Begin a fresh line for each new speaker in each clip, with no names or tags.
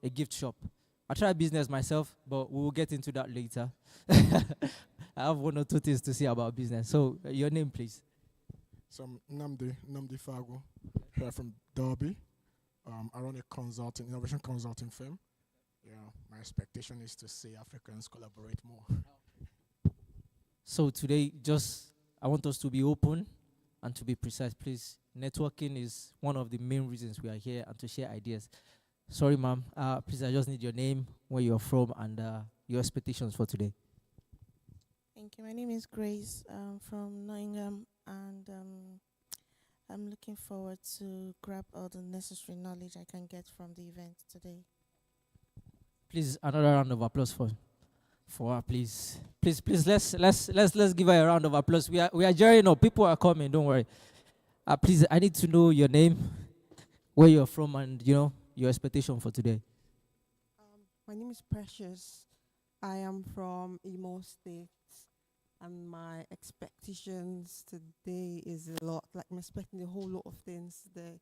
a gift shop. I tried business myself, but we will get into that later. I have one or two things to say about business. So, your name, please.
So I'm Namdi Fago, here from Derby. I run a innovation consulting firm. Yeah, my expectation is to see Africans collaborate more.
So today, just I want us to be open and to be precise, please. Networking is one of the main reasons we are here and to share ideas. Sorry, ma'am. Please, I just need your name, where you're from, and your expectations for today.
Thank you. My name is Grace from Nottingham, and I'm looking forward to grab all the necessary knowledge I can get from the event today.
Please, another round of applause for her, please. Please, let's give her a round of applause. We are gearing up. People are coming. Don't worry. Please, I need to know your name, where you're from, and your expectation for today.
My name is Precious. I am from Imo State, and my expectations today is a lot. Like I'm expecting a whole lot of things today.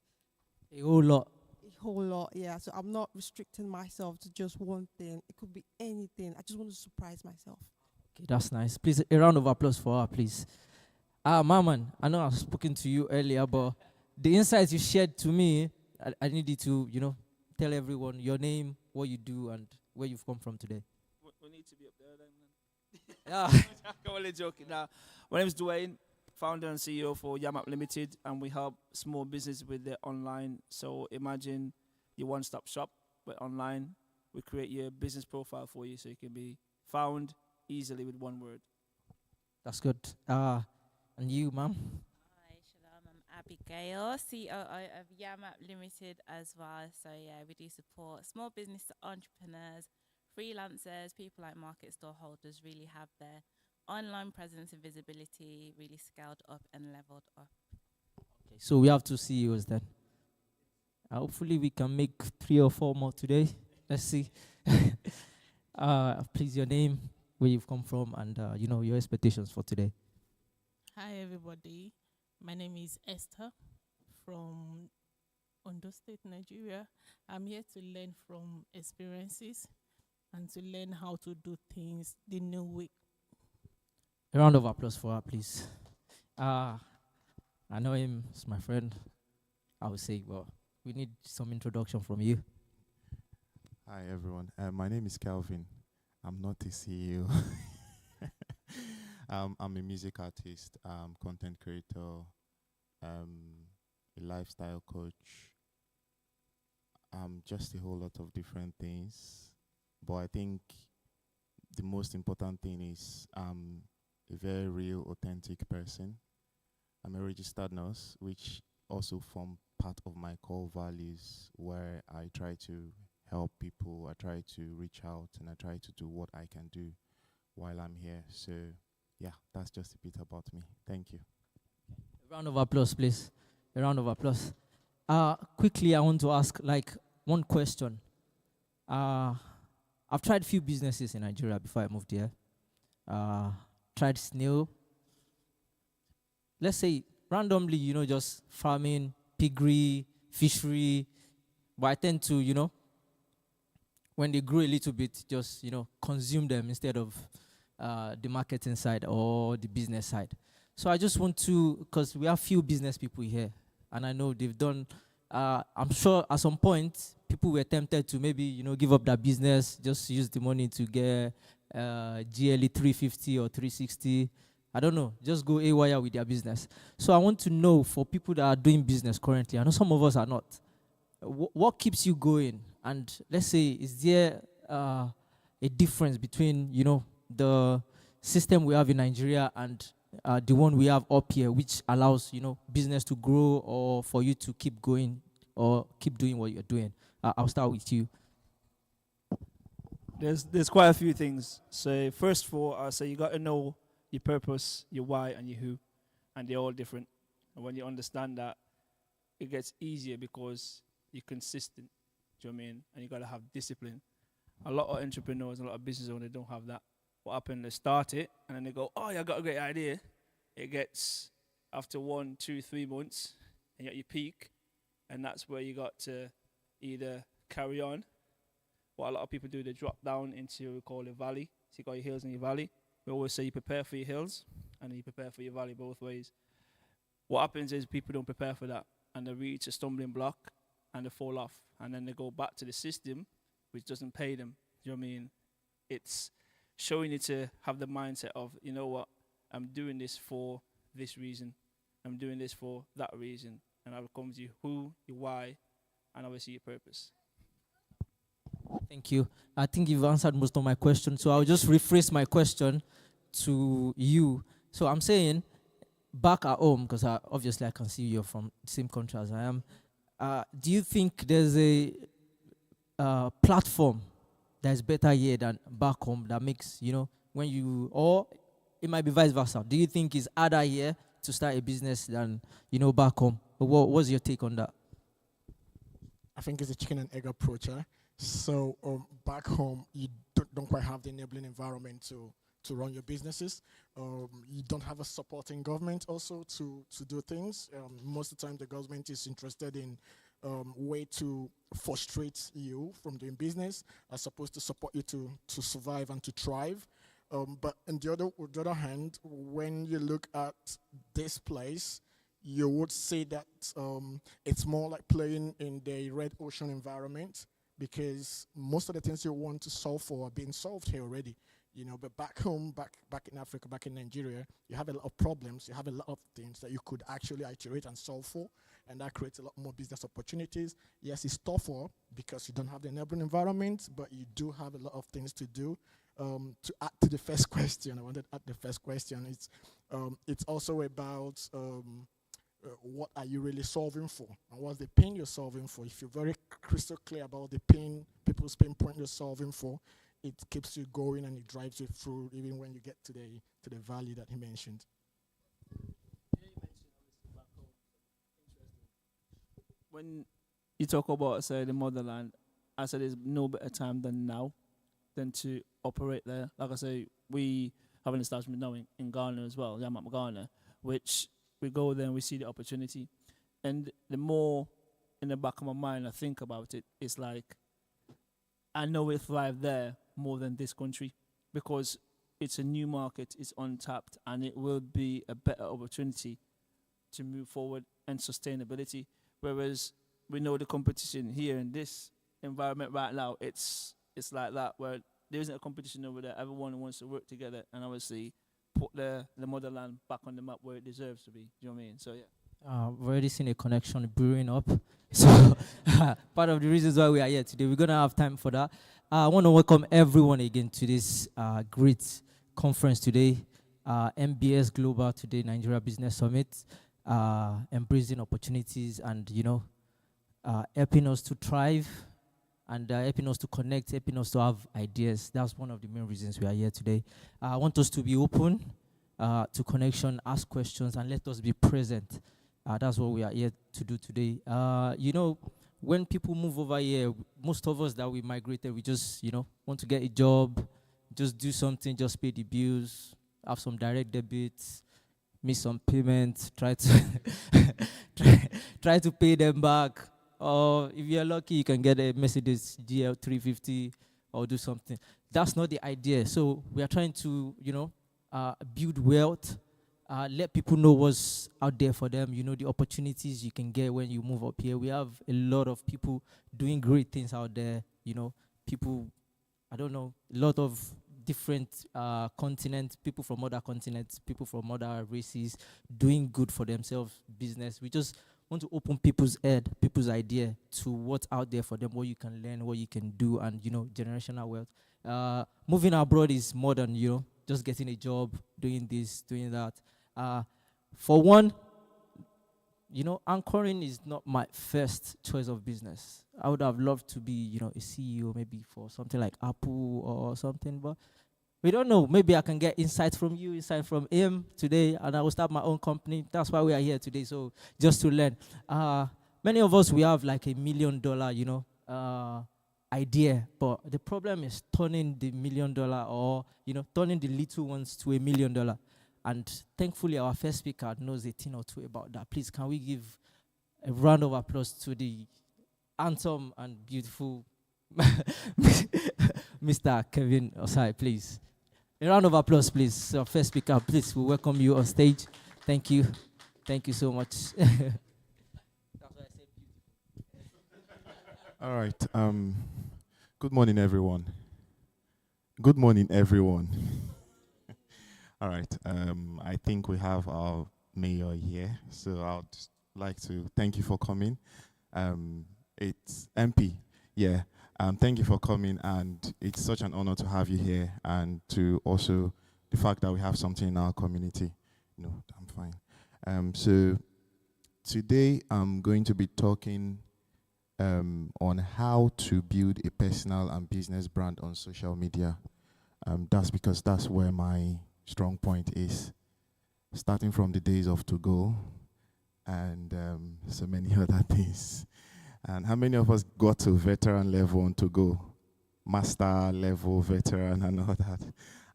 A whole lot.
A whole lot, yeah. So I'm not restricting myself to just one thing. It could be anything. I just want to surprise myself.
Okay, that's nice. Please, a round of applause for her, please. Maman, I know I've spoken to you earlier, but the insights you shared to me, I need you to, tell everyone your name, what you do, and where you've come from today.
We need to be up there then.
Yeah.
I'm only joking now. My name is Dwayne, founder and CEO for Yamap Limited, and we help small business with their online. So imagine your one-stop shop, but online. We create your business profile for you so you can be found easily with one word.
That's good. And you, ma'am?
Hi, Shalom. I'm Abigail, COO of Yamap Limited as well. So yeah, we do support small business entrepreneurs, freelancers, people like market store holders really have their online presence and visibility really scaled up and leveled up.
Okay, so we have two CEOs then. Hopefully we can make 3 or 4 more today. Let's see. Please, your name, where you've come from, and your expectations for today.
Hi everybody, my name is Esther from Ondo State, Nigeria. I'm here to learn from experiences and to learn how to do things the new way.
A round of applause for her, please. I know him, he's my friend. I would say, well, we need some introduction from you.
Hi everyone, my name is Calvin. I'm not a CEO. I'm a music artist, content creator, a lifestyle coach. Just a whole lot of different things. But I think the most important thing is I'm a very real, authentic person. I'm a registered nurse, which also form part of my core values, where I try to help people, I try to reach out, and I try to do what I can do while I'm here. So yeah, that's just a bit about me. Thank you.
A round of applause, please. A round of applause. Quickly, I want to ask one question. I've tried a few businesses in Nigeria before I moved here. Tried snail. Let's say randomly, just farming, piggery, fishery. But I tend to, when they grow a little bit, just, consume them instead of the marketing side or the business side. So I just want to, because we have few business people here, and I know they've done, I'm sure at some point, people were tempted to maybe, give up their business, just use the money to get GLE 350 or 360. I don't know, just go AWire with their business. So I want to know, for people that are doing business currently, I know some of us are not, what keeps you going? And let's say, is there a difference between, the system we have in Nigeria and the one we have up here, which allows, business to grow or for you to keep going or keep doing what you're doing? I'll start with you.
There's quite a few things. So first of all, I'll say you got to know your purpose, your why, and your who, and they're all different. And when you understand that, it gets easier because you're consistent. Do you know what I mean? And you got to have discipline. A lot of entrepreneurs, a lot of business owners don't have that. What happened? They start it, and then they go, "Oh, yeah, I got a great idea." It gets after 1, 2, 3 months, and you're at your peak, and that's where you got to either carry on what a lot of people do, they drop down into we call a valley. So you got your hills and your valley. We always say you prepare for your hills and you prepare for your valley both ways. What happens is people don't prepare for that and they reach a stumbling block and they fall off. And then they go back to the system which doesn't pay them. You know what I mean? It's showing you to have the mindset of, you know what, I'm doing this for this reason. I'm doing this for that reason. And I will come to you who, your why, and obviously your purpose.
Thank you. I think you've answered most of my questions. So I'll just rephrase my question to you. So I'm saying, back at home, because obviously I can see you're from the same country as I am. Do you think there's a platform that's better here than back home that makes, when you, or it might be vice versa. Do you think it's harder here to start a business than, back home? What's your take on that?
I think it's a chicken and egg approach. So back home, you don't quite have the enabling environment to run your businesses. You don't have a supporting government also to do things. Most of the time, the government is interested in way to frustrate you from doing business as opposed to support you to survive and to thrive. But on the other hand, when you look at this place, you would say that it's more like playing in the red ocean environment because most of the things you want to solve for are being solved here already. But back home, back in Africa, back in Nigeria, you have a lot of problems, you have a lot of things that you could actually iterate and solve for, and that creates a lot more business opportunities. Yes, it's tougher because you don't have the enabling environment, but you do have a lot of things to do. To add to the first question, I wanted to add the first question, it's also about what are you really solving for, and what's the pain you're solving for. If you're very crystal clear about the pain, people's pain point you're solving for, it keeps you going and it drives you through even when you get to the value that he mentioned.
When you talk about, say, the motherland, I said there's no better time than now than to operate there. Like I say, we have an establishment now in Ghana as well, Yamat Ghana, which we go there and we see the opportunity. And the more in the back of my mind I think about it, it's like I know we thrive there more than this country because it's a new market, it's untapped, and it will be a better opportunity to move forward and sustainability. Whereas we know the competition here in this environment right now, it's like that, where there isn't a competition over there. Everyone wants to work together and obviously put the motherland back on the map where it deserves to be. Do you know what I mean? So, yeah.
We've already seen a connection brewing up. So, part of the reasons why we are here today, we're going to have time for that. I want to welcome everyone again to this great conference today, MBS Global Today Nigeria Business Summit, embracing opportunities and, helping us to thrive and helping us to connect, helping us to have ideas. That's one of the main reasons we are here today. I want us to be open to connection, ask questions, and let us be present. That's what we are here to do today. When people move over here, most of us that we migrated, we just, want to get a job, just do something, just pay the bills, have some direct debits, miss some payments, try to try to pay them back. Or if you're lucky, you can get a Mercedes GL 350 or do something. That's not the idea. So we are trying to, build wealth, let people know what's out there for them, the opportunities you can get when you move up here. We have a lot of people doing great things out there, people, a lot of different continents, people from other continents, people from other races doing good for themselves, business. We just want to open people's head, people's idea to what's out there for them, what you can learn, what you can do, and, generational wealth. Moving abroad is more than, just getting a job, doing this, doing that. For one, anchoring is not my first choice of business. I would have loved to be, a CEO maybe for something like Apple or something, but we don't know. Maybe I can get insight from you, insight from him today, and I will start my own company. That's why we are here today, so just to learn. Many of us, we have like $1 million, idea, but the problem is turning the $1 million or, turning the little ones to $1 million. And thankfully, our first speaker knows a thing or two about that. Please, can we give a round of applause to the handsome and beautiful Mr. Kevin Osai, please. A round of applause, please. So first speaker, please, we welcome you on stage. Thank you. Thank you so much.
All right. Good morning, everyone. Good morning, everyone. All right. I think we have our mayor here, so I'd like to thank you for coming. It's MP. Yeah. Thank you for coming, and it's such an honor to have you here, and to also the fact that we have something in our community. No, I'm fine. So today I'm going to be talking on how to build a personal and business brand on social media. That's because that's where my strong point is, starting from the days of To Go and so many other things. And how many of us got to veteran level on To Go? Master level, veteran, and all that.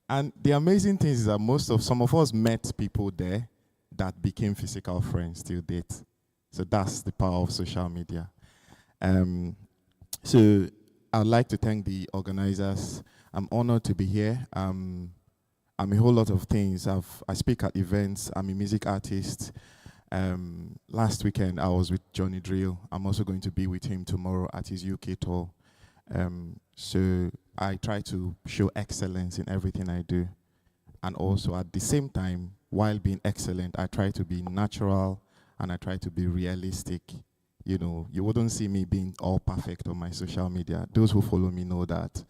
And the amazing thing is that some of us met people there that became physical friends till date. So that's the power of social media. So I'd like to thank the organizers. I'm honored to be here. I'm a whole lot of things. I speak at events. I'm a music artist. Last weekend, I was with Johnny Drill. I'm also going to be with him tomorrow at his UK tour. So I try to show excellence in everything I do. And also at the same time, while being excellent, I try to be natural and I try to be realistic. You know, you wouldn't see me being all perfect on my social media. Those who follow me know that,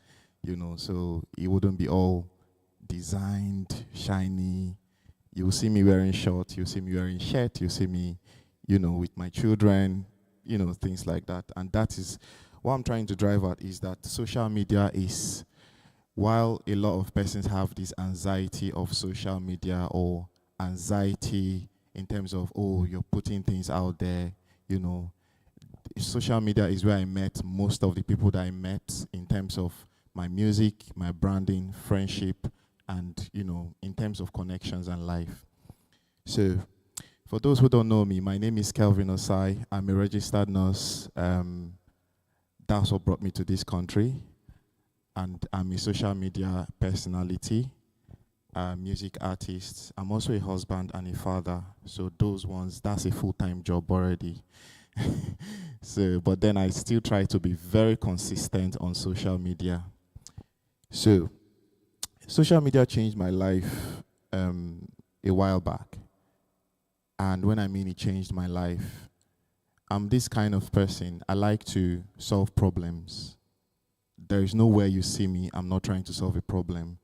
you know, so it wouldn't be all designed, shiny. You'll see me wearing shorts, you'll see me wearing shirt, you'll see me, you know, with my children, you know, things like that. And that is what I'm trying to drive at, is that social media is, while a lot of persons have this anxiety of social media, or anxiety in terms of, oh, you're putting things out there, you know, social media is where I met most of the people that I met in terms of my music, my branding, friendship, and, you know, in terms of connections and life. So for those who don't know me, my name is Kelvin Osai. I'm a registered nurse. That's what brought me to this country. And I'm a social media personality, music artist. I'm also a husband and a father. So those ones, that's a full-time job already. So, but then I still try to be very consistent on social media. So, social media changed my life a while back. And when I mean it changed my life, I'm this kind of person. I like to solve problems. There is nowhere you see me, I'm not trying to solve a problem.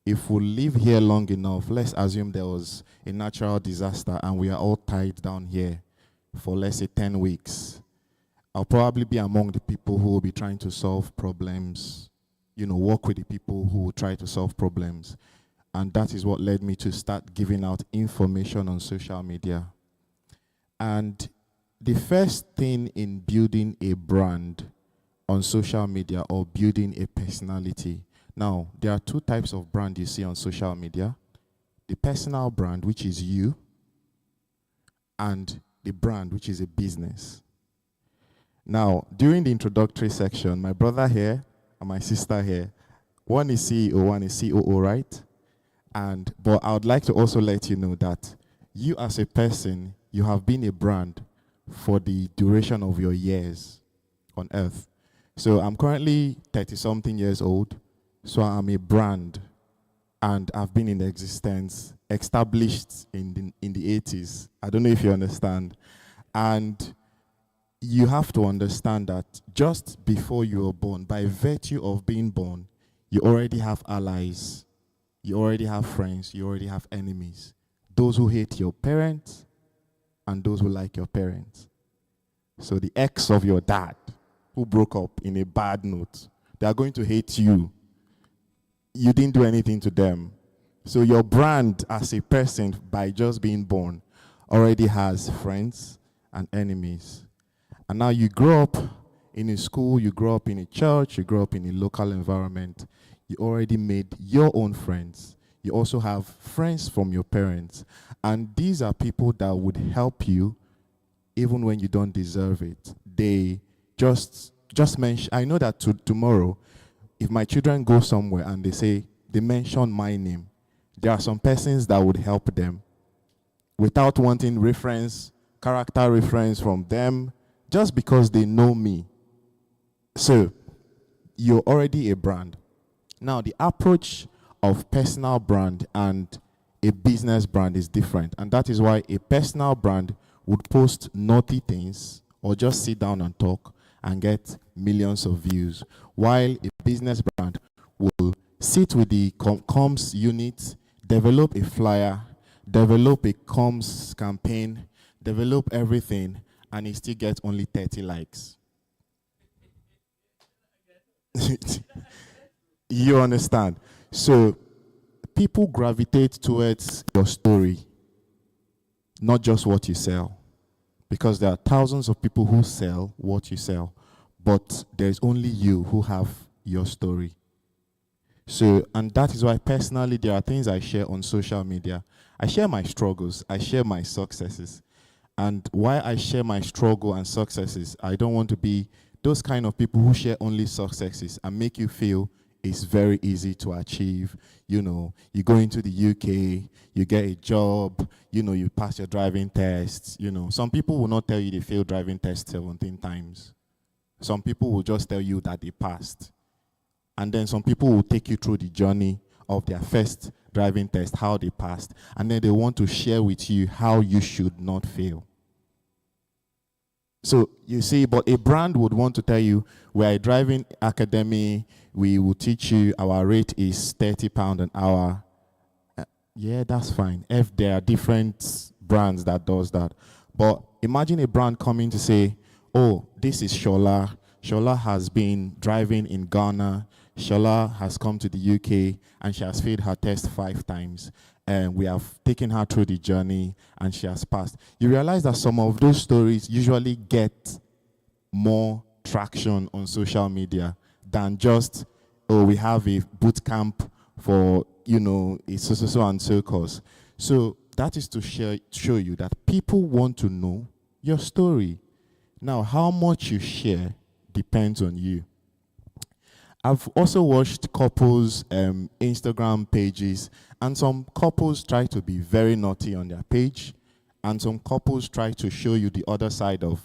If we live here long enough, let's assume there was a natural disaster and we are all tied down here for, let's say, 10 weeks. I'll probably be among the people who will be trying to solve problems, you know, work with the people who will try to solve problems. And that is what led me to start giving out information on social media. And the first thing in building a brand on social media, or building a personality. Now, there are two types of brand you see on social media. The personal brand, which is you, and the brand, which is a business. Now, during the introductory section, my brother here and my sister here, one is CEO, one is COO, right? But I would like to also let you know that you as a person, you have been a brand for the duration of your years on earth. So I'm currently 30-something years old, so I'm a brand, and I've been in existence, established in the 80s. I don't know if you understand. And you have to understand that just before you were born, by virtue of being born, you already have allies, you already have friends, you already have enemies. Those who hate your parents and those who like your parents. So the ex of your dad, who broke up in a bad note, they are going to hate you. You didn't do anything to them. So your brand as a person, by just being born, already has friends and enemies. And now you grow up in a school, you grow up in a church, you grow up in a local environment. You already made your own friends. You also have friends from your parents. And these are people that would help you even when you don't deserve it. They just just mention, I know that tomorrow, if my children go somewhere and they mention my name, there are some persons that would help them without wanting character reference from them, just because they know me. So, you're already a brand. Now, the approach of personal brand and a business brand is different. And that is why a personal brand would post naughty things or just sit down and talk and get millions of views, while a business brand will sit with the comms unit, develop a flyer, develop a comms campaign, develop everything, and it still gets only 30 likes. You understand? So people gravitate towards your story, not just what you sell. Because there are thousands of people who sell what you sell, but there's only you who have your story. So, and that is why personally there are things I share on social media. I share my struggles, I share my successes. And why I share my struggle and successes, I don't want to be those kind of people who share only successes and make you feel it's very easy to achieve. You know, you go into the UK, you get a job, you know, you pass your driving tests. You know, some people will not tell you they failed driving tests 17 times. Some people will just tell you that they passed. And then some people will take you through the journey of their first driving test, how they passed. And then they want to share with you how you should not fail. So you see, but a brand would want to tell you, we're a driving academy, we will teach you, our rate is £30 an hour. Yeah, that's fine. If there are different brands that does that. But imagine a brand coming to say, oh, this is Shola. Shola has been driving in Ghana. Shola has come to the UK and she has failed her test 5 times. And we have taken her through the journey and she has passed. You realize that some of those stories usually get more traction on social media than just, oh, we have a boot camp for, you know, a so and so course. So that is to show you that people want to know your story. Now, how much you share depends on you. I've also watched couples' Instagram pages, and some couples try to be very naughty on their page, and some couples try to show you the other side of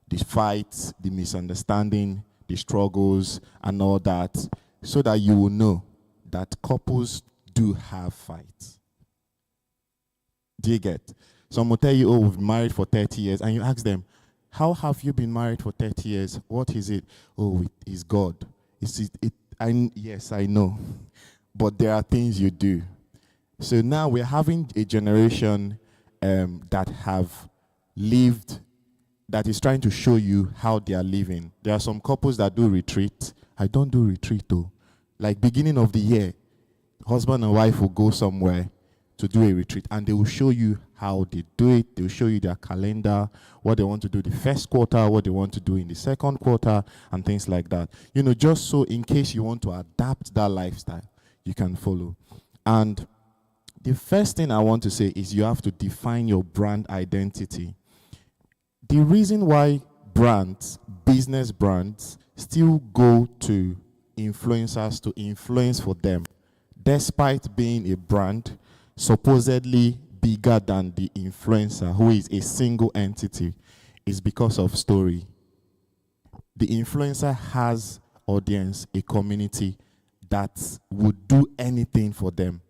the fights, the misunderstanding, the struggles, and all that, so that you will know that couples do have fights. Do you get? Some will tell you, oh, we've been married for 30 years, and you ask them, how have you been married for 30 years? What is it? Oh, it is God. Yes, I know. But there are things you do. So now we're having a generation that have lived, that is trying to show you how they are living. There are some couples that do retreat. I don't do retreat though. Like beginning of the year, husband and wife will go somewhere to do a retreat, and they will show you how they do it. They will show you their calendar, what they want to do the first quarter, what they want to do in the second quarter, and things like that. You know, just so in case you want to adapt that lifestyle, you can follow. And the first thing I want to say is you have to define your brand identity. The reason why brands, business brands, still go to influencers to influence for them, despite being a brand supposedly bigger than the influencer, who is a single entity, is because of story. The influencer has audience, a community that would do anything for them.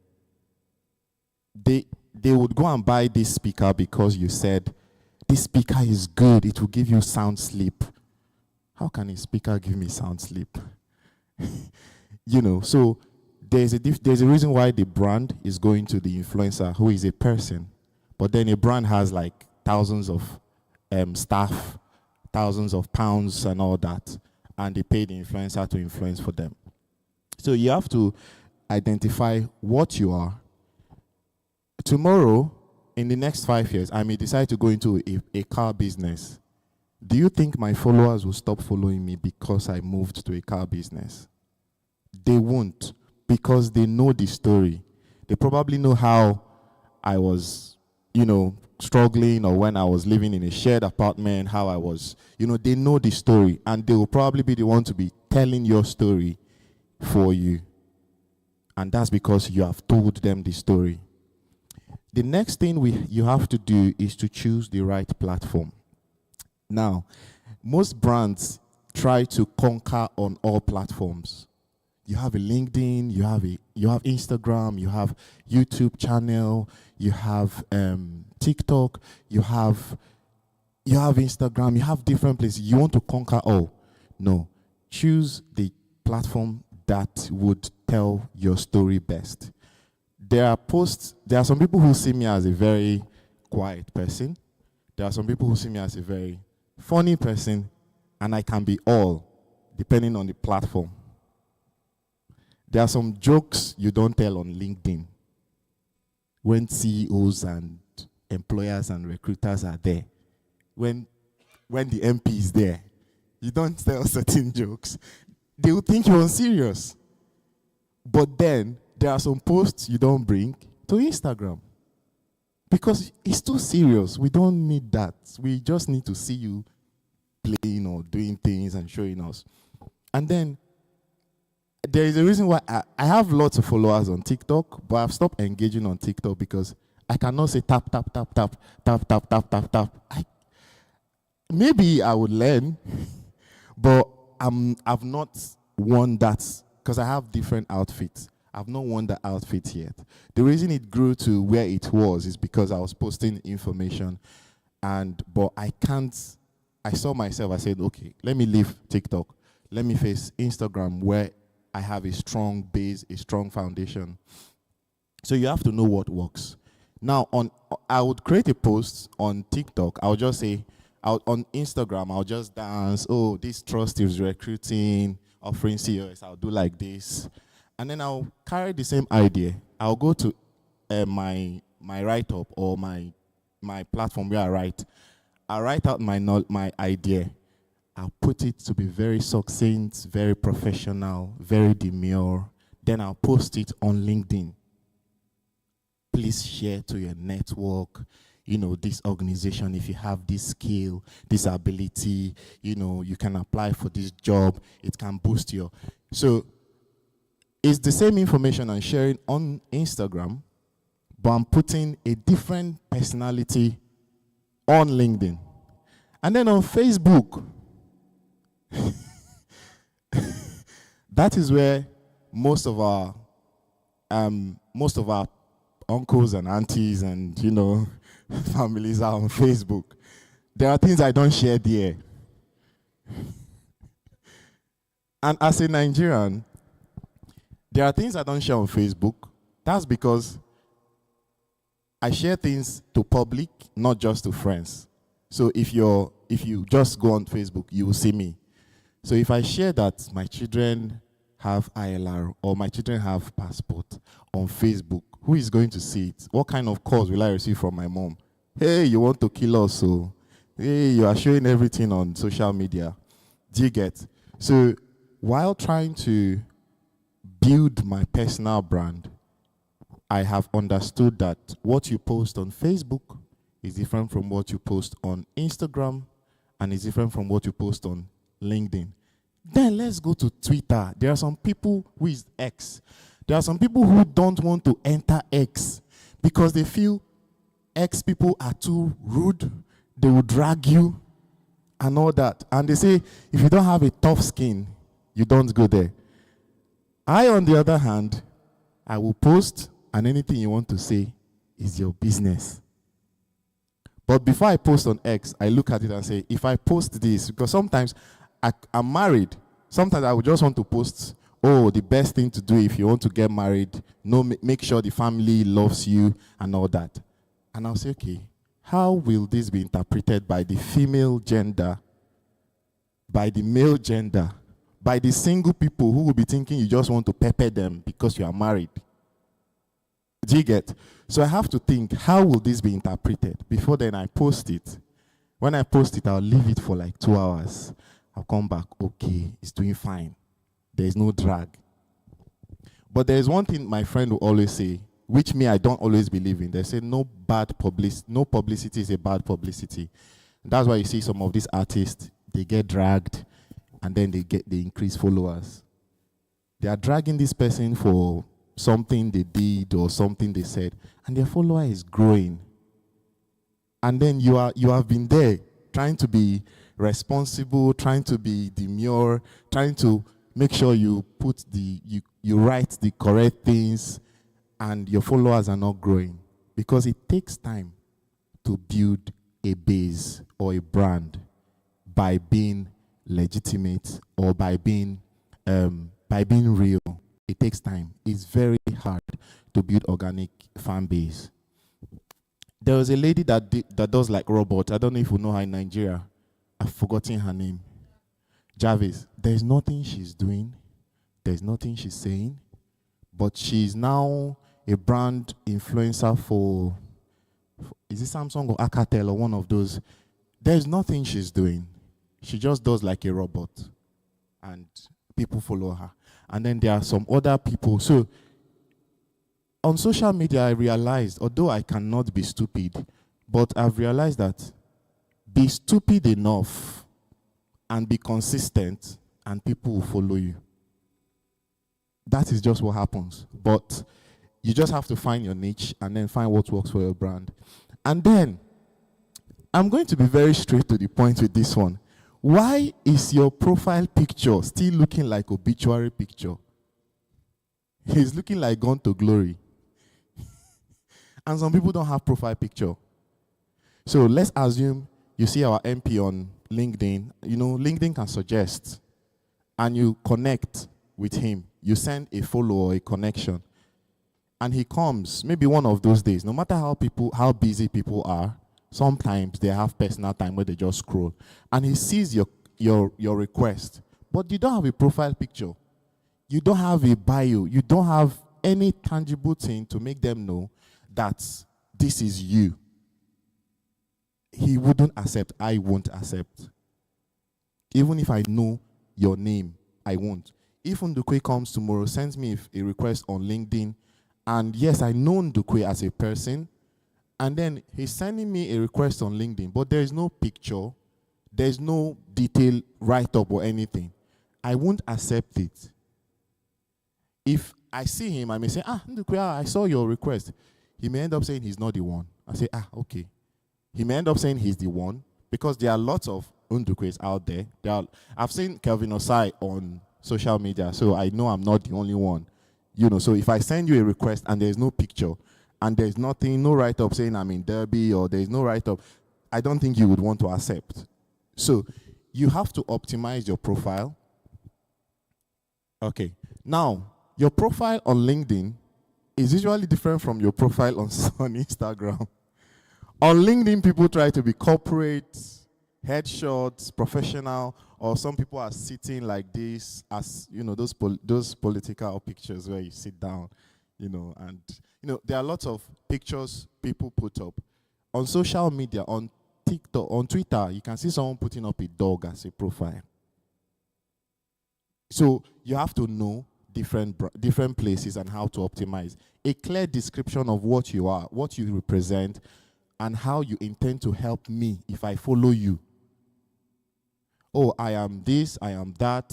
They would go and buy this speaker because you said, this speaker is good, it will give you sound sleep. How can a speaker give me sound sleep? You know, so there's a reason why the brand is going to the influencer, who is a person. But then a brand has like thousands of staff, thousands of pounds and all that, and they pay the influencer to influence for them. So you have to identify what you are. Tomorrow, in the next 5 years, I may decide to go into a car business. Do you think my followers will stop following me because I moved to a car business? They won't, because they know the story. They probably know how I was, you know, struggling or when I was living in a shared apartment, how I was, they know the story and they will probably be the one to be telling your story for you. And that's because you have told them the story. The next thing you have to do is to choose the right platform. Now, most brands try to conquer on all platforms. You have a LinkedIn, you have Instagram, you have YouTube channel, you have TikTok, you have Instagram, you have different places. You want to conquer all. No. Choose the platform that would tell your story best. There are some people who see me as a very quiet person. There are some people who see me as a very funny person, and I can be all, depending on the platform. There are some jokes you don't tell on LinkedIn when CEOs and employers and recruiters are there. When the MP is there, you don't tell certain jokes. They will think you're unserious. But then, there are some posts you don't bring to Instagram. Because it's too serious. We don't need that. We just need to see you playing or doing things and showing us. And then, there is a reason why I have lots of followers on TikTok, but I've stopped engaging on TikTok because I cannot say tap, tap, tap, tap, tap, tap, tap, tap, tap. Maybe I would learn, but I've not worn that because I have different outfits. I've not worn that outfit yet. The reason it grew to where it was is because I was posting information, but I saw myself, I said, okay, let me leave TikTok. Let me face Instagram where I have a strong base, a strong foundation. So you have to know what works. Now, I would create a post on TikTok. I would just say, on Instagram, I'll just dance. Oh, this trust is recruiting, offering COS. I'll do like this. And then I'll carry the same idea. I'll go to my write-up or my platform where I write. I'll write out my idea. I'll put it to be very succinct, very professional, very demure. Then I'll post it on LinkedIn. Please share to your network, this organization, if you have this skill, this ability, you can apply for this job. It can boost your. So it's the same information I'm sharing on Instagram, but I'm putting a different personality on LinkedIn. And then on Facebook, that is where most of our uncles and aunties and families are on Facebook. There are things I don't share there. And as a Nigerian, there are things I don't share on Facebook. That's because I share things to public, not just to friends. So if you just go on Facebook, you will see me. So if I share that my children have ILR or my children have passport on Facebook, who is going to see it? What kind of calls will I receive from my mom? Hey, you want to kill us, so hey, you are showing everything on social media. Do you get? So while trying to build my personal brand, I have understood that what you post on Facebook is different from what you post on Instagram and is different from what you post on LinkedIn. Then let's go to Twitter. There are some people who is X. There are some people who don't want to enter X because they feel X people are too rude. They will drag you and all that. And they say, if you don't have a tough skin, you don't go there. I, on the other hand, I will post, and anything you want to say is your business. But before I post on X, I look at it and say, if I post this, because sometimes I'm married. Sometimes I would just want to post, the best thing to do if you want to get married, make sure the family loves you and all that. And I'll say, okay, how will this be interpreted by the female gender, by the male gender, by the single people who will be thinking you just want to pepper them because you are married? Do you get? So I have to think, how will this be interpreted? Before then, I post it. When I post it, I'll leave it for like 2 hours. I'll come back, okay, it's doing fine. There is no drag. But there is one thing my friend will always say, which me I don't always believe in. They say no publicity is a bad publicity. That's why you see some of these artists, they get dragged and then they increase followers. They are dragging this person for something they did or something they said, and their follower is growing. And then you have been there trying to be responsible, trying to be demure, trying to make sure you write the correct things, and your followers are not growing. Because it takes time to build a base or a brand by being legitimate or by being real. It takes time. It's very hard to build organic fan base. There was a lady that does like robots. I don't know if you know her in Nigeria. I've forgotten her name. Jarvis. There's nothing she's doing. There's nothing she's saying. But she's now a brand influencer for is it Samsung or Alcatel or one of those? There's nothing she's doing. She just does like a robot. And people follow her. And then there are some other people. So on social media, I realized, although I cannot be stupid, but I've realized that be stupid enough and be consistent and people will follow you. That is just what happens. But you just have to find your niche and then find what works for your brand. And then, I'm going to be very straight to the point with this one. Why is your profile picture still looking like obituary picture? It's looking like Gone to Glory. And some people don't have profile picture. So let's assume you see our MP on LinkedIn. You know, LinkedIn can suggest. And you connect with him. You send a follow or a connection. And he comes, maybe one of those days, no matter how busy people are, sometimes they have personal time where they just scroll. And he sees your request. But you don't have a profile picture. You don't have a bio. You don't have any tangible thing to make them know that this is you. He wouldn't accept. I won't accept. Even if I know your name, I won't. If Ndukwe comes tomorrow, sends me a request on LinkedIn, and yes, I know Ndukwe as a person, and then he's sending me a request on LinkedIn, but there is no picture, there's no detailed write-up or anything. I won't accept it. If I see him, I may say, Ndukwe, I saw your request. He may end up saying he's not the one. I say, okay. He may end up saying he's the one, because there are lots of Ndukwes out there. I've seen Kelvin Osai on social media, so I know I'm not the only one. You know, so if I send you a request and there's no picture, and there's nothing, no write-up saying I'm in Derby, or there's no write-up, I don't think you would want to accept. So you have to optimize your profile. Okay. Now, your profile on LinkedIn is usually different from your profile on Instagram. On LinkedIn, people try to be corporate, headshots, professional, or some people are sitting like this, as you know, those political pictures where you sit down, you know, and you know there are lots of pictures people put up on social media, on TikTok, on Twitter. You can see someone putting up a dog as a profile. So you have to know different places and how to optimize. A clear description of what you are, what you represent, and how you intend to help me if I follow you. Oh, I am this, I am that,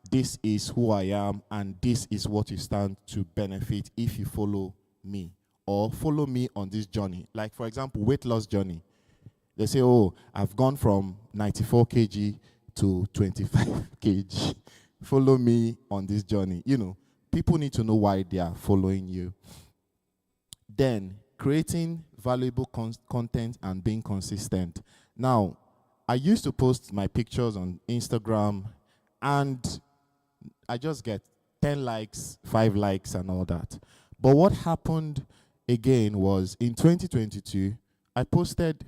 this is who I am, and this is what you stand to benefit if you follow me. Or follow me on this journey. Like, for example, weight loss journey. They say, oh, I've gone from 94 kg to 25 kg. Follow me on this journey. You know, people need to know why they are following you. Then, creating valuable content and being consistent. Now, I used to post my pictures on Instagram, and I just get 10 likes, 5 likes, and all that. But what happened again was in 2022, I posted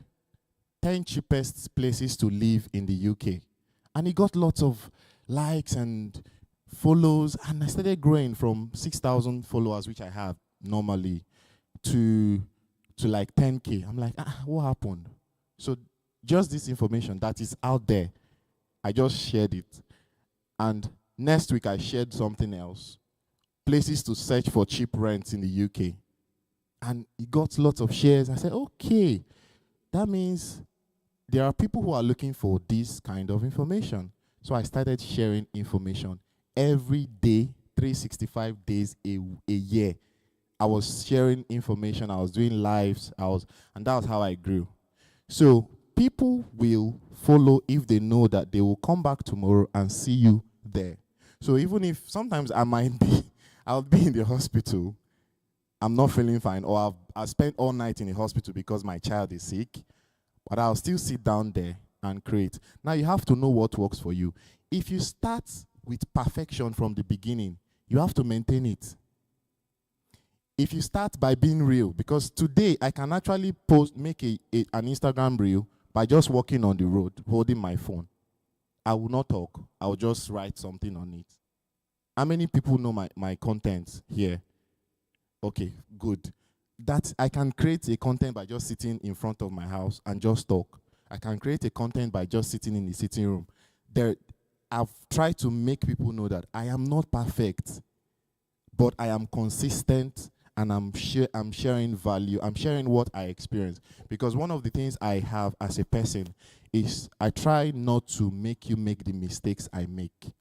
10 cheapest places to live in the UK. And it got lots of likes and follows, and I started growing from 6,000 followers, which I have normally, to like 10K. I'm like, what happened? So just this information that is out there, I just shared it. And next week I shared something else. Places to search for cheap rents in the UK. And it got lots of shares. I said, okay, that means there are people who are looking for this kind of information. So I started sharing information every day, 365 days a year. I was sharing information, I was doing lives, and that was how I grew. So people will follow if they know that they will come back tomorrow and see you there. So even if sometimes I'll be in the hospital, I'm not feeling fine, or I've spent all night in the hospital because my child is sick, but I'll still sit down there and create. Now you have to know what works for you. If you start with perfection from the beginning, you have to maintain it. If you start by being real, because today I can actually make an Instagram reel by just walking on the road, holding my phone. I will not talk. I will just write something on it. How many people know my content here? Okay, good. That I can create a content by just sitting in front of my house and just talk. I can create a content by just sitting in the sitting room. I've tried to make people know that I am not perfect, but I am consistent, and I'm sharing value. I'm sharing what I experience. Because one of the things I have as a person is I try not to make you make the mistakes I make.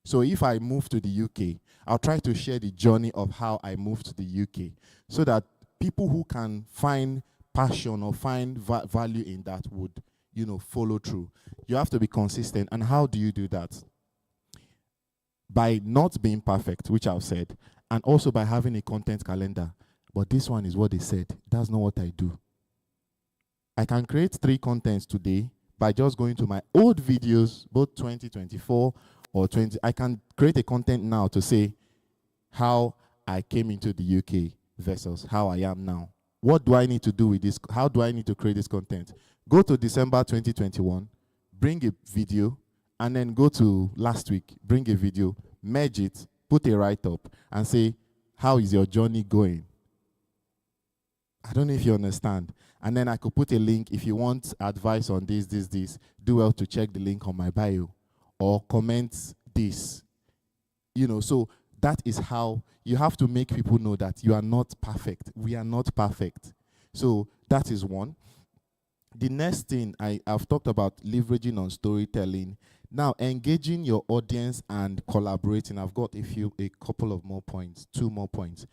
So if I move to the UK, I'll try to share the journey of how I moved to the UK, so that people who can find passion or find value in that would, follow through. You have to be consistent. And how do you do that? By not being perfect, which I've said, and also by having a content calendar. But this one is what they said. That's not what I do. I can create 3 contents today by just going to my old videos, both 2024 or 20. I can create a content now to say how I came into the UK versus how I am now. What do I need to do with this? How do I need to create this content? Go to December 2021, bring a video, and then go to last week, bring a video, merge it, put a write-up, and say, how is your journey going? I don't know if you understand. And then I could put a link. If you want advice on this, do well to check the link on my bio or comment this. So that is how you have to make people know that you are not perfect. We are not perfect. So that is one. The next thing I've talked about, leveraging on storytelling. Now, engaging your audience and collaborating. I've got a couple of more points, 2 more points.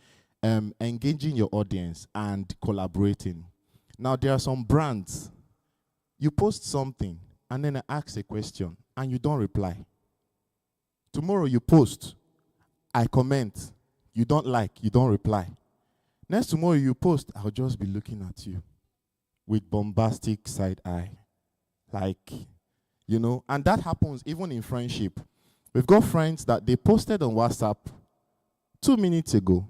Engaging your audience and collaborating. Now, there are some brands. You post something, and then I ask a question, and you don't reply. Tomorrow you post, I comment, you don't like, you don't reply. Next tomorrow you post, I'll just be looking at you with bombastic side eye. And that happens even in friendship. We've got friends that they posted on WhatsApp 2 minutes ago,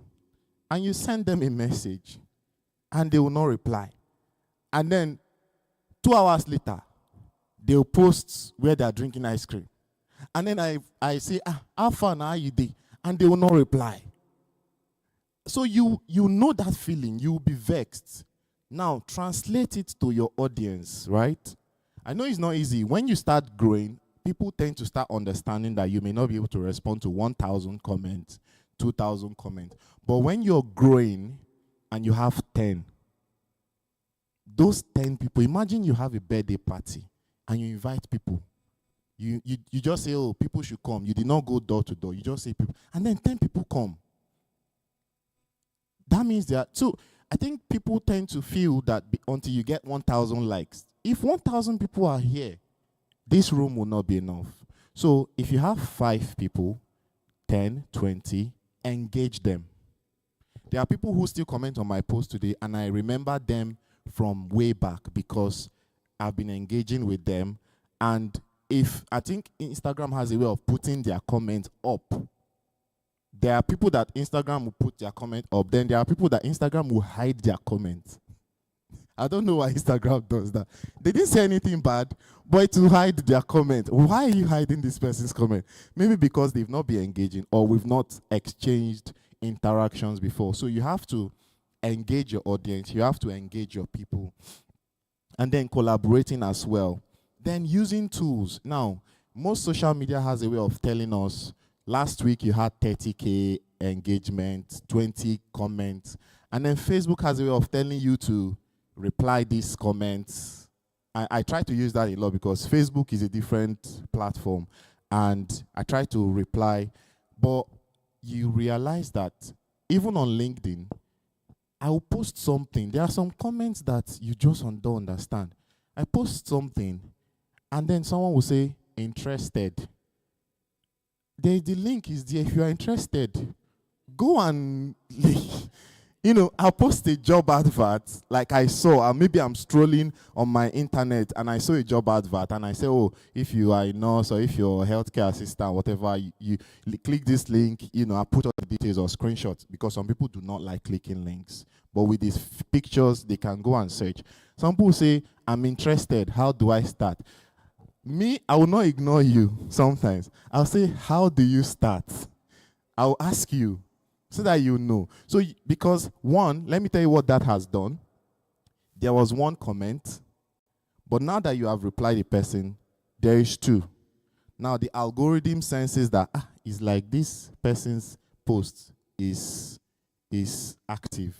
and you send them a message, and they will not reply. And then 2 hours later, they'll post where they're drinking ice cream. And then I say, how far are you there? And they will not reply. So you know that feeling. You will be vexed. Now, translate it to your audience, right? I know it's not easy. When you start growing, people tend to start understanding that you may not be able to respond to 1,000 comments, 2,000 comments. But when you're growing and you have 10, those 10 people, imagine you have a birthday party and you invite people. You just say, oh, people should come. You did not go door to door. You just say people. And then 10 people come. That means so I think people tend to feel that until you get 1,000 likes. If 1,000 people are here, this room will not be enough. So if you have 5 people, 10, 20, engage them. There are people who still comment on my post today, and I remember them from way back because I've been engaging with them. And I think Instagram has a way of putting their comment up. There are people that Instagram will put their comment up. Then there are people that Instagram will hide their comment. I don't know why Instagram does that. They didn't say anything bad, but to hide their comment. Why are you hiding this person's comment? Maybe because they've not been engaging or we've not exchanged interactions before. So you have to engage your audience. You have to engage your people. And then collaborating as well. Then using tools. Now, most social media has a way of telling us, last week you had 30K engagement, 20 comments, And then Facebook has a way of telling you to reply these comments. I try to use that a lot because Facebook is a different platform, and I try to reply. But you realize that even on LinkedIn, I will post something. There are some comments that you just don't understand. I post something, and then someone will say, interested. The link is there. If you are interested, go and I'll post a job advert like I saw, or maybe I'm strolling on my internet and I saw a job advert and I say, oh, if you are a nurse or if you're a healthcare assistant, whatever, you click this link, I put all the details or screenshots, because some people do not like clicking links. But with these pictures, they can go and search. Some people say, I'm interested. How do I start? Me, I will not ignore you sometimes. I'll say, how do you start? I'll ask you so that you know. So, because one, let me tell you what that has done. There was one comment, but now that you have replied the person, there is two. Now the algorithm senses that it's like this person's post is active.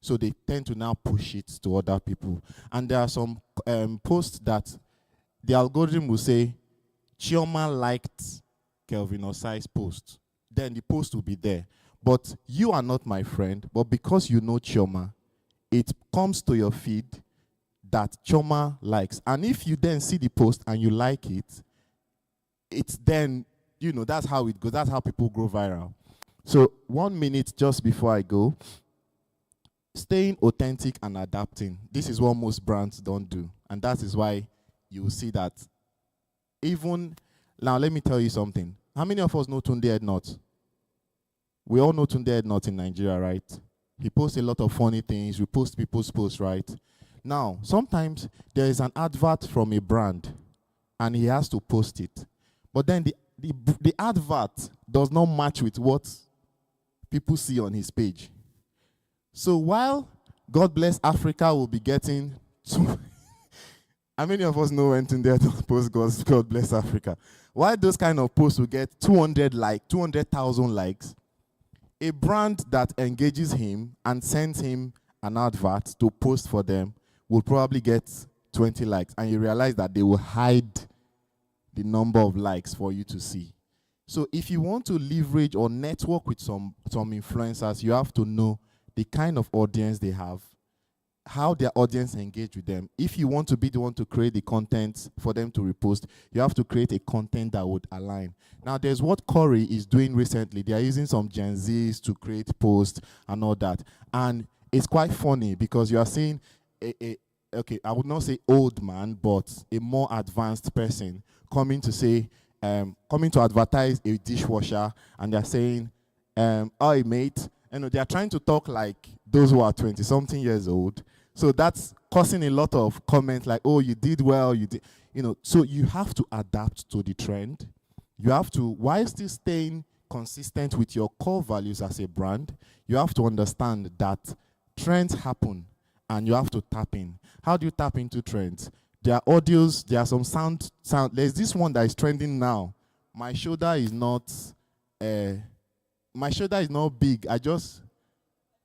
So they tend to now push it to other people. And there are some posts that the algorithm will say, Chioma liked Kelvin Osai's post. Then the post will be there. But you are not my friend, but because you know Chioma, it comes to your feed that Chioma likes. And if you then see the post and you like it, it's then, that's how it goes. That's how people grow viral. So 1 minute just before I go, staying authentic and adapting. This is what most brands don't do. And that is why you will see that even, now let me tell you something. How many of us know Tunde Ednut? We all know Tunde Ednut in Nigeria, right? He posts a lot of funny things, reposts people's posts, right? Now, sometimes there is an advert from a brand and he has to post it. But then the advert does not match with what people see on his page. So while God Bless Africa will be getting how many of us know when Tunde Ednut posts God Bless Africa? While those kind of posts will get 200,000 likes, a brand that engages him and sends him an advert to post for them will probably get 20 likes. And you realize that they will hide the number of likes for you to see. So if you want to leverage or network with some influencers, you have to know the kind of audience they have, how their audience engage with them. If you want to be the one to create the content for them to repost, you have to create a content that would align. Now, there's what Corey is doing recently. They are using some Gen Zs to create posts and all that. And it's quite funny because you are seeing okay, I would not say old man, but a more advanced person coming to say, coming to advertise a dishwasher, and they're saying, "Hi, mate." They are trying to talk like those who are 20-something years old. So that's causing a lot of comments like, "Oh, you did well, you did," So you have to adapt to the trend. You have to, while still staying consistent with your core values as a brand, you have to understand that trends happen and you have to tap in. How do you tap into trends? There are audios, there are some sound. There's this one that is trending now. My shoulder is not big.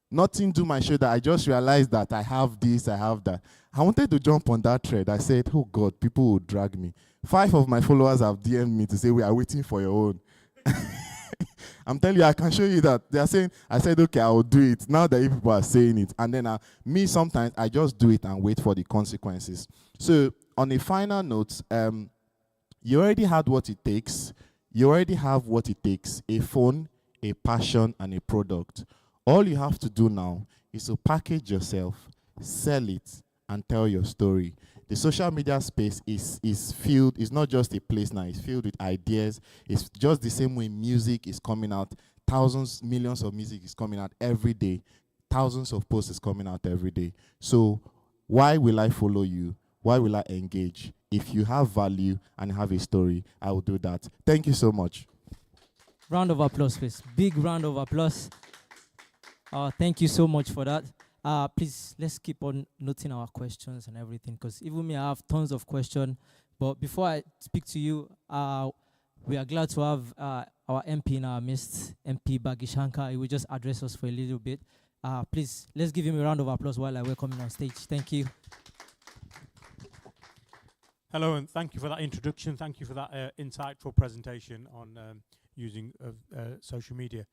Nothing to my shoulder. I just realized that I have this, I have that. I wanted to jump on that thread. I said, oh God, people will drag me. 5 of my followers have DM'd me to say, we are waiting for your own. I'm telling you, I can show you that. They are saying, I said, okay, I will do it. Now that people are saying it. And then me, sometimes I just do it and wait for the consequences. So on a final note, you already had what it takes. You already have what it takes: a phone, a passion, and a product. All you have to do now is to package yourself, sell it, and tell your story. The social media space is filled, it's not just a place now, it's filled with ideas. It's just the same way music is coming out. Thousands, millions of music is coming out every day. Thousands of posts is coming out every day. So why will I follow you? Why will I engage? If you have value and have a story, I will do that. Thank you so much.
Round of applause, please. Big round of applause. Thank you so much for that. Please, let's keep on noting our questions and everything, because even me, I have tons of questions. But before I speak to you, we are glad to have our MP in our midst, MP Bagishanka. He will just address us for a little bit. Please, let's give him a round of applause while I welcome him on stage. Thank you.
Hello, and thank you for that introduction. Thank you for that insightful presentation on using social media.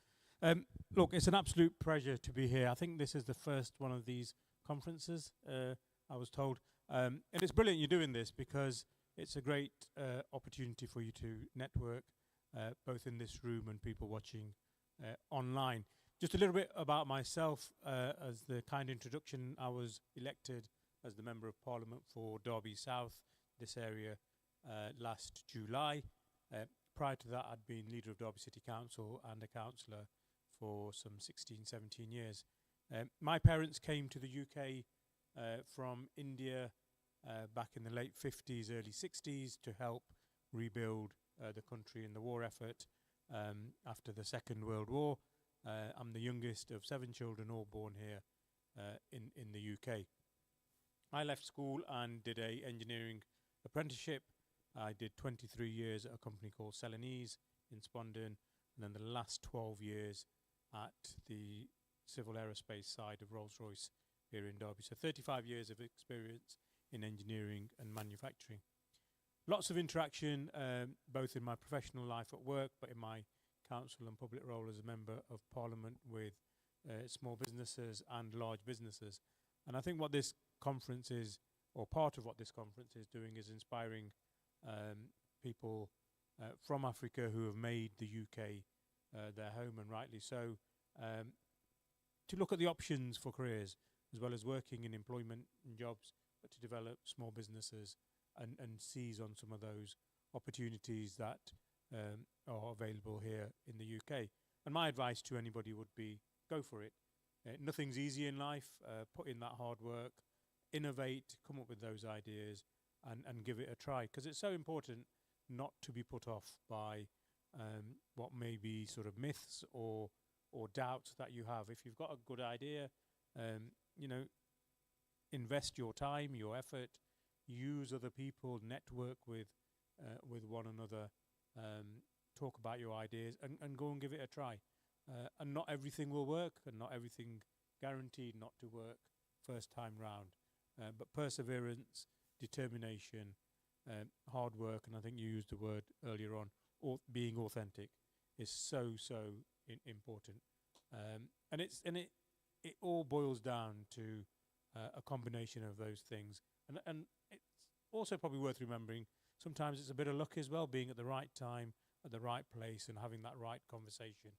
Look, it's an absolute pleasure to be here. I think this is the first one of these conferences, I was told. And it's brilliant you're doing this because it's a great opportunity for you to network, both in this room and people watching online. Just a little bit about myself. As the kind introduction, I was elected as the Member of Parliament for Derby South, this area, last July. Prior to that, I'd been leader of Derby City Council and a councillor for some 16, 17 years. My parents came to the UK from India back in the late 50s, early 60s to help rebuild the country in the war effort after the Second World War. I'm the youngest of 7 children, all born here in the UK. I left school and did a engineering apprenticeship. I did 23 years at a company called Celanese in Spondon, and then the last 12 years at the civil aerospace side of Rolls-Royce here in Derby. So 35 years of experience in engineering and manufacturing. Lots of interaction, both in my professional life at work, but in my council and public role as a member of Parliament with small businesses and large businesses. And I think what this conference is, or part of what this conference is doing, is inspiring people from Africa who have made the UK their home, and rightly so, to look at the options for careers, as well as working in employment and jobs, but to develop small businesses and seize on some of those opportunities that are available here in the UK. And my advice to anybody would be, go for it. Nothing's easy in life. Put in that hard work, innovate, come up with those ideas, and give it a try. Because it's so important not to be put off by what may be sort of myths or doubts that you have. If you've got a good idea, you know, invest your time, your effort, use other people, network with one another, talk about your ideas, and go and give it a try. And not everything will work, and not everything guaranteed not to work first time round. But perseverance, determination, hard work, and I think you used the word earlier on, being authentic, is so important. And it all boils down to a combination of those things. And it's also probably worth remembering, sometimes it's a bit of luck as well, being at the right time, at the right place, and having that right conversation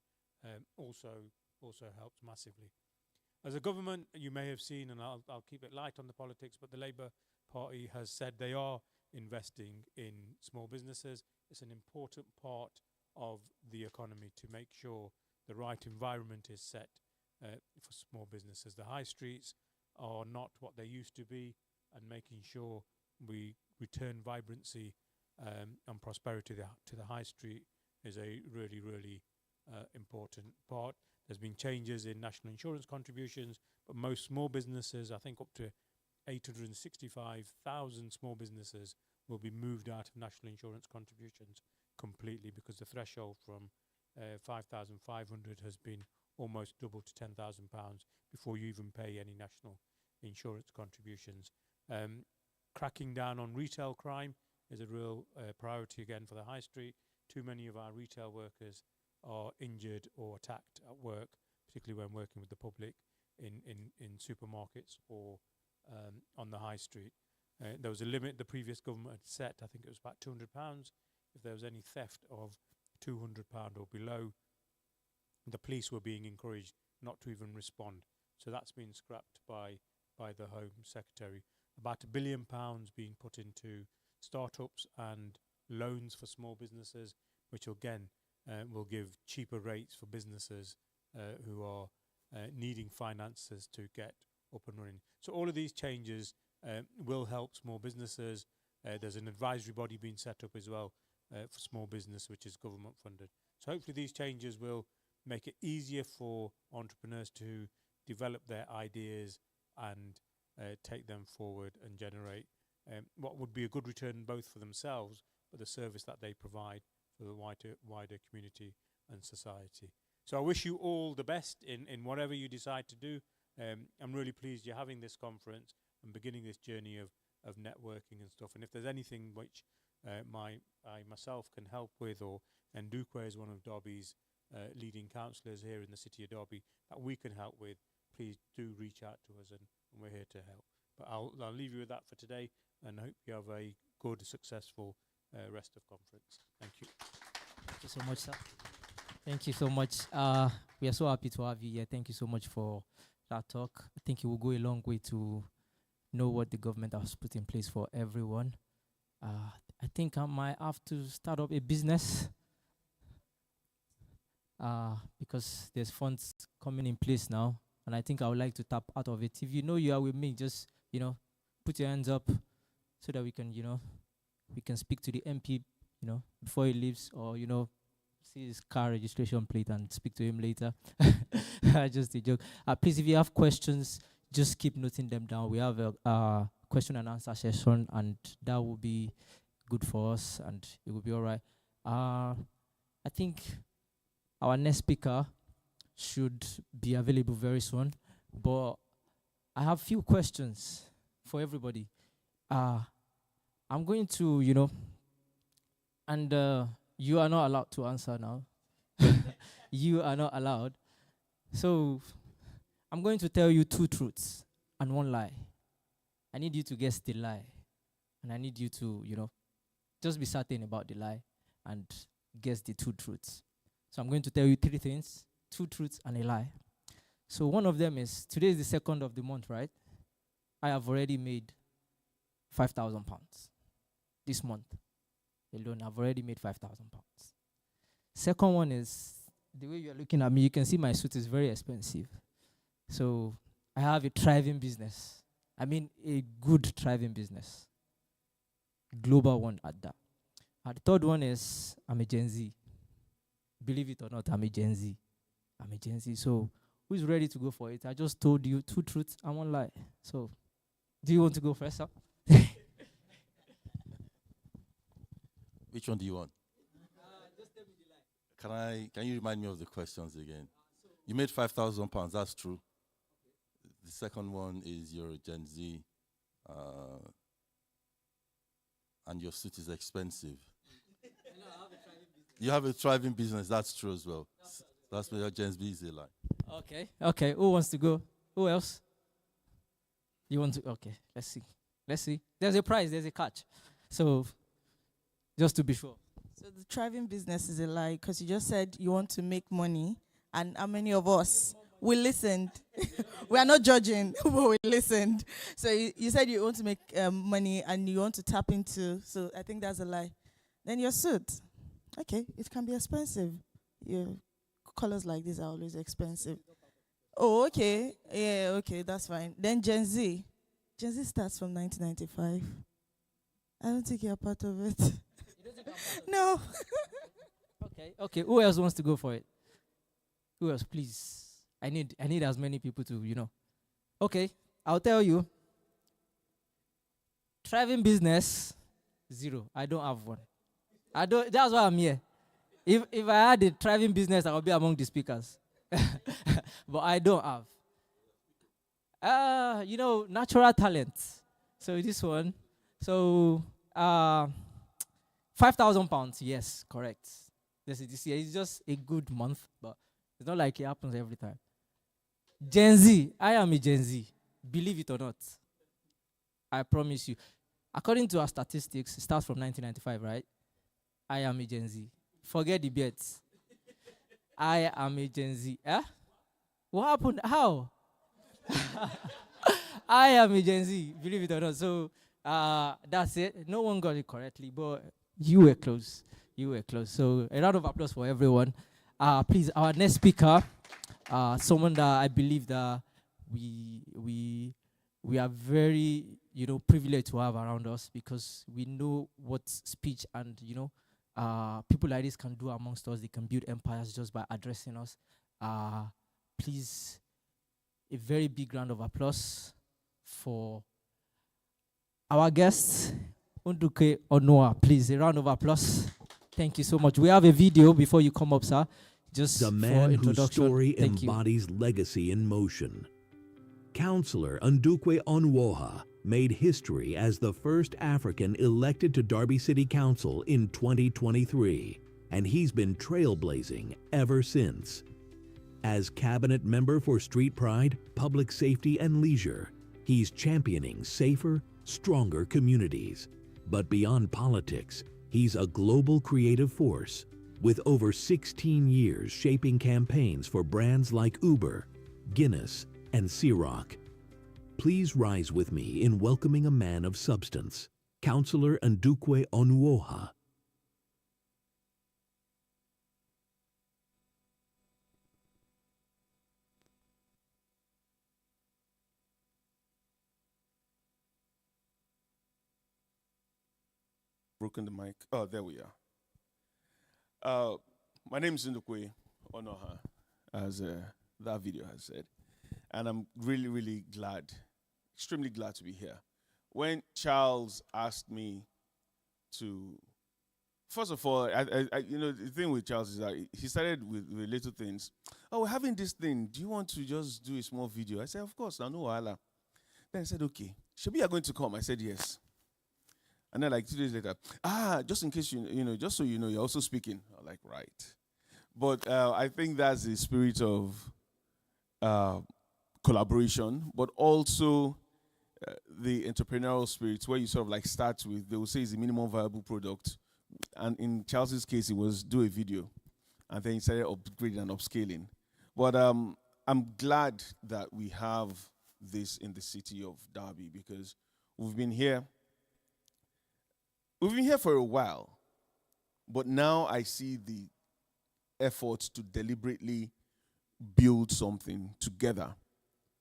also helps massively. As a government, you may have seen, and I'll keep it light on the politics, but the Labour Party has said they are investing in small businesses. It's an important part of the economy to make sure the right environment is set for small businesses. The high streets are not what they used to be, and making sure we return vibrancy and prosperity to the high street is a really important part. There's been changes in national insurance contributions, but most small businesses, I think up to 865,000 small businesses, will be moved out of national insurance contributions completely, because the threshold from 5,500 has been almost doubled to £10,000 before you even pay any national insurance contributions. Cracking down on retail crime is a real priority again for the high street. Too many of our retail workers are injured or attacked at work, particularly when working with the public in supermarkets or on the high street. There was a limit the previous government had set. I think it was about £200. If there was any theft of £200 or below, the police were being encouraged not to even respond. So that's been scrapped by the Home Secretary. About £1 billion being put into startups and loans for small businesses, which again will give cheaper rates for businesses who are needing finances to get up and running. So all of these changes will help small businesses. There's an advisory body being set up as well for small business, which is government funded. So hopefully these changes will make it easier for entrepreneurs to develop their ideas and take them forward and generate what would be a good return both for themselves, but the service that they provide for the wider community and society. So I wish you all the best in whatever you decide to do. I'm really pleased you're having this conference and beginning this journey of networking and stuff. And if there's anything which I myself can help with, or Ndukwe is one of Derby's leading counsellors here in the city of Derby, that we can help with, please do reach out to us, and we're here to help. But I'll leave you with that for today, and hope you have a good, successful rest of conference. Thank you.
Thank you so much, sir. Thank you so much. We are so happy to have you here. Thank you so much for that talk. I think it will go a long way to know what the government has put in place for everyone. I think I might have to start up a business because there's funds coming in place now, and I think I would like to tap out of it. If you know you are with me, just, put your hands up so that we can, we can speak to the MP, before he leaves, or, see his car registration plate and speak to him later. Just a joke. Please, if you have questions, just keep noting them down. We have a question and answer session, and that will be good for us, and it will be all right. I think our next speaker should be available very soon, but I have few questions for everybody. I'm going to, and you are not allowed to answer now. You are not allowed. So I'm going to tell you 2 truths and 1 lie. I need you to guess the lie, and I need you to, just be certain about the lie and guess the 2 truths. So I'm going to tell you 3 things, 2 truths and a lie. So one of them is, today is the 2nd of the month, right? I have already made £5,000 this month alone. I've already made £5,000. Second one is, the way you're looking at me, you can see my suit is very expensive. So I have a thriving business. I mean, a good thriving business. Global one at that. And the third one is, I'm a Gen Z. Believe it or not, I'm a Gen Z. I'm a Gen Z. So who's ready to go for it? I just told you 2 truths and 1 lie. So do you want to go first, sir?
Which one do you want? Just tell me the lie. Can you remind me of the questions again? You made £5,000, that's true. The second one is you're a Gen Z, and your suit is expensive. You have a thriving business, that's true as well. That's what your Gen Z is like.
Okay. Who wants to go? Who else? You want to? Okay, let's see. There's a prize, there's a catch. So, just to be sure.
So the thriving business is a lie, because you just said you want to make money, and how many of us, we listened. We are not judging, but we listened. So you said you want to make money and you want to tap into, so I think that's a lie. Then your suit. Okay, it can be expensive. Yeah, colors like this are always expensive. Oh, okay. Yeah, okay, that's fine. Then Gen Z. Gen Z starts from 1995. I don't think you're part of it. No.
Okay. Who else wants to go for it? Who else, please? I need as many people to, Okay, I'll tell you. Thriving business, 0. I don't have one. That's why I'm here. If I had a thriving business, I would be among the speakers. But I don't have. Natural talent. So this one. So £5,000. Yes, correct. This year is just a good month, but it's not like it happens every time. Gen Z. I am a Gen Z. Believe it or not. I promise you. According to our statistics, it starts from 1995, right? I am a Gen Z. Forget the bets. I am a Gen Z. What happened? How? I am a Gen Z. Believe it or not. So that's it. No one got it correctly, but you were close. So a round of applause for everyone. Please, our next speaker, someone that I believe that we are very privileged to have around us, because we know what speech and people like this can do amongst us. They can build empires just by addressing us. Please, a very big round of applause for our guest, Unduke Onoa. Please, a round of applause. Thank you so much. We have a video before you come up, sir. just
The
for
man whose
introduction.
story
Thank you.
embodies legacy in motion. Counselor Ndukwe Onwoha made history as the first African elected to Derby City Council in 2023, and he's been trailblazing ever since. As cabinet member for Street Pride, Public Safety and Leisure, he's championing safer, stronger communities. But beyond politics, he's a global creative force with over 16 years shaping campaigns for brands like Uber, Guinness, and Ciroc. Please rise with me in welcoming a man of substance, Counselor Ndukwe Onwoha.
Broken the mic. Oh, there we are. My name is Ndukwe Onoha, as that video has said. And I'm really, really glad, extremely glad to be here. When Charles asked me to, first of all, you know, the thing with Charles is that he started with little things. Oh, we're having this thing. Do you want to just do a small video? I said, of course, no wahala. Then he said, okay. Shabi, you're going to come? I said, yes. And then like 2 days later, just in case you know, just so you know, you're also speaking. I'm like, right. But I think that's the spirit of collaboration, but also the entrepreneurial spirit where you sort of like start with, they will say it's a minimum viable product. And in Charles's case, it was do a video. And then he started upgrading and upscaling. But I'm glad that we have this in the city of Derby because we've been here for a while, but now I see the effort to deliberately build something together.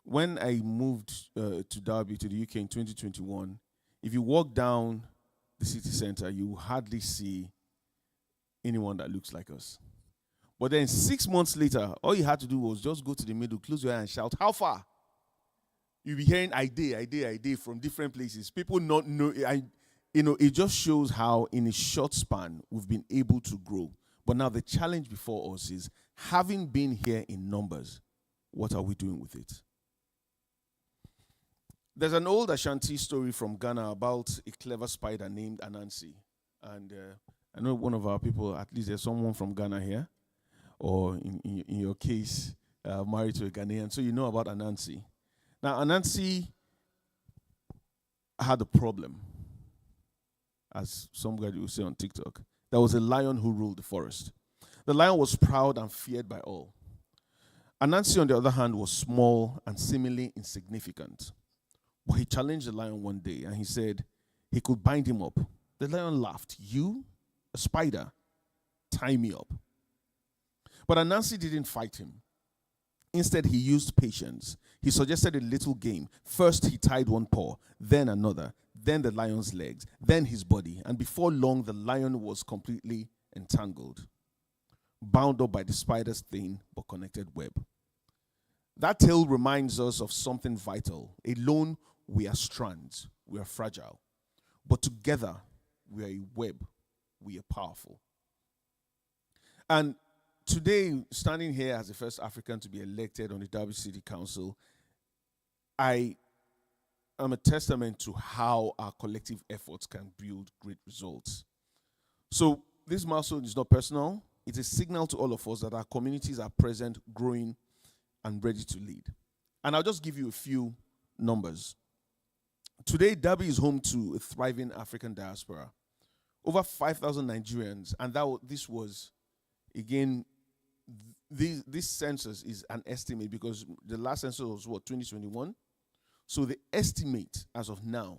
When I moved to Derby, to the UK in 2021, if you walk down the city center, you hardly see anyone that looks like us. But then 6 months later, all you had to do was just go to the middle, close your eye and shout, how far? You'll be hearing idea from different places. People not know, you know, it just shows how in a short span we've been able to grow. But now the challenge before us is, having been here in numbers, what are we doing with it? There's an old Ashanti story from Ghana about a clever spider named Anansi. And I know one of our people, at least there's someone from Ghana here, or in your case, married to a Ghanaian, so you know about Anansi. Now, Anansi had a problem, as somebody will say on TikTok. There was a lion who ruled the forest. The lion was proud and feared by all. Anansi, on the other hand, was small and seemingly insignificant. But he challenged the lion one day and he said he could bind him up. The lion laughed. You, a spider, tie me up. But Anansi didn't fight him. Instead, he used patience. He suggested a little game. First, he tied one paw, then another, then the lion's legs, then his body. And before long, the lion was completely entangled, bound up by the spider's thin but connected web. That tale reminds us of something vital. Alone, we are strands, we are fragile. But together, we are a web, we are powerful. And today, standing here as the first African to be elected on the Derby City Council, I am a testament to how our collective efforts can build great results. So this milestone is not personal. It's a signal to all of us that our communities are present, growing, and ready to lead. And I'll just give you a few numbers. Today, Derby is home to a thriving African diaspora. Over 5,000 Nigerians, and this was, again, this census is an estimate because the last census was 2021? So the estimate as of now,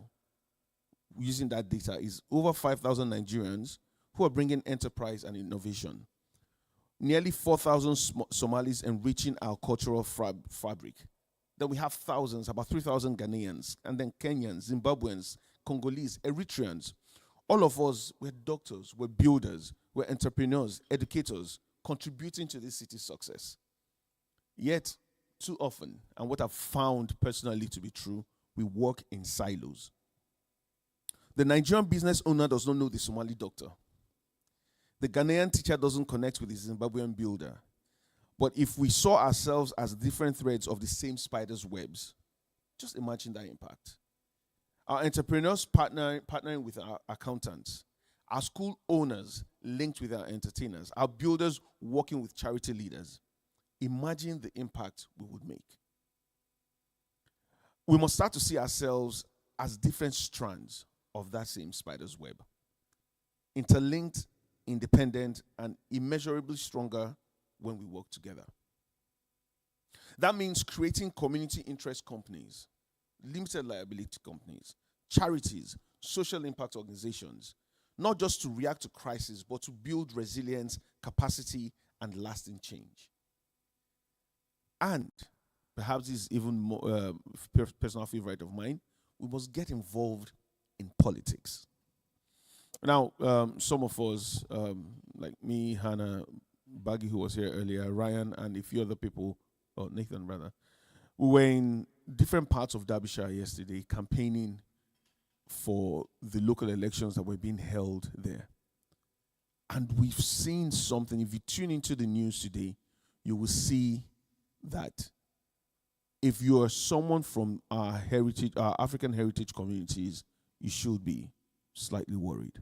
using that data, is over 5,000 Nigerians who are bringing enterprise and innovation. Nearly 4,000 Somalis enriching our cultural fabric. Then we have thousands, about 3,000 Ghanaians, and then Kenyans, Zimbabweans, Congolese, Eritreans. All of us, we're doctors, we're builders, we're entrepreneurs, educators, contributing to this city's success. Yet, too often, and what I've found personally to be true, we work in silos. The Nigerian business owner does not know the Somali doctor. The Ghanaian teacher doesn't connect with the Zimbabwean builder. But if we saw ourselves as different threads of the same spider's webs, just imagine that impact. Our entrepreneurs partnering with our accountants, our school owners linked with our entertainers, our builders working with charity leaders. Imagine the impact we would make. We must start to see ourselves as different strands of that same spider's web. Interlinked, independent, and immeasurably stronger when we work together. That means creating community interest companies, limited liability companies, charities, social impact organizations, not just to react to crisis, but to build resilience, capacity, and lasting change. And perhaps this is even more personal favorite of mine, we must get involved in politics. Now, some of us, like me, Hannah, Baggy, who was here earlier, Ryan, and a few other people, or Nathan rather, we were in different parts of Derbyshire yesterday campaigning for the local elections that were being held there. And we've seen something. If you tune into the news today, you will see that if you are someone from our African heritage communities, you should be slightly worried.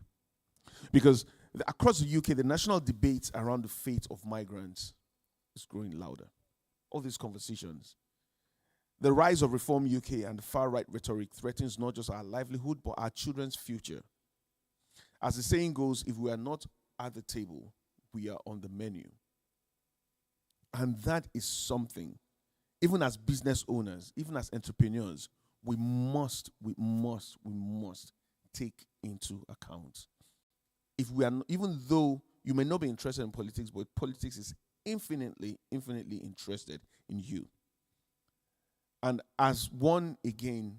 Because across the UK, the national debate around the fate of migrants is growing louder. All these conversations. The rise of Reform UK and far-right rhetoric threatens not just our livelihood, but our children's future. As the saying goes, if we are not at the table, we are on the menu. And that is something, even as business owners, even as entrepreneurs, we must take into account. If we are, even though you may not be interested in politics, but politics is infinitely interested in you. And as one, again,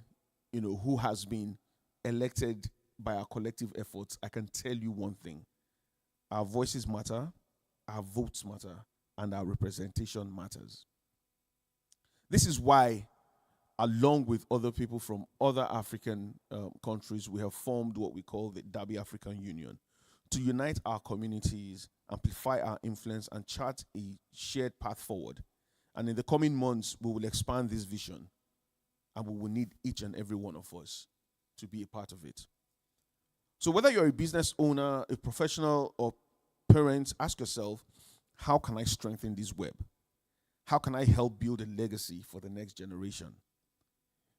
who has been elected by our collective efforts, I can tell you one thing. Our voices matter, our votes matter, and our representation matters. This is why, along with other people from other African countries, we have formed what we call the Derby African Union to unite our communities, amplify our influence, and chart a shared path forward. And in the coming months, we will expand this vision, and we will need each and every one of us to be a part of it. So whether you're a business owner, a professional, or parent, ask yourself, how can I strengthen this web? How can I help build a legacy for the next generation?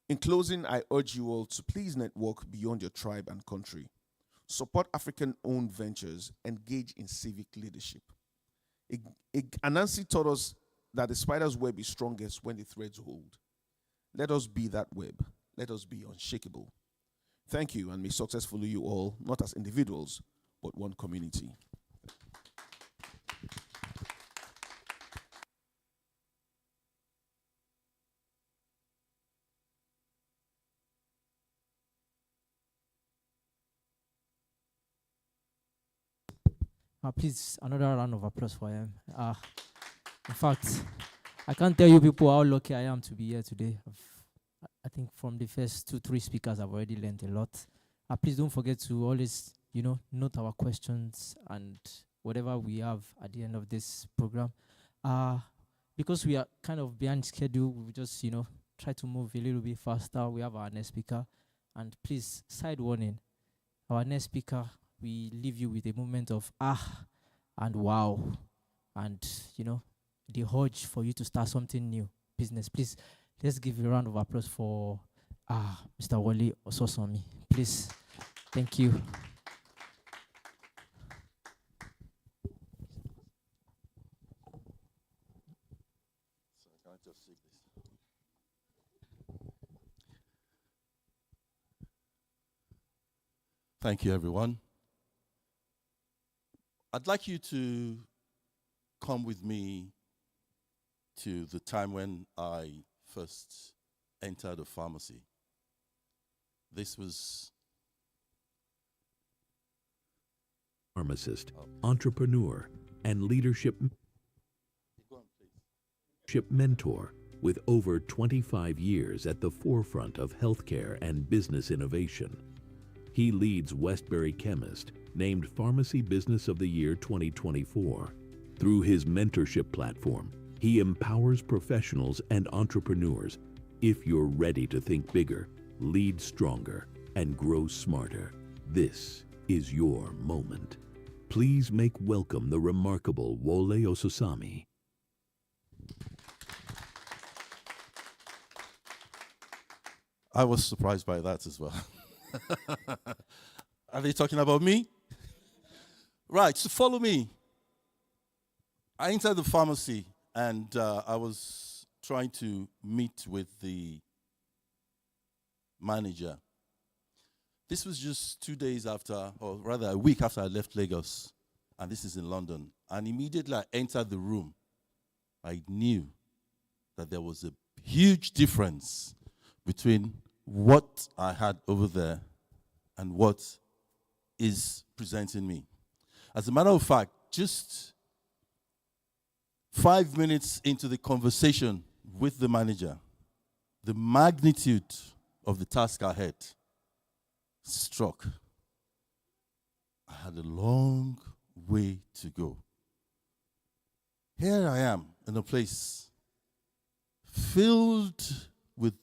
In closing, I urge you all to please network beyond your tribe and country. Support African-owned ventures, engage in civic leadership. Anansi taught us that the spider's web is strongest when the threads hold. Let us be that web. Let us be unshakable. Thank you, and may success follow you all, not as individuals, but one community.
Please, another round of applause for him. In fact, I can't tell you people how lucky I am to be here today. I think from the first 2-3 speakers, I've already learned a lot. Please don't forget to always, note our questions and whatever we have at the end of this program. Because we are kind of behind schedule, we just, try to move a little bit faster. We have our next speaker. And please, side warning, our next speaker, we leave you with a moment of and wow, and the urge for you to start something new, business. Please, let's give a round of applause for Mr. Wale Ososomi. Please, thank you.
Thank you, everyone. I'd like you to come with me to the time when I first entered a pharmacy. This was
pharmacist, entrepreneur, and leadership mentor with over 25 years at the forefront of healthcare and business innovation. He leads Westbury Chemist, named Pharmacy Business of the Year 2024. Through his mentorship platform, He empowers professionals and entrepreneurs. If you're ready to think bigger, lead stronger, and grow smarter, this is your moment. Please make welcome the remarkable Wole Ososami.
I was surprised by that as well. Are they talking about me? Right, so follow me. I entered the pharmacy and I was trying to meet with the manager. This was just 2 days after, or rather a week after I left Lagos, and this is in London. And immediately I entered the room, I knew that there was a huge difference between what I had over there and what is presenting me. As a matter of fact, just 5 minutes into the conversation with the manager, the magnitude of the task ahead struck. I had a long way to go. Here I am in a place filled with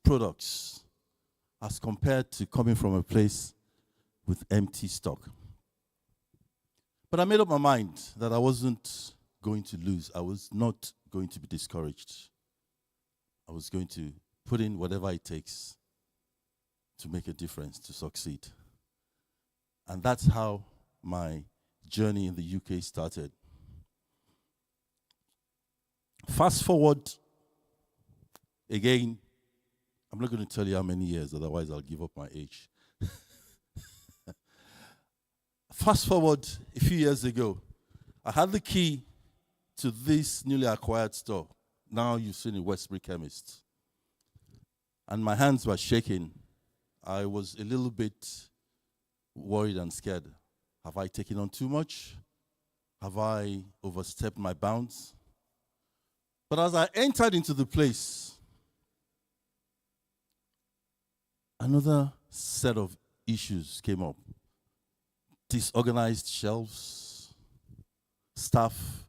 products as compared to coming from a place with empty stock. But I made up my mind that I wasn't going to lose. I was not going to be discouraged. I was going to put in whatever it takes to make a difference, to succeed. And that's how my journey in the UK started. Fast forward, again, I'm not going to tell you how many years, otherwise I'll give up my age. Fast forward a few years ago, I had the key to this newly acquired store. Now you've seen a Westbury Chemist. And my hands were shaking. I was a little bit worried and scared. Have I taken on too much? Have I overstepped my bounds? But as I entered into the place, another set of issues came up. Disorganized shelves, staff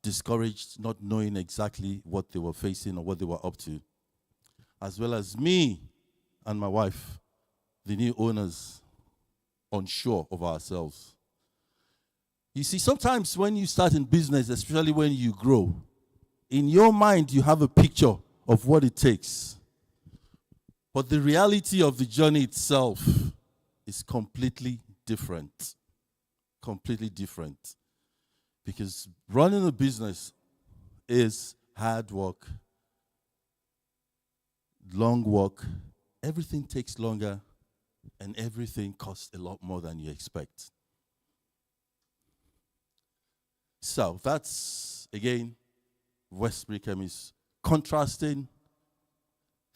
discouraged, not knowing exactly what they were facing or what they were up to, as well as me and my wife, the new owners, unsure of ourselves. You see, sometimes when you start in business, especially when you grow, in your mind you have a picture of what it takes. But the reality of the journey itself is completely different. Completely different. Because running a business is hard work, long work. Everything takes longer, and everything costs a lot more than you expect. So that's, again, Westbury Chemist, contrasting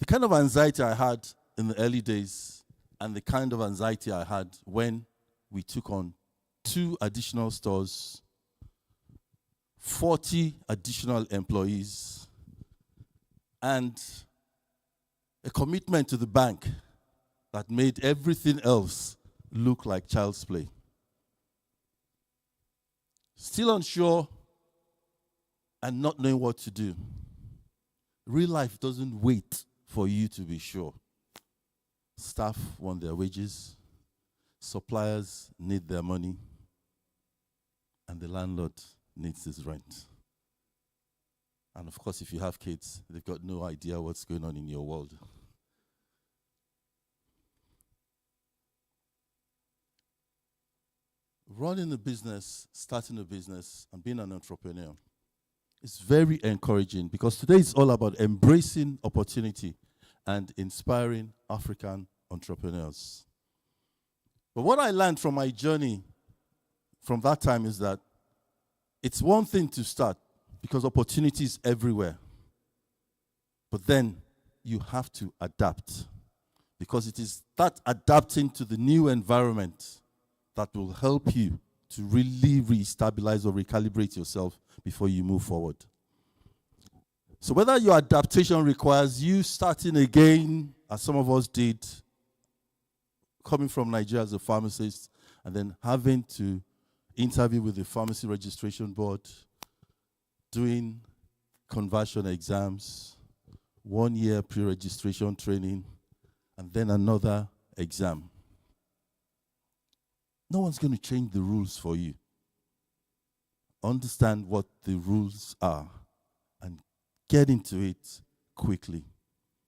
the kind of anxiety I had in the early days and the kind of anxiety I had when we took on 2 additional stores, 40 additional employees, and a commitment to the bank that made everything else look like child's play. Still unsure and not knowing what to do. Real life doesn't wait for you to be sure. Staff want their wages, suppliers need their money, and the landlord needs his rent. And of course, if you have kids, they've got no idea what's going on in your world. Running a business, starting a business, and being an entrepreneur is very encouraging, because today is all about embracing opportunity and inspiring African entrepreneurs. But what I learned from my journey from that time is that it's one thing to start, because opportunity is everywhere. But then you have to adapt, because it is that adapting to the new environment that will help you to really re-stabilize or recalibrate yourself before you move forward. So whether your adaptation requires you starting again, as some of us did, coming from Nigeria as a pharmacist, and then having to interview with the Pharmacy Registration Board, doing conversion exams, 1 year pre-registration training, and then another exam. No one's going to change the rules for you. Understand what the rules are and get into it quickly.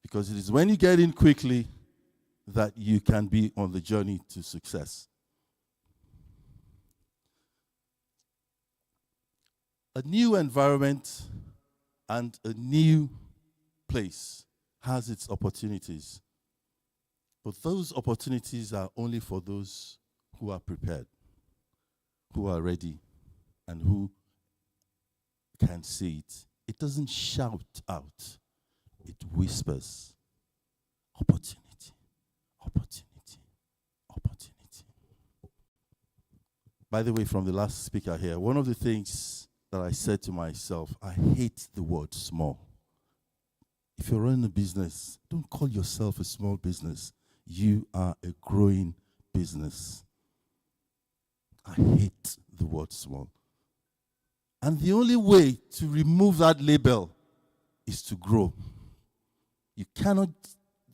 Because it is when you get in quickly that you can be on the journey to success. A new environment and a new place has its opportunities. But those opportunities are only for those who are prepared, who are ready, and who can see it. It doesn't shout out, it whispers. Opportunity, opportunity, opportunity. By the way, from the last speaker here, one of the things that I said to myself, I hate the word small. If you're running a business, don't call yourself a small business. You are a growing business. I hate the word small. And the only way to remove that label is to grow. You cannot,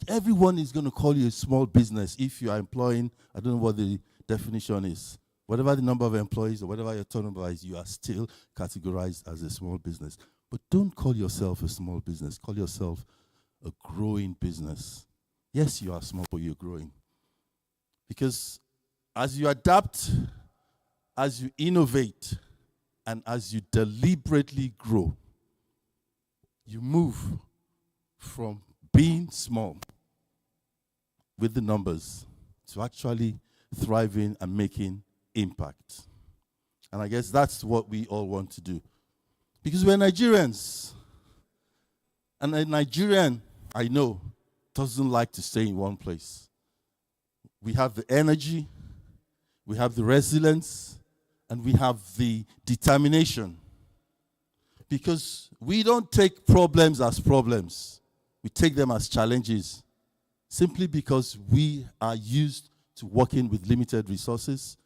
everyone is going to call you a small business if you are employing, I don't know what the definition is. Whatever the number of employees or whatever your turnover is, you are still categorized as a small business. But don't call yourself a small business. Call yourself a growing business. Yes, you are small, but you're growing. Because as you adapt, as you innovate, and as you deliberately grow, you move from being small with the numbers to actually thriving and making impact. And I guess that's what we all want to do. Because we're Nigerians. And a Nigerian, I know, doesn't like to stay in one place. We have the energy, we have the resilience, and we have the determination. Because we don't take problems as problems. We take them as challenges. Simply because we are used to working with limited resources.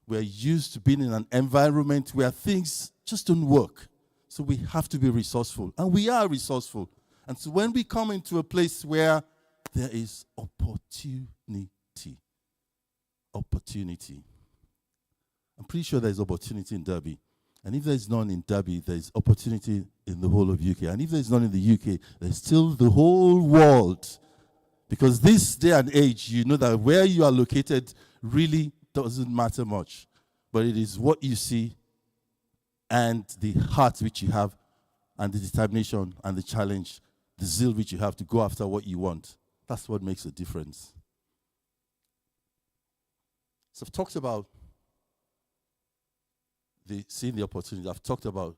We're used to being in an environment where things just don't work. So we have to be resourceful. And we are resourceful. And so when we come into a place where there is opportunity. I'm pretty sure there's opportunity in Derby. And if there's none in Derby, there's opportunity in the whole of UK. And if there's none in the UK, there's still the whole world. Because this day and age, you know that where you are located really doesn't matter much. But it is what you see and the heart which you have and the determination and the challenge, the zeal which you have to go after what you want. That's what makes a difference. So I've talked about seeing the opportunity. I've talked about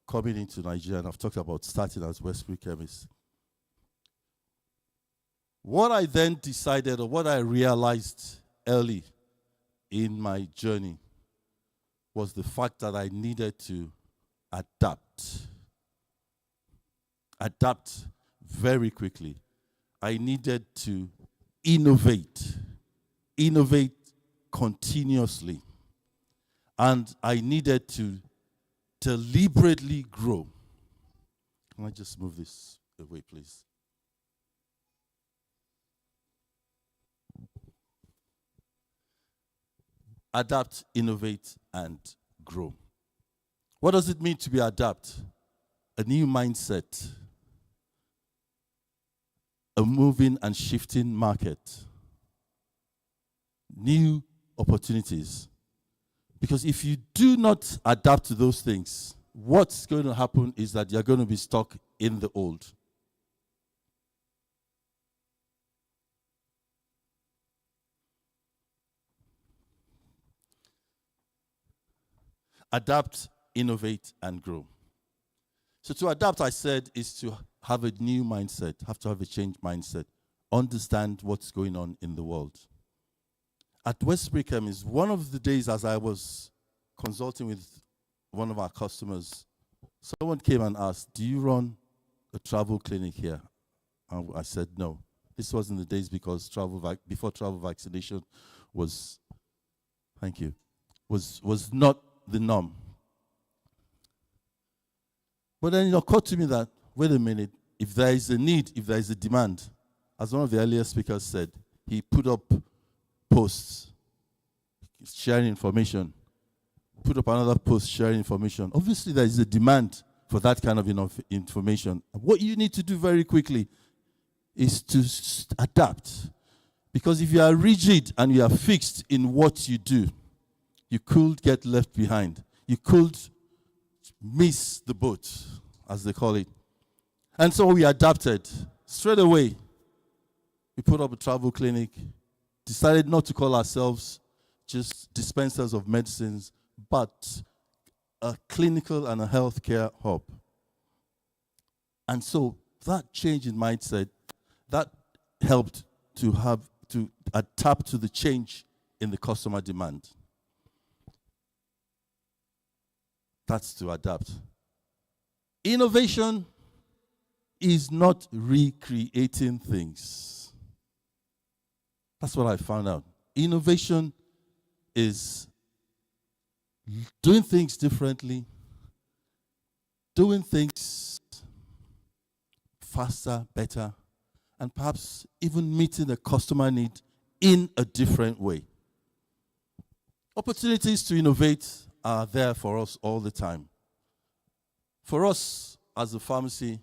coming into Nigeria, and I've talked about starting as Westbury Chemist. What I then decided, or what I realized early in my journey, was the fact that I needed to adapt. Adapt very quickly. I needed to innovate. Innovate continuously. And I needed to deliberately grow. Can I just move this away, please? Adapt, innovate, and grow. What does it mean to be adapt? A new mindset. A moving and shifting market. New opportunities. Because if you do not adapt to those things, what's going to happen is that you're going to be stuck in the old. Adapt, innovate, and grow. So to adapt, I said, is to have a new mindset, have to have a changed mindset, understand what's going on in the world. At Westbury Chemist, one of the days as I was consulting with one of our customers, someone came and asked, do you run a travel clinic here? And I said, no. This was in the days because before travel vaccination was, thank you, was not the norm. But then it occurred to me that, wait a minute, if there is a need, if there is a demand, as one of the earlier speakers said, he put up posts sharing information, put up another post sharing information. Obviously, there is a demand for that kind of information. What you need to do very quickly is to adapt. Because if you are rigid and you are fixed in what you do, you could get left behind. You could miss the boat, as they call it. And so we adapted. Straight away, we put up a travel clinic, decided not to call ourselves just dispensers of medicines, but a clinical and a healthcare hub. And so that change in mindset, that helped to adapt to the change in the customer demand. That's to adapt. Innovation is not recreating things. That's what I found out. Innovation is doing things differently, doing things faster, better, and perhaps even meeting a customer need in a different way. Opportunities to innovate are there for us all the time. For us as a pharmacy,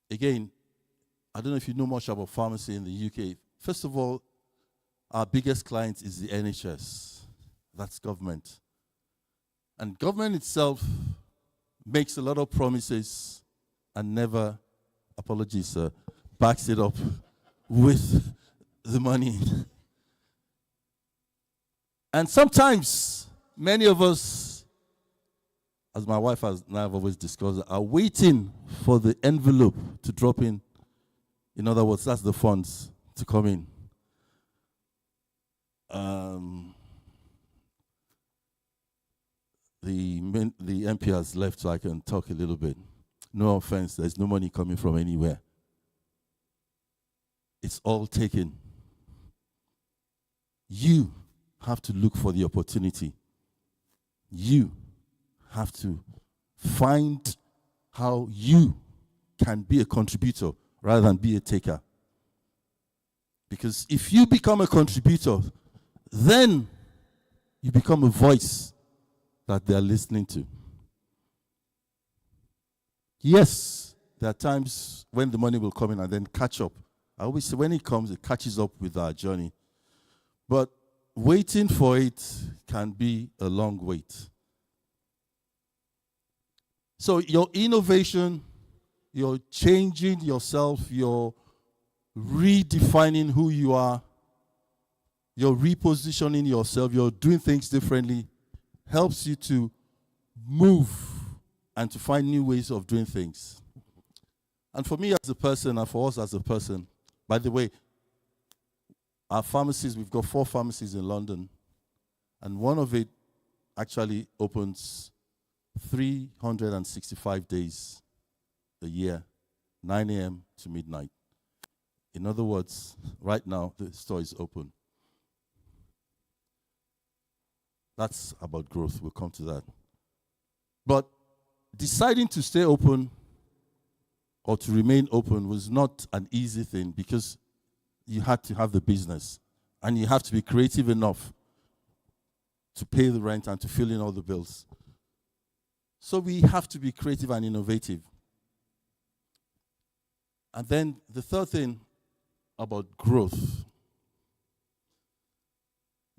again, I don't know if you know much about pharmacy in the UK. First of all, our biggest client is the NHS. That's government. And government itself makes a lot of promises and never, apologies sir, backs it up with the money. And sometimes, many of us, as my wife and I have always discussed, are waiting for the envelope to drop in. In other words, that's the funds to come in. The MP has left, so I can talk a little bit. No offense, there's no money coming from anywhere. It's all taken. You have to look for the opportunity. You have to find how you can be a contributor rather than be a taker. Because if you become a contributor, then you become a voice that they're listening to. Yes, there are times when the money will come in and then catch up. I always say when it comes, it catches up with our journey. But waiting for it can be a long wait. So your innovation, you're changing yourself, you're redefining who you are, you're repositioning yourself, you're doing things differently, helps you to move and to find new ways of doing things. And for me as a person, and for us as a person, by the way, our pharmacies, we've got 4 pharmacies in London, and one of it actually opens 365 days a year, 9 a.m. to midnight. In other words, right now, the store is open. That's about growth. We'll come to that. But deciding to stay open or to remain open was not an easy thing because you had to have the business and you have to be creative enough to pay the rent and to fill in all the bills. So we have to be creative and innovative. And then the third thing about growth.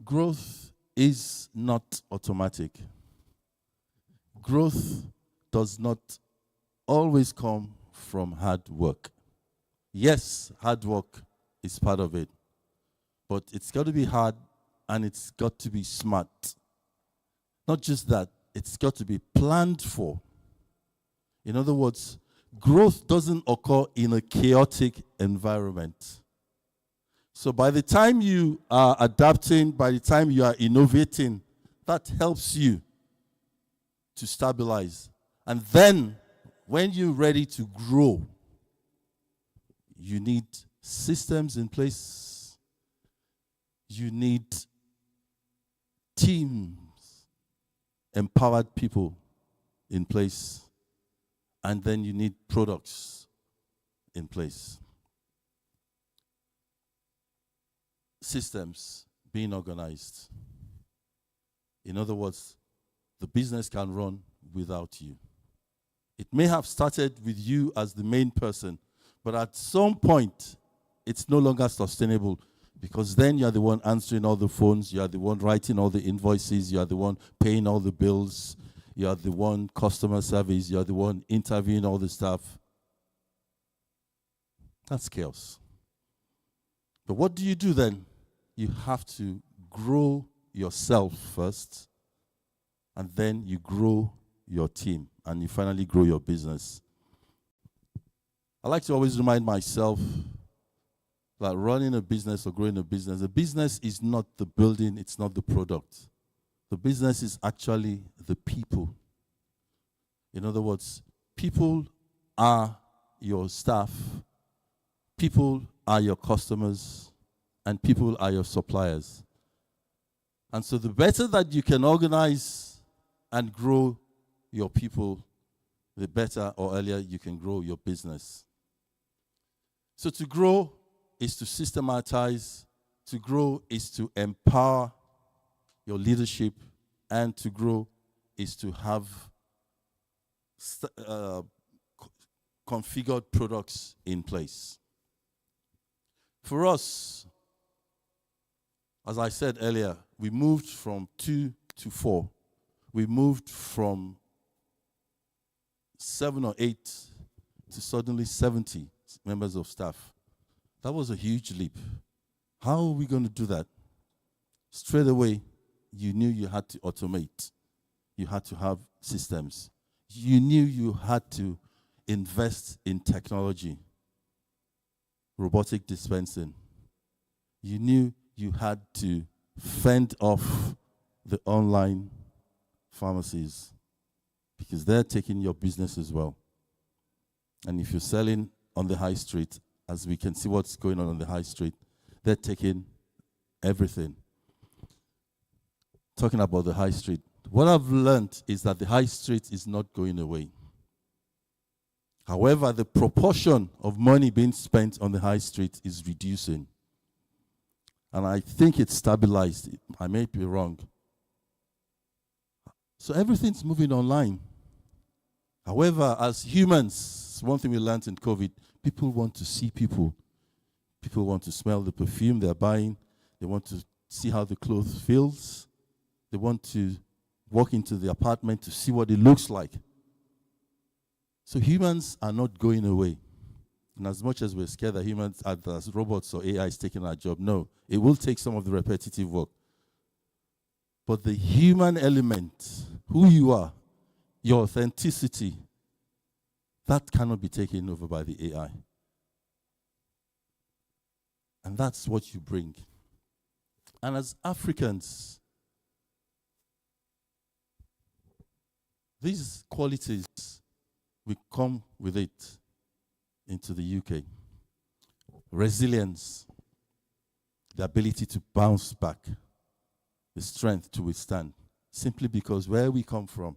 Growth is not automatic. Growth does not always come from hard work. Yes, hard work is part of it, but it's got to be hard and it's got to be smart. Not just that, it's got to be planned for. In other words, growth doesn't occur in a chaotic environment. So by the time you are adapting, by the time you are innovating, that helps you to stabilize. And then when you're ready to grow, you need systems in place. You need teams, empowered people in place, and then you need products in place. Systems being organized. In other words, the business can run without you. It may have started with you as the main person, but at some point, it's no longer sustainable, because then you are the one answering all the phones, you are the one writing all the invoices, you are the one paying all the bills, you are the one customer service, you are the one interviewing all the staff. That's chaos. But what do you do then? You have to grow yourself first, and then you grow your team, and you finally grow your business. I like to always remind myself that running a business or growing a business is not the building, it's not the product. The business is actually the people. In other words, people are your staff, people are your customers, and people are your suppliers. And so the better that you can organize and grow your people, the better or earlier you can grow your business. So to grow is to systematize, to grow is to empower your leadership, and to grow is to have configured products in place. For us, as I said earlier, we moved from 2 to 4. We moved from 7 or 8 to suddenly 70 members of staff. That was a huge leap. How are we going to do that? Straight away, you knew you had to automate. You had to have systems. You knew you had to invest in technology, robotic dispensing. You knew you had to fend off the online pharmacies, because they're taking your business as well. And if you're selling on the high street, as we can see what's going on the high street, they're taking everything. Talking about the high street, what I've learned is that the high street is not going away. However, the proportion of money being spent on the high street is reducing. And I think it's stabilized. I may be wrong. So everything's moving online. However, as humans, one thing we learned in COVID, people want to see people. People want to smell the perfume they're buying. They want to see how the clothes feels. They want to walk into the apartment to see what it looks like. So humans are not going away. And as much as we're scared that humans, as robots or AI is taking our job, no, it will take some of the repetitive work. But the human element, who you are, your authenticity, that cannot be taken over by the AI. And that's what you bring. And as Africans, these qualities, we come with it into the UK. Resilience, the ability to bounce back, the strength to withstand, simply because where we come from,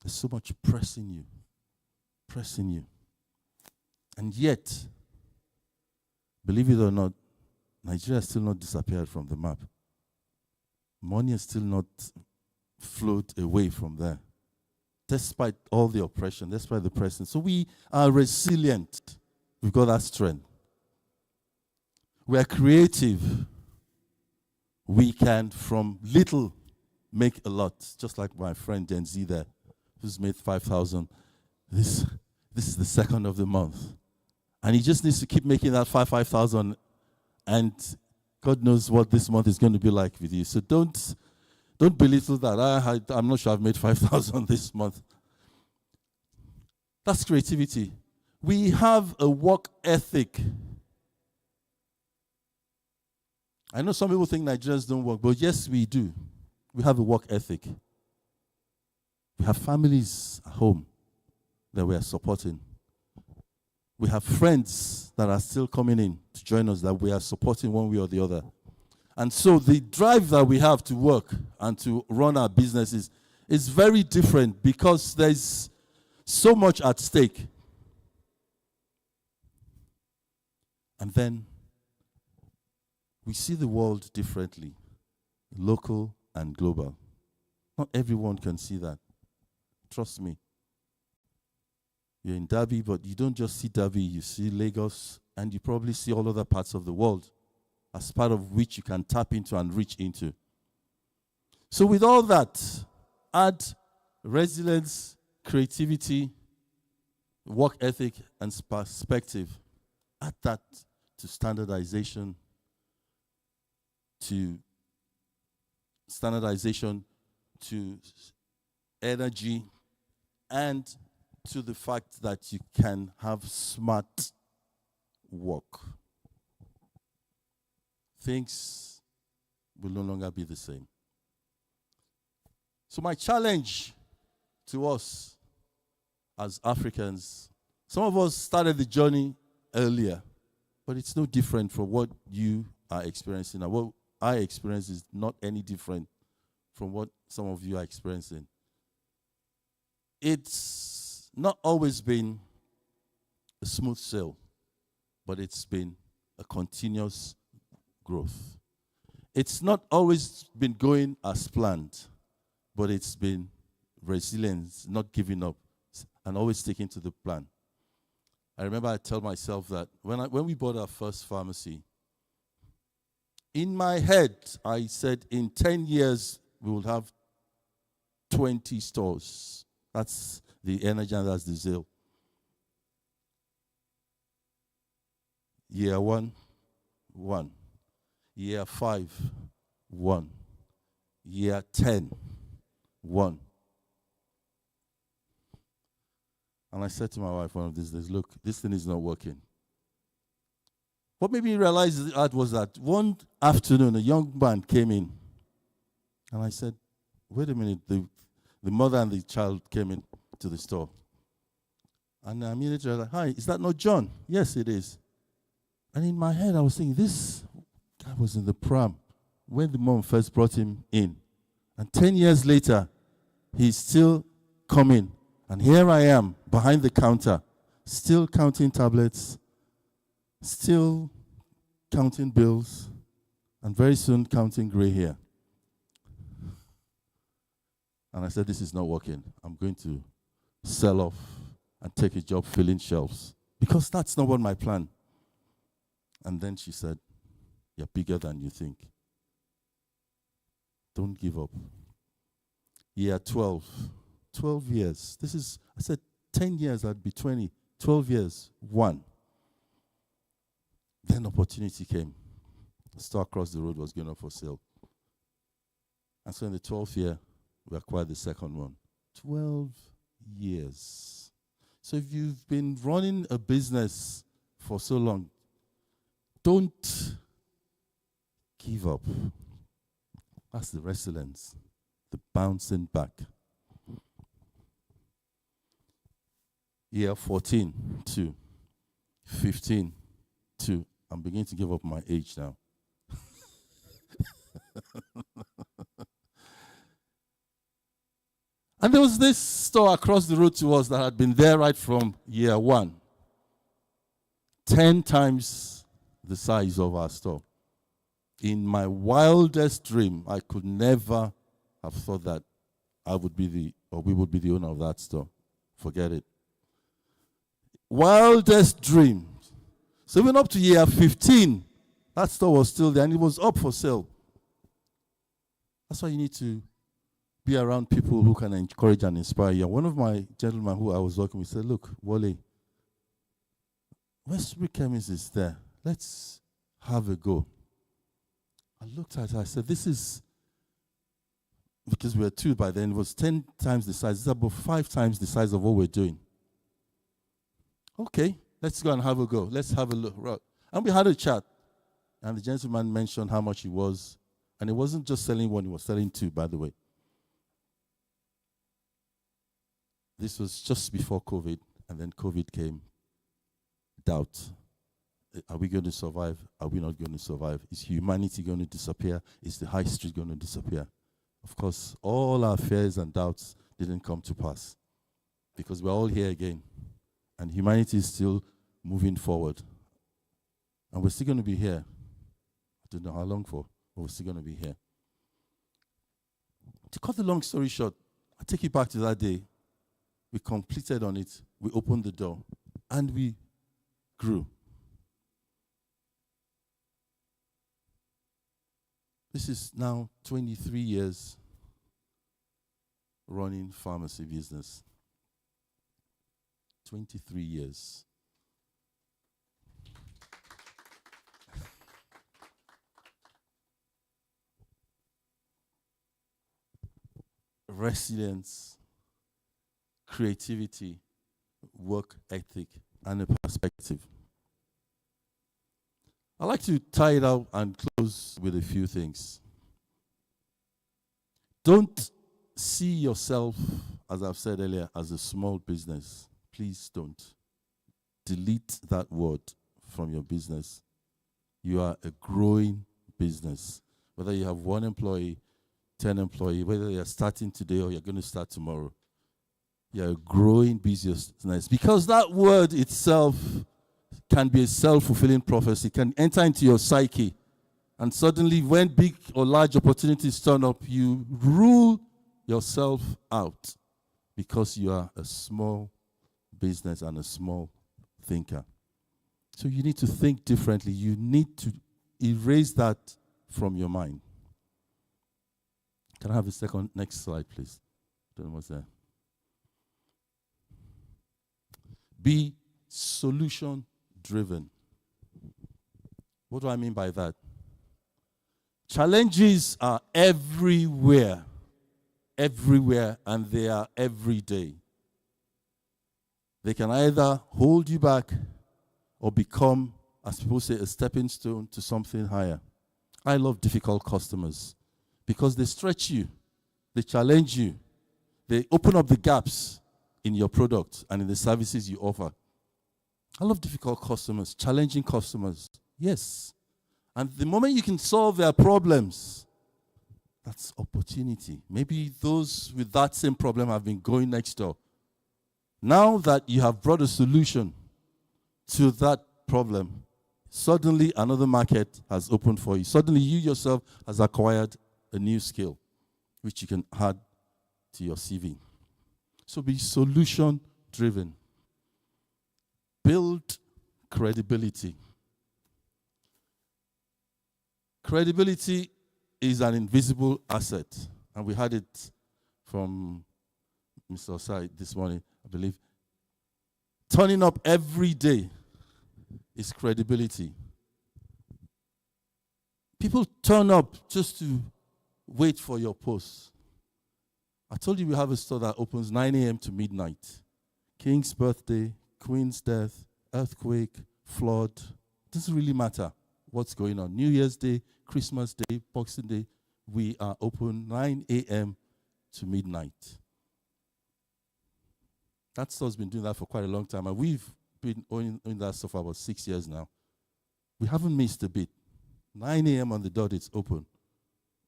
there's so much pressing you. And yet, believe it or not, Nigeria has still not disappeared from the map. Money has still not flowed away from there, despite all the oppression, despite the pressing. So we are resilient. We've got that strength. We are creative. We can, from little, make a lot. Just like my friend Gen Z there, who's made 5,000. This is the second of the month. And he just needs to keep making that 5,000. And God knows what this month is going to be like with you. So don't belittle that. I'm not sure I've made 5,000 this month. That's creativity. We have a work ethic. I know some people think Nigerians don't work, but yes, we do. We have a work ethic. We have families at home that we are supporting. We have friends that are still coming in to join us that we are supporting one way or the other. And so the drive that we have to work and to run our businesses is very different because there's so much at stake. And then we see the world differently, local and global. Not everyone can see that. Trust me. You're in Derby, but you don't just see Derby, you see Lagos, and you probably see all other parts of the world as part of which you can tap into and reach into. So with all that, add resilience, creativity, work ethic, and perspective. Add that to standardization, to energy, and to the fact that you can have smart work. Things will no longer be the same. So my challenge to us as Africans, some of us started the journey earlier, but it's no different from what you are experiencing. And what I experience is not any different from what some of you are experiencing. It's not always been a smooth sail, but it's been a continuous growth. It's not always been going as planned, but it's been resilience, not giving up, and always sticking to the plan. I remember I tell myself that when we bought our first pharmacy, in my head, I said in 10 years, we will have 20 stores. That's the energy and that's the zeal. Year 1, 1. Year 5, 1. Year 10, 1. And I said to my wife one of these days, look, this thing is not working. What made me realize that was that one afternoon, a young man came in. And I said, wait a minute, the mother and the child came in to the store. And I immediately was like, hi, is that not John? Yes, it is. And in my head, I was thinking, this guy was in the pram when the mom first brought him in. And 10 years later, he's still coming. And here I am, behind the counter, still counting tablets, still counting bills, and very soon counting gray hair. And I said, this is not working. I'm going to sell off and take a job filling shelves. Because that's not what my plan. And then she said, you're bigger than you think. Don't give up. Year 12. 12 years. I said 10 years, I'd be 20. 12 years, 1. Then opportunity came. The store across the road was going up for sale. And so in the 12th year, we acquired the second one. 12 years. So if you've been running a business for so long, don't give up. That's the resilience, the bouncing back. Year 14, 2. 15, 2. I'm beginning to give up my age now. And there was this store across the road to us that had been there right from year 1. 10 times the size of our store. In my wildest dream, I could never have thought that we would be the owner of that store. Forget it. Wildest dream. So even up to year 15, that store was still there and it was up for sale. That's why you need to be around people who can encourage and inspire you. One of my gentlemen who I was working with said, look, Wale, Westbury Chemist is there. Let's have a go. I looked at it, I said, this is, because we were 2 by then, it was 10 times the size. It's about 5 times the size of what we're doing. Okay, let's go and have a go. Let's have a look. And we had a chat. And the gentleman mentioned how much he was. And he wasn't just selling 1, he was selling 2, by the way. This was just before COVID, and then COVID came. Doubt. Are we going to survive? Are we not going to survive? Is humanity going to disappear? Is the high street going to disappear? Of course, all our fears and doubts didn't come to pass because we're all here again. And humanity is still moving forward. And we're still going to be here. I don't know how long for, but we're still going to be here. To cut the long story short, I'll take you back to that day. We completed on it. We opened the door. And we grew. This is now 23 years running pharmacy business. 23 years. Resilience, creativity, work ethic, and a perspective. I like to tie it out and close with a few things. Don't see yourself, as I've said earlier, as a small business. Please don't. Delete that word from your business. You are a growing business. Whether you have 1 employee, 10 employees, whether you're starting today or you're going to start tomorrow, you're a growing business. Because that word itself can be a self-fulfilling prophecy, can enter into your psyche. And suddenly, when big or large opportunities turn up, you rule yourself out because you are a small business and a small thinker. So you need to think differently. You need to erase that from your mind. Can I have a next slide, please? Don't know what's there. Be solution-driven. What do I mean by that? Challenges are everywhere, and they are every day. They can either hold you back or become, as people say, a stepping stone to something higher. I love difficult customers because they stretch you, they challenge you, they open up the gaps in your product and in the services you offer. I love difficult customers, challenging customers. Yes. And the moment you can solve their problems, that's opportunity. Maybe those with that same problem have been going next door. Now that you have brought a solution to that problem, suddenly another market has opened for you. Suddenly you yourself has acquired a new skill, which you can add to your CV. So be solution-driven. Build credibility. Credibility is an invisible asset. And we had it from Mr. Osai this morning, I believe. Turning up every day is credibility. People turn up just to wait for your post. I told you we have a store that opens 9 a.m. to midnight. King's birthday, Queen's death, earthquake, flood. Doesn't really matter what's going on. New Year's Day, Christmas Day, Boxing Day, we are open 9 a.m. to midnight. That store's been doing that for quite a long time, and we've been owning that store for about 6 years now. We haven't missed a bit. 9 a.m. on the dot, it's open.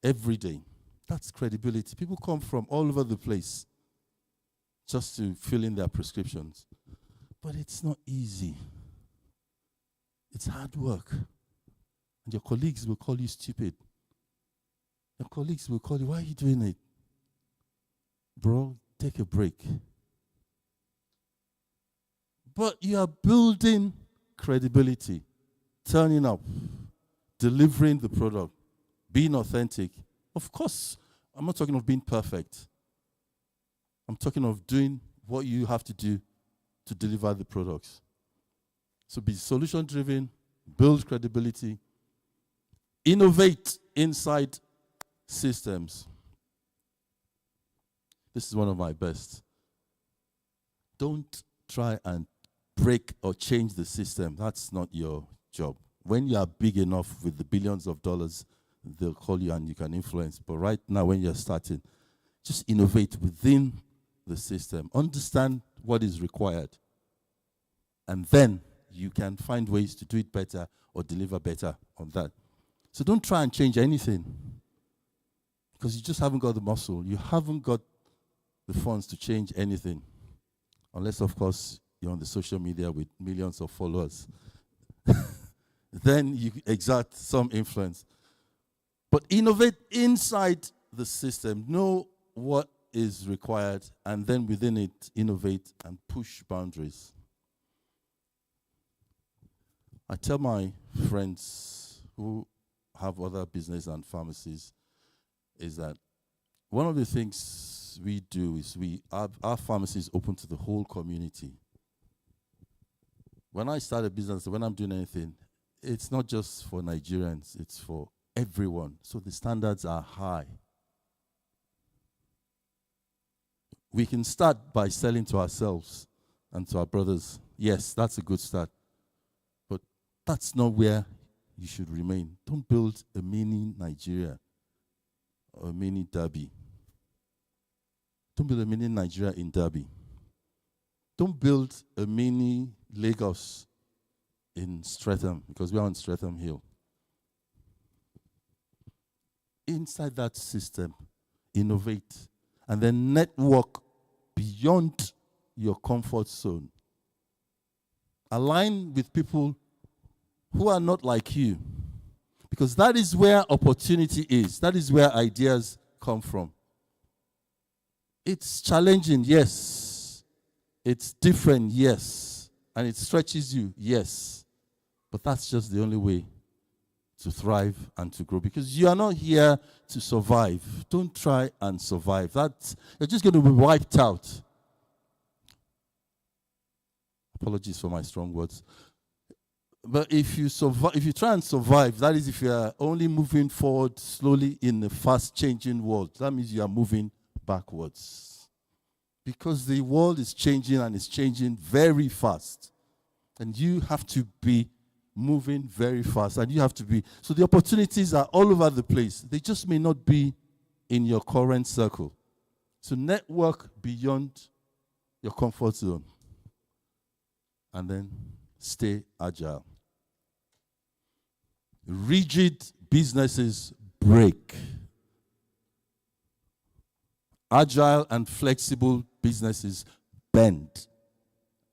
Every day. That's credibility. People come from all over the place just to fill in their prescriptions. But it's not easy. It's hard work. And your colleagues will call you stupid. Your colleagues will call you, why are you doing it? Bro, take a break. But you are building credibility, turning up, delivering the product, being authentic. Of course, I'm not talking of being perfect. I'm talking of doing what you have to do to deliver the products. So be solution-driven, build credibility, innovate inside systems. This is one of my best. Don't try and break or change the system. That's not your job. When you are big enough with the billions of dollars, they'll call you and you can influence. But right now, when you're starting, just innovate within the system. Understand what is required. And then you can find ways to do it better or deliver better on that. So don't try and change anything. Because you just haven't got the muscle. You haven't got the funds to change anything. Unless, of course, you're on the social media with millions of followers. Then you exert some influence. But innovate inside the system. Know what is required, and then within it, innovate and push boundaries. I tell my friends who have other business and pharmacies is that one of the things we do is our pharmacy is open to the whole community. When I start a business, when I'm doing anything, it's not just for Nigerians, it's for everyone. So the standards are high. We can start by selling to ourselves and to our brothers. Yes, that's a good start. But that's not where you should remain. Don't build a mini Nigeria or a mini Derby. Don't build a mini Nigeria in Derby. Don't build a mini Lagos in Streatham, because we are on Streatham Hill. Inside that system, innovate, and then network beyond your comfort zone. Align with people who are not like you, because that is where opportunity is. That is where ideas come from. It's challenging, yes. It's different, yes. And it stretches you, yes. But that's just the only way to thrive and to grow, because you are not here to survive. Don't try and survive. You're just going to be wiped out. Apologies for my strong words. But if you try and survive, that is if you are only moving forward slowly in a fast-changing world. That means you are moving backwards. Because the world is changing, and it's changing very fast. And you have to be moving very fast. And you have to be. So the opportunities are all over the place. They just may not be in your current circle. So network beyond your comfort zone. And then stay agile. Rigid businesses break. Agile and flexible businesses bend,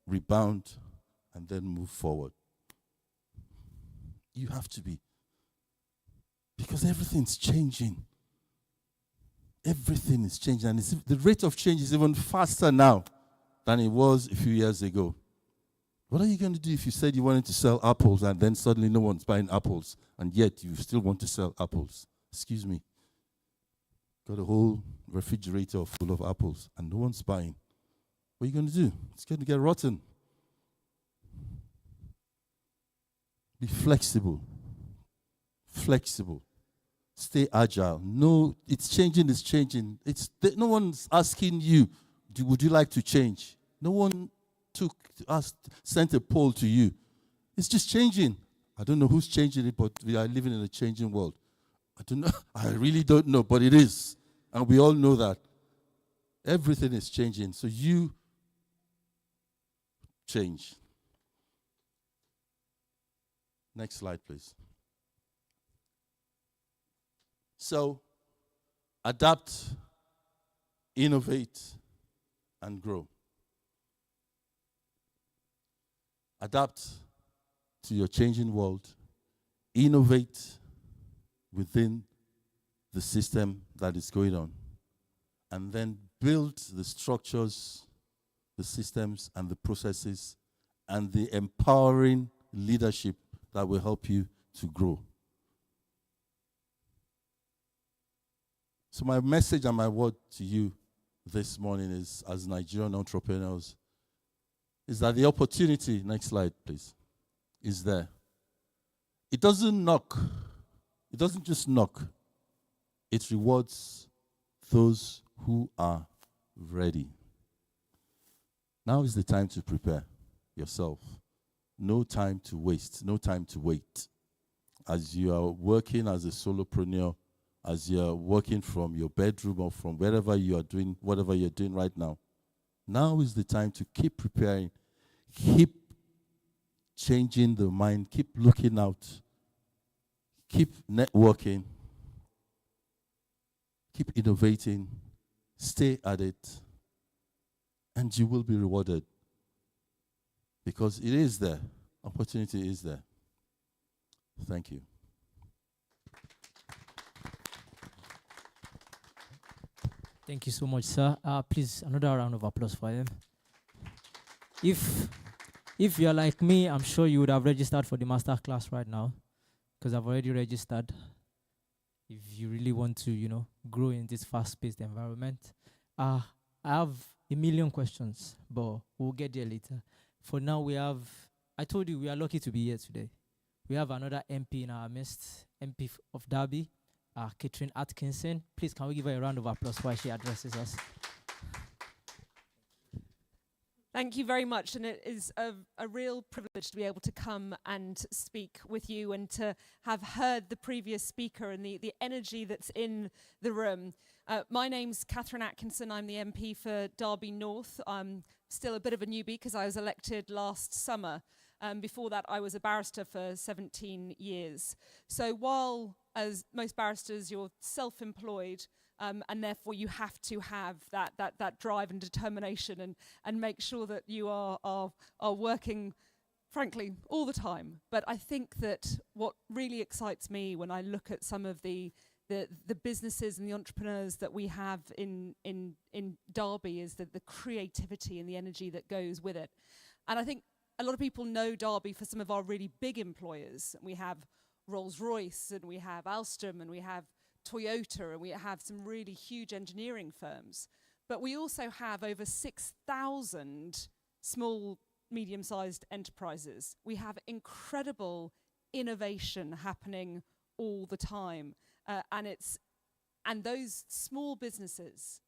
rebound, and then move forward. You have to be. Because everything's changing. Everything is changing. And the rate of change is even faster now than it was a few years ago. What are you going to do if you said you wanted to sell apples and then suddenly no one's buying apples, and yet you still want to sell apples? Excuse me. Got a whole refrigerator full of apples and no one's buying. What are you going to do? It's going to get rotten. Be flexible. Flexible. Stay agile. No, it's changing, it's changing. No one's asking you, would you like to change? No one sent a poll to you. It's just changing. I don't know who's changing it, but we are living in a changing world. I don't know. I really don't know, but it is. And we all know that. Everything is changing. So you change. Next slide, please. So, adapt, innovate, and grow. Adapt to your changing world. Innovate within the system that is going on. And then build the structures, the systems, and the processes, and the empowering leadership that will help you to grow. So my message and my word to you this morning is, as Nigerian entrepreneurs, is that the opportunity, next slide please, is there. It doesn't knock. It doesn't just knock. It rewards those who are ready. Now is the time to prepare yourself. No time to waste. No time to wait. As you are working as a solopreneur, as you are working from your bedroom or from wherever you are doing, whatever you're doing right now, now is the time to keep preparing, keep changing the mind, keep looking out, keep networking, keep innovating, stay at it, and you will be rewarded. Because it is there. Opportunity is there. Thank you.
Thank you so much, sir. Please, another round of applause for him. If you're like me, I'm sure you would have registered for the master class right now, because I've already registered. If you really want to, grow in this fast-paced environment. I have a million questions, but we'll get there later. For now, I told you we are lucky to be here today. We have another MP in our midst, MP of Derby, Catherine Atkinson. Please, can we give her a round of applause while she addresses us?
Thank you very much, and it is a real privilege to be able to come and speak with you and to have heard the previous speaker and the energy that's in the room. My name's Catherine Atkinson. I'm the MP for Derby North. I'm still a bit of a newbie because I was elected last summer. Before that, I was a barrister for 17 years. So while, as most barristers, you're self-employed, and therefore you have to have that drive and determination and make sure that you are working, frankly, all the time. But I think that what really excites me when I look at some of the businesses and the entrepreneurs that we have in Derby is the creativity and the energy that goes with it. And I think a lot of people know Derby for some of our really big employers. We have Rolls-Royce, and we have Alstom, and we have Toyota, and we have some really huge engineering firms. But we also have over 6,000 small, medium-sized enterprises. We have incredible innovation happening all the time. And those small businesses,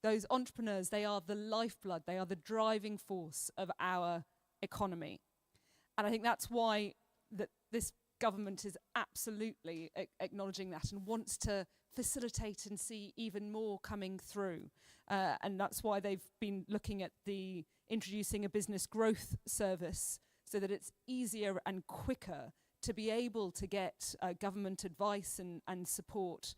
those entrepreneurs, they are the lifeblood, they are the driving force of our economy. And I think that's why this government is absolutely acknowledging that and wants to facilitate and see even more coming through. And that's why they've been looking at introducing a business growth service so that it's easier and quicker to be able to get government advice and support.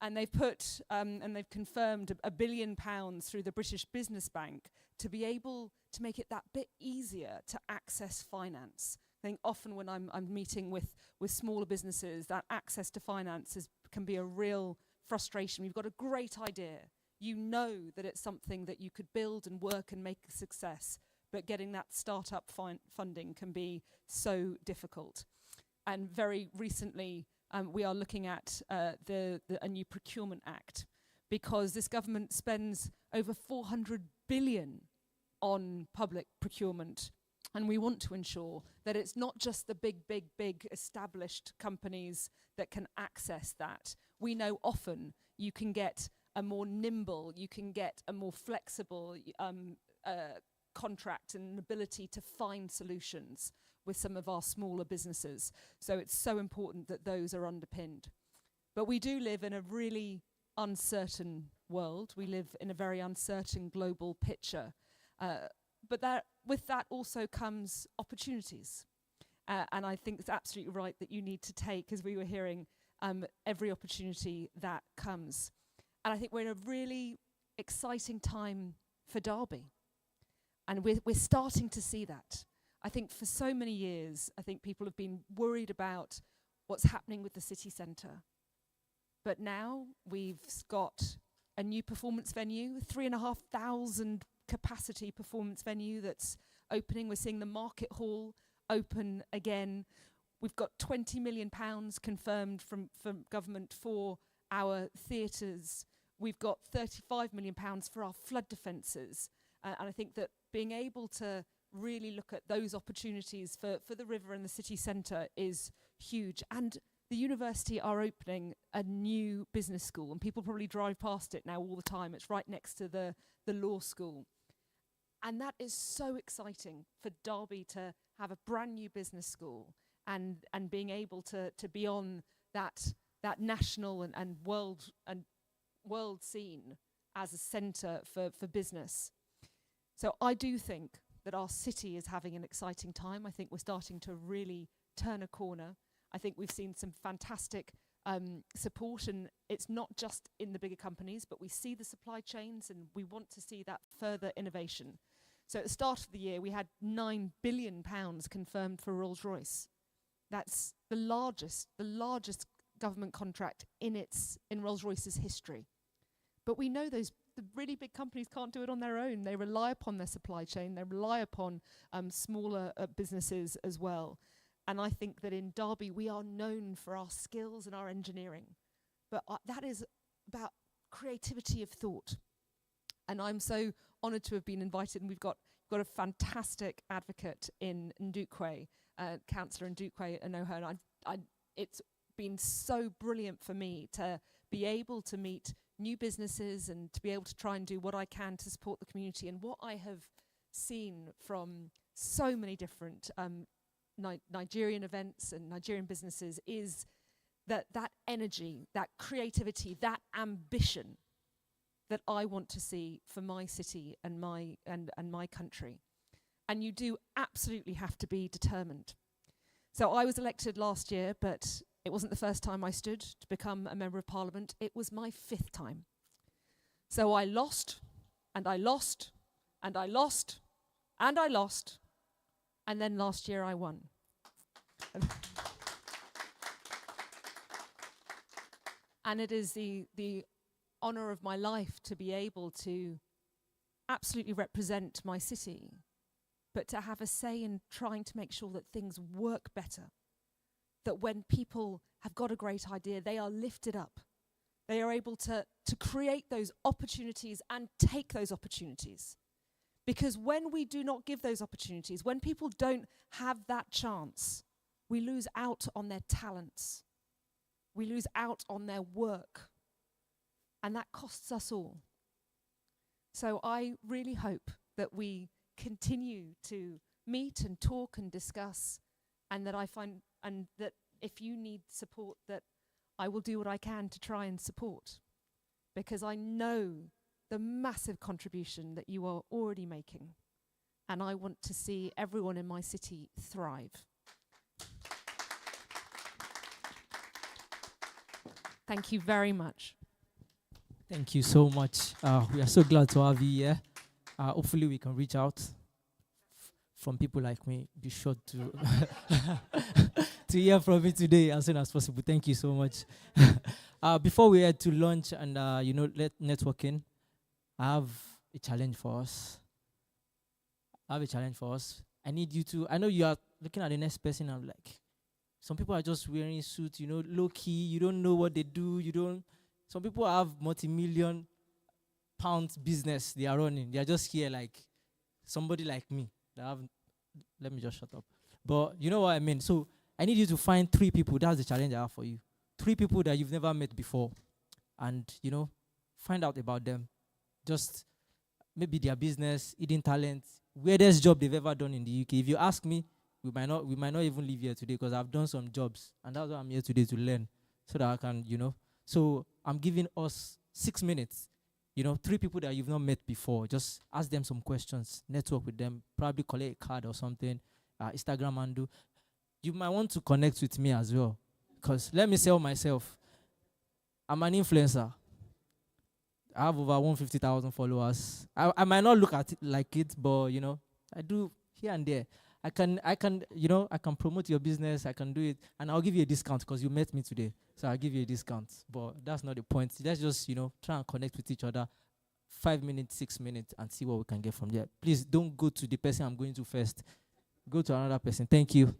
And they've put, and they've confirmed £1 billion through the British Business Bank to be able to make it that bit easier to access finance. I think often when I'm meeting with smaller businesses, that access to finance can be a real frustration. You've got a great idea. You know that it's something that you could build and work and make a success, but getting that startup funding can be so difficult. And very recently, we are looking at a new procurement act, because this government spends over 400 billion on public procurement. And we want to ensure that it's not just the big established companies that can access that. We know often you can get a more nimble, you can get a more flexible contract and an ability to find solutions with some of our smaller businesses. So it's so important that those are underpinned. But we do live in a really uncertain world. We live in a very uncertain global picture. But with that also comes opportunities. And I think it's absolutely right that you need to take, as we were hearing, every opportunity that comes. And I think we're in a really exciting time for Derby. And we're starting to see that. I think for so many years, I think people have been worried about what's happening with the city centre. But now we've got a new performance venue, 3,500 capacity performance venue that's opening. We're seeing the Market Hall open again. We've got £20 million confirmed from government for our theatres. We've got £35 million for our flood defences. And I think that being able to really look at those opportunities for the river and the city centre is huge. And the university are opening a new business school, and people probably drive past it now all the time. It's right next to the law school. And that is so exciting for Derby to have a brand new business school and being able to be on that national and world scene as a centre for business. So I do think that our city is having an exciting time. I think we're starting to really turn a corner. I think we've seen some fantastic support, and it's not just in the bigger companies, but we see the supply chains and we want to see that further innovation. So at the start of the year, we had £9 billion confirmed for Rolls-Royce. That's the largest government contract in Rolls-Royce's history. But we know the really big companies can't do it on their own. They rely upon their supply chain. They rely upon smaller businesses as well. And I think that in Derby, we are known for our skills and our engineering. But that is about creativity of thought. And I'm so honoured to have been invited. And we've got a fantastic advocate in Ndukwe, Councillor Ndukwe Anoha. And it's been so brilliant for me to be able to meet new businesses and to be able to try and do what I can to support the community. And what I have seen from so many different Nigerian events and Nigerian businesses is that energy, that creativity, that ambition that I want to see for my city and my country. And you do absolutely have to be determined. So I was elected last year, but it wasn't the first time I stood to become a member of parliament. It was my 5th time. So I lost, and I lost, and I lost, and I lost, and then last year I won. And it is the honour of my life to be able to absolutely represent my city, but to have a say in trying to make sure that things work better. That when people have got a great idea, they are lifted up. They are able to create those opportunities and take those opportunities. Because when we do not give those opportunities, when people don't have that chance, we lose out on their talents. We lose out on their work. And that costs us all. So I really hope that we continue to meet and talk and discuss, and that and that if you need support, that I will do what I can to try and support, because I know the massive contribution that you are already making, and I want to see everyone in my city thrive. Thank you very much.
Thank you so much. We are so glad to have you here. Hopefully we can reach out from people like me. Be sure to to hear from me today as soon as possible. Thank you so much. Before we head to lunch and networking, I have a challenge for us. I need you to. I know you are looking at the next person. I'm like, some people are just wearing suits, low key. You don't know what they do. Some people have multi-million pounds business they are running. They are just here like somebody like me. Let me just shut up. But you know what I mean. So I need you to find 3 people. That's the challenge I have for you. 3 people that you've never met before, and find out about them. Just maybe their business, hidden talent, weirdest job they've ever done in the UK. If you ask me, we might not even live here today, because I've done some jobs, and that's why I'm here today, to learn, so that I can, So I'm giving us 6 minutes. 3 people that you've not met before. Just ask them some questions, network with them, probably collect a card or something, Instagram handle. You might want to connect with me as well, because let me sell myself. I'm an influencer. I have over 150,000 followers. I might not look at it like it, but I do here and there. I can promote your business. I can do it, and I'll give you a discount because you met me today. So I'll give you a discount. But that's not the point. Let's just try and connect with each other. 5 minutes, 6 minutes, and see what we can get from there. Please don't go to the person I'm going to first. Go to another person. Thank you.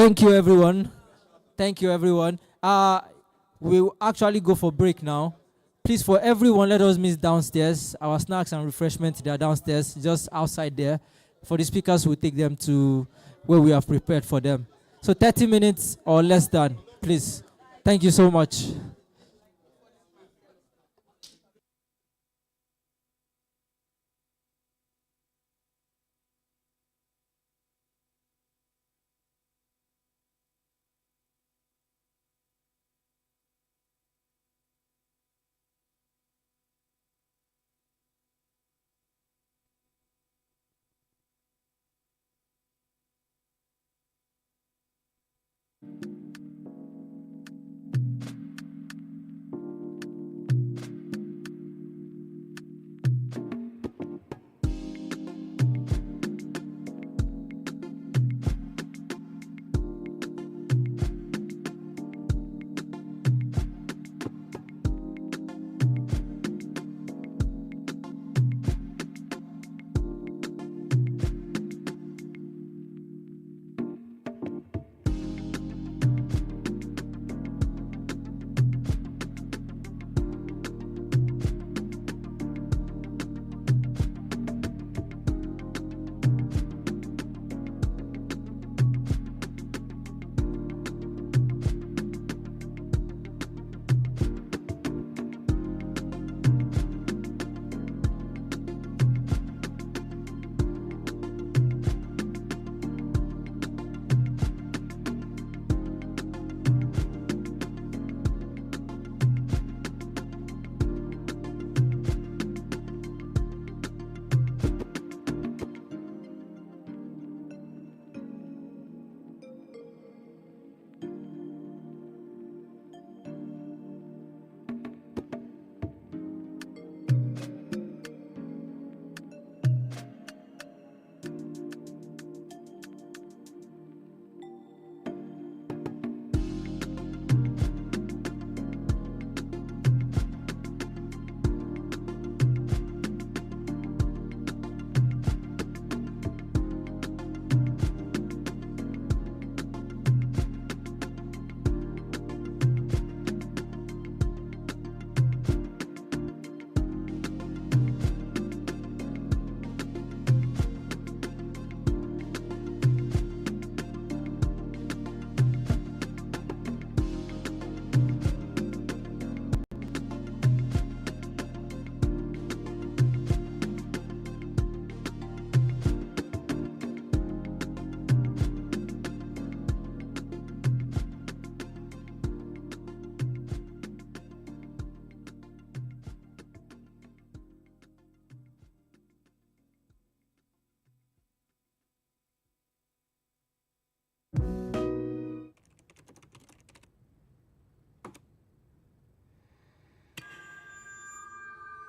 Thank you, everyone. Thank you, everyone. We'll actually go for break now. Please, for everyone, let us meet downstairs. Our snacks and refreshments, they are downstairs, just outside there. For the speakers, we'll take them to where we have prepared for them. So 30 minutes or less than, please. Thank you so much.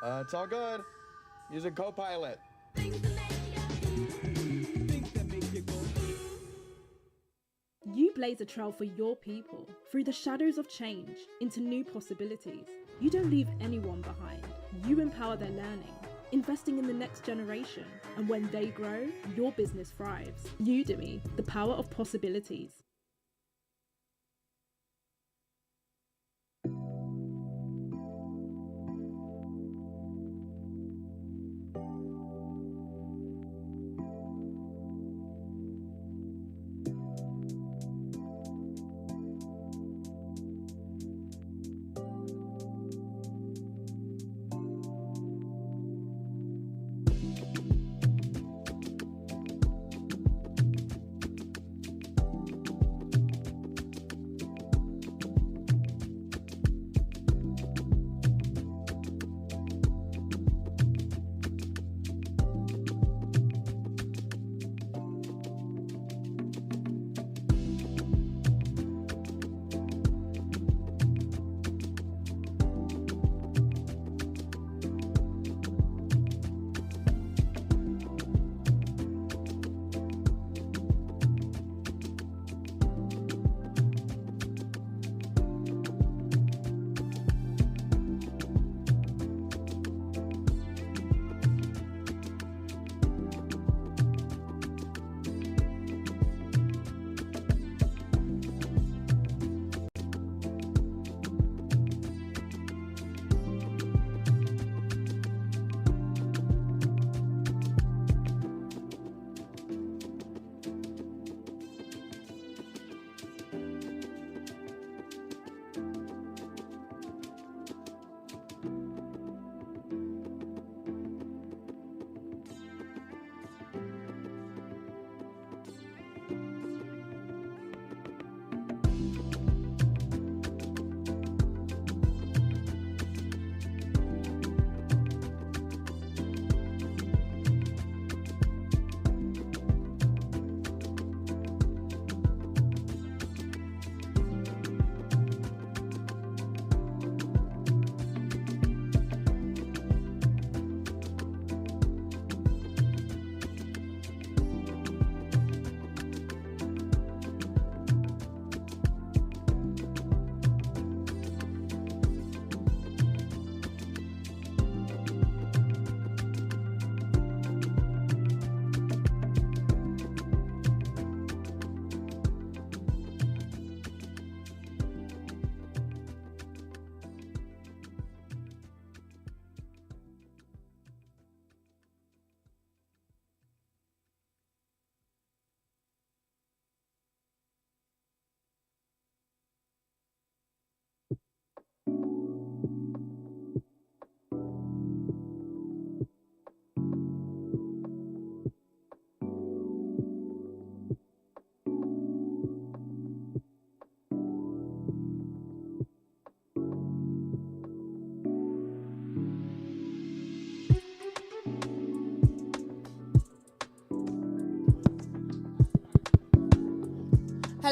It's all good. Using Copilot.
You blaze a trail for your people through the shadows of change into new possibilities. You don't leave anyone behind. You empower their learning, investing in the next generation. And when they grow, your business thrives. Udemy, the power of possibilities.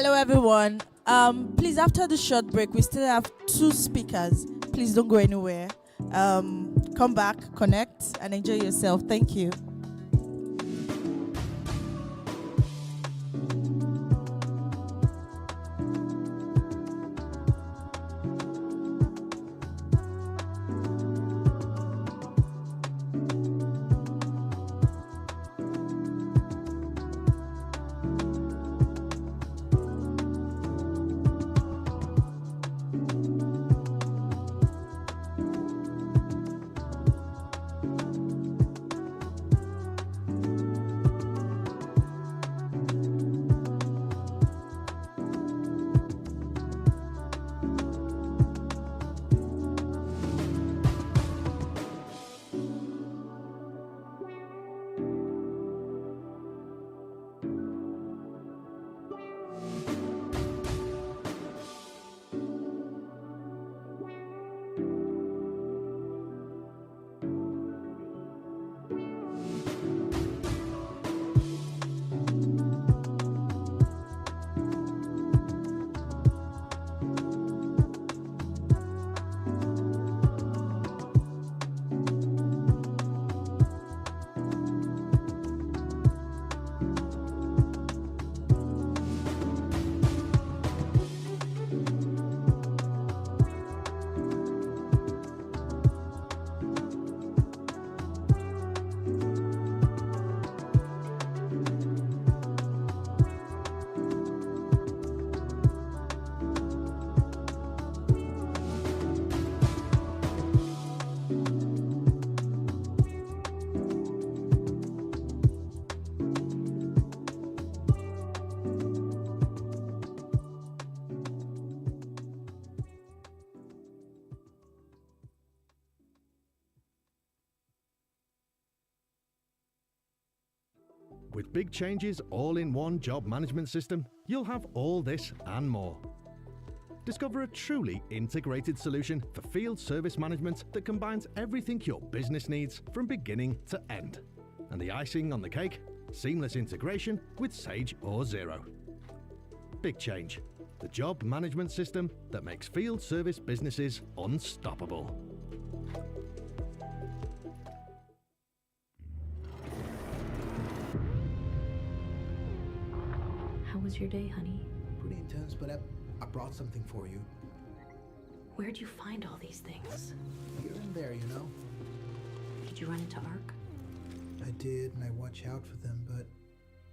Hello, everyone. Please, after the short break, we still have 2 speakers. Please don't go anywhere. Come back, connect, and enjoy yourself. Thank you.
With big changes all in one job management system, you'll have all this and more. Discover a truly integrated solution for field service management that combines everything your business needs from beginning to end. And the icing on the cake, seamless integration with Sage or Xero. Big Change, the job management system that makes field service businesses unstoppable.
How was your day, honey?
Pretty intense, but I brought something for you.
Where'd you find all these things?
Here and there, you know.
Did you run into Ark?
I did, and I watch out for them, but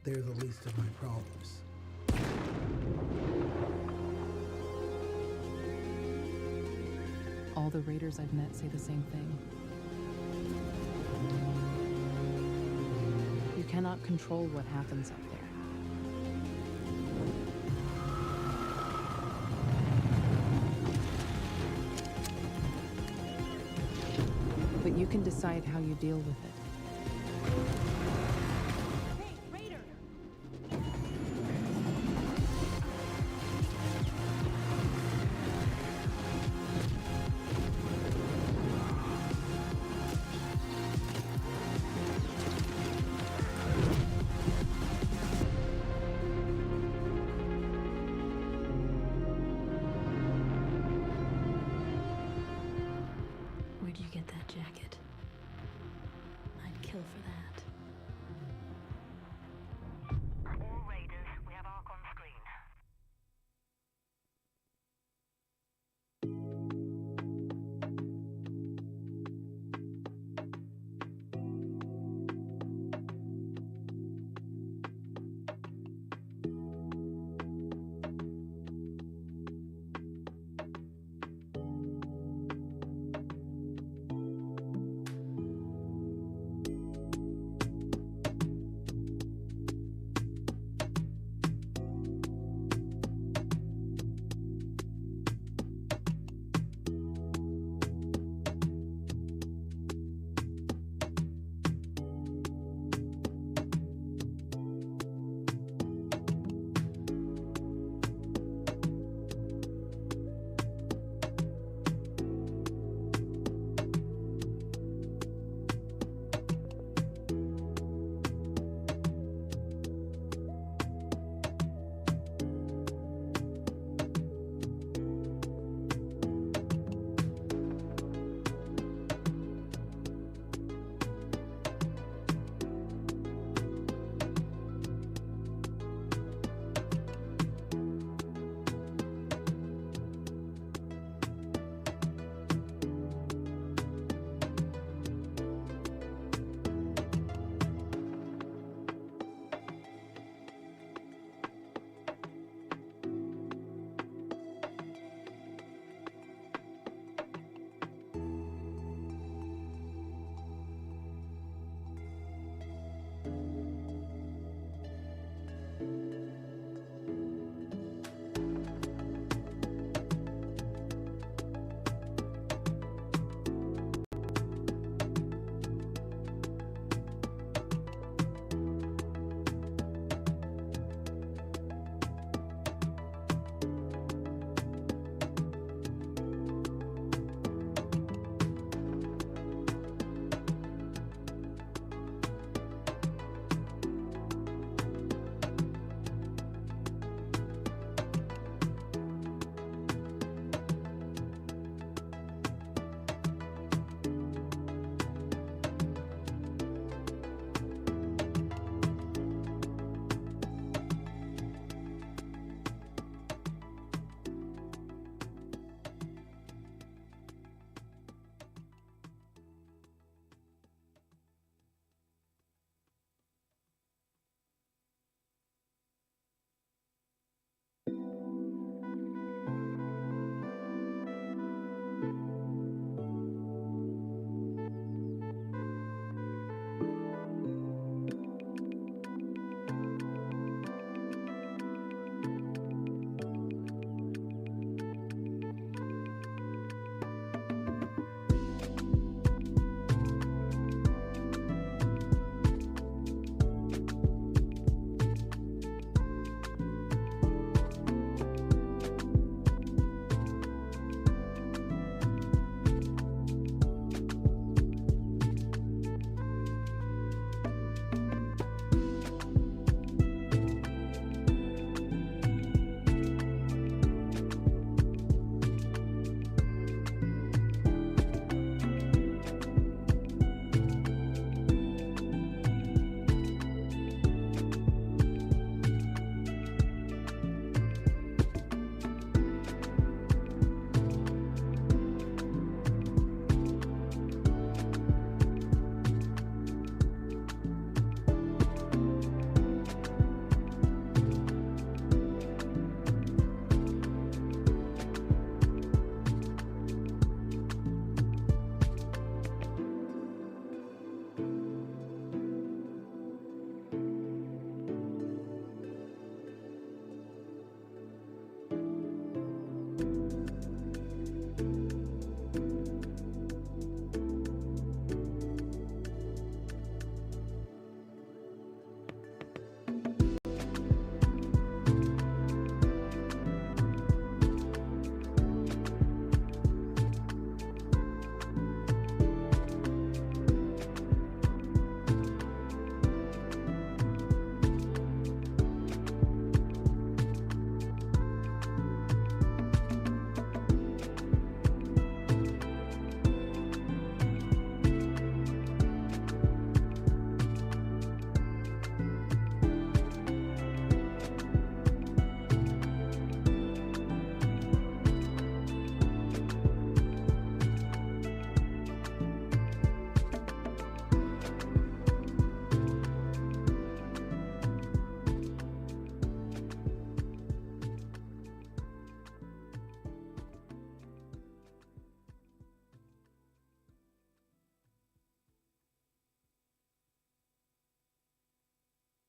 they're the least of my problems.
All the raiders I've met say the same thing. You cannot control what happens up there. But you can decide how you deal with it.
Where'd you get that jacket?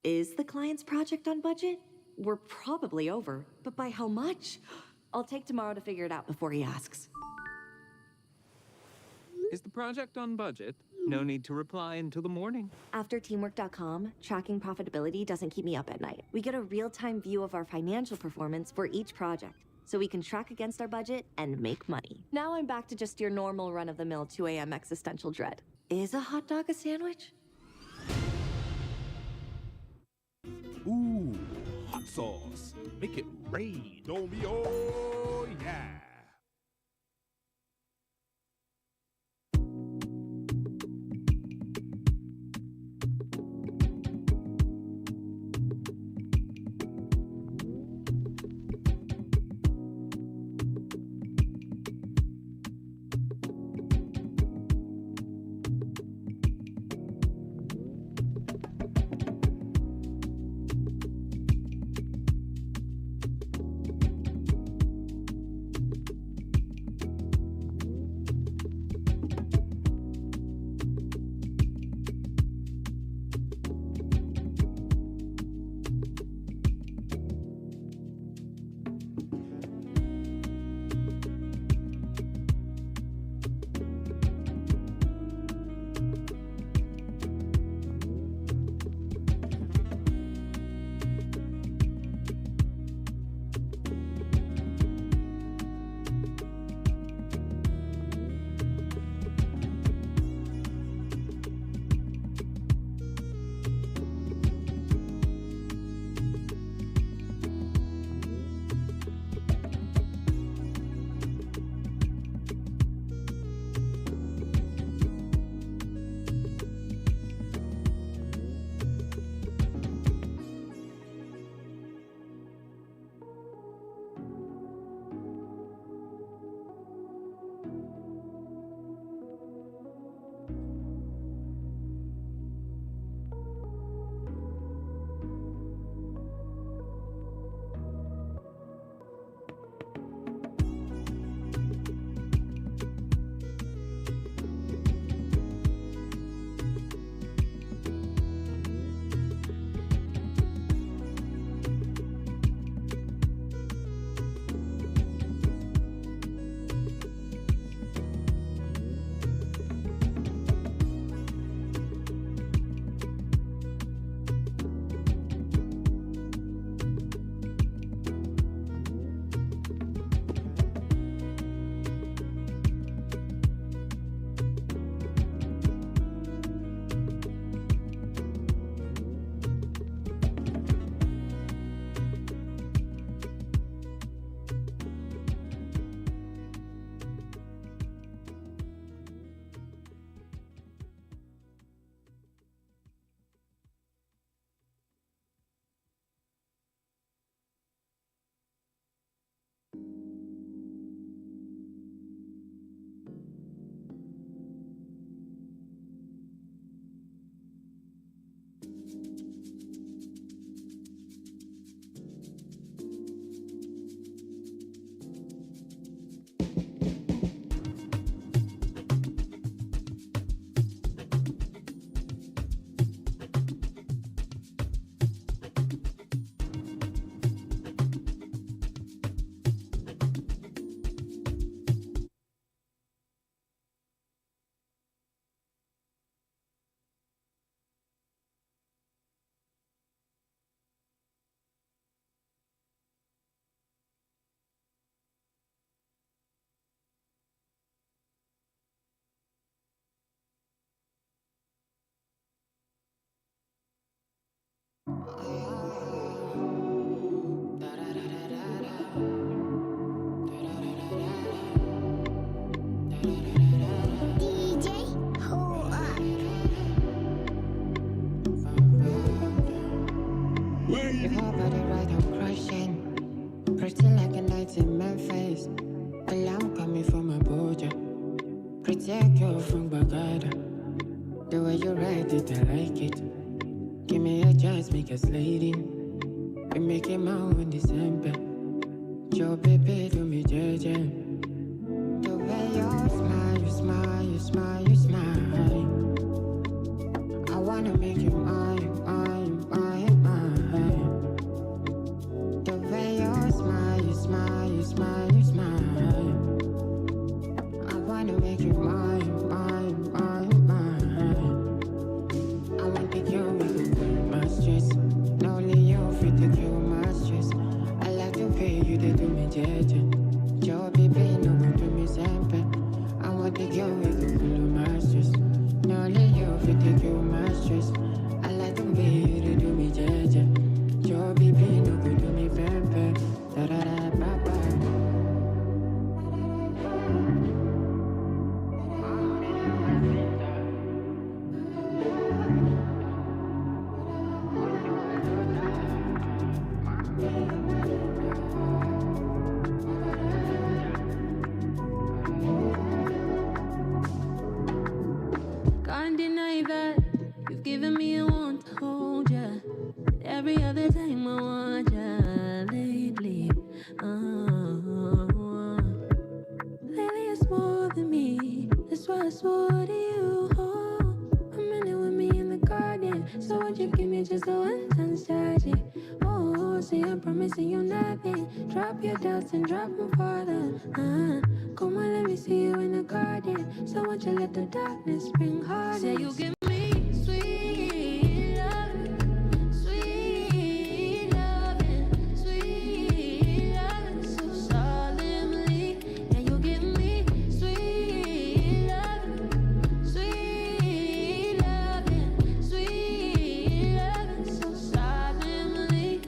Is the client's project on budget? We're probably over, but by how much? I'll take tomorrow to figure it out before he asks.
Is the project on budget? No need to reply until the morning.
After teamwork.com, tracking profitability doesn't keep me up at night. We get a real-time view of our financial performance for each project, so we can track against our budget and make money. Now I'm back to just your normal run-of-the-mill 2 a.m. existential dread. Is a hot dog a sandwich?
Ooh, hot sauce. Make it rain on me, oh yeah.
If my body right, I'm crushing. Pretty like a night in Memphis. Alarm coming from Abuja. Protect you from Bagada. The way you ride it, I like it. Give me a chance, make us leading. We make it out in December. Joe baby, do me JJ. The way you smile, you smile, you smile, you smile. I wanna make you mine, mine, mine. mine, mine, mine, mine. I want to cure my stress. Not only you fit to cure my stress. I like to pay you to do me jeje. Job be no good to me sempre. I want to cure my stress. Not only you fit to cure my stress. I like to pay you to do me jeje. Job be no good to me sempre. Da da da ba ba.
Can't deny that you've given me a want to hold ya. Every other time I want ya lately. Lately it's more than me. That's why I swore to you. I'm running with me in the garden. So would you give me just a one-time strategy? Say I'm promising you nothing. Drop your doubts and drop them farther. Come on, let me see you in the garden. So won't you let the darkness bring hardness? Say you give me sweet love, sweet loving, sweet loving, so solemnly. And you give me sweet loving, sweet loving, sweet loving, so solemnly.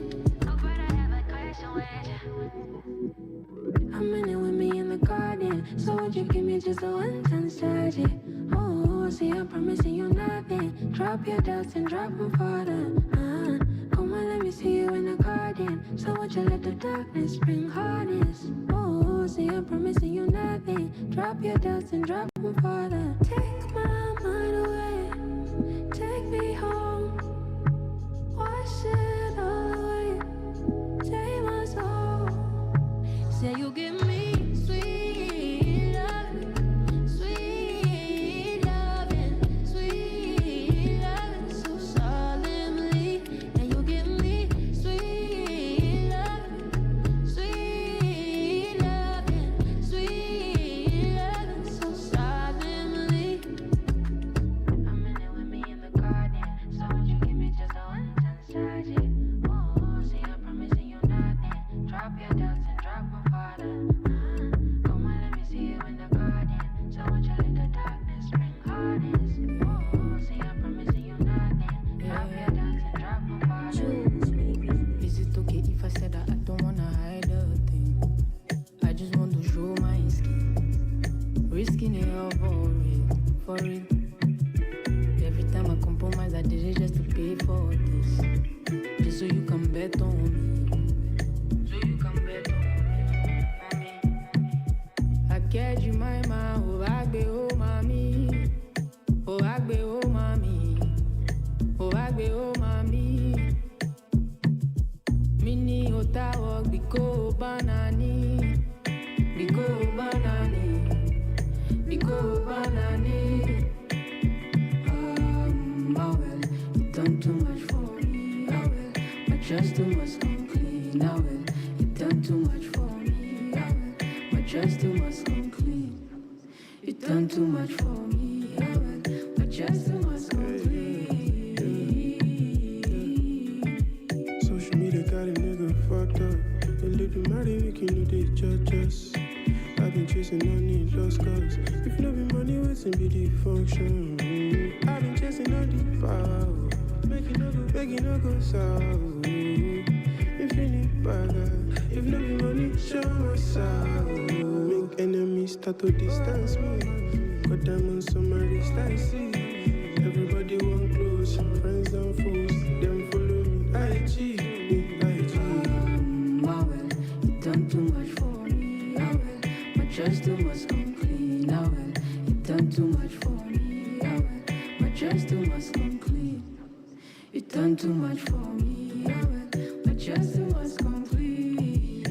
I'm in it with me in the garden. So would you give me just a one-time strategy? Say I'm promising you nothing. Drop your doubts and drop them farther. Come on, let me see you in the garden. So would you let the darkness bring hardness? Say I'm promising you nothing. Drop your doubts and drop them farther. Take my mind away. Take me home. Wash it all away. Take my soul. Say you give me sweet loving, sweet loving, sweet loving, so solemnly. And you give me sweet loving, sweet loving, sweet loving, so solemnly. I'm in it with me in the garden. So would you give me just a one-time strategy? Say I'm promising you nothing. Drop your doubts and drop them farther. Come on, let me see you in the garden. So won't you let the darkness bring hardness? Say I'm promising you nothing. Drop your doubts and drop them farther.
Is it okay if I said that I don't wanna hide a thing? I just want to show my skin. Risking it all for it. Every time I compromise, I did it just to pay for this. Just so you can bet on me. So you can bet on me. I get you my man, oh agbe oh mami. Oh agbe oh mami. Oh agbe oh mami. Mini ota walk biko banani. Biko banani. Biko banani. Well, you done too much for me. Well, my trust too much come clean. Well, you done too much for me. Well, my trust too much come clean. You done too much for me. Well, my trust too much come clean.
Social media got a nigga fucked up. A little money making you they judge us. I've been chasing money, lost cause. If no be money, what's in be the function? I've been chasing all the power. Making no go south. Infinite bagger. If no be money, show myself. Make enemies start to distance me. Got them on summary dicey. Everybody want close. Friends and foes, them follow me. IG.
Well, you done too much for me. Well, my trust too much come clean. Well, you done too much for me. Well, my trust too much come clean. You done too much for me. Well, my trust too much come clean.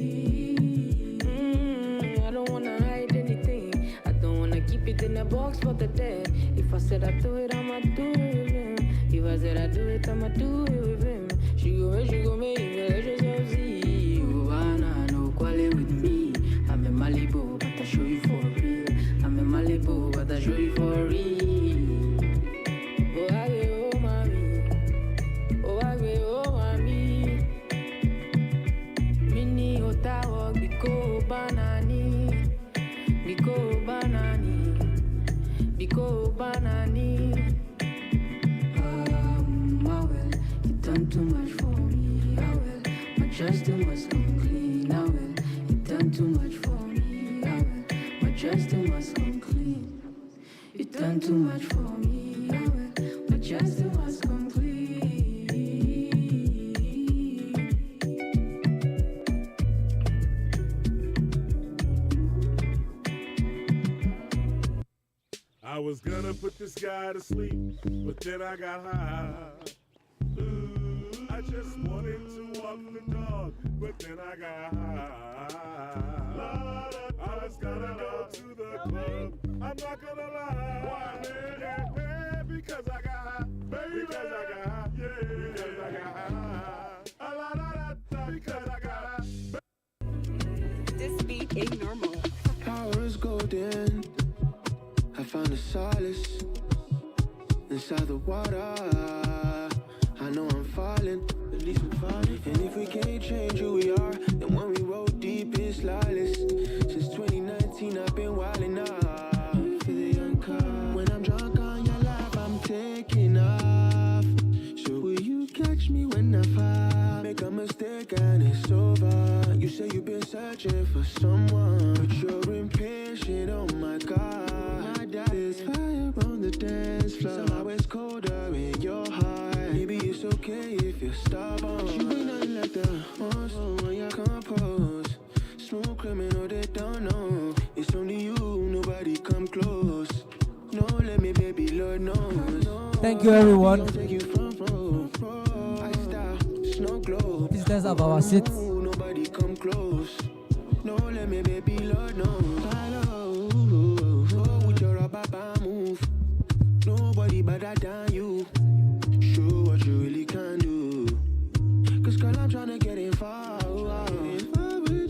I don't wanna hide anything. I don't wanna keep it in a box for the day. If I said I do it, I'ma do it with him. If I said I do it, I'ma do it with him. She go make it, let yourself see. You wanna know quality with me. I'm in Malibu, but I show you for real. I'm in Malibu, but
just too much come clean. I will. You done too much for me. I will. My just too much come clean. You done too much for me. I will. My just too much come clean.
I was gonna put this guy to sleep, but then I got high. Ooh, I just wanted to walk the dog, but then I got high. I was gonna go to the club, I'm not gonna lie. Why, man? Because I got high. Baby. Because I got high. Yeah. Because I got high. A la la la, because I got high.
This beat ain't normal.
Power is golden. I found a solace inside the water. I know I'm falling, at least I'm falling. And if we can't change who we are, then when we roll deep, it's lawless. Since 2019, I've been wildin' out for the young car. When I'm drunk on your life, I'm taking off. So will you catch me when I fall? Make a mistake and it's over. You say you've been searching for someone, but you're impatient. Oh my God. There's fire on the dance floor. Somehow it's colder in your heart. Maybe it's okay if you're stubborn. You ain't nothing like the horse when you're composed. Smooth criminal, they don't know. It's only you, nobody come close. No, let me, baby, Lord knows.
Thank you, everyone.
Please
let's have our seats.
Nobody come close. No, let me, baby, Lord knows. Baba move. Nobody better than you. Show what you really can do. Cause girl, I'm tryna get involved.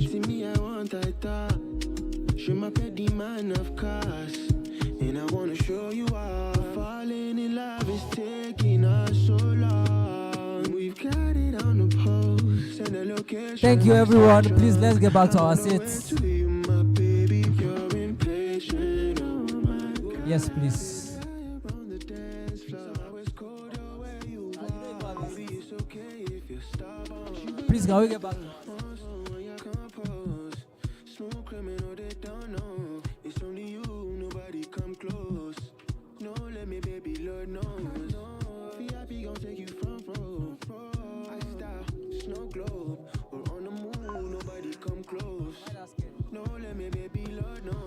See me, I want that thought. Show my petty man of course. And I wanna show you how. Falling in love is taking us so long. We've got it on the post. Send a location.
Thank you, everyone. Please let's get back to our seats. Yes, please. Please, can we get back?
Smooth criminal, they don't know. It's only you, nobody come close. No, let me, baby, Lord knows. VIP gon' take you front row. I style, snow globe. We're on the moon, nobody come close. No, let me, baby, Lord knows.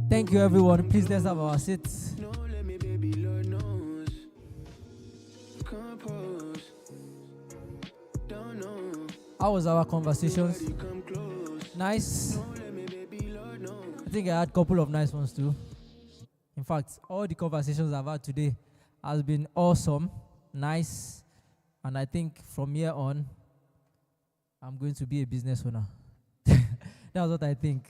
Thank you, everyone. Please let's have our seats.
No, let me, baby, Lord knows. Compose. Don't know.
How was our conversations? Nice. I think I had a couple of nice ones too. In fact, all the conversations I've had today has been awesome, nice, and I think from here on, I'm going to be a business owner. That's what I think.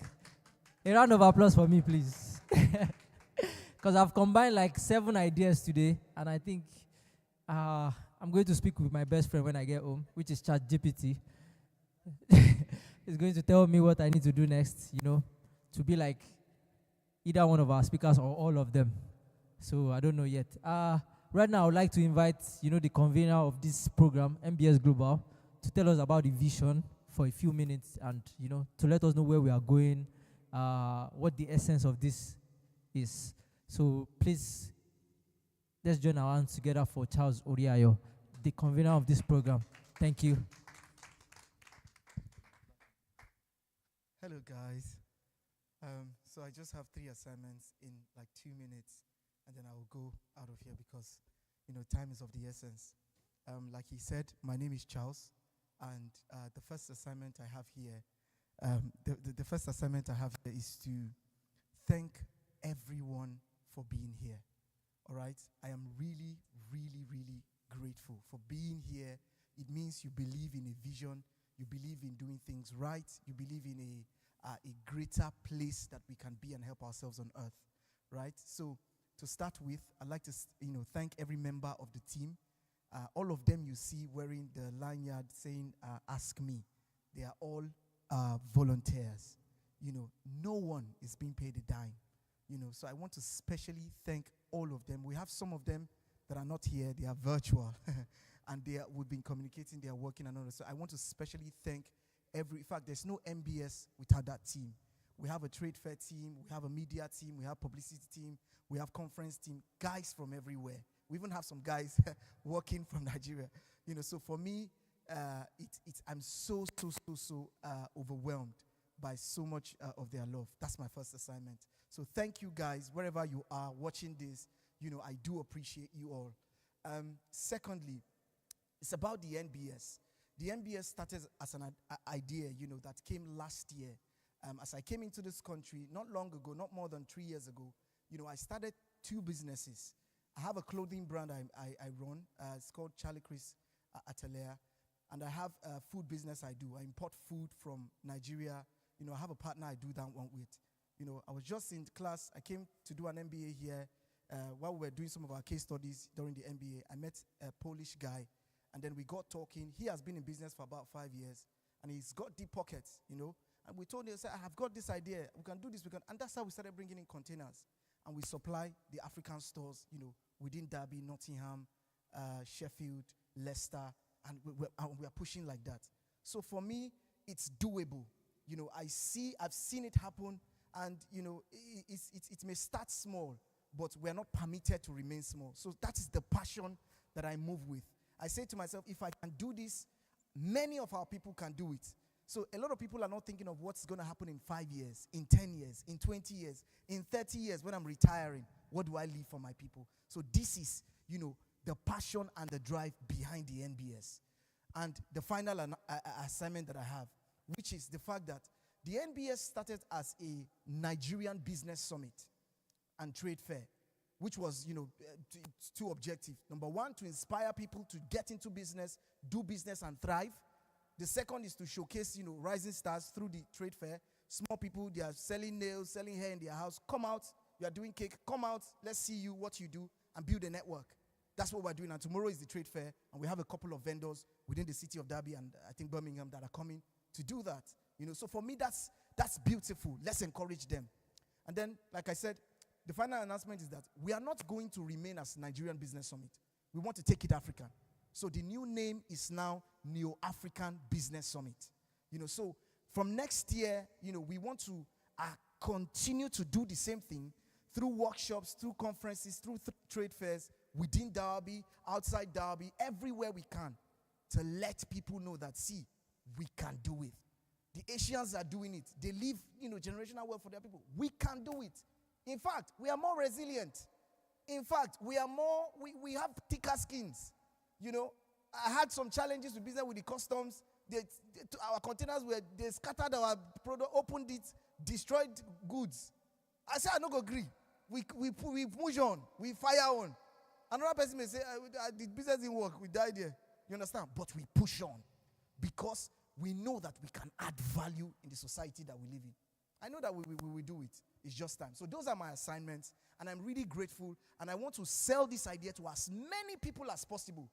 A round of applause for me, please. Because I've combined like 7 ideas today, and I think I'm going to speak with my best friend when I get home, which is ChatGPT. He's going to tell me what I need to do next, to be like either one of our speakers or all of them. So I don't know yet. Right now, I would like to invite, the convener of this program, MBS Global, to tell us about the vision for a few minutes and, to let us know where we are going, what the essence of this is. So please, let's join our hands together for Charles Oriayo, the convener of this program. Thank you.
Hello, guys. So I just have 3 assignments in like 2 minutes, and then I will go out of here because, time is of the essence. Like he said, my name is Charles, and the first assignment I have here, the first assignment I have here is to thank everyone for being here. All right? I am really, really, really grateful for being here. It means you believe in a vision, you believe in doing things right, you believe in a greater place that we can be and help ourselves on earth, right? So to start with, I'd like to thank every member of the team. All of them you see wearing the lanyard saying ask me. They are all volunteers. No one is being paid a dime. So I want to specially thank all of them. We have some of them that are not here, they are virtual. And we've been communicating, they are working and all that. So I want to especially thank in fact, there's no MBS without that team. We have a trade fair team, we have a media team, we have publicity team, we have conference team, guys from everywhere. We even have some guys working from Nigeria. So for me, I'm so overwhelmed by so much of their love. That's my first assignment. So thank you guys, wherever you are watching this. I do appreciate you all. Secondly, it's about the NBS. The NBS started as an idea, that came last year. As I came into this country, not long ago, not more than 3 years ago, I started 2 businesses. I have a clothing brand I run. It's called Charlie Chris Atelier. And I have a food business I do. I import food from Nigeria. I have a partner I do that one with. I was just in class. I came to do an MBA here. While we were doing some of our case studies during the MBA, I met a Polish guy. And then we got talking. He has been in business for about 5 years. And he's got deep pockets, And we told him, I have got this idea. We can do this. And that's how we started bringing in containers. And we supply the African stores, within Derby, Nottingham, Sheffield, Leicester. And we are pushing like that. So for me, it's doable. I've seen it happen. And, it may start small, but we're not permitted to remain small. So that is the passion that I move with. I say to myself, if I can do this, many of our people can do it. So a lot of people are not thinking of what's going to happen in 5 years, in 10 years, in 20 years, in 30 years when I'm retiring. What do I leave for my people? So this is, the passion and the drive behind the NBS. And the final assignment that I have, which is the fact that the NBS started as a Nigerian business summit and trade fair, which was, 2 objectives. Number 1, to inspire people to get into business, do business and thrive. The second is to showcase, rising stars through the trade fair. Small people, they are selling nails, selling hair in their house. Come out, you are doing cake. Come out, let's see you, what you do, and build a network. That's what we're doing. And tomorrow is the trade fair, and we have a couple of vendors within the city of Derby and I think Birmingham that are coming to do that. So for me, that's beautiful. Let's encourage them. And then, like I said, the final announcement is that we are not going to remain as Nigerian Business Summit. We want to take it African. So the new name is now Neo-African Business Summit. So from next year, we want to continue to do the same thing through workshops, through conferences, through trade fairs, within Derby, outside Derby, everywhere we can, to let people know that, see, we can do it. The Asians are doing it. They leave, generational wealth for their people. We can do it. In fact, we are more resilient. In fact, we have thicker skins. I had some challenges with business with the customs. Our containers they scattered our product, opened it, destroyed goods. I said, I don't agree. We push on, we fire on. Another person may say, the business didn't work, we died here. You understand? But we push on because we know that we can add value in the society that we live in. I know that we will do it. It's just time. So those are my assignments, and I'm really grateful, and I want to sell this idea to as many people as possible,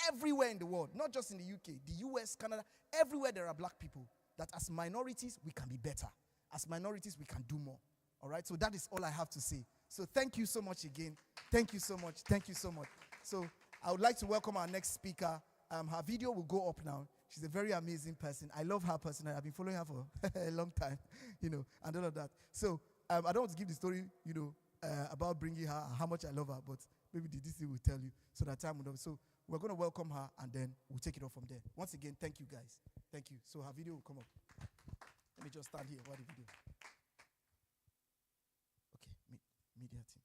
everywhere in the world, not just in the UK, the US, Canada, everywhere there are black people, that as minorities, we can be better. As minorities, we can do more. All right? So that is all I have to say. So thank you so much again. Thank you so much. Thank you so much. So I would like to welcome our next speaker. Her video will go up now. She's a very amazing person. I love her personally. I've been following her for a long time, and all of that. So I don't want to give the story, about bringing her, how much I love her, but maybe the DC will tell you so that time will know. So we're going to welcome her, and then we'll take it off from there. Once again, thank you, guys. Thank you. So her video will come up. Let me just stand here while the video. Okay, media team.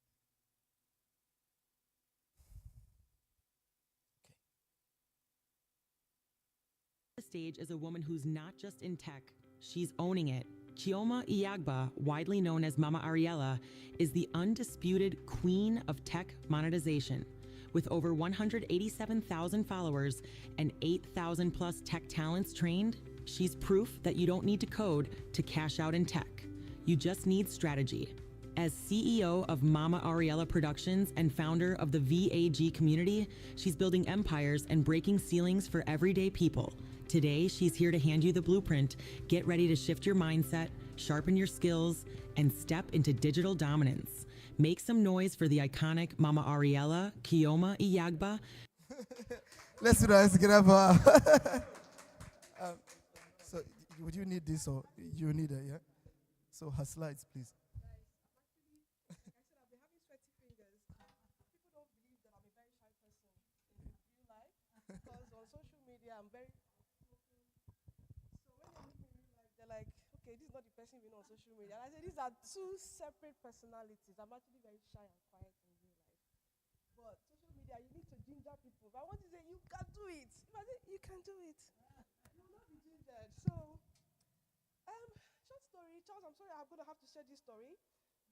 The stage is a woman who's not just in tech, she's owning it. Chioma Iyagba, widely known as Mama Ariella, is the undisputed queen of tech monetization. With over 187,000 followers and 8,000 plus tech talents trained, she's proof that you don't need to code to cash out in tech. You just need strategy. As CEO of Mama Ariella Productions and founder of the VAG community, she's building empires and breaking ceilings for everyday people. Today, she's here to hand you the blueprint. Get ready to shift your mindset, sharpen your skills, and step into digital dominance. Make some noise for the iconic Mama Ariella, Kioma Iyagba.
Let's do that together. So, would you need this or you need it? Yeah. So, her slides, please.
Because on social media, I'm very open. So when they meet me in real life, they're like, okay, this is not the person we know on social media. And I say, these are two separate personalities. I'm actually very shy and quiet in real life. But social media, you need to ginger people. But I want to say, you can do it. If I say, you can do it, you will not be gingered. So, short story, Charles, I'm sorry, I'm going to have to share this story.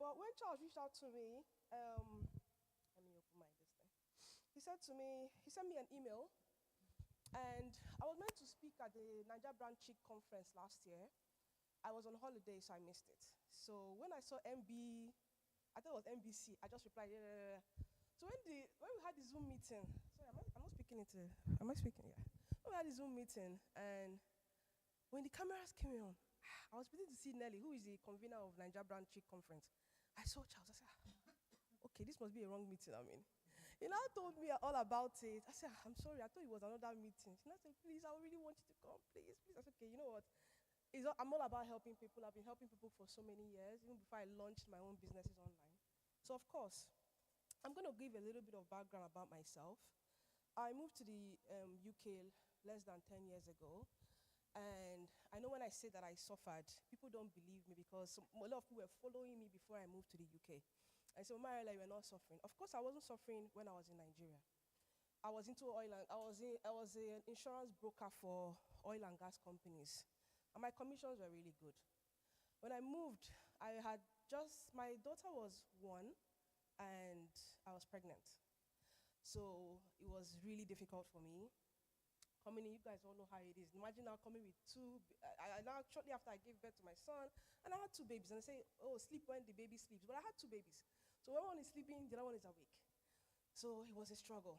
But when Charles reached out to me, let me open my this thing. He said to me, he sent me an email. And I was meant to speak at the Nigerian Brand Chic conference last year. I was on holiday, so I missed it. So when I saw MB, I thought it was NBC, I just replied, yeah. So when we had the Zoom meeting, sorry, am I speaking? Yeah. When we had the Zoom meeting, and when the cameras came on, I was waiting to see Nelly, who is the convener of Nigerian Brand Chic conference. I saw Charles, I said, okay, this must be a wrong meeting, He now told me all about it. I said, I'm sorry, I thought it was another meeting. She now said, please, I really want you to come, please. I said, okay, you know what? I'm all about helping people. I've been helping people for so many years, even before I launched my own businesses online. So, of course, I'm going to give a little bit of background about myself. I moved to the UK less than 10 years ago. And I know when I say that I suffered, people don't believe me because a lot of people were following me before I moved to the UK. I said, Mariela, you were not suffering. Of course, I wasn't suffering when I was in Nigeria. I was into oil and I was an insurance broker for oil and gas companies. And my commissions were really good. When I moved, my daughter was 1 and I was pregnant. So it was really difficult for me. Coming in, you guys all know how it is. Imagine now coming with two, now shortly after I gave birth to my son, and I had 2 babies. And they say, oh, sleep when the baby sleeps. But I had 2 babies. So when one is sleeping, the other one is awake. So it was a struggle.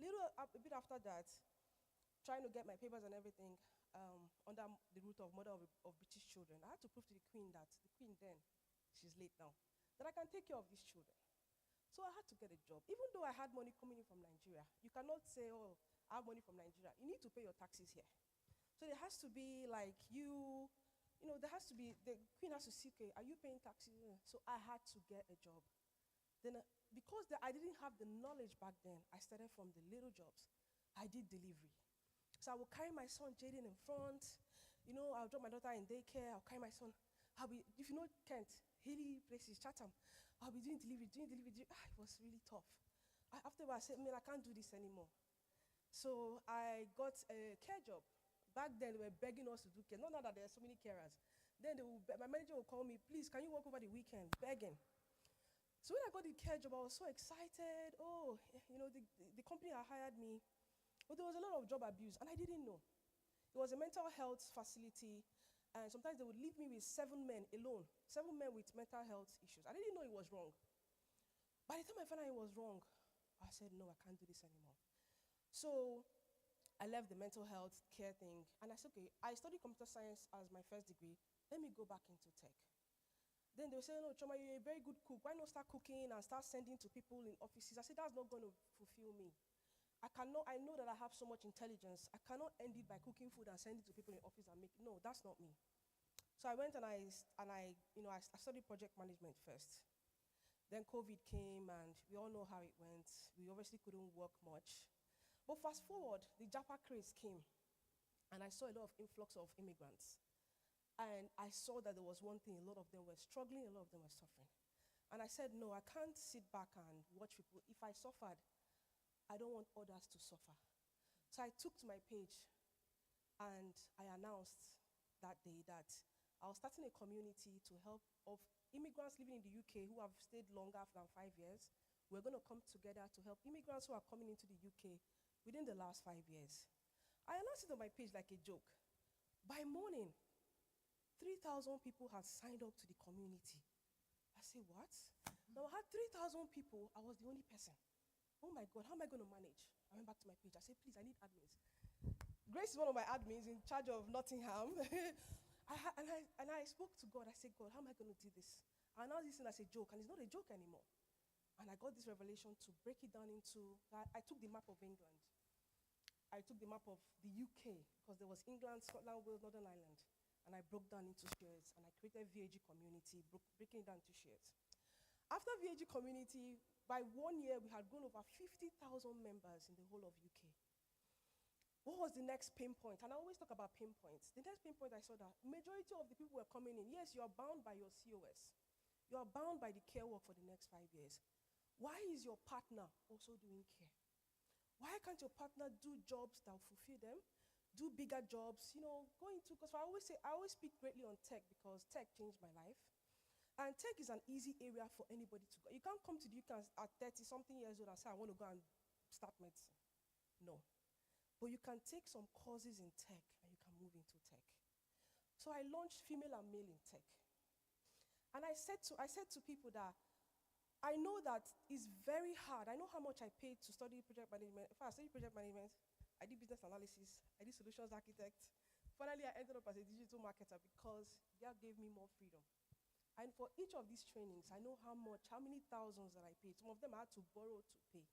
A bit after that, trying to get my papers and everything under the root of mother of British children, I had to prove to the Queen that, the Queen then, she's late now, that I can take care of these children. So I had to get a job. Even though I had money coming in from Nigeria, you cannot say, oh, I have money from Nigeria. You need to pay your taxes here. So there has to be like there has to be, the Queen has to see, okay, are you paying taxes? So I had to get a job. Then because I didn't have the knowledge back then, I started from the little jobs. I did delivery. So I would carry my son Jaden in front. I'll drop my daughter in daycare. I'll carry my son. If you know Kent, Hilly places, Chatham, I'll be doing delivery. It was really tough. Afterwards, I said, man, I can't do this anymore. So I got a care job. Back then, they were begging us to do care. Not now that there are so many carers. Then my manager will call me, please, can you work over the weekend? Begging. So when I got the care job, I was so excited. Oh, the company that hired me, but there was a lot of job abuse, and I didn't know. It was a mental health facility, and sometimes they would leave me with 7 men alone, 7 men with mental health issues. I didn't know it was wrong. By the time I found out it was wrong, I said, no, I can't do this anymore. So I left the mental health care thing, and I said, okay, I studied computer science as my first degree. Let me go back into tech. Then they say, no, Choma, you're a very good cook. Why not start cooking and start sending to people in offices? I said, that's not going to fulfill me. I know that I have so much intelligence. I cannot end it by cooking food and sending it to people in office and no, that's not me. So I went and I studied project management first. Then COVID came and we all know how it went. We obviously couldn't work much. But fast forward, the Japa craze came and I saw a lot of influx of immigrants. And I saw that there was one thing, a lot of them were struggling, a lot of them were suffering. And I said, no, I can't sit back and watch people. If I suffered, I don't want others to suffer. So I took to my page and I announced that day that I was starting a community to help of immigrants living in the UK who have stayed longer than 5 years. We're going to come together to help immigrants who are coming into the UK within the last 5 years. I announced it on my page like a joke. By morning, 3,000 people had signed up to the community. I said, what? Now I had 3,000 people, I was the only person. Oh my God, how am I going to manage? I went back to my page, I said, please, I need admins. Grace is one of my admins in charge of Nottingham. I spoke to God, I said, God, how am I going to do this? I announced this thing as a joke, and it's not a joke anymore. And I got this revelation to break it down into, I took the map of England. I took the map of the UK, because there was England, Scotland, Wales, Northern Ireland. And I broke down into shares, and I created VAG community, breaking it down into shares. After VAG community, by 1 year, we had grown over 50,000 members in the whole of UK. What was the next pain point? And I always talk about pain points. The next pain point I saw that majority of the people were coming in. Yes, you are bound by your COS. You are bound by the care work for the next 5 years. Why is your partner also doing care? Why can't your partner do jobs that will fulfill them? Do bigger jobs, go into, because I always speak greatly on tech because tech changed my life. And tech is an easy area for anybody to go. You can't come to the UK at 30-something years old and say, I want to go and start medicine. No. But you can take some courses in tech and you can move into tech. So I launched Female and Male in Tech. And I said to people that I know that it's very hard. I know how much I paid to study project management. If I studied project management, I did business analysis, I did solutions architect. Finally, I ended up as a digital marketer because that gave me more freedom. And for each of these trainings, I know how many thousands that I paid. Some of them I had to borrow to pay.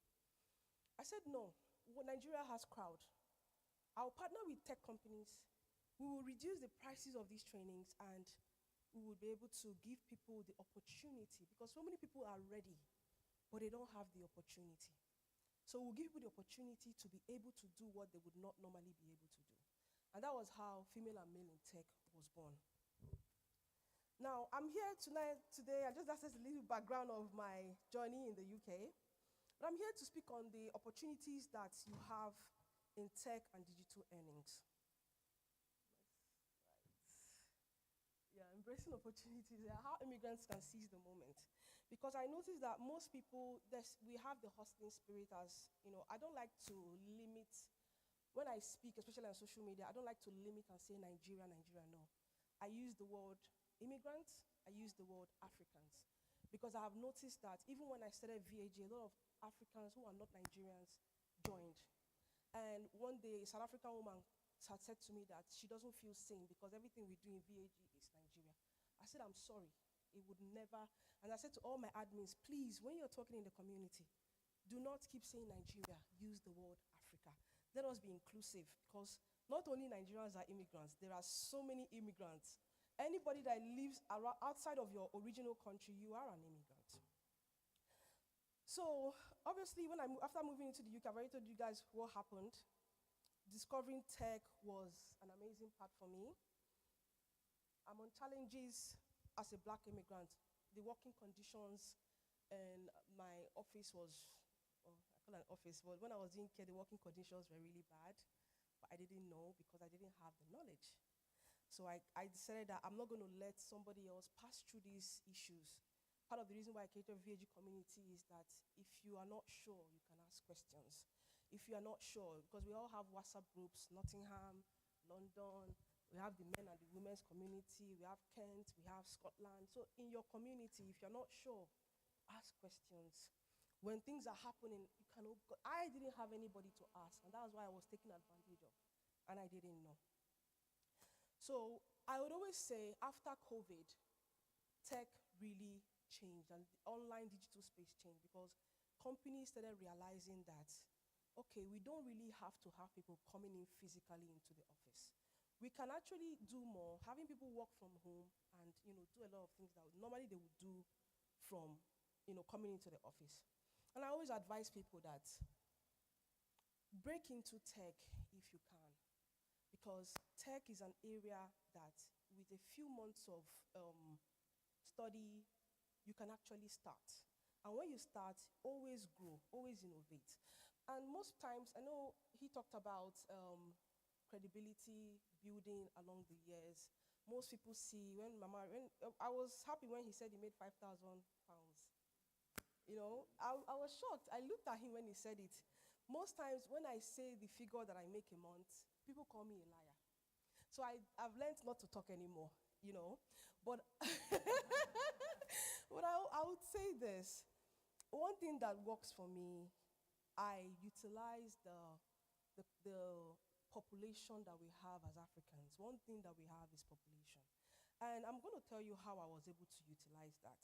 I said, no, Nigeria has crowd. I'll partner with tech companies. We will reduce the prices of these trainings and we will be able to give people the opportunity because so many people are ready, but they don't have the opportunity. So we'll give people the opportunity to be able to do what they would not normally be able to do. And that was how Female and Male in Tech was born. Now, I'm here today, that's a little background of my journey in the UK. But I'm here to speak on the opportunities that you have in tech and digital earnings. Yeah, embracing opportunities, how immigrants can seize the moment. Because I noticed that most people, we have the hustling spirit as, I don't like to limit, when I speak, especially on social media, I don't like to limit and say Nigeria, no. I use the word immigrants, I use the word Africans. Because I have noticed that even when I started VAG, a lot of Africans who are not Nigerians joined. And one day, a South African woman had said to me that she doesn't feel seen because everything we do in VAG is Nigeria. I said, I'm sorry. It would never. And I said to all my admins, please, when you're talking in the community, do not keep saying Nigeria. Use the word Africa. Let us be inclusive because not only Nigerians are immigrants, there are so many immigrants. Anybody that lives outside of your original country, you are an immigrant. So obviously, after moving into the UK, I've already told you guys what happened. Discovering tech was an amazing part for me. I'm on challenges as a black immigrant. The working conditions in my office was, I call it an office, but when I was in care, the working conditions were really bad. But I didn't know because I didn't have the knowledge. So I decided that I'm not going to let somebody else pass through these issues. Part of the reason why I created VAG community is that if you are not sure, you can ask questions. If you are not sure, because we all have WhatsApp groups, Nottingham, London, we have the men and the women's community, we have Kent, we have Scotland. So in your community, if you're not sure, ask questions. When things are happening, I didn't have anybody to ask, and that was why I was taken advantage of, and I didn't know. So I would always say, after COVID, tech really changed, and the online digital space changed because companies started realizing that okay, we don't really have to have people coming in physically into the office. We can actually do more, having people work from home and do a lot of things that normally they would do from coming into the office. And I always advise people that break into tech if you can, because tech is an area that with a few months of study, you can actually start. And when you start, always grow, always innovate. And most times, I know he talked about credibility building along the years. Most people see I was happy when he said he made £5,000. I was shocked. I looked at him when he said it. Most times when I say the figure that I make a month, people call me a liar. So I've learned not to talk anymore, But, but I would say this. One thing that works for me, I utilize the population that we have as Africans. One thing that we have is population. And I'm going to tell you how I was able to utilize that.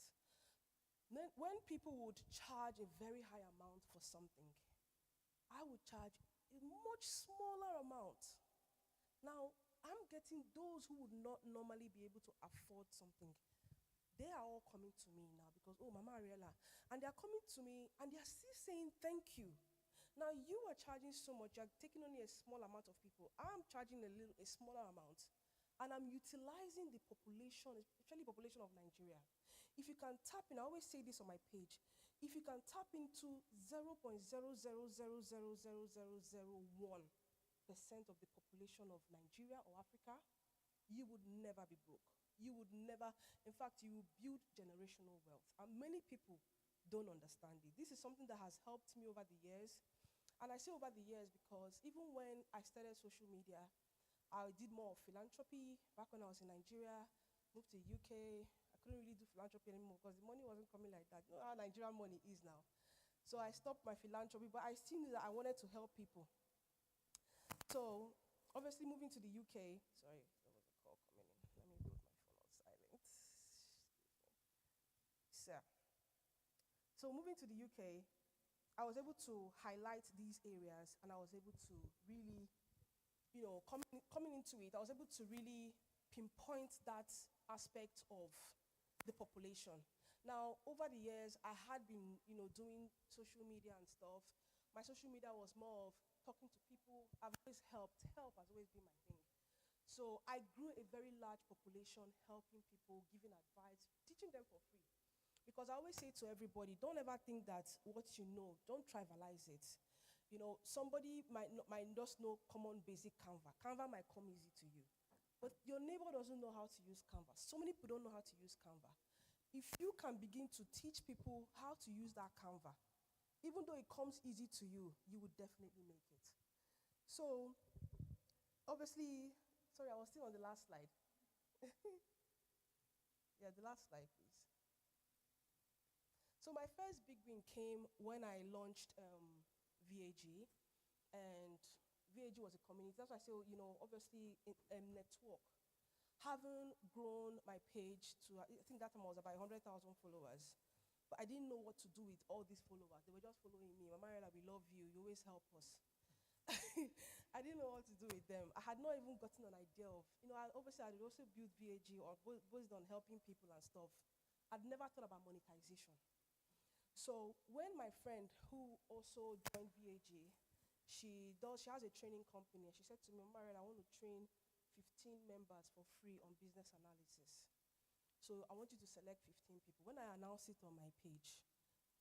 When people would charge a very high amount for something, I would charge a much smaller amount. Now, I'm getting those who would not normally be able to afford something. They are all coming to me now because, oh, Mama Ariella. And they are coming to me and they are still saying thank you. Now, you are charging so much, you're taking only a small amount of people. I'm charging a smaller amount. And I'm utilizing the population, especially population of Nigeria. If you can tap in, I always say this on my page, if you can tap into 0.000000001% of the population of Nigeria or Africa, you would never be broke. You would never, in fact, you will build generational wealth. And many people don't understand it. This is something that has helped me over the years. And I say over the years because even when I started social media, I did more of philanthropy. Back when I was in Nigeria, moved to UK, I couldn't really do philanthropy anymore because the money wasn't coming like that. You know how Nigerian money is now. So I stopped my philanthropy, but I still knew that I wanted to help people. So obviously moving to the UK, sorry, there was a call coming in. Let me put my phone on silent. So moving to the UK, I was able to highlight these areas and I was able to really, coming into it, I was able to really pinpoint that aspect of the population. Now, over the years, I had been, doing social media and stuff. My social media was more of talking to people. I've always helped. Help has always been my thing. So I grew a very large population, helping people, giving advice, teaching them for free. Because I always say to everybody, don't ever think that what you know, don't trivialize it. Somebody might just know common basic Canva. Canva might come easy to you. But your neighbor doesn't know how to use Canva. So many people don't know how to use Canva. If you can begin to teach people how to use that Canva, even though it comes easy to you, you would definitely make it. So, obviously, sorry, I was still on the last slide. Yeah, the last slide, please. So my first big win came when I launched VAG, and VAG was a community. That's why I say, obviously, network. Having grown my page to, I think that time I was about 100,000 followers, but I didn't know what to do with all these followers. They were just following me. Mama Ariella, we love you. You always help us. I didn't know what to do with them. I had not even gotten an idea of, obviously I had also built VAG or based on helping people and stuff. I'd never thought about monetization. So when my friend who also joined VAG, she has a training company, and she said to me, Mama Ariella, I want to train 15 members for free on business analysis. So I want you to select 15 people. When I announced it on my page,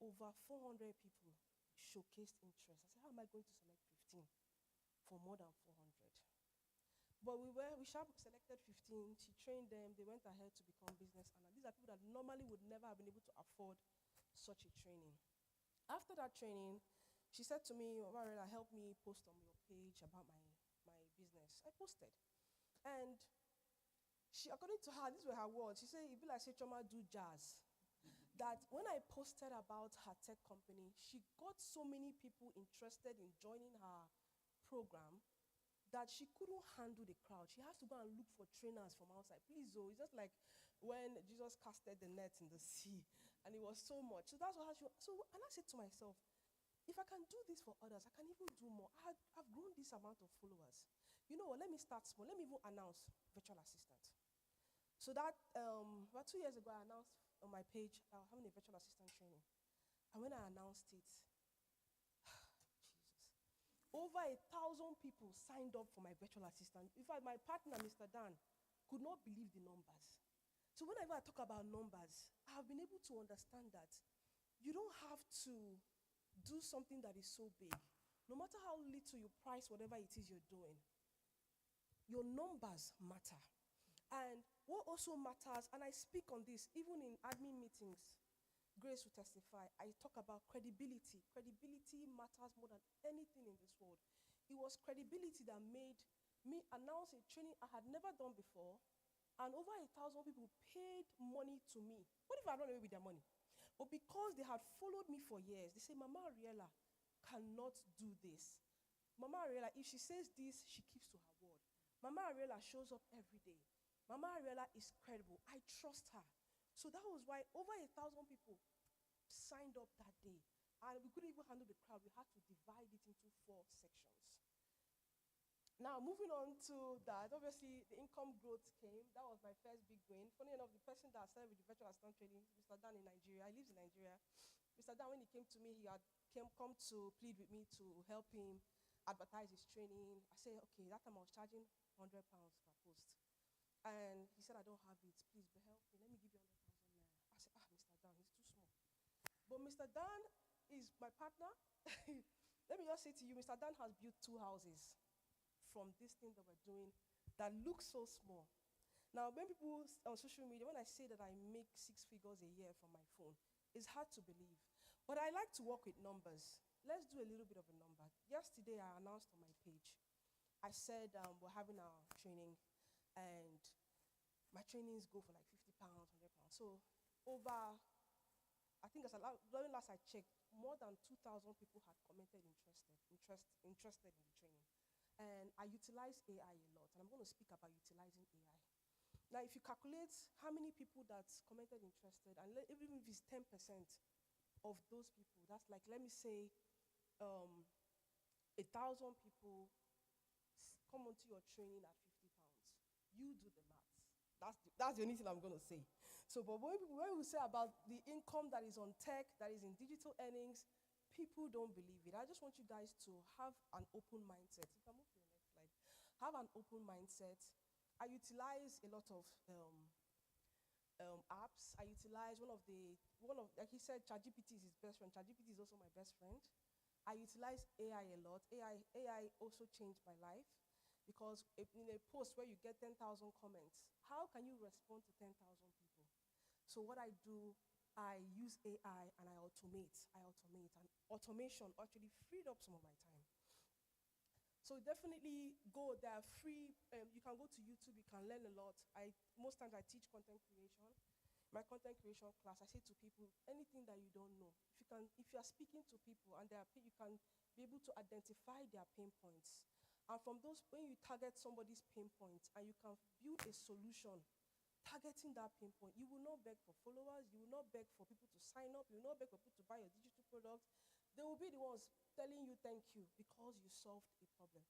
over 400 people showcased interest. I said, how am I going to select 15 for more than 400? But we selected 15. She trained them. They went ahead to become business analysts. These are people that normally would never have been able to afford such a training. After that training, she said to me, Mama Ariella, help me post on your page about my business. I posted. And she, according to her, these were her words. She said, it be like say Choma do jazz. That when I posted about her tech company, she got so many people interested in joining her program that she couldn't handle the crowd. She has to go and look for trainers from outside. Please, it's just like when Jesus casted the net in the sea, and it was so much. So that's what and I said to myself, if I can do this for others, I can even do more. I've grown this amount of followers. You know what, let me start small. Let me even announce virtual assistant. So that, about 2 years ago, I announced on my page, I was having a virtual assistant training. And when I announced it, over 1,000 people signed up for my virtual assistant. In fact, my partner, Mr. Dan, could not believe the numbers. So whenever I talk about numbers, I have been able to understand that you don't have to do something that is so big. No matter how little you price whatever it is you're doing, your numbers matter. And what also matters, and I speak on this even in admin meetings, Grace will testify, I talk about credibility. Credibility matters more than anything in this world. It was credibility that made me announce a training I had never done before, and over 1,000 people paid money to me. What if I run away with their money? But because they had followed me for years, they say, Mama Ariella cannot do this. Mama Ariella, if she says this, she keeps to her word. Mama Ariella shows up every day. Mama Ariella is credible. I trust her. So that was why over 1,000 people signed up that day. And we couldn't even handle the crowd. We had to divide it into 4 sections. Now, moving on to that, obviously, the income growth came. That was my first big win. Funny enough, the person that started with the virtual assistant training, Mr. Dan in Nigeria, he lives in Nigeria. Mr. Dan, when he came to me, he had come to plead with me to help him advertise his training. I said, okay, that time I was charging £100 per post. And he said, I don't have it. Please, but help me. Let me give you 100,000 naira. I said, Mr. Dan, it's too small. But Mr. Dan is my partner. Let me just say to you, Mr. Dan has built 2 houses from this thing that we're doing that looks so small. Now, when people on social media, when I say that I make 6 figures a year from my phone, it's hard to believe. But I like to work with numbers. Let's do a little bit of a number. Yesterday, I announced on my page, I said we're having our training, and my trainings go for like £50, £100. So over, I think when last I checked, more than 2,000 people had commented interested in the training. And I utilize AI a lot, and I'm going to speak about utilizing AI. Now, if you calculate how many people that commented interested, and even if it's 10% of those people, that's like, let me say, 1,000 people come onto your training at £50. You do the maths. That's the only thing I'm going to say. So, but when we say about the income that is on tech, that is in digital earnings, people don't believe it. I just want you guys to have an open mindset. You can move to the next slide. Have an open mindset. I utilize a lot of apps. I utilize like he said, ChatGPT is his best friend. ChatGPT is also my best friend. I utilize AI a lot. AI also changed my life, because in a post where you get 10,000 comments, how can you respond to 10,000 people? So what I do, I use AI and I automate. And automation actually freed up some of my time. So definitely go there, free. You can go to YouTube, you can learn a lot. Most times I teach content creation. My content creation class, I say to people, anything that you don't know, if you are speaking to people and you can be able to identify their pain points. And from those, when you target somebody's pain points and you can build a solution targeting that pain point, you will not beg for followers, you will not beg for people to sign up, you will not beg for people to buy your digital product. They will be the ones telling you thank you because you solved a problem.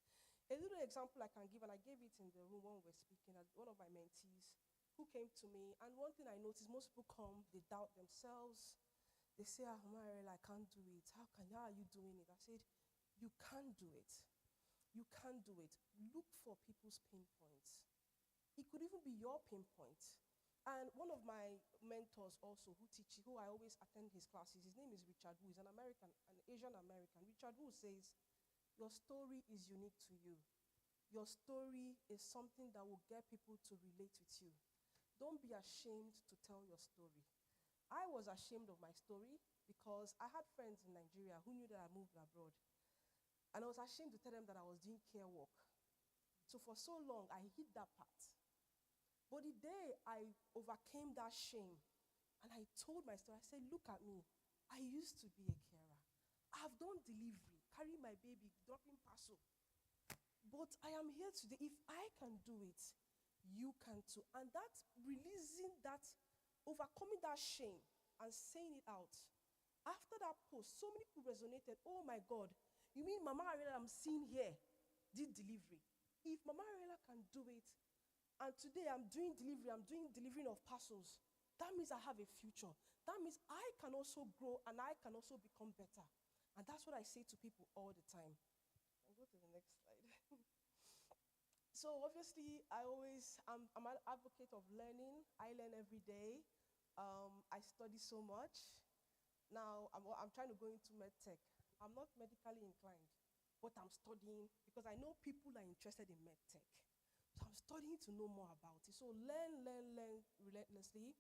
A little example I can give, and I gave it in the room when we were speaking, at one of my mentees who came to me, and one thing I noticed, most people come, they doubt themselves. They say, Mariela, I can't do it. How are you doing it? I said, you can do it. You can do it. Look for people's pain points. It could even be your pain point. And one of my mentors also who I always attend his classes, his name is Richard Wu. He's an Asian American. Richard Wu says, your story is unique to you. Your story is something that will get people to relate with you. Don't be ashamed to tell your story. I was ashamed of my story because I had friends in Nigeria who knew that I moved abroad. And I was ashamed to tell them that I was doing care work. So for so long, I hid that part. But the day I overcame that shame and I told my story, I said, look at me. I used to be a carer. I've done delivery, carrying my baby, dropping parcel. But I am here today. If I can do it, you can too. And that releasing that, overcoming that shame and saying it out. After that post, so many people resonated. Oh my God, you mean Mama Ariela I'm seeing here did delivery? If Mama Ariela can do it, and today I'm doing delivering of parcels, that means I have a future. That means I can also grow and I can also become better. And that's what I say to people all the time. I'll go to the next slide. So obviously, I'm an advocate of learning. I learn every day. I study so much. Now, I'm trying to go into medtech. I'm not medically inclined, but I'm studying because I know people are interested in medtech. So I'm studying to know more about it. So learn relentlessly.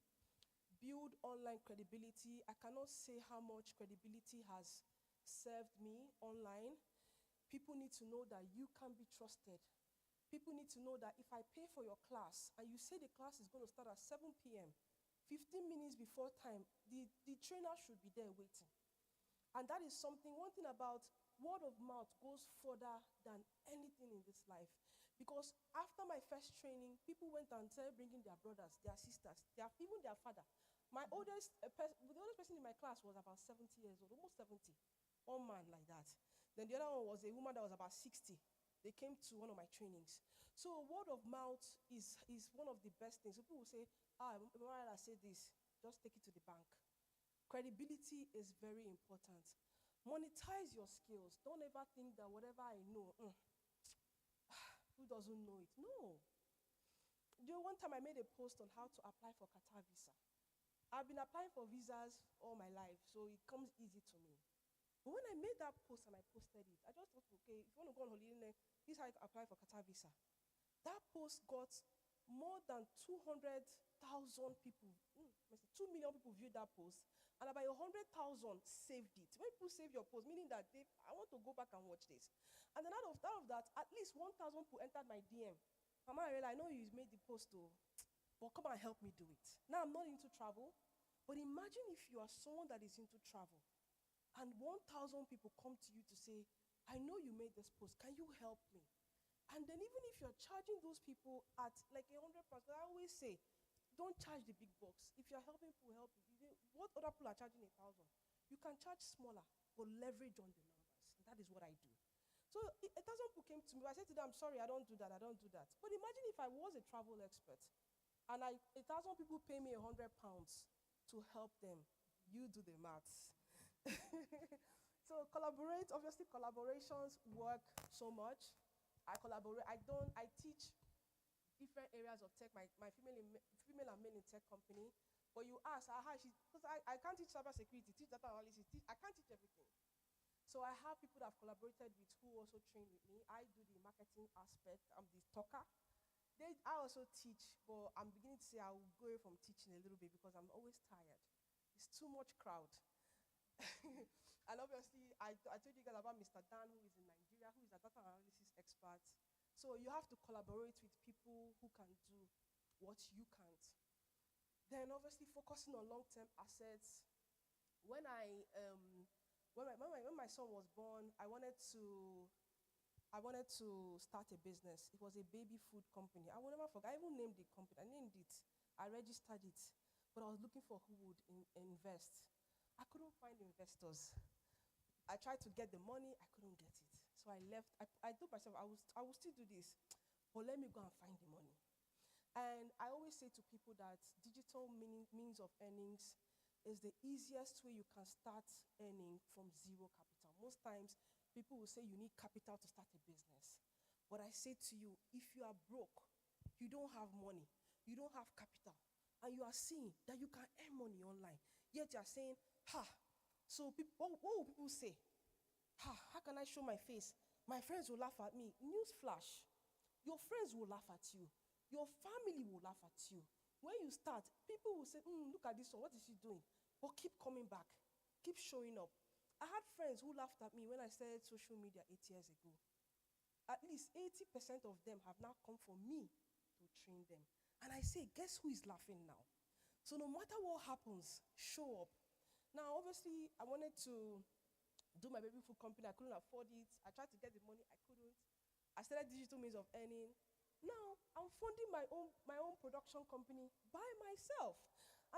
Build online credibility. I cannot say how much credibility has served me online. People need to know that you can be trusted. People need to know that if I pay for your class and you say the class is going to start at 7 p.m., 15 minutes before time, the trainer should be there waiting. And that is something, one thing about word of mouth goes further than anything in this life. Because after my first training, people went and started bringing their brothers, their sisters, even their father. The oldest person in my class was about 70 years old, almost 70. One man like that. Then the other one was a woman that was about 60. They came to one of my trainings. So word of mouth is one of the best things. So people will say, Mariah said this, just take it to the bank. Credibility is very important. Monetize your skills. Don't ever think that whatever I know, who doesn't know it? No. One time I made a post on how to apply for Qatar visa. I've been applying for visas all my life, so it comes easy to me. But when I made that post and I posted it, I just thought, okay, if you want to go on holiday, this is how you apply for Qatar visa. That post got more than 200,000 people, 2 million people viewed that post, and about 100,000 saved it. When people save your post, meaning that I want to go back and watch this. And then out of that, at least 1,000 people entered my DM. Mama, I know you made the post, but come and help me do it. Now, I'm not into travel, but imagine if you are someone that is into travel, and 1,000 people come to you to say, I know you made this post, can you help me? And then even if you're charging those people at like 100 pounds, I always say, don't charge the big bucks. If you're helping people, help you. What other people are charging 1,000? You can charge smaller, but leverage on the numbers. And that is what I do. So 1,000 people came to me. I said to them, I'm sorry, I don't do that. But imagine if I was a travel expert, and 1,000 people pay me 100 pounds to help them. You do the maths. So collaborate. Obviously, collaborations work so much. I collaborate. I teach different areas of tech. My female and male in tech company. But you ask because I can't teach cybersecurity, teach data analysis. I can't teach everything. So I have people that I've collaborated with who also train with me. I do the marketing aspect. I'm the talker. I also teach, but I'm beginning to say I will go away from teaching a little bit because I'm always tired. It's too much crowd. And obviously, I told you guys about Mr. Dan, who is in Nigeria, who is a data analysis expert. So you have to collaborate with people who can do what you can't. Then obviously focusing on long-term assets. When my son was born, I wanted to start a business. It was a baby food company. I will never forget. I even named the company. I named it. I registered it. But I was looking for who would invest. I couldn't find investors. I tried to get the money. I couldn't get it. So I left. I told myself, I will still do this. But let me go and find the money. And I always say to people that digital means of earnings is the easiest way you can start earning from zero capital. Most times, people will say you need capital to start a business. But I say to you, if you are broke, you don't have money, you don't have capital, and you are seeing that you can earn money online, yet you are saying, so what will people say? How can I show my face? My friends will laugh at me. Newsflash, your friends will laugh at you. Your family will laugh at you. When you start, people will say, look at this one, what is she doing? But keep coming back, keep showing up. I had friends who laughed at me when I started social media 8 years ago. At least 80% of them have now come for me to train them. And I say, guess who is laughing now? So no matter what happens, show up. Now, obviously, I wanted to do my baby food company. I couldn't afford it. I tried to get the money. I couldn't. I started digital means of earning. Now, I'm funding my own production company by myself.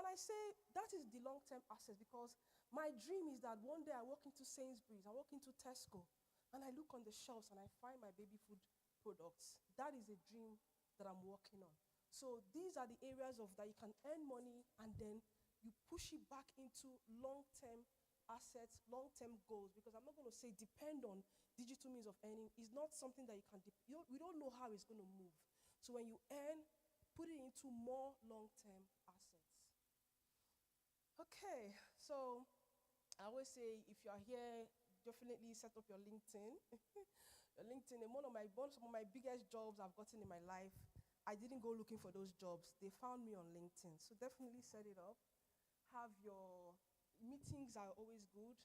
And I say that is the long-term asset because my dream is that one day I walk into Sainsbury's, I walk into Tesco, and I look on the shelves and I find my baby food products. That is a dream that I'm working on. So these are the areas of that you can earn money and then you push it back into long-term assets, long-term goals, because I'm not going to say depend on digital means of earning. It's not something that you can, we don't know how it's going to move. So when you earn, put it into more long-term assets. Okay, so I always say if you are here, definitely set up your LinkedIn. Your LinkedIn, one of my biggest jobs I've gotten in my life, I didn't go looking for those jobs. They found me on LinkedIn. So definitely set it up. Have your meetings are always good.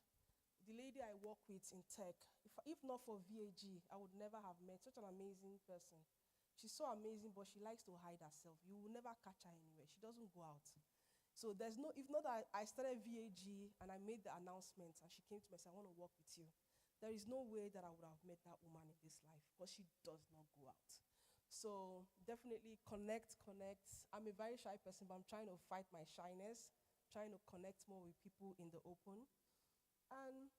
The lady I work with in tech, if not for VAG, I would never have met such an amazing person. She's so amazing, but she likes to hide herself. You will never catch her anywhere. She doesn't go out. So there's no, if not that I started VAG and I made the announcement and she came to me and said, I want to work with you. There is no way that I would have met that woman in this life because she does not go out. So definitely connect. I'm a very shy person, but I'm trying to fight my shyness, trying to connect more with people in the open. And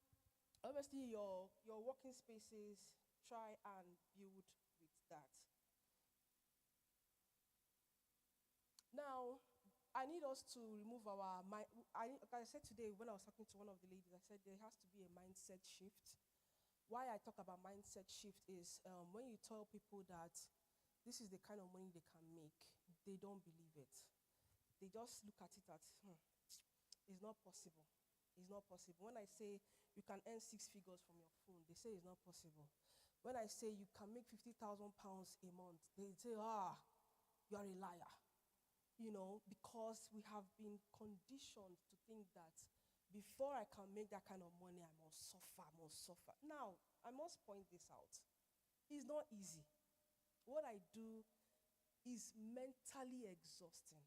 obviously your working spaces, try and build with that. Now, I need us to remove our mind. Like I said today when I was talking to one of the ladies, I said there has to be a mindset shift. Why I talk about mindset shift is when you tell people that this is the kind of money they can make, they don't believe it. They just look at it as, it's not possible. It's not possible. When I say you can earn 6 figures from your phone, they say it's not possible. When I say you can make 50,000 pounds a month, they say, you are a liar. Because we have been conditioned to think that before I can make that kind of money, I must suffer. Now, I must point this out. It's not easy. What I do is mentally exhausting.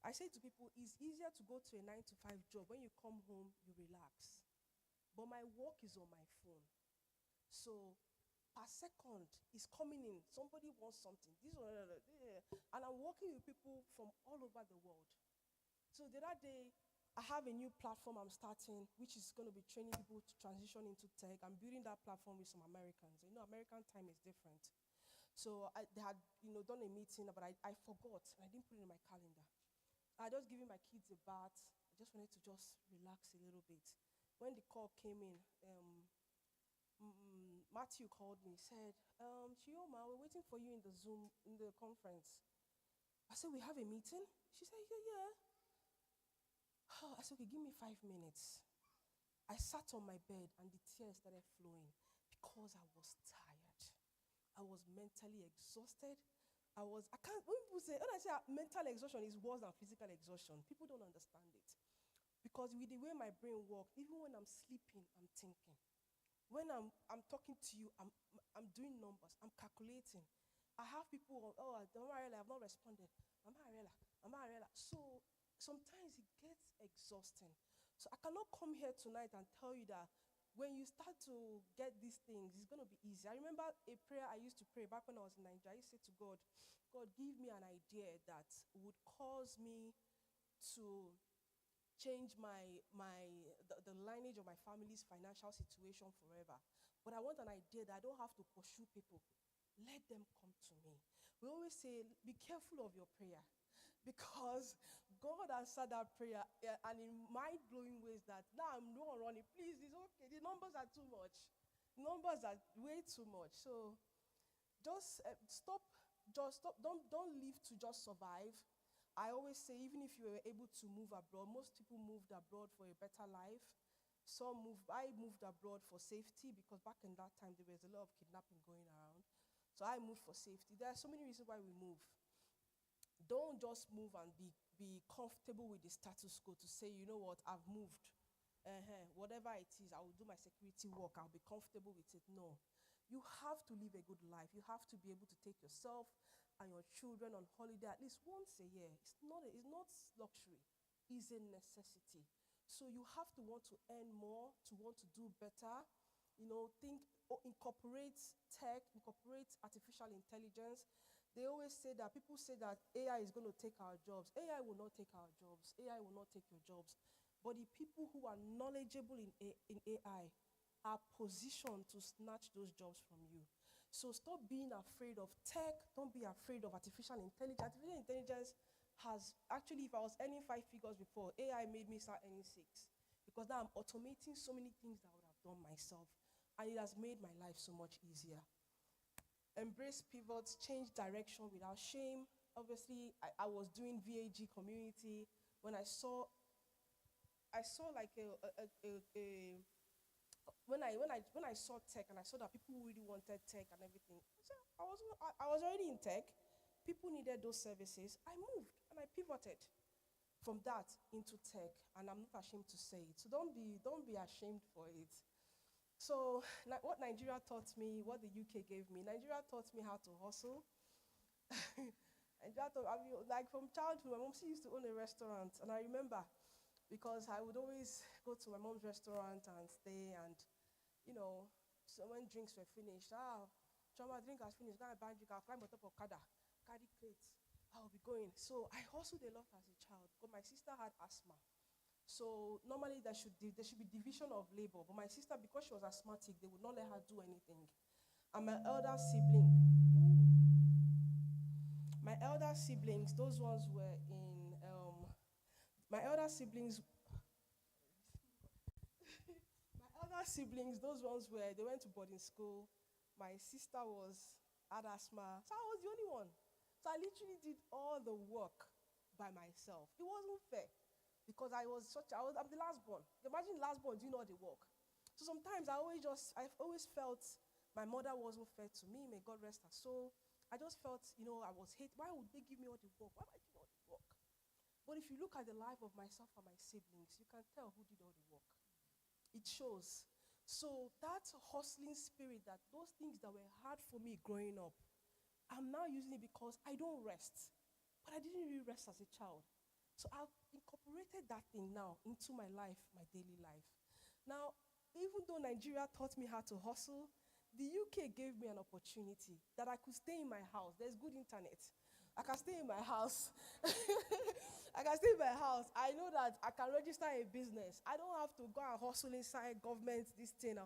I say to people, it's easier to go to a 9-to-5 job. When you come home, you relax. But my work is on my phone. So per second is coming in. Somebody wants something. This one, and I'm working with people from all over the world. So the other day, I have a new platform I'm starting, which is going to be training people to transition into tech. I'm building that platform with some Americans. American time is different. So they had, done a meeting, but I forgot. I didn't put it in my calendar. I just giving my kids a bath. I just wanted to just relax a little bit. When the call came in, Matthew called me, said, Chioma, we're waiting for you in the Zoom, in the conference. I said, we have a meeting? She said, yeah. I said, okay, give me 5 minutes. I sat on my bed and the tears started flowing because I was tired. I was mentally exhausted. when I say mental exhaustion is worse than physical exhaustion, people don't understand it. Because with the way my brain works, even when I'm sleeping, I'm thinking. When I'm talking to you, I'm doing numbers, I'm calculating. I have people, Mariela, I've not responded. Mariela. So sometimes it gets exhausting. So I cannot come here tonight and tell you that when you start to get these things, it's going to be easy. I remember a prayer I used to pray back when I was in Nigeria. I used to say to God, give me an idea that would cause me to change the lineage of my family's financial situation forever. But I want an idea that I don't have to pursue people. Let them come to me. We always say, be careful of your prayer. Because God answered that prayer and in mind-blowing ways that now I'm not running. Please, it's okay. The numbers are too much. Numbers are way too much. So just stop. Don't live to just survive. I always say, even if you were able to move abroad, most people moved abroad for a better life. I moved abroad for safety because back in that time, there was a lot of kidnapping going around. So I moved for safety. There are so many reasons why we move. Don't just move and be comfortable with the status quo to say, you know what, I've moved. Whatever it is, I will do my security work. I'll be comfortable with it. No. You have to live a good life. You have to be able to take yourself and your children on holiday at least once a year. It's not luxury. It's a necessity. So you have to want to earn more, to want to do better. Incorporate tech, incorporate artificial intelligence. They always say that, people say that AI is going to take our jobs. AI will not take our jobs. AI will not take your jobs. But the people who are knowledgeable in AI are positioned to snatch those jobs from you. So stop being afraid of tech. Don't be afraid of artificial intelligence. Artificial intelligence has, actually, if I was earning 5 figures before, AI made me start earning 6. Because now I'm automating so many things that I would have done myself. And it has made my life so much easier. Embrace pivots, change direction without shame. Obviously, I was doing VAG community. When I saw like when I saw tech and I saw that people really wanted tech and everything, I was already in tech. People needed those services. I moved and I pivoted from that into tech, and I'm not ashamed to say it. So don't be ashamed for it. So what Nigeria taught me, what the UK gave me, Nigeria taught me how to hustle. Like from childhood, my mom, she used to own a restaurant, and I remember because I would always go to my mom's restaurant and stay, and so when drinks were finished, Choma, drink has finished. Go and buy drink. I'll climb on top of Kada. Carry crates. I'll be going. So I hustled a lot as a child because my sister had asthma. So normally there should be division of labor. But my sister, because she was asthmatic, they would not let her do anything. And my elder siblings, those ones were in, my elder siblings, those ones were, they went to boarding school. My sister had asthma, so I was the only one. So I literally did all the work by myself. It wasn't fair because I'm the last born. Imagine last born doing all the work. So sometimes I've always felt my mother wasn't fair to me. May God rest her soul. I just felt, I was hated. Why would they give me all the work? Why am I doing all the work? But if you look at the life of myself and my siblings, you can tell who did all the work. It shows. So that hustling spirit, that those things that were hard for me growing up, I'm now using it because I don't rest. But I didn't really rest as a child. So I've incorporated that thing now into my life, my daily life. Now, even though Nigeria taught me how to hustle, the UK gave me an opportunity that I could stay in my house. There's good internet. I can stay in my house. I can stay in my house. I know that I can register a business. I don't have to go and hustle inside government, this thing.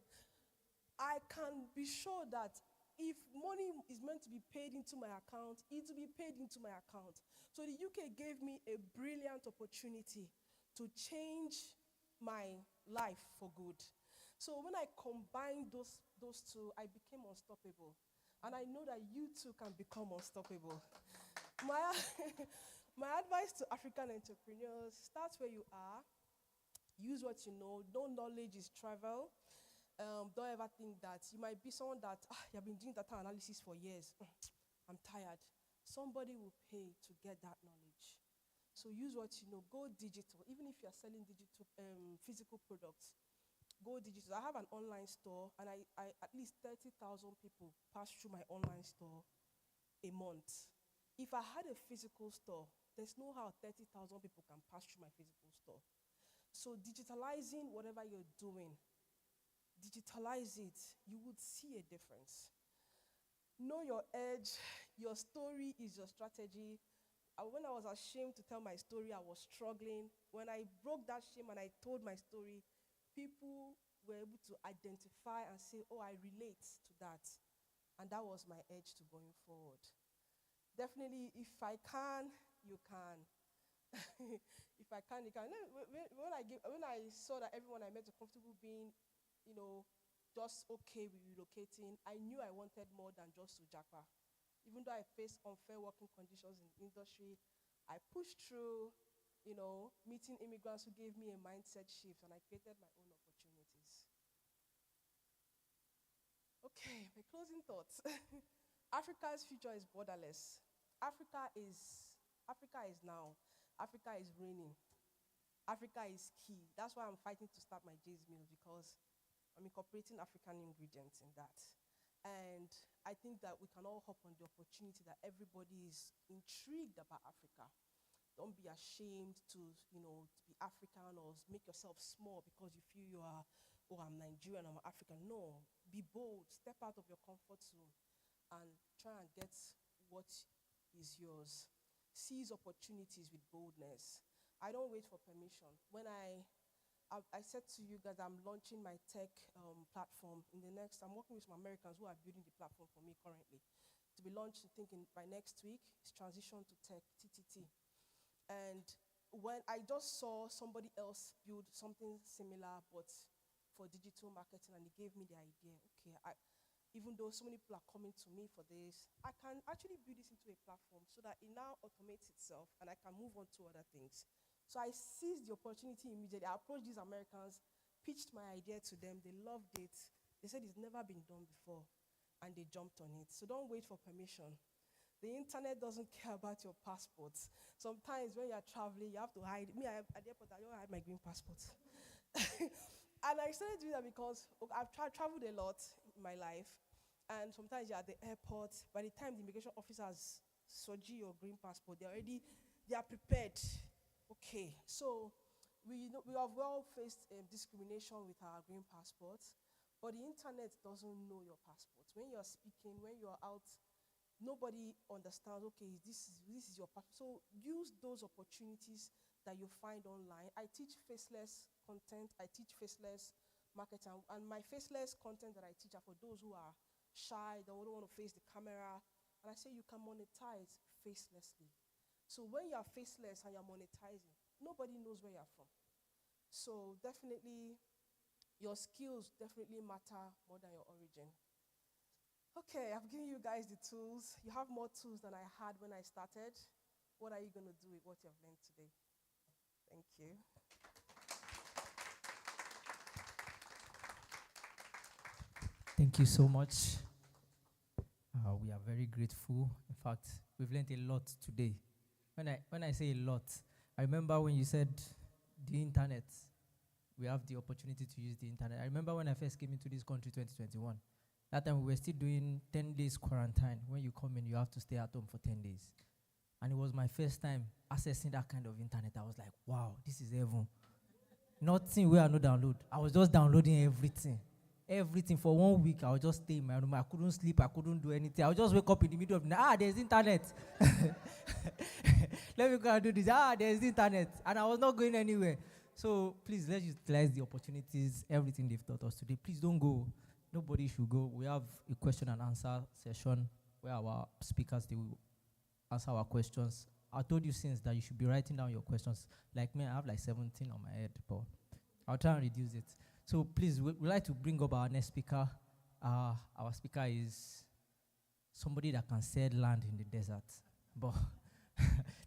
I can be sure that if money is meant to be paid into my account, it will be paid into my account. So the UK gave me a brilliant opportunity to change my life for good. So when I combined those two, I became unstoppable. And I know that you too can become unstoppable. My advice to African entrepreneurs: start where you are, use what you know. No knowledge is travel. Don't ever think that you might be someone that you've been doing data analysis for years. I'm tired. Somebody will pay to get that knowledge. So use what you know. Go digital. Even if you're selling digital physical products, go digital. I have an online store, and I at least 30,000 people pass through my online store a month. If I had a physical store, there's no how 30,000 people can pass through my physical store. So digitalizing whatever you're doing, digitalize it, you would see a difference. Know your edge. Your story is your strategy. When I was ashamed to tell my story, I was struggling. When I broke that shame and I told my story, people were able to identify and say, oh, I relate to that. And that was my edge to going forward. Definitely, if I can, you can. If I can, you can. When I saw that everyone I met was comfortable being, just okay with relocating, I knew I wanted more than just to Japa. Even though I faced unfair working conditions in the industry, I pushed through, meeting immigrants who gave me a mindset shift, and I created my own opportunities. Okay, my closing thoughts. Africa's future is borderless. Africa is now. Africa is reigning. Africa is key. That's why I'm fighting to start my J's meal, because I'm incorporating African ingredients in that. And I think that we can all hop on the opportunity that everybody is intrigued about Africa. Don't be ashamed to be African or make yourself small because you feel you are, oh, I'm Nigerian, I'm African. No, be bold, step out of your comfort zone and try and get what is yours. Seize opportunities with boldness. I don't wait for permission. When I said to you guys, I'm launching my tech platform in the next. I'm working with some Americans who are building the platform for me currently. To be launched, thinking by next week, it's transition to tech, TTT. And when I just saw somebody else build something similar, but for digital marketing, and they gave me the idea, okay, even though so many people are coming to me for this, I can actually build this into a platform so that it now automates itself and I can move on to other things. So I seized the opportunity immediately. I approached these Americans, pitched my idea to them. They loved it. They said it's never been done before, and they jumped on it. So don't wait for permission. The internet doesn't care about your passports. Sometimes when you're traveling, you have to hide. Me, at the airport, I don't hide my green passport. And I started doing that because I've traveled a lot in my life. And sometimes you're at the airport. By the time the immigration officers soji your green passport, they are prepared. Okay, so we have well faced discrimination with our green passports, But the internet doesn't know your passport. When you're speaking, when you're out, nobody understands, okay, this is your passport. So use those opportunities that you find online. I teach faceless content. I teach faceless marketing. And my faceless content that I teach are for those who are shy, that don't want to face the camera. And I say you can monetize facelessly. So when you're faceless and you're monetizing, nobody knows where you're from. So definitely, your skills definitely matter more than your origin. Okay, I've given you guys the tools. You have more tools than I had when I started. What are you going to do with what you've learned today? Thank you.
Thank you so much. We are very grateful. In fact, we've learned a lot today. When I say a lot, I remember when you said the internet, we have the opportunity to use the internet. I remember when I first came into this country, 2021. That time we were still doing 10 days quarantine. When you come in, you have to stay at home for 10 days. And it was my first time accessing that kind of internet. I was like, wow, this is heaven. Nothing where I no download. I was just downloading everything. Everything for 1 week. I was just stay in my room. I couldn't sleep. I couldn't do anything. I would just wake up in the middle of the night. There's internet. Let me go and do this. There's internet. And I was not going anywhere. So please, let's utilize the opportunities, everything they've taught us today. Please don't go. Nobody should go. We have a question and answer session where our speakers, they will answer our questions. I told you since that you should be writing down your questions. Like me, I have like 17 on my head, but I'll try and reduce it. So please, we'd like to bring up our next speaker. Our speaker is somebody that can sell land in the desert. But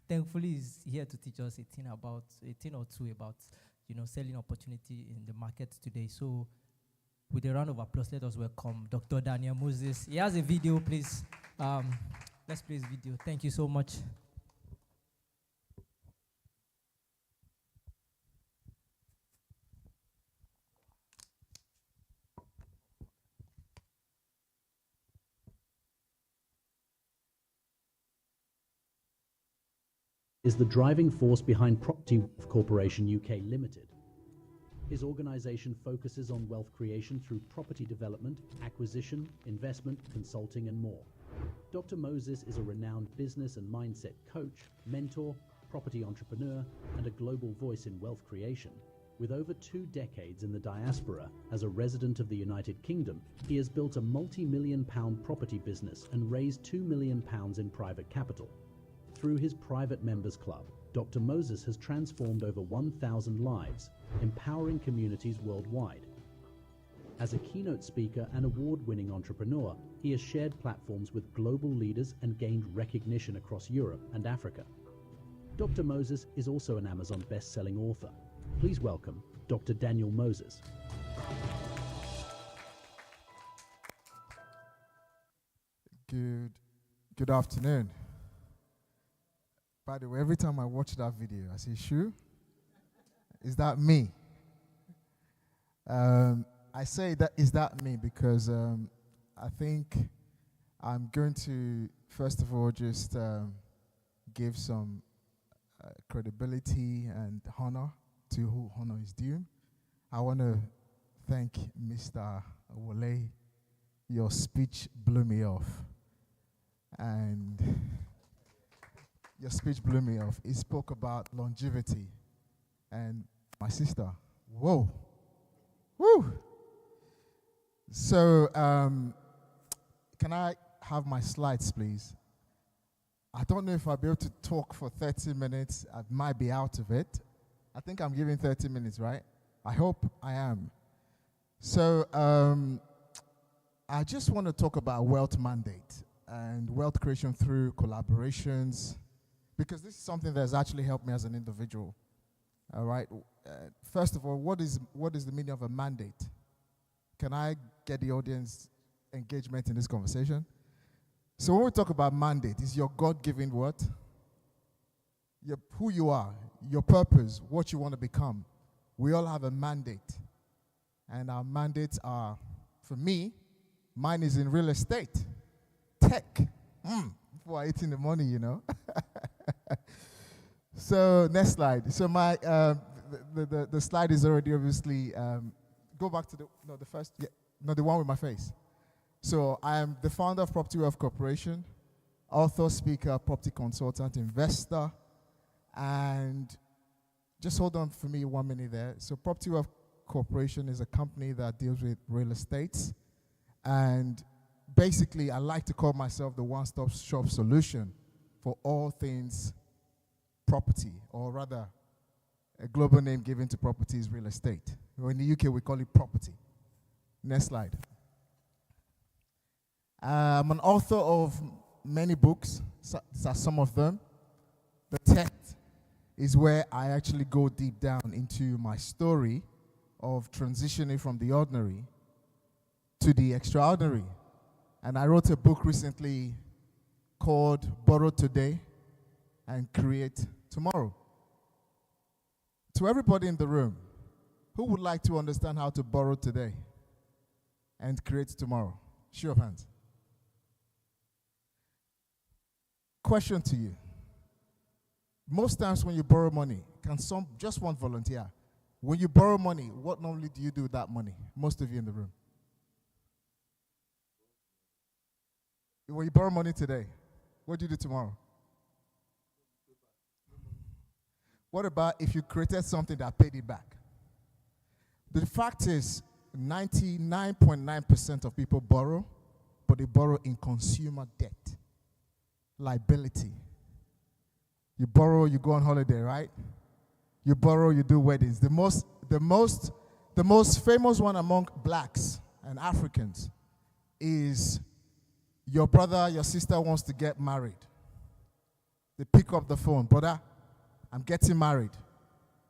thankfully, he's here to teach us a thing or two about, selling opportunity in the market today. So with a round of applause, let us welcome Dr. Daniel Moses. He has a video, please. Let's play his video. Thank you so much.
Is the driving force behind Property Wealth Corporation UK Limited. His organization focuses on wealth creation through property development, acquisition, investment, consulting, and more. Dr. Moses is a renowned business and mindset coach, mentor, property entrepreneur, and a global voice in wealth creation. With over 2 decades in the diaspora as a resident of the United Kingdom, he has built a multi-million-pound property business and raised £2 million in private capital. Through his private members club, Dr. Moses has transformed over 1,000 lives, empowering communities worldwide. As a keynote speaker and award-winning entrepreneur, he has shared platforms with global leaders and gained recognition across Europe and Africa. Dr. Moses is also an Amazon best-selling author. Please welcome Dr. Daniel Moses.
Good afternoon. By the way, every time I watch that video, I say, "Shoo, is that me?" I say that is that me because I think I'm going to first of all just give some credibility and honor to who honor is due. I want to thank Mr. Wole. Your speech blew me off, and your speech blew me off. He spoke about longevity, and my sister, whoa, woo. So, can I have my slides, please? I don't know if I'll be able to talk for 30 minutes. I might be out of it. I think I'm giving 30 minutes, right? I hope I am. So, I just want to talk about wealth mandate and wealth creation through collaborations, because this is something that has actually helped me as an individual. All right. First of all, what is the meaning of a mandate? Can I get the audience engagement in this conversation? So when we talk about mandate, it's your God-given what? Who you are, your purpose, what you want to become. We all have a mandate. And our mandates are, for me, mine is in real estate, tech. Before I eat in the morning, you know. So next slide. So my the slide is already obviously go back to the first. Yeah, No, the one with my face. So I am the founder of Property Wealth Corporation, author, speaker, property consultant, investor, and just hold on for me 1 minute there. So Property Wealth Corporation is a company that deals with real estate, and basically I like to call myself the one-stop shop solution for all things property, or rather a global name given to property is real estate. In the UK we call it property. Next slide. I'm an author of many books. So these are some of them. The 10th is where I actually go deep down into my story of transitioning from the ordinary to the extraordinary. And I wrote a book recently called Borrow Today and Create Tomorrow. To everybody in the room, who would like to understand how to borrow today and create tomorrow? Show of hands. Question to you. Most times when you borrow money, just one volunteer, when you borrow money, what normally do you do with that money? Most of you in the room. When you borrow money today, what do you do tomorrow? What about if you created something that paid it back? The fact is, 99.9% of people borrow, but they borrow in consumer debt, liability. You borrow, you go on holiday, right? You borrow, you do weddings. The most famous one among blacks and Africans is your brother, your sister wants to get married. They pick up the phone, brother, I'm getting married.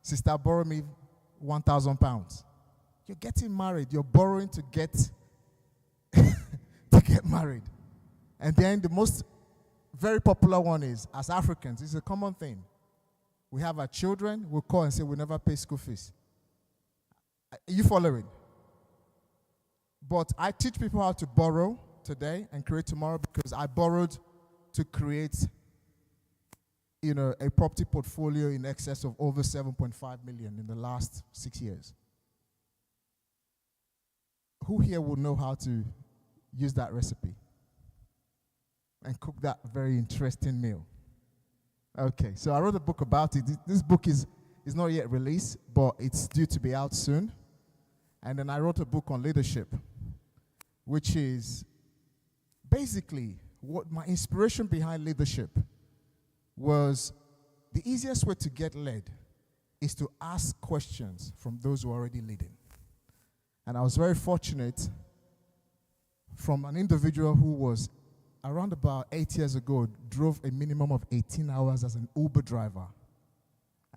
Sister, borrow me £1,000. You're getting married. You're borrowing to get to get married. And then the most very popular one is, as Africans, it's a common thing. We have our children, we'll call and say we never pay school fees. Are you following? But I teach people how to borrow today and create tomorrow because I borrowed to create a property portfolio in excess of over 7.5 million in the last 6 years. Who here will know how to use that recipe and cook that very interesting meal? Okay, so I wrote a book about it. This book is not yet released, but it's due to be out soon. And then I wrote a book on leadership, which is basically what my inspiration behind leadership was. The easiest way to get led is to ask questions from those who are already leading. And I was very fortunate from an individual who was around about 8 years ago, drove a minimum of 18 hours as an Uber driver,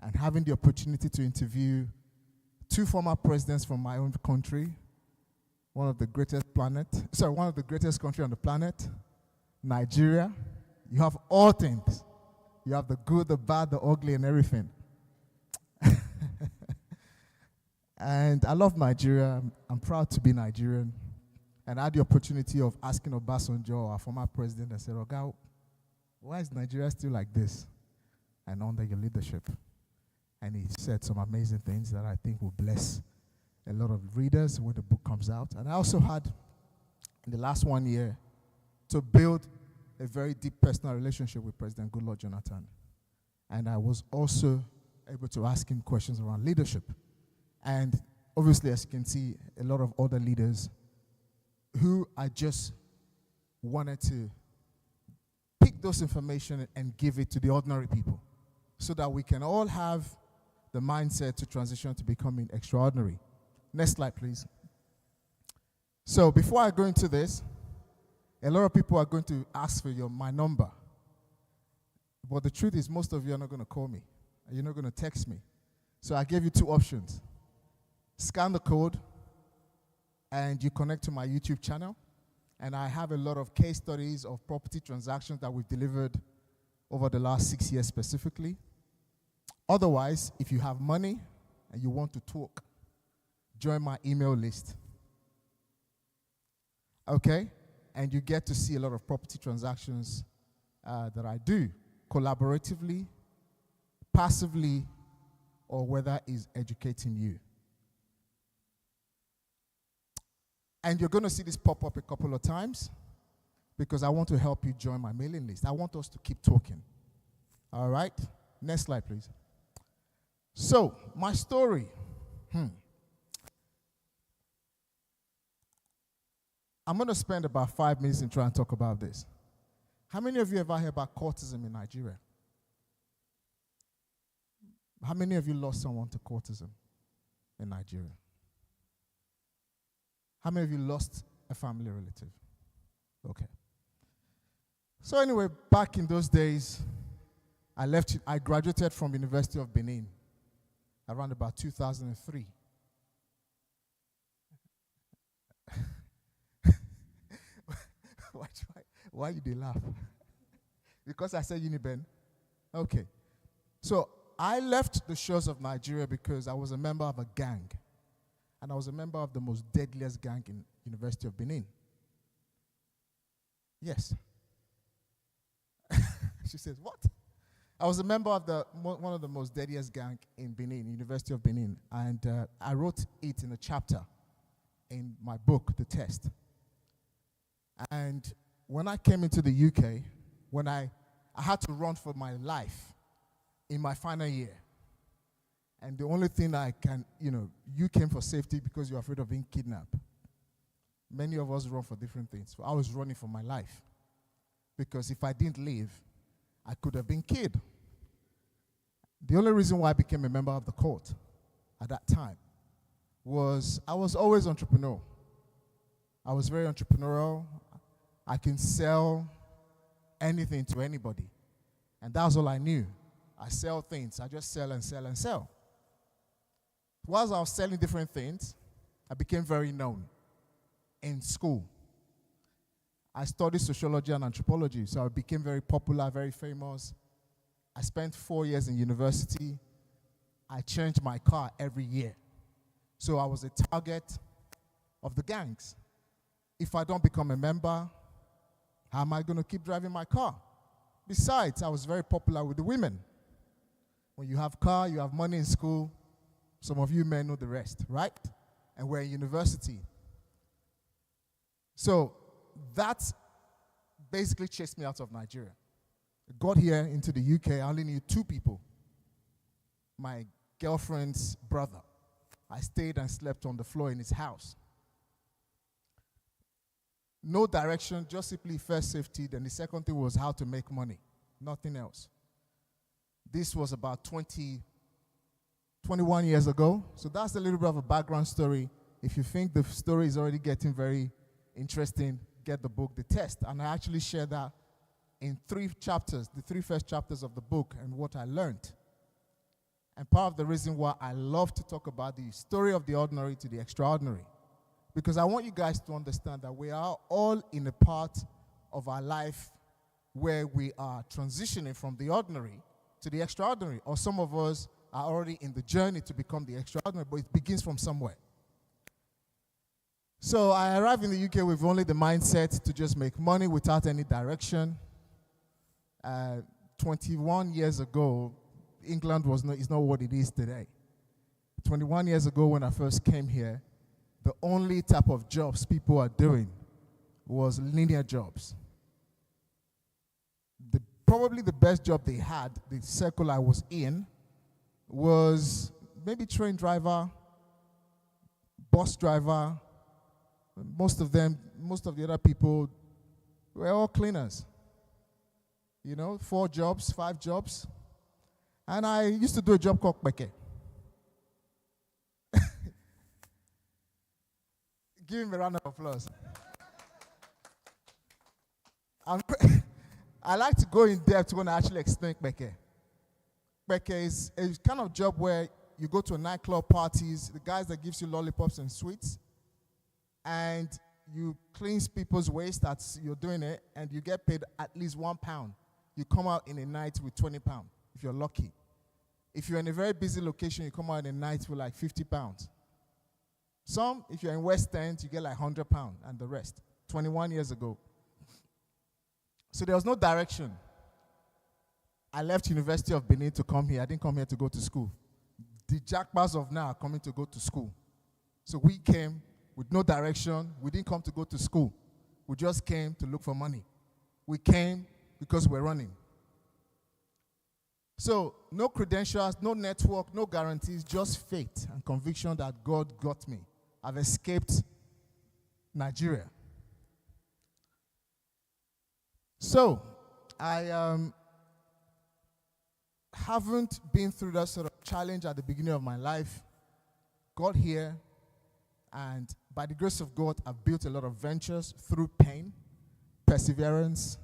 and having the opportunity to interview 2 former presidents from my own country, one of the greatest country on the planet, Nigeria. You have all things. You have the good, the bad, the ugly, and everything. And I love Nigeria. I'm proud to be Nigerian. And I had the opportunity of asking Obasanjo, our former president, and said, Oga, why is Nigeria still like this? And under your leadership. And he said some amazing things that I think will bless a lot of readers when the book comes out. And I also had, in the last 1 year, to build a very deep personal relationship with President Goodluck Jonathan. And I was also able to ask him questions around leadership. And obviously, as you can see, a lot of other leaders who I just wanted to pick those information and give it to the ordinary people so that we can all have the mindset to transition to becoming extraordinary. Next slide, please. So before I go into this, a lot of people are going to ask for my number. But the truth is, most of you are not going to call me. And you're not going to text me. So I gave you 2 options. Scan the code, and you connect to my YouTube channel. And I have a lot of case studies of property transactions that we've delivered over the last 6 years specifically. Otherwise, if you have money and you want to talk, join my email list. Okay? And you get to see a lot of property transactions that I do, collaboratively, passively, or whether it's educating you. And you're going to see this pop up a couple of times because I want to help you join my mailing list. I want us to keep talking. All right? Next slide, please. So, my story. I'm going to spend about 5 minutes in trying to talk about this. How many of you ever heard about courtism in Nigeria? How many of you lost someone to courtism in Nigeria? How many of you lost a family relative? Okay. So anyway, back in those days, I graduated from University of Benin around about 2003. Why you they laugh? Because I said Uniben? Okay. So I left the shores of Nigeria because I was a member of a gang. And I was a member of the most deadliest gang in University of Benin. Yes. She says, what? I was a member of one of the most deadliest gang in Benin, University of Benin. And I wrote it in a chapter in my book, The Test. And when I came into the UK, when I had to run for my life in my final year. And the only thing I can, you came for safety because you're afraid of being kidnapped. Many of us run for different things. So I was running for my life. Because if I didn't leave, I could have been killed. The only reason why I became a member of the court at that time was I was always entrepreneurial. I was very entrepreneurial. I can sell anything to anybody. And that's all I knew. I sell things. I just sell and sell and sell. Whilst I was selling different things, I became very known in school. I studied sociology and anthropology, so I became very popular, very famous. I spent 4 years in university. I changed my car every year. So I was a target of the gangs. If I don't become a member, how am I going to keep driving my car? Besides, I was very popular with the women. When you have car, you have money in school. Some of you men know the rest, right? And we're in university. So that basically chased me out of Nigeria. I got here into the UK, I only knew 2 people. My girlfriend's brother. I stayed and slept on the floor in his house. No direction, just simply first safety. Then the second thing was how to make money. Nothing else. This was about 21 years ago. So that's a little bit of a background story. If you think the story is already getting very interesting, get the book, The Test. And I actually share that in 3 chapters, the 3 first chapters of the book and what I learned. And part of the reason why I love to talk about the story of the ordinary to the extraordinary. Because I want you guys to understand that we are all in a part of our life where we are transitioning from the ordinary to the extraordinary. Or some of us are already in the journey to become the extraordinary, but it begins from somewhere. So I arrived in the UK with only the mindset to just make money without any direction. 21 years ago, England is not what it is today. 21 years ago when I first came here, the only type of jobs people are doing was linear jobs. Probably the best job they had, the circle I was in, was maybe train driver, bus driver. Most of the other people were all cleaners. 4 jobs, 5 jobs. And I used to do a job called Beke. Give him a round of applause. I like to go in depth when I actually explain Beke. Beke is a kind of job where you go to a nightclub parties, the guys that gives you lollipops and sweets, and you clean people's waste as you're doing it, and you get paid at least £1. You come out in a night with £20, if you're lucky. If you're in a very busy location, you come out in a night with like £50. Some, if you're in West End, you get like £100 and the rest. 21 years ago. So there was no direction. I left University of Benin to come here. I didn't come here to go to school. The jackbars of now are coming to go to school. So we came with no direction. We didn't come to go to school. We just came to look for money. We came because we're running. So, no credentials, no network, no guarantees, just faith and conviction that God got me. I've escaped Nigeria. So, I haven't been through that sort of challenge at the beginning of my life. Got here, and by the grace of God, I've built a lot of ventures through pain, perseverance,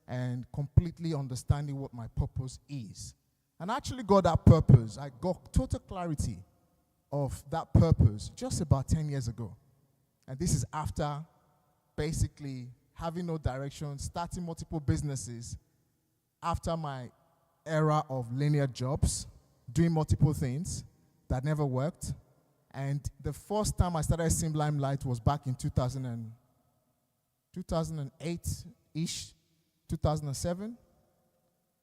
and completely understanding what my purpose is. And I actually got that purpose. I got total clarity of that purpose just about 10 years ago. And this is after basically having no direction, starting multiple businesses, after my era of linear jobs, doing multiple things that never worked. And the first time I started seeing limelight was back in 2008-ish, 2007,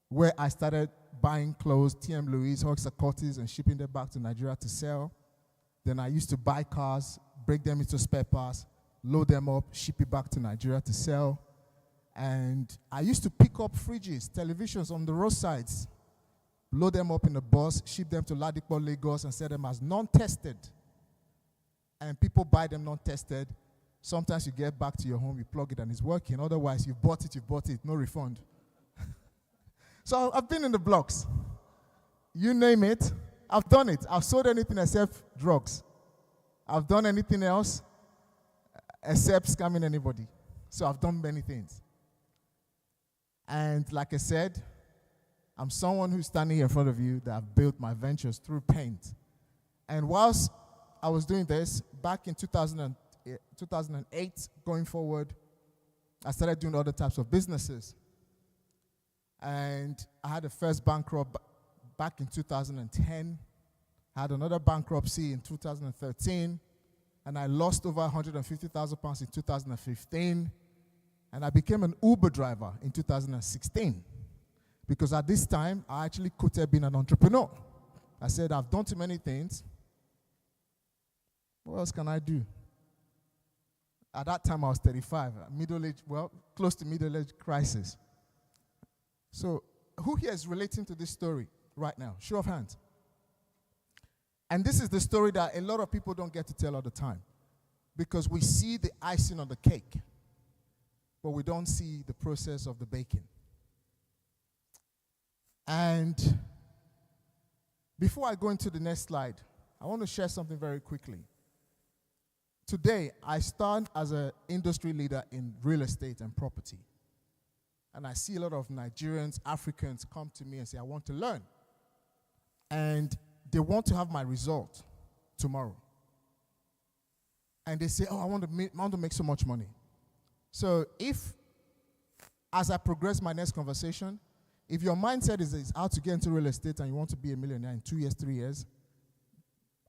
where I started buying clothes, TM Louis, Hoxa Curtis, and shipping them back to Nigeria to sell. Then I used to buy cars, break them into spare parts, load them up, ship it back to Nigeria to sell. And I used to pick up fridges, televisions on the roadsides, load them up in a bus, ship them to Ladipo, Lagos, and sell them as non-tested. And people buy them non-tested. Sometimes you get back to your home, you plug it, and it's working. Otherwise, you've bought it, no refund. So I've been in the blocks. You name it, I've done it. I've sold anything except drugs. I've done anything else except scamming anybody. So I've done many things. And like I said, I'm someone who's standing here in front of you that I've built my ventures through paint. And whilst I was doing this, back in 2008, going forward, I started doing other types of businesses. And I had a first bankrupt back in 2010. I had another bankruptcy in 2013. And I lost over 150,000 pounds in 2015. And I became an Uber driver in 2016. Because at this time, I actually quitted being an entrepreneur. I said, I've done too many things. What else can I do? At that time, I was 35, middle-aged, well, close to middle-aged crisis. So, who here is relating to this story right now? Show of hands. And this is the story that a lot of people don't get to tell all the time. Because we see the icing on the cake, but we don't see the process of the baking. And before I go into the next slide, I want to share something very quickly. Today, I stand as an industry leader in real estate and property. And I see a lot of Nigerians, Africans come to me and say, I want to learn. And they want to have my result tomorrow. And they say, oh, I want to make so much money. So if, as I progress my next conversation, if your mindset is how to get into real estate and you want to be a millionaire in 2 years, 3 years,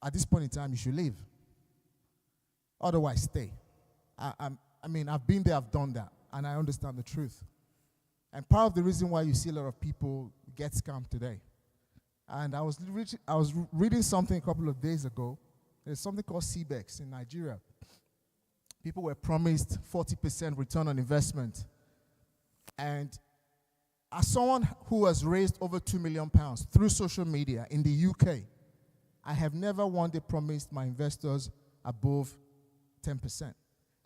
at this point in time, you should leave. Otherwise, stay. I mean, I've been there, I've done that, and I understand the truth. And part of the reason why you see a lot of people get scammed today. And I was reading something a couple of days ago. There's something called CBEX in Nigeria. People were promised 40% return on investment. And as someone who has raised over £2 million through social media in the UK, I have never one day promised my investors above 10%.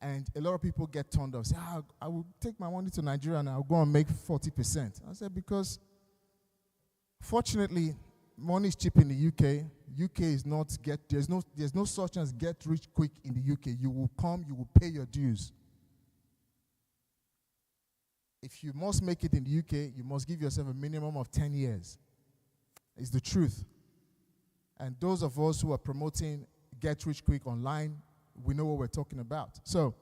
And a lot of people get turned off. Say, I will take my money to Nigeria and I'll go and make 40%. I said, because fortunately, money is cheap in the UK. UK is not there's no such as get rich quick in the UK. You will come, you will pay your dues. If you must make it in the UK, you must give yourself a minimum of 10 years. It's the truth. And those of us who are promoting get rich quick online, we know what we're talking about. So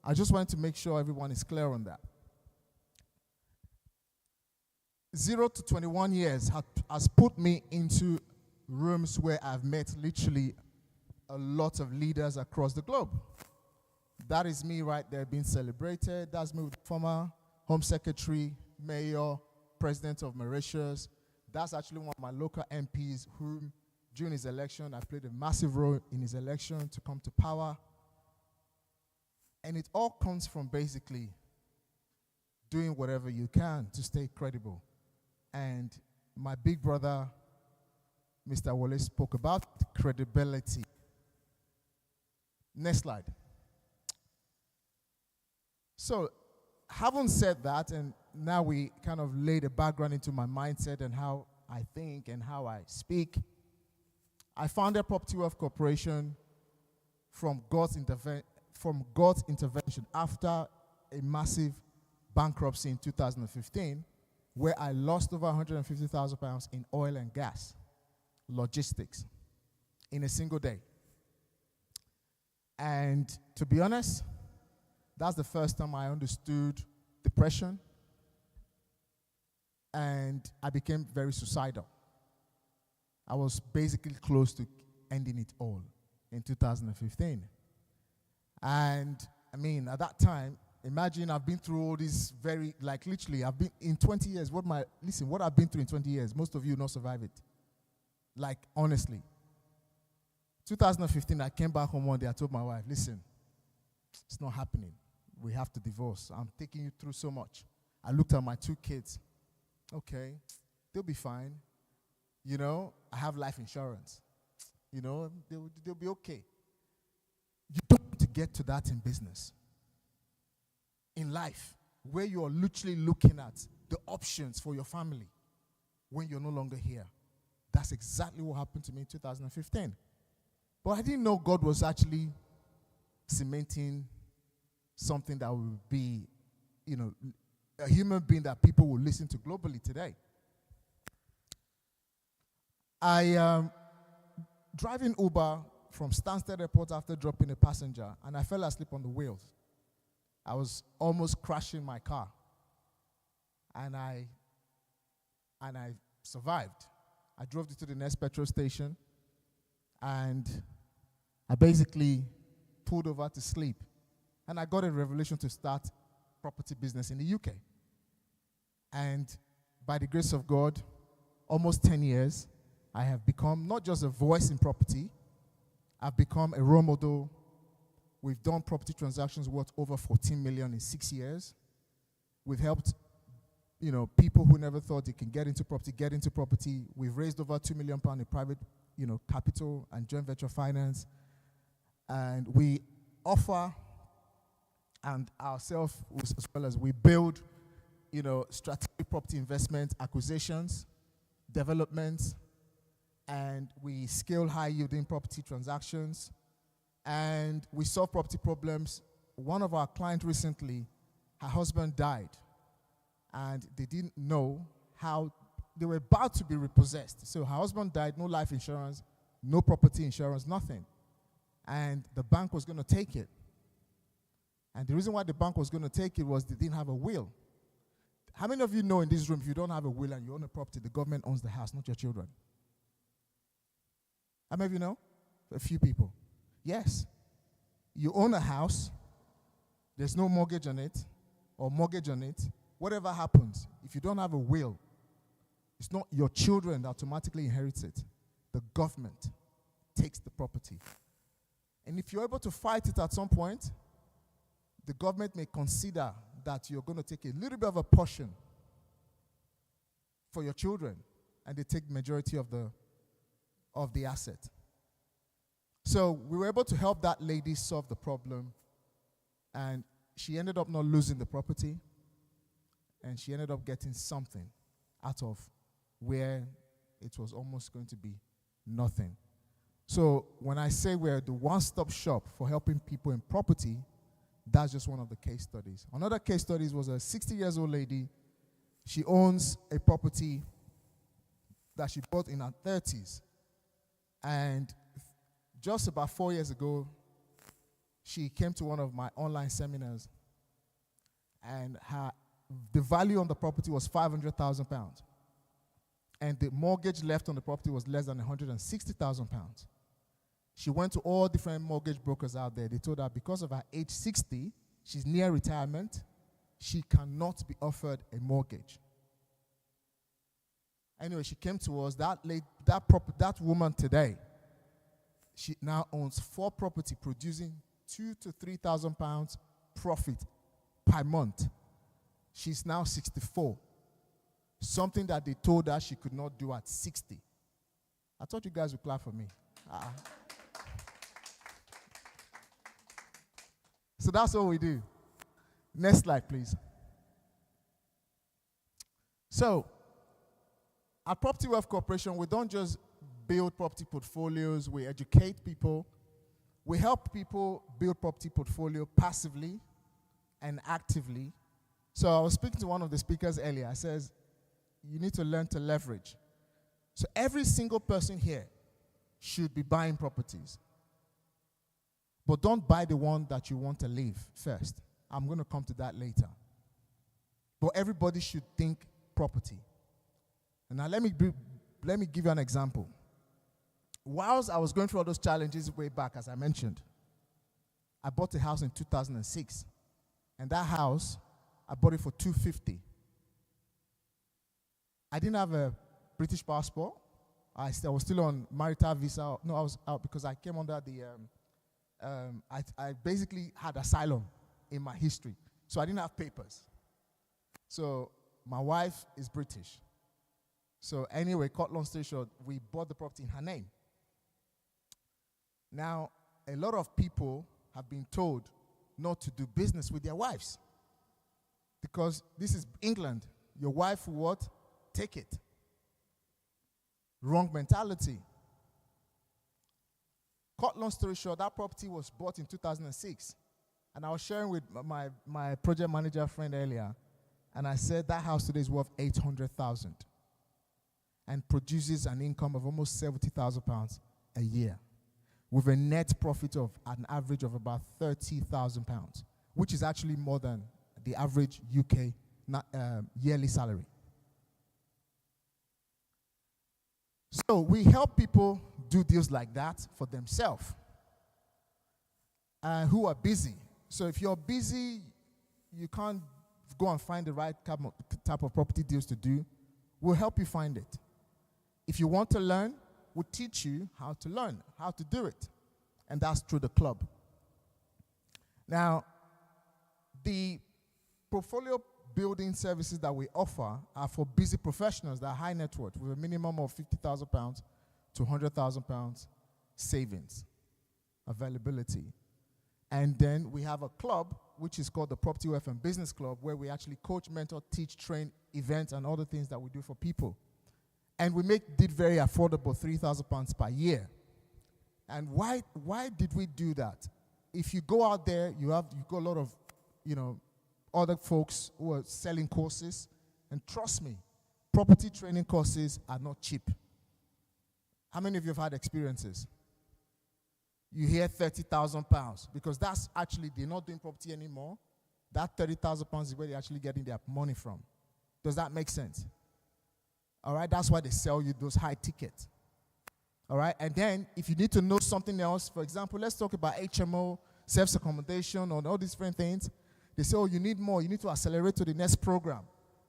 I just wanted to make sure everyone is clear on that. 0 to 21 years has put me into rooms where I've met literally a lot of leaders across the globe. That is me right there being celebrated. That's me with the former Home Secretary, Mayor, President of Mauritius. That's actually one of my local MPs who, during his election, I played a massive role in his election to come to power. And it all comes from basically doing whatever you can to stay credible. And my big brother, Mr. Wallace, spoke about credibility. Next slide. So, having said that, and now we kind of laid a background into my mindset and how I think and how I speak, I founded Property Wealth Corporation from God's intervention after a massive bankruptcy in 2015, where I lost over 150,000 pounds in oil and gas logistics in a single day. And to be honest, that's the first time I understood depression, and I became very suicidal. I was basically close to ending it all in 2015. And I mean, at that time, imagine I've been through all these literally, I've been in 20 years. What I've been through in 20 years, most of you not survive it. Like, honestly. 2015, I came back home one day, I told my wife, listen, it's not happening. We have to divorce. I'm taking you through so much. I looked at my 2 kids. Okay, they'll be fine. You know, I have life insurance. You know, they'll be okay. You don't want to get to that in business. In life, where you are literally looking at the options for your family when you're no longer here. That's exactly what happened to me in 2015. But I didn't know God was actually cementing something that would be, you know, a human being that people will listen to globally today. I driving Uber from Stansted Airport after dropping a passenger, and I fell asleep on the wheels. I was almost crashing my car, and I survived. I drove to the next petrol station, and I basically pulled over to sleep. And I got a revelation to start property business in the UK. And by the grace of God, almost 10 years, I have become not just a voice in property, I've become a role model. We've done property transactions worth over 14 million in 6 years. We've helped, you know, people who never thought they can get into property. We've raised over £2 million in private, you know, capital and joint venture finance. And we offer, and ourselves, as well as we build, you know, strategic property investment acquisitions, developments, and we scale high-yielding property transactions, and we solve property problems. One of our clients recently, her husband died, and they didn't know how they were about to be repossessed. So her husband died, no life insurance, no property insurance, nothing. And the bank was going to take it. And the reason why the bank was going to take it was they didn't have a will. How many of you know in this room, if you don't have a will and you own a property, the government owns the house, not your children? How many of you know? A few people. Yes. You own a house, there's no mortgage on it, or mortgage on it. Whatever happens, if you don't have a will, it's not your children that automatically inherits it. The government takes the property. And if you're able to fight it at some point, the government may consider that you're going to take a little bit of a portion for your children, and they take the majority of the asset. So we were able to help that lady solve the problem, and she ended up not losing the property, and she ended up getting something out of where it was almost going to be nothing. So when I say we're the one-stop shop for helping people in property, that's just one of the case studies. Another case study was a 60-year-old lady. She owns a property that she bought in her 30s. And just about 4 years ago, she came to one of my online seminars, and the value on the property was £500,000. And the mortgage left on the property was less than £160,000. She went to all different mortgage brokers out there. They told her because of her age 60, she's near retirement, she cannot be offered a mortgage. Anyway, she came to us. That woman today, she now owns 4 properties producing £2,000 to £3,000 profit per month. She's now 64. Something that they told her she could not do at 60. I thought you guys would clap for me. So that's what we do. Next slide, please. So, at Property Wealth Corporation, we don't just build property portfolios, we educate people. We help people build property portfolio passively and actively. So I was speaking to one of the speakers earlier. I says, you need to learn to leverage. So every single person here should be buying properties. But don't buy the one that you want to live first. I'm going to come to that later. But everybody should think property. And now let me give you an example. Whilst I was going through all those challenges way back, as I mentioned, I bought a house in 2006. And that house, I bought it for $250. I didn't have a British passport. I was still on marital visa. No, I was out because I came under the, I basically had asylum in my history. So I didn't have papers. So my wife is British. So anyway, cut long story short, we bought the property in her name. Now, a lot of people have been told not to do business with their wives. Because this is England. Your wife will what? Take it. Wrong mentality. Cut long story short, that property was bought in 2006. And I was sharing with my project manager friend earlier. And I said that house today is worth $800,000. And produces an income of almost £70,000 a year. With a net profit of an average of about £30,000, which is actually more than the average UK yearly salary. So we help people do deals like that for themselves who are busy. So if you're busy, you can't go and find the right type of property deals to do. We'll help you find it. If you want to learn, we'll teach you how to learn, how to do it. And that's through the club. Now, the portfolio building services that we offer are for busy professionals that are high net worth with a minimum of £50,000 to £100,000 savings availability. And then we have a club, which is called the Property Wealth and Business Club, where we actually coach, mentor, teach, train, events, and other things that we do for people. And we make it very affordable, £3,000 per year. And why did we do that? If you go out there, you got a lot of, other folks who are selling courses. And trust me, property training courses are not cheap. How many of you have had experiences? You hear £30,000 because that's actually, they're not doing property anymore. That £30,000 is where they're actually getting their money from. Does that make sense? All right, that's why they sell you those high tickets. All right, and then if you need to know something else, for example, let's talk about HMO, self-accommodation, or all these different things. They say, oh, you need more. You need to accelerate to the next program.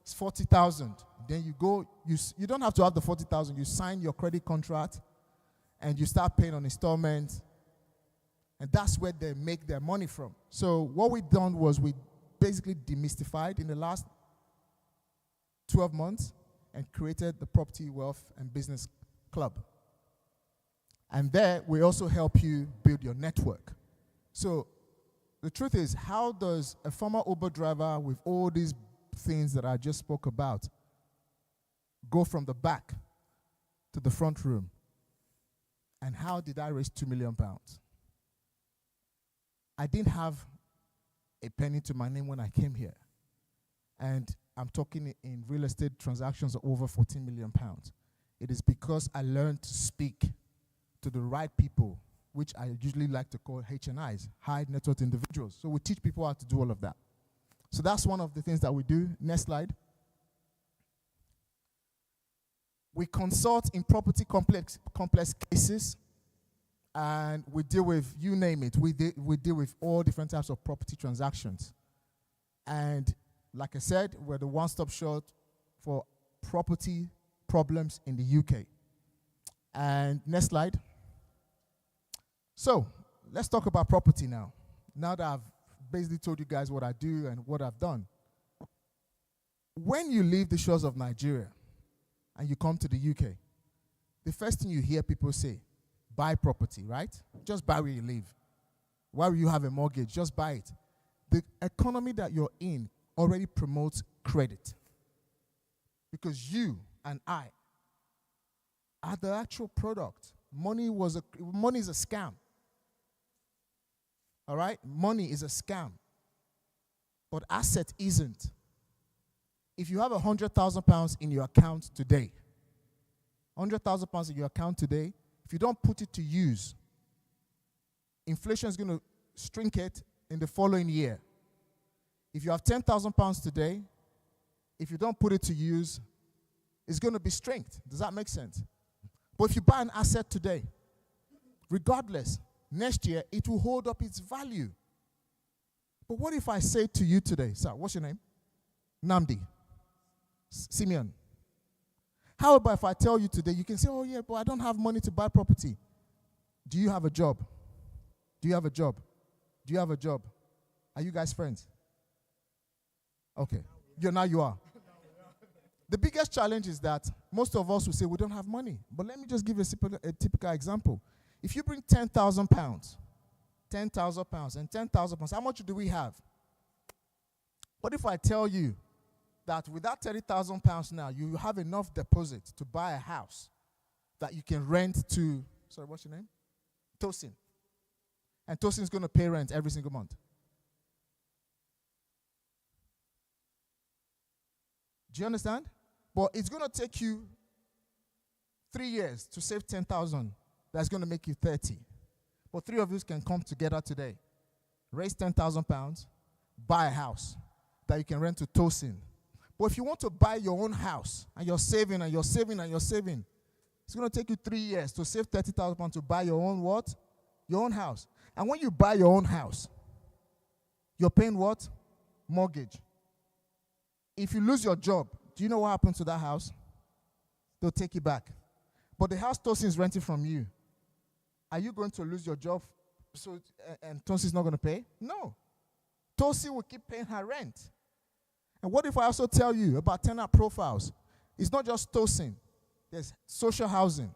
It's 40,000. Then you go, you don't have to have the 40,000. You sign your credit contract, and you start paying on installments. And that's where they make their money from. So what we've done was we basically demystified in the last 12 months and created the Property Wealth and Business Club. And there, we also help you build your network. So the truth is, how does a former Uber driver with all these things that I just spoke about go from the back to the front room? And how did I raise £2 million? I didn't have a penny to my name when I came here. And I'm talking in real estate transactions of over £14 million. It is because I learned to speak to the right people, which I usually like to call HNIs, high net worth individuals. So we teach people how to do all of that. So that's one of the things that we do. Next slide. We consult in property complex cases, and we deal with, you name it, we deal with all different types of property transactions. And like I said, we're the one-stop shop for property problems in the UK. And next slide. So let's talk about property now. Now that I've basically told you guys what I do and what I've done. When you leave the shores of Nigeria and you come to the UK, the first thing you hear people say, buy property, right? Just buy where you live. Why will you have a mortgage? Just buy it. The economy that you're in already promotes credit. Because you and I are the actual product. Money is a scam. All right? Money is a scam. But asset isn't. If you have £100,000 in your account today, £100,000 in your account today, if you don't put it to use, inflation is going to shrink it in the following year. If you have £10,000 today, if you don't put it to use, it's going to be shrinked. Does that make sense? But if you buy an asset today, regardless, next year it will hold up its value. But what if I say to you today, sir, what's your name? Namdi. Simeon. How about if I tell you today, you can say, oh yeah, but I don't have money to buy property. Do you have a job? Do you have a job? Do you have a job? Are you guys friends? Okay. Now you are. The biggest challenge is that most of us will say we don't have money. But let me just give a typical example. If you bring £10,000, £10,000 and £10,000, how much do we have? What if I tell you that with that £30,000 now, you have enough deposit to buy a house that you can rent to, sorry, what's your name? Tosin. And Tosin's going to pay rent every single month. Do you understand? But it's going to take you 3 years to save 10,000. That's going to make you 30. But three of you can come together today, raise £10,000, buy a house that you can rent to Tosin. But if you want to buy your own house and you're saving and you're saving and you're saving, it's going to take you 3 years to save £30,000 to buy your own what? Your own house. And when you buy your own house, you're paying what? Mortgage. If you lose your job, do you know what happens to that house? They'll take it back. But the house Tosin is renting from you, are you going to lose your job and Tosin is not going to pay? No. Tosin will keep paying her rent. And what if I also tell you about tenant profiles? It's not just Tosin. There's social housing.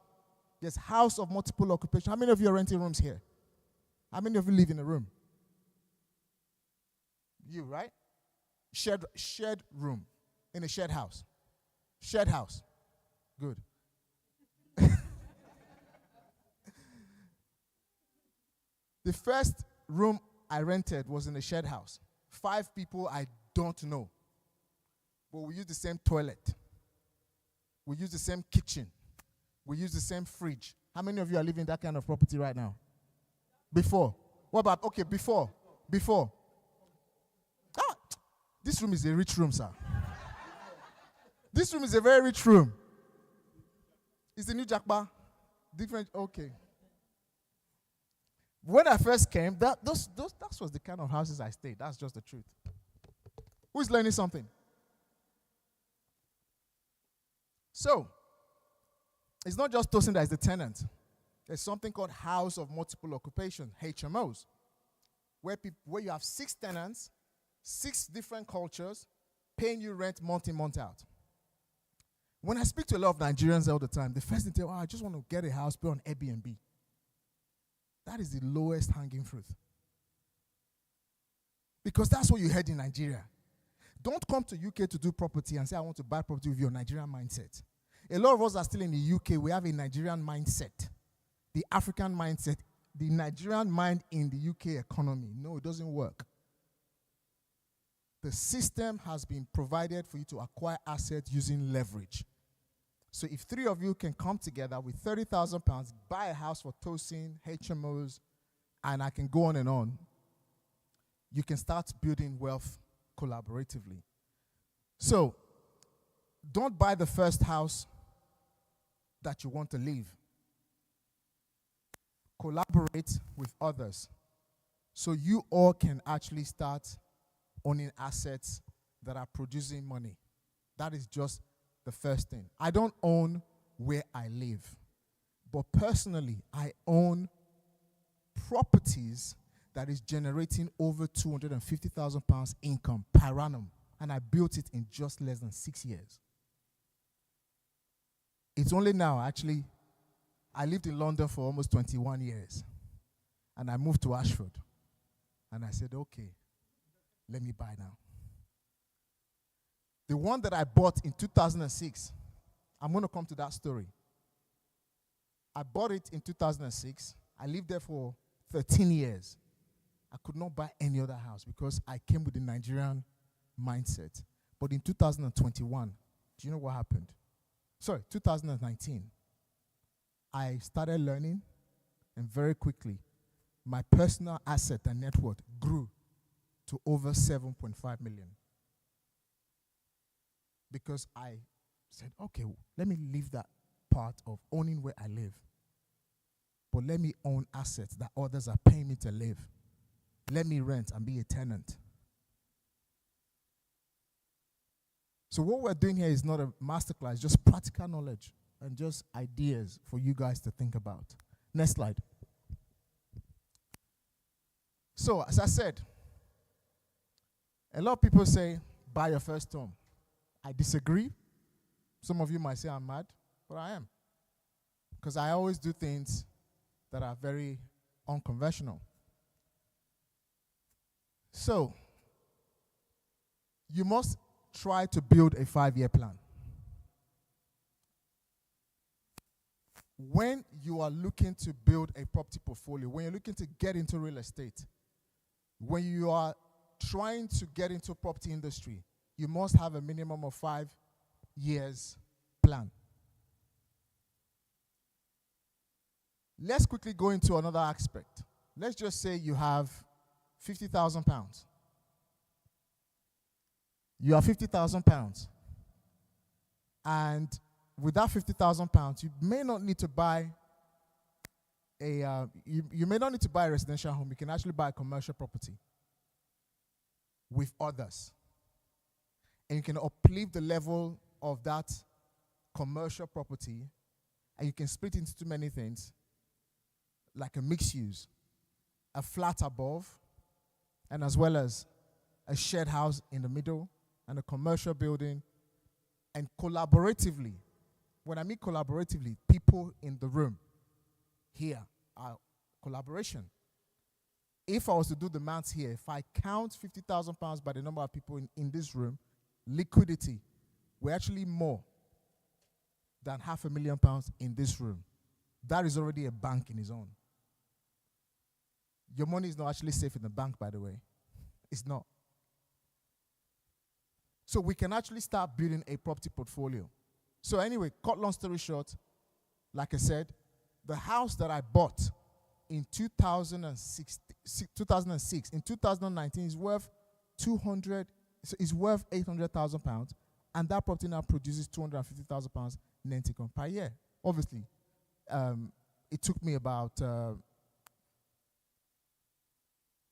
There's house of multiple occupation. How many of you are renting rooms here? How many of you live in a room? You, right? Shared room in a shared house. Shared house. Good. The first room I rented was in a shared house. 5 people I don't know. But we use the same toilet. We use the same kitchen. We use the same fridge. How many of you are living in that kind of property right now? Before. What about, okay, before. Ah, this room is a rich room, sir. This room is a very rich room. It's the new Jakba. Different, okay. When I first came, that was the kind of houses I stayed. That's just the truth. Who's learning something? So, it's not just Tosin that is the tenant. There's something called House of Multiple Occupation, HMOs, where you have 6 tenants, 6 different cultures, paying you rent month in, month out. When I speak to a lot of Nigerians all the time, the first thing they say, I just want to get a house, pay on Airbnb. That is the lowest hanging fruit. Because that's what you heard in Nigeria. Don't come to UK to do property and say, I want to buy property with your Nigerian mindset. A lot of us are still in the UK. We have a Nigerian mindset. The African mindset. The Nigerian mind in the UK economy. No, it doesn't work. The system has been provided for you to acquire assets using leverage. So if 3 of you can come together with £30,000, buy a house for Tosin, HMOs, and I can go on, you can start building wealth collaboratively. So don't buy the first house that you want to leave. Collaborate with others so you all can actually start owning assets that are producing money. That is just the first thing. I don't own where I live, but personally, I own properties that is generating over 250,000 pounds income per annum. And I built it in just less than 6 years. It's only now, actually, I lived in London for almost 21 years. And I moved to Ashford. And I said, okay, let me buy now. The one that I bought in 2006, I'm going to come to that story. I bought it in 2006. I lived there for 13 years. I could not buy any other house because I came with the Nigerian mindset. But in 2021, do you know what happened? Sorry, 2019. I started learning, and very quickly, my personal asset and net worth grew to over 7.5 million. Because I said, okay, let me leave that part of owning where I live. But let me own assets that others are paying me to live. Let me rent and be a tenant. So what we're doing here is not a masterclass, just practical knowledge and just ideas for you guys to think about. Next slide. So, as I said, a lot of people say, buy your first home. I disagree. Some of you might say I'm mad, but I am. Because I always do things that are very unconventional. So, you must try to build a 5-year plan. When you are looking to build a property portfolio, when you're looking to get into real estate, when you are trying to get into property industry, you must have a minimum of 5 years plan. Let's quickly go into another aspect. Let's just say you have 50,000 pounds. You have 50,000 pounds. And with that 50,000 pounds, you may not need to buy you may not need to buy a residential home. You can actually buy a commercial property with others. And you can uplift the level of that commercial property, and you can split it into many things, like a mixed use, a flat above, and as well as a shared house in the middle, and a commercial building, and collaboratively. When I mean collaboratively, people in the room here are collaboration. If I was to do the maths here, if I count 50,000 pounds by the number of people in this room, liquidity, we're actually more than £500,000 in this room. That is already a bank in its own. Your money is not actually safe in the bank, by the way. It's not. So we can actually start building a property portfolio. So anyway, cut long story short, like I said, the house that I bought in 2006, in 2019 is worth £800,000, and that property now produces £250,000 net income per year. Obviously, it took me about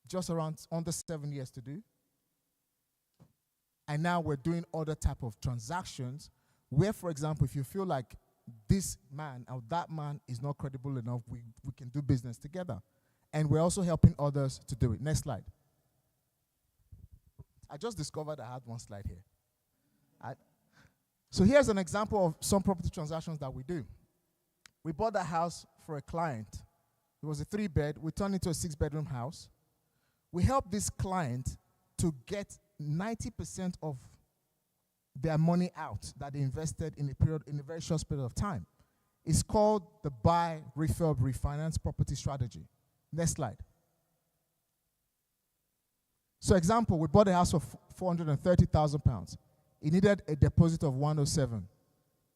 just around under 7 years to do. And now we're doing other type of transactions where, for example, if you feel like this man or that man is not credible enough, we can do business together. And we're also helping others to do it. Next slide. I just discovered I had one slide here. So here's an example of some property transactions that we do. We bought that house for a client. It was a 3-bed. We turned it into a 6-bedroom house. We helped this client to get 90% of their money out that they invested in a very short period of time. It's called the buy, refurb, refinance property strategy. Next slide. So example, we bought a house for £430,000. It needed a deposit of 107.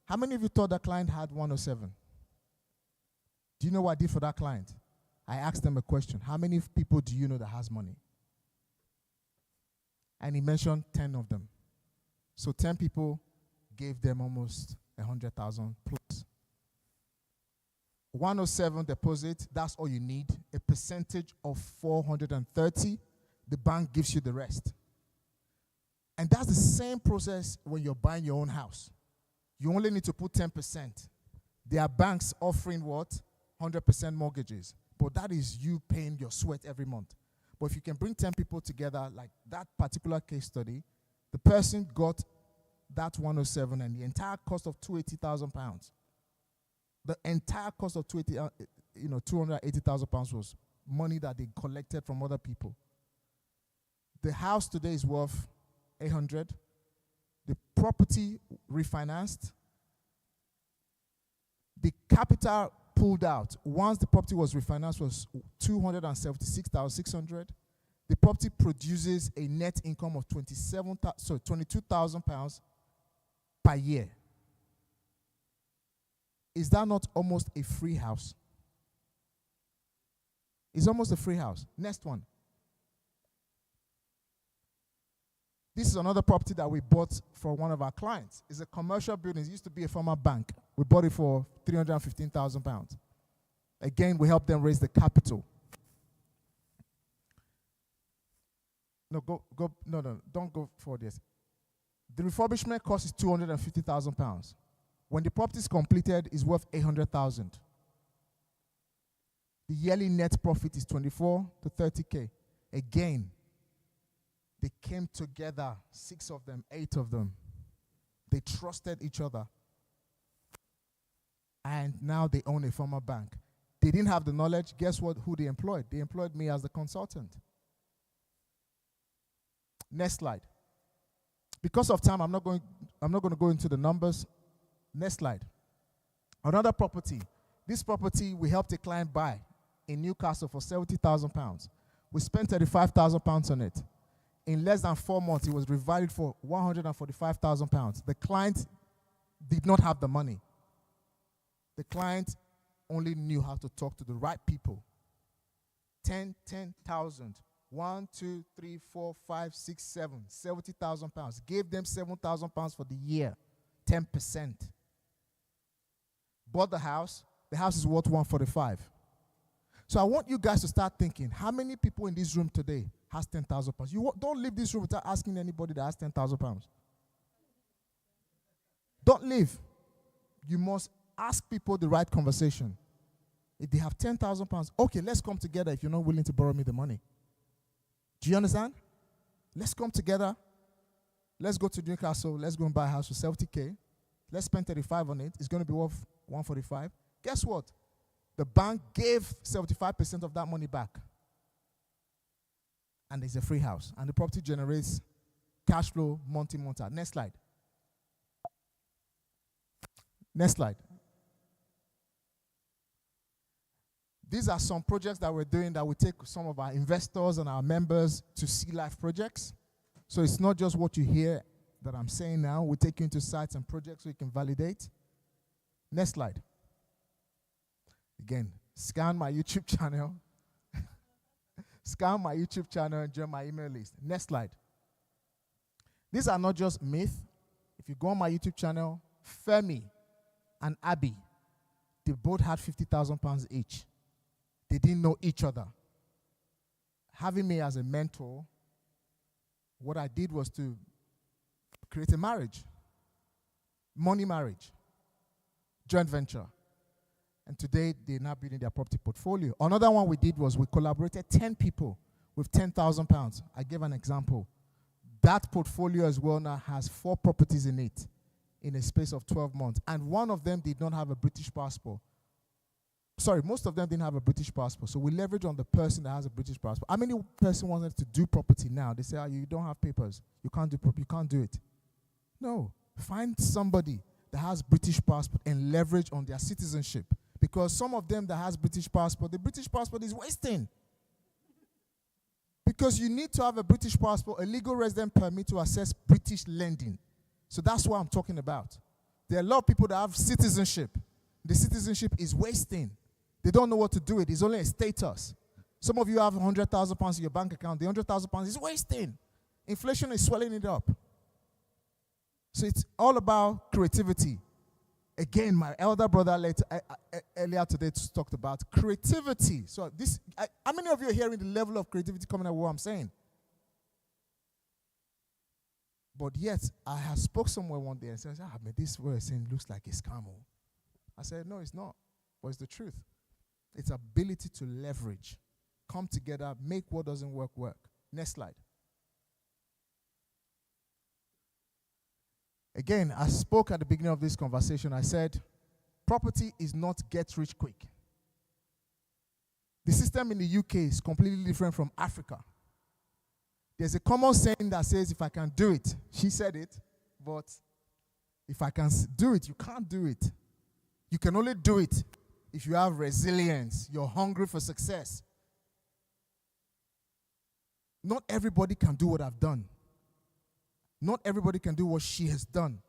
How many of you thought that client had 107? Do you know what I did for that client? I asked them a question. How many people do you know that has money? And he mentioned 10 of them. So 10 people gave them almost 100,000 plus. 107 deposit, that's all you need. A percentage of 430, the bank gives you the rest. And that's the same process when you're buying your own house. You only need to put 10%. There are banks offering what? 100% mortgages. But that is you paying your sweat every month. But if you can bring 10 people together, like that particular case study, the person got that 107 and the entire cost of 280,000 pounds. The entire cost of 280,000 pounds was money that they collected from other people. The house today is worth 800. The property refinanced. The capital pulled out once the property was refinanced was 276,600. The property produces a net income of 22,000 pounds per year. Is that not almost a free house? It's almost a free house. Next one. This is another property that we bought for one of our clients. It's a commercial building. It used to be a former bank. We bought it for 315,000 pounds. Again, we helped them raise the capital. No, don't go for this. The refurbishment cost is 250,000 pounds. When the property is completed, it's worth 800,000. The yearly net profit is 24 to 30K. Again, they came together, 6 of them, 8 of them. They trusted each other. And now they own a former bank. They didn't have the knowledge. Guess what? Who they employed? They employed me as the consultant. Next slide. Because of time, I'm not going to go into the numbers. Next slide. Another property. This property we helped a client buy in Newcastle for 70,000 pounds. We spent 35,000 pounds on it. In less than 4 months, it was revalued for 145,000 pounds. The client did not have the money. The client only knew how to talk to the right people. 10,000. 1, 2, 3, 4, 5, 6, 7. 70,000 pounds. Gave them 7,000 pounds for the year. 10%. Bought the house. The house is worth 145. So I want you guys to start thinking, how many people in this room today has 10,000 pounds? Don't leave this room without asking anybody that has 10,000 pounds. Don't leave. You must ask people the right conversation. If they have 10,000 pounds, okay, let's come together if you're not willing to borrow me the money. Do you understand? Let's come together. Let's go to Newcastle. Let's go and buy a house for 70K. Let's spend 35 on it. It's going to be worth 145. Guess what? The bank gave 75% of that money back. And it's a free house. And the property generates cash flow month in, month out. Next slide. Next slide. These are some projects that we're doing that we take some of our investors and our members to see life projects. So it's not just what you hear that I'm saying now. We take you into sites and projects so you can validate. Next slide. Again, scan my YouTube channel. Scan my YouTube channel and join my email list. Next slide. These are not just myth. If you go on my YouTube channel, Femi and Abby, they both had 50,000 pounds each. They didn't know each other. Having me as a mentor, what I did was to create a marriage. Money marriage. Joint venture. And today, they're now building their property portfolio. Another one we did was we collaborated 10 people with 10,000 pounds. I gave an example. That portfolio as well now has 4 properties in it in a space of 12 months. And one of them did not have a British passport. Sorry, most of them didn't have a British passport. So we leverage on the person that has a British passport. How many person wanted to do property now? They say, oh, you don't have papers. You can't do it. No. Find somebody that has British passport and leverage on their citizenship. Because some of them that has British passport, the British passport is wasting. Because you need to have a British passport, a legal resident permit to access British lending. So that's what I'm talking about. There are a lot of people that have citizenship. The citizenship is wasting. They don't know what to do with it. It's only a status. Some of you have 100,000 pounds in your bank account. The 100,000 pounds is wasting. Inflation is swelling it up. So it's all about creativity. Again, my elder brother earlier today talked about creativity. So how many of you are hearing the level of creativity coming out of what I'm saying? But yet, I have spoke somewhere one day and said, man, this word you're saying looks like a scam. I said, no, it's not. But it's the truth. It's ability to leverage. come together, make what doesn't work work. Next slide. Again, I spoke at the beginning of this conversation. I said, property is not get rich quick. The system in the UK is completely different from Africa. There's a common saying that says, if I can do it, she said it, but if I can do it, you can't do it. You can only do it if you have resilience, you're hungry for success. Not everybody can do what I've done. Not everybody can do what she has done.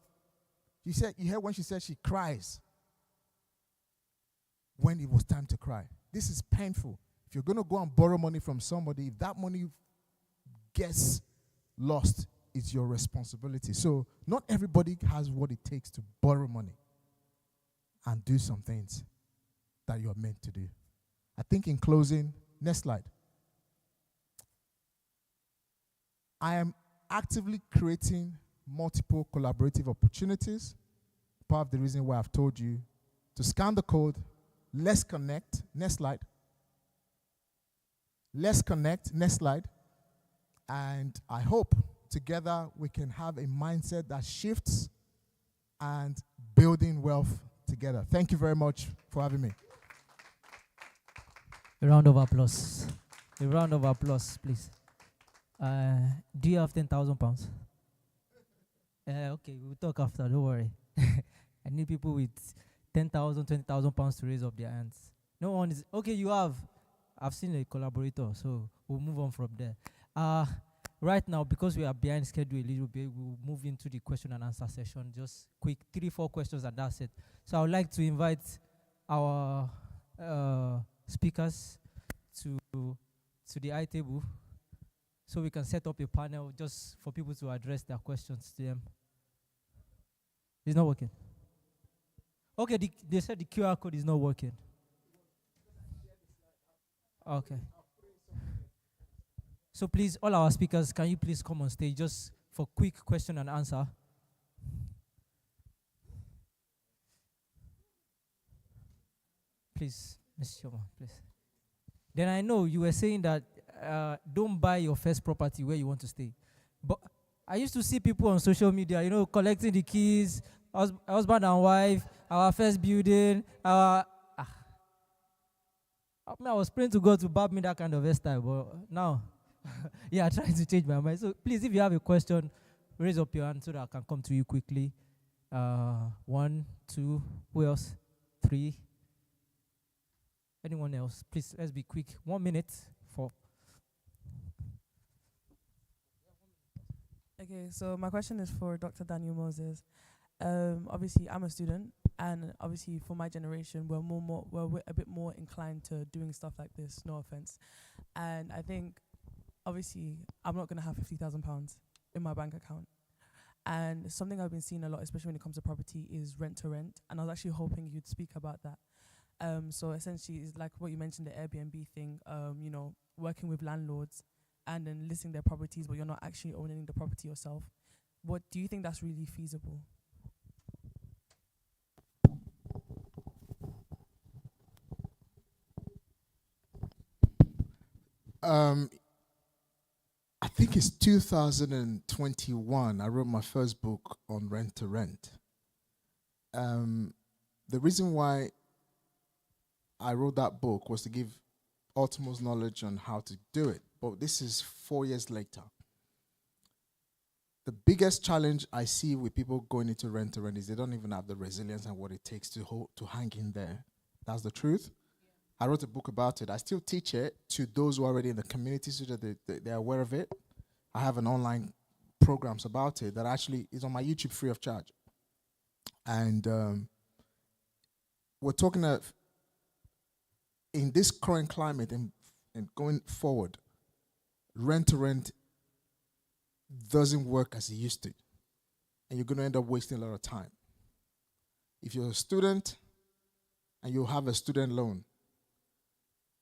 You heard when she said she cries when it was time to cry. This is painful. If you're going to go and borrow money from somebody, if that money gets lost, it's your responsibility. So not everybody has what it takes to borrow money and do some things that you're meant to do. I think in closing, next slide. I am actively creating multiple collaborative opportunities. Part of the reason why I've told you to scan the code, let's connect. Next slide. Let's connect. Next slide. And I hope together we can have a mindset that shifts and building wealth together. Thank you very much for having me.
A round of applause. A round of applause, please. Do you have 10,000 pounds? Okay, we'll talk after, don't worry. I need people with 10,000, 20,000 pounds to raise up their hands. No one is, okay, you have. I've seen a collaborator, so we'll move on from there. Right now, because we are behind schedule a little bit, we'll move into the question and answer session. Just quick 3-4 questions and that's it. So I would like to invite our speakers to the eye table so we can set up a panel just for people to address their questions to them. It's not working. Okay, they said the QR code is not working. Okay. So please, all our speakers, can you please come on stage just for quick question and answer? Please, Ms. Shoma, please. Then I know you were saying that don't buy your first property where you want to stay. But I used to see people on social media, collecting the keys, husband and wife, our first building, I was praying to God to barb me that kind of hairstyle, but now, yeah, trying to change my mind. So please, if you have a question, raise up your hand so that I can come to you quickly. 1, 2, who else? 3. Anyone else? Please, let's be quick. 1 minute for.
Okay, so my question is for Dr. Daniel Moses. Obviously, I'm a student, and obviously for my generation, we're a bit more inclined to doing stuff like this. No offense, and I think obviously I'm not gonna have £50,000 in my bank account. And something I've been seeing a lot, especially when it comes to property, is rent to rent. And I was actually hoping you'd speak about that. So essentially, it's like what you mentioned, the Airbnb thing. Working with landlords and then listing their properties, but you're not actually owning the property yourself. What do you think that's really feasible?
I think it's 2021. I wrote my first book on rent to rent. The reason why I wrote that book was to give Ultimo's knowledge on how to do it. But this is 4 years later. The biggest challenge I see with people going into rent to rent is they don't even have the resilience and what it takes to hang in there. That's the truth. I wrote a book about it. I still teach it to those who are already in the community so that they're aware of it. I have an online programs about it that actually is on my YouTube free of charge. And we're talking of, in this current climate and going forward, rent to rent doesn't work as it used to. And you're going to end up wasting a lot of time. If you're a student and you have a student loan,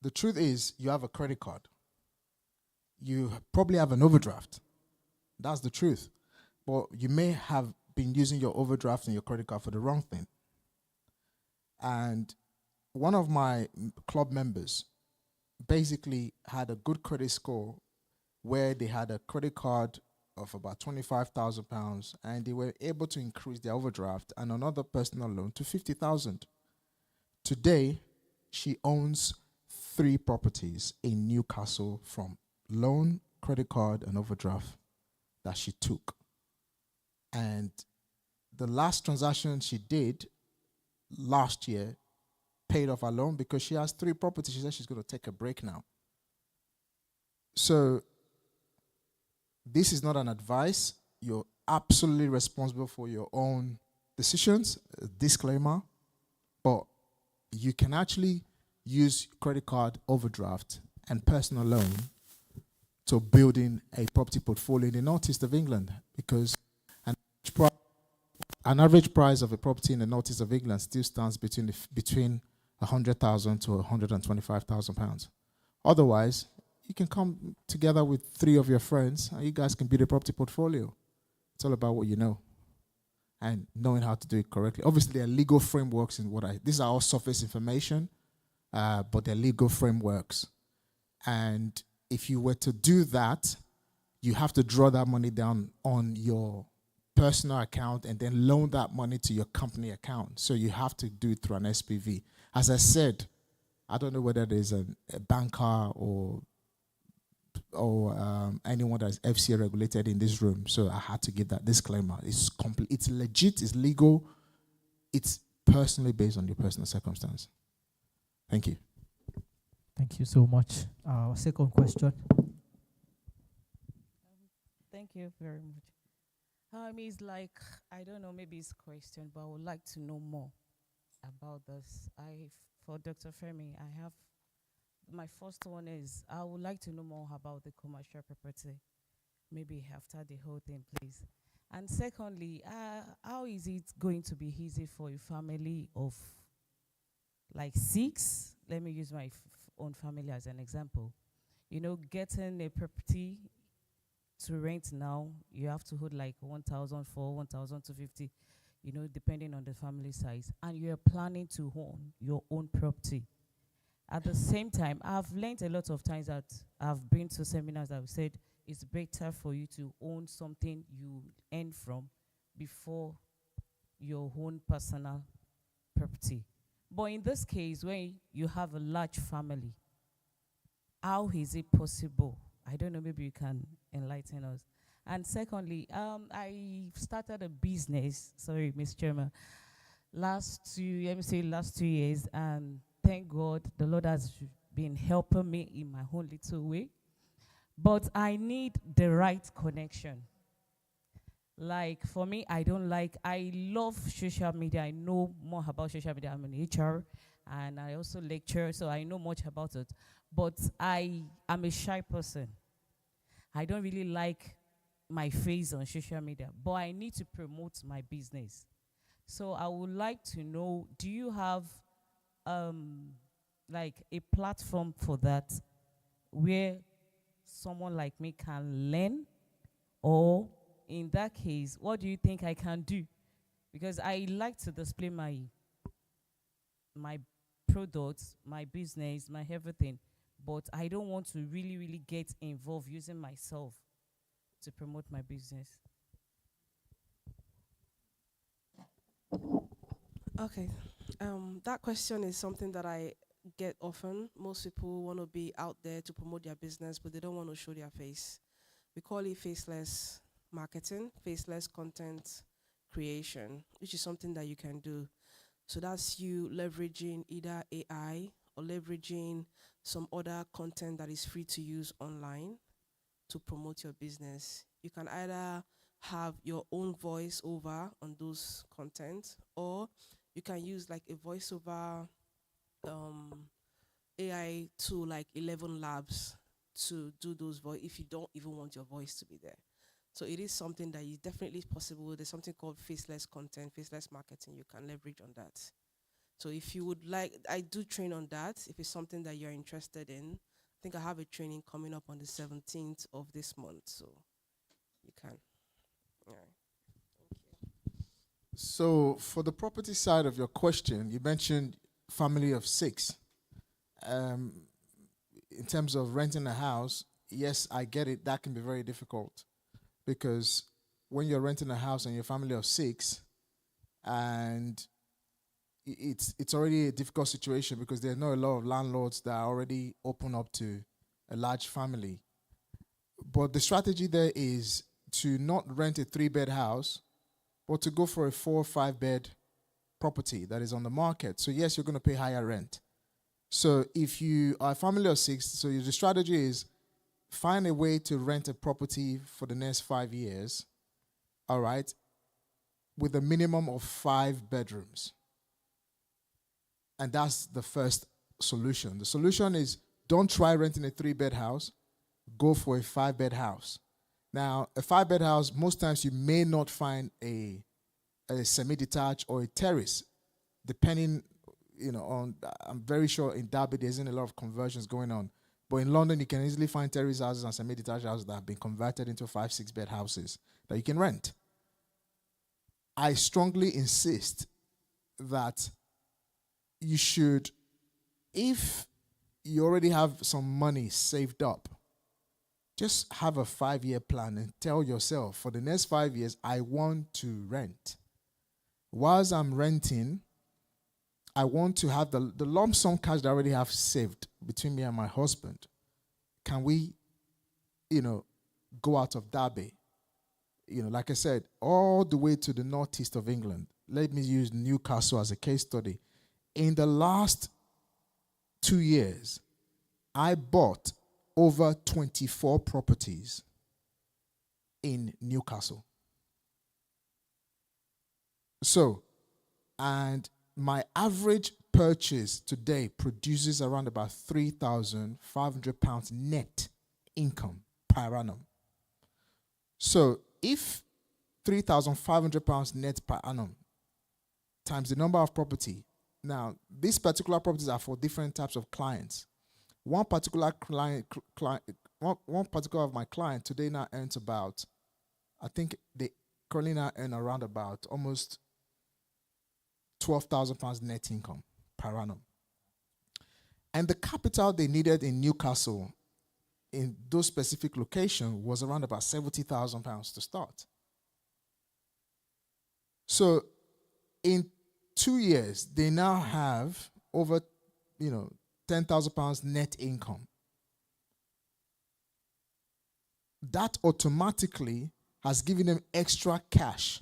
the truth is you have a credit card. You probably have an overdraft. That's the truth. But you may have been using your overdraft and your credit card for the wrong thing. And one of my club members basically had a good credit score where they had a credit card of about £25,000 and they were able to increase their overdraft and another personal loan to 50,000. Today, she owns 3 properties in Newcastle from loan, credit card, and overdraft that she took. And the last transaction she did last year paid off her loan because she has 3 properties. She said she's going to take a break now. So this is not an advice. You're absolutely responsible for your own decisions. Disclaimer. But you can actually use credit card, overdraft, and personal loan to building a property portfolio in the northeast of England, because an average price of a property in the northeast of England still stands between 100,000 to 125,000 pounds. Otherwise, you can come together with 3 of your friends and you guys can build a property portfolio. It's all about what you know and knowing how to do it correctly. Obviously, there are legal frameworks in these are all surface information, but they're legal frameworks. And if you were to do that, you have to draw that money down on your personal account and then loan that money to your company account. So you have to do it through an SPV. As I said, I don't know whether there's a banker or anyone that's FCA regulated in this room, so I had to give that disclaimer. It's it's legit, it's legal, it's personally based on your personal circumstance. Thank you.
Thank you so much. Second question.
Thank you very much. It's like, I don't know, maybe it's a question, but I would like to know more about this. For Dr. Femi, I have my first one is I would like to know more about the commercial property, maybe after the whole thing, please. And secondly, how is it going to be easy for a family of like 6? Let me use my own family as an example. Getting a property to rent now, you have to hold like 1,400, 1,250, depending on the family size. And you're planning to own your own property. At the same time, I've learned a lot of times that I've been to seminars that have said it's better for you to own something you earn from before your own personal property. But in this case, when you have a large family, how is it possible? I don't know, maybe you can enlighten us. And secondly, I started a business, sorry, Ms. Chairman, last 2 years, and thank God the Lord has been helping me in my own little way. But I need the right connection. Like for me, I love social media. I know more about social media. I'm an HR and I also lecture, so I know much about it. But I am a shy person. I don't really like my face on social media, but I need to promote my business. So I would like to know, do you have like a platform for that where someone like me can learn? Or in that case, what do you think I can do? Because I like to display my products, my business, my everything, but I don't want to really get involved using myself to promote my business.
Okay. That question is something that I get often. Most people want to be out there to promote their business, but they don't want to show their face. We call it faceless marketing, faceless content creation, which is something that you can do. So that's you leveraging either AI or leveraging some other content that is free to use online to promote your business. You can either have your own voiceover on those content, or you can use like a voiceover AI tool like 11 Labs to do those voice if you don't even want your voice to be there. So it is something that is definitely possible. There's something called faceless content, faceless marketing. You can leverage on that. So if you would like, I do train on that. If it's something that you're interested in, I think I have a training coming up on the 17th of this month. So you can. All right.
So for the property side of your question, you mentioned family of 6. in terms of renting a house, yes, I get it. That can be very difficult because when you're renting a house and you're a family of 6, and it's already a difficult situation because there are not a lot of landlords that are already open up to a large family. But the strategy there is to not rent a 3-bed house, but to go for a 4 or 5-bed property that is on the market. So yes, you're going to pay higher rent. So if you are a family of 6, so the strategy is find a way to rent a property for the next 5 years, all right, with a minimum of 5 bedrooms. And that's the first solution. The solution is don't try renting a 3-bed house, go for a 5-bed house. Now, a 5-bed house, most times you may not find a semi-detached or a terrace, depending, on, I'm very sure in Derby there isn't a lot of conversions going on. But in London, you can easily find terrace houses and semi-detached houses that have been converted into 5, 6-bed houses that you can rent. I strongly insist that you should, if you already have some money saved up, just have a 5-year plan and tell yourself, for the next 5 years, I want to rent. Whilst I'm renting, I want to have the lump sum cash that I already have saved between me and my husband. Can we, go out of Derby? Like I said, all the way to the northeast of England. Let me use Newcastle as a case study. In the last 2 years, I bought over 24 properties in Newcastle. So, and my average purchase today produces around about £3,500 net income per annum. So, if £3,500 net per annum times the number of property. Now, these particular properties are for different types of clients. One particular one particular of my client today now earns about, I think they currently now earn around about almost £12,000 net income per annum. And the capital they needed in Newcastle in those specific locations was around about £70,000 to start. So in 2 years, they now have over, £10,000 net income. That automatically has given them extra cash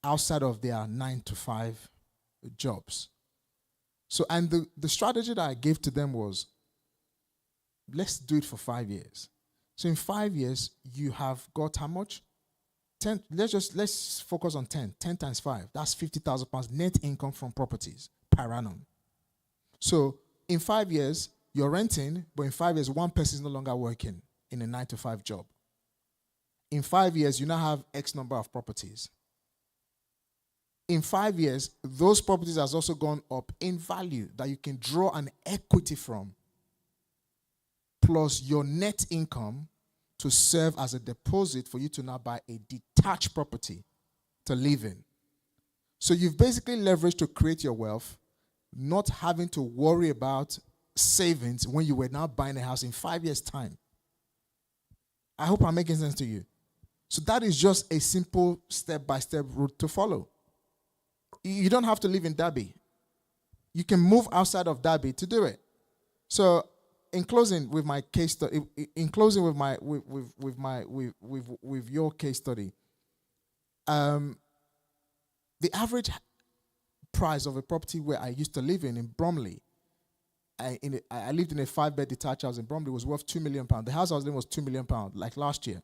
outside of their 9-to-5 jobs. So, and the strategy that I gave to them was, let's do it for 5 years. So in 5 years, you have got how much? 10. Let's focus on 10. 10 times 5. That's £50,000 net income from properties per annum. So in 5 years, you're renting, but in 5 years, one person is no longer working in a 9-to-5 job. In 5 years, you now have X number of properties. In 5 years, those properties has also gone up in value that you can draw an equity from, plus your net income to serve as a deposit for you to now buy a detached property to live in. So you've basically leveraged to create your wealth, not having to worry about savings when you were now buying a house in 5 years' time. I hope I'm making sense to you. So that is just a simple step-by-step route to follow. You don't have to live in Derby. You can move outside of Derby to do it. So in closing with my case study, with your case study, the average price of a property where I used to live in Bromley, I lived in a 5-bed detached house in Bromley, was worth £2 million. The house I was in was £2 million, like last year.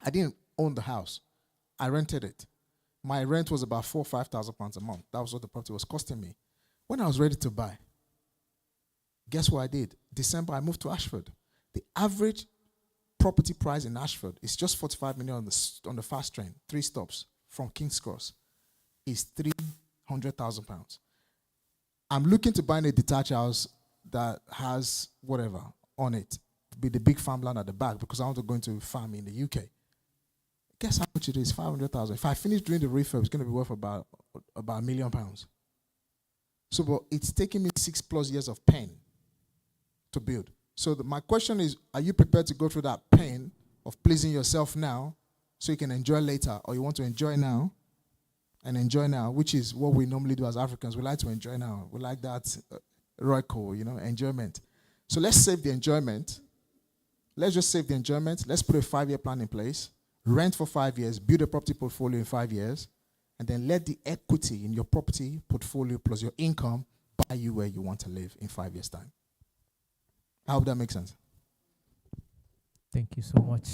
I didn't own the house. I rented it. My rent was about £4,000 or £5,000 a month. That was what the property was costing me. When I was ready to buy, guess what I did? December, I moved to Ashford. The average property price in Ashford is just 45 million on the fast train, 3 stops from King's Cross, is £300,000. I'm looking to buy a detached house that has whatever on it, with the big farmland at the back, because I want to go into farm in the UK. Guess how much it is? 500,000. If I finish doing the refurb, it's going to be worth about £1 million. So, but it's taken me 6+ years of pain to build. So my question is, are you prepared to go through that pain of pleasing yourself now so you can enjoy later, or you want to enjoy now and enjoy now, which is what we normally do as Africans. We like to enjoy now. We like that roiko, enjoyment. So let's save the enjoyment. Let's just save the enjoyment. Let's put a 5-year plan in place. Rent for 5 years. Build a property portfolio in 5 years. And then let the equity in your property portfolio plus your income buy you where you want to live in 5 years' time. I hope that makes sense.
Thank you so much.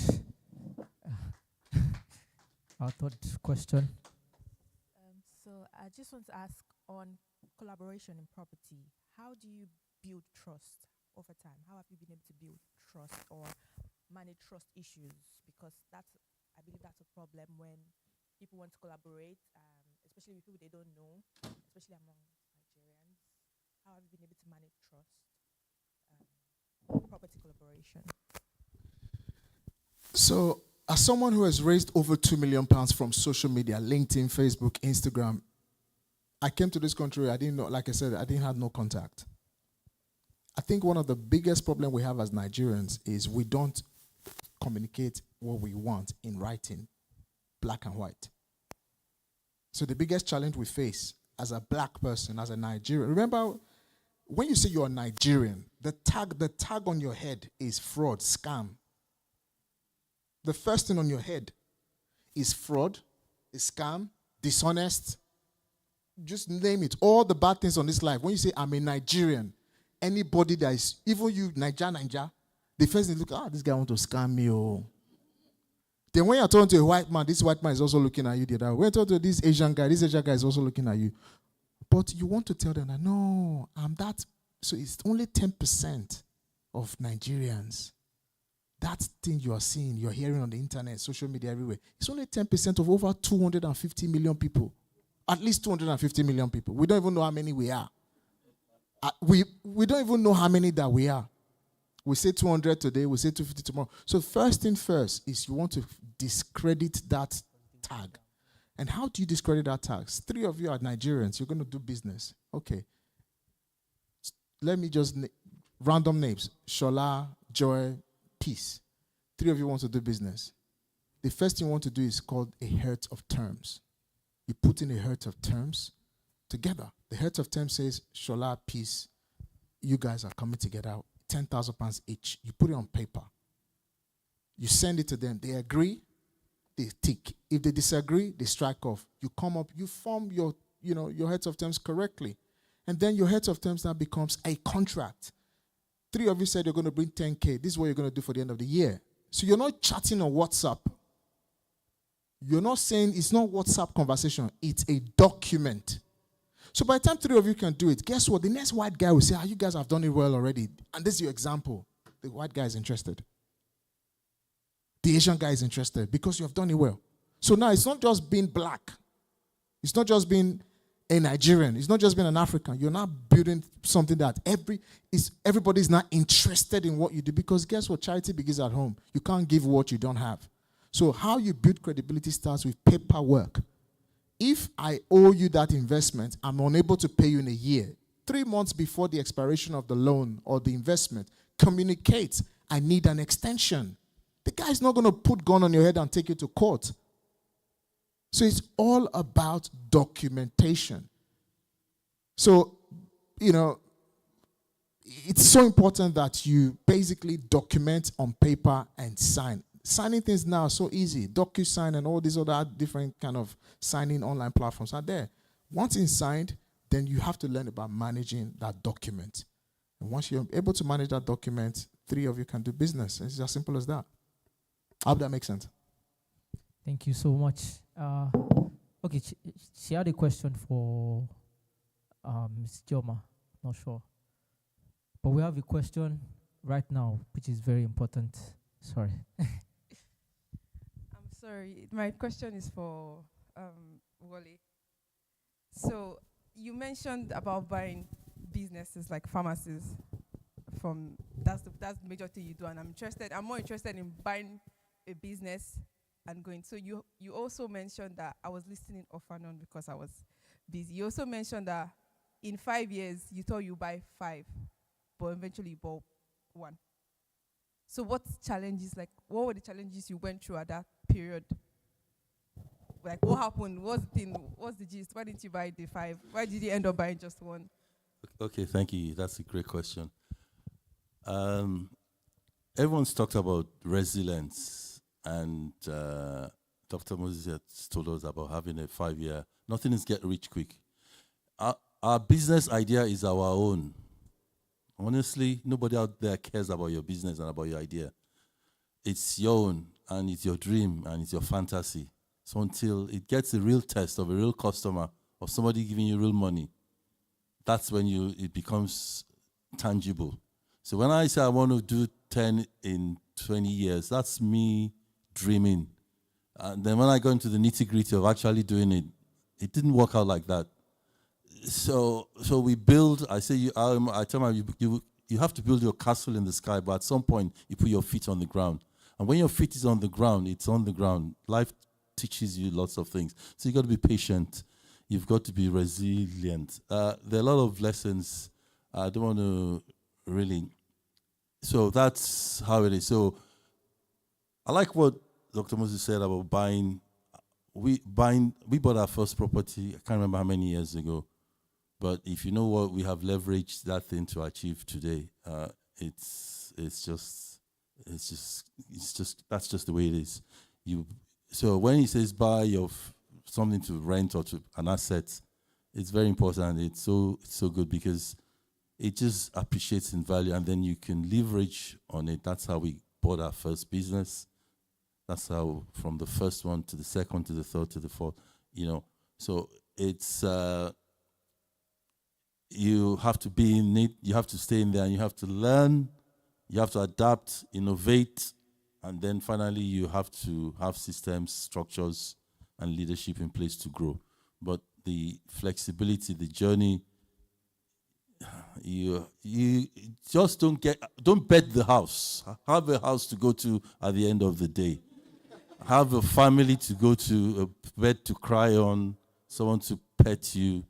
Our third question.
So I just want to ask on collaboration in property. How do you build trust over time? How have you been able to build trust or manage trust issues? Because I believe that's a problem when people want to collaborate, especially with people they don't know, especially among Nigerians. How have you been able to manage trust, property collaboration?
So, as someone who has raised over £2 million from social media, LinkedIn, Facebook, Instagram, I came to this country, I didn't know, like I said, I didn't have no contact. I think one of the biggest problems we have as Nigerians is we don't communicate what we want in writing, black and white. So the biggest challenge we face as a black person, as a Nigerian, remember, when you say you're a Nigerian, the tag on your head is fraud, scam. The first thing on your head is fraud, is scam, dishonest. Just name it. All the bad things on this life. When you say, I'm a Nigerian, anybody that is, even you, Niger, the first thing look, this guy want to scam me. Oh. Then when you're talking to a white man, this white man is also looking at you the other way. When you're talking to this Asian guy is also looking at you. But you want to tell them that, no, I'm that. So it's only 10% of Nigerians. That thing you are seeing, you're hearing on the internet, social media, everywhere. It's only 10% of over 250 million people. At least 250 million people. We don't even know how many we are. We don't even know how many that we are. We say 200 today, we say 250 tomorrow. So first thing first is you want to discredit that tag. And how do you discredit that tag? 3 of you are Nigerians. You're going to do business. Okay. Let me just random names. Shola, Joy, Peace. 3 of you want to do business. The first thing you want to do is called a hurt of terms. You put in a hurt of terms together. The hurt of terms says, Shola, Peace, you guys are coming together, £10,000 each. You put it on paper. You send it to them. They agree, they tick. If they disagree, they strike off. You come up, you form your heads of terms correctly. And then your heads of terms now becomes a contract. 3 of you said you're going to bring 10K. This is what you're going to do for the end of the year. So you're not chatting on WhatsApp. You're not saying it's not WhatsApp conversation. It's a document. So by the time 3 of you can do it, guess what? The next white guy will say, you guys have done it well already. And this is your example. The white guy is interested. The Asian guy is interested because you have done it well. So now it's not just being black. It's not just being a Nigerian. It's not just being an African. You're not building something that everybody is not interested in what you do, because guess what? Charity begins at home. You can't give what you don't have. So how you build credibility starts with paperwork. If I owe you that investment, I'm unable to pay you in a year. 3 months before the expiration of the loan or the investment, communicate. I need an extension. The guy's not going to put gun on your head and take you to court. So it's all about documentation. So, it's so important that you basically document on paper and sign. Signing things now are so easy. DocuSign and all these other different kind of signing online platforms are there. Once it's signed, then you have to learn about managing that document. And once you're able to manage that document, 3 of you can do business. It's as simple as that. I hope that makes sense.
Thank you so much. Okay, she had a question for Ms. Joma. Not sure. But we have a question right now, which is very important. Sorry.
I'm sorry. My question is for Wale. So you mentioned about buying businesses like pharmacies that's the major thing you do, and I'm more interested in buying a business and going. So you also mentioned that I was listening off and on because I was busy. You also mentioned that in 5 years you thought you buy 5, but eventually you bought 1. So what challenges, like, what were the challenges you went through at that period? Like, what happened? What's the thing? What's the gist? Why didn't you buy the 5? Why did you end up buying just one?
Okay, thank you. That's a great question. Everyone's talked about resilience, and Dr. Moses has told us about having a 5-year. Nothing is get rich quick. Our business idea is our own. Honestly, nobody out there cares about your business and about your idea. It's your own, and it's your dream, and it's your fantasy. So until it gets a real test of a real customer, of somebody giving you real money, that's when it becomes tangible. So when I say I want to do 10 in 20 years, that's me dreaming. And then when I go into the nitty-gritty of actually doing it, it didn't work out like that. So we build. I say I tell my you have to build your castle in the sky, but at some point you put your feet on the ground. And when your feet is on the ground, it's on the ground. Life teaches you lots of things. So you got to be patient. You've got to be resilient. There are a lot of lessons. I don't want to really. So that's how it is. So I like what Dr. Moses said about buying. We bought our first property. I can't remember how many years ago. But if you know what we have leveraged that thing to achieve today, it's just that's just the way it is. So when he says buy something to rent or to an asset, it's very important. It's so good because it just appreciates in value, and then you can leverage on it. That's how we bought our first business. That's how from the first one to the second to the third to the fourth. So it's. You have to be in it, you have to stay in there, and you have to learn, you have to adapt, innovate, and then finally you have to have systems, structures, and leadership in place to grow. But the flexibility, the journey, you just don't bet the house. Have a house to go to at the end of the day. Have a family to go to, a bed to cry on, someone to pet you.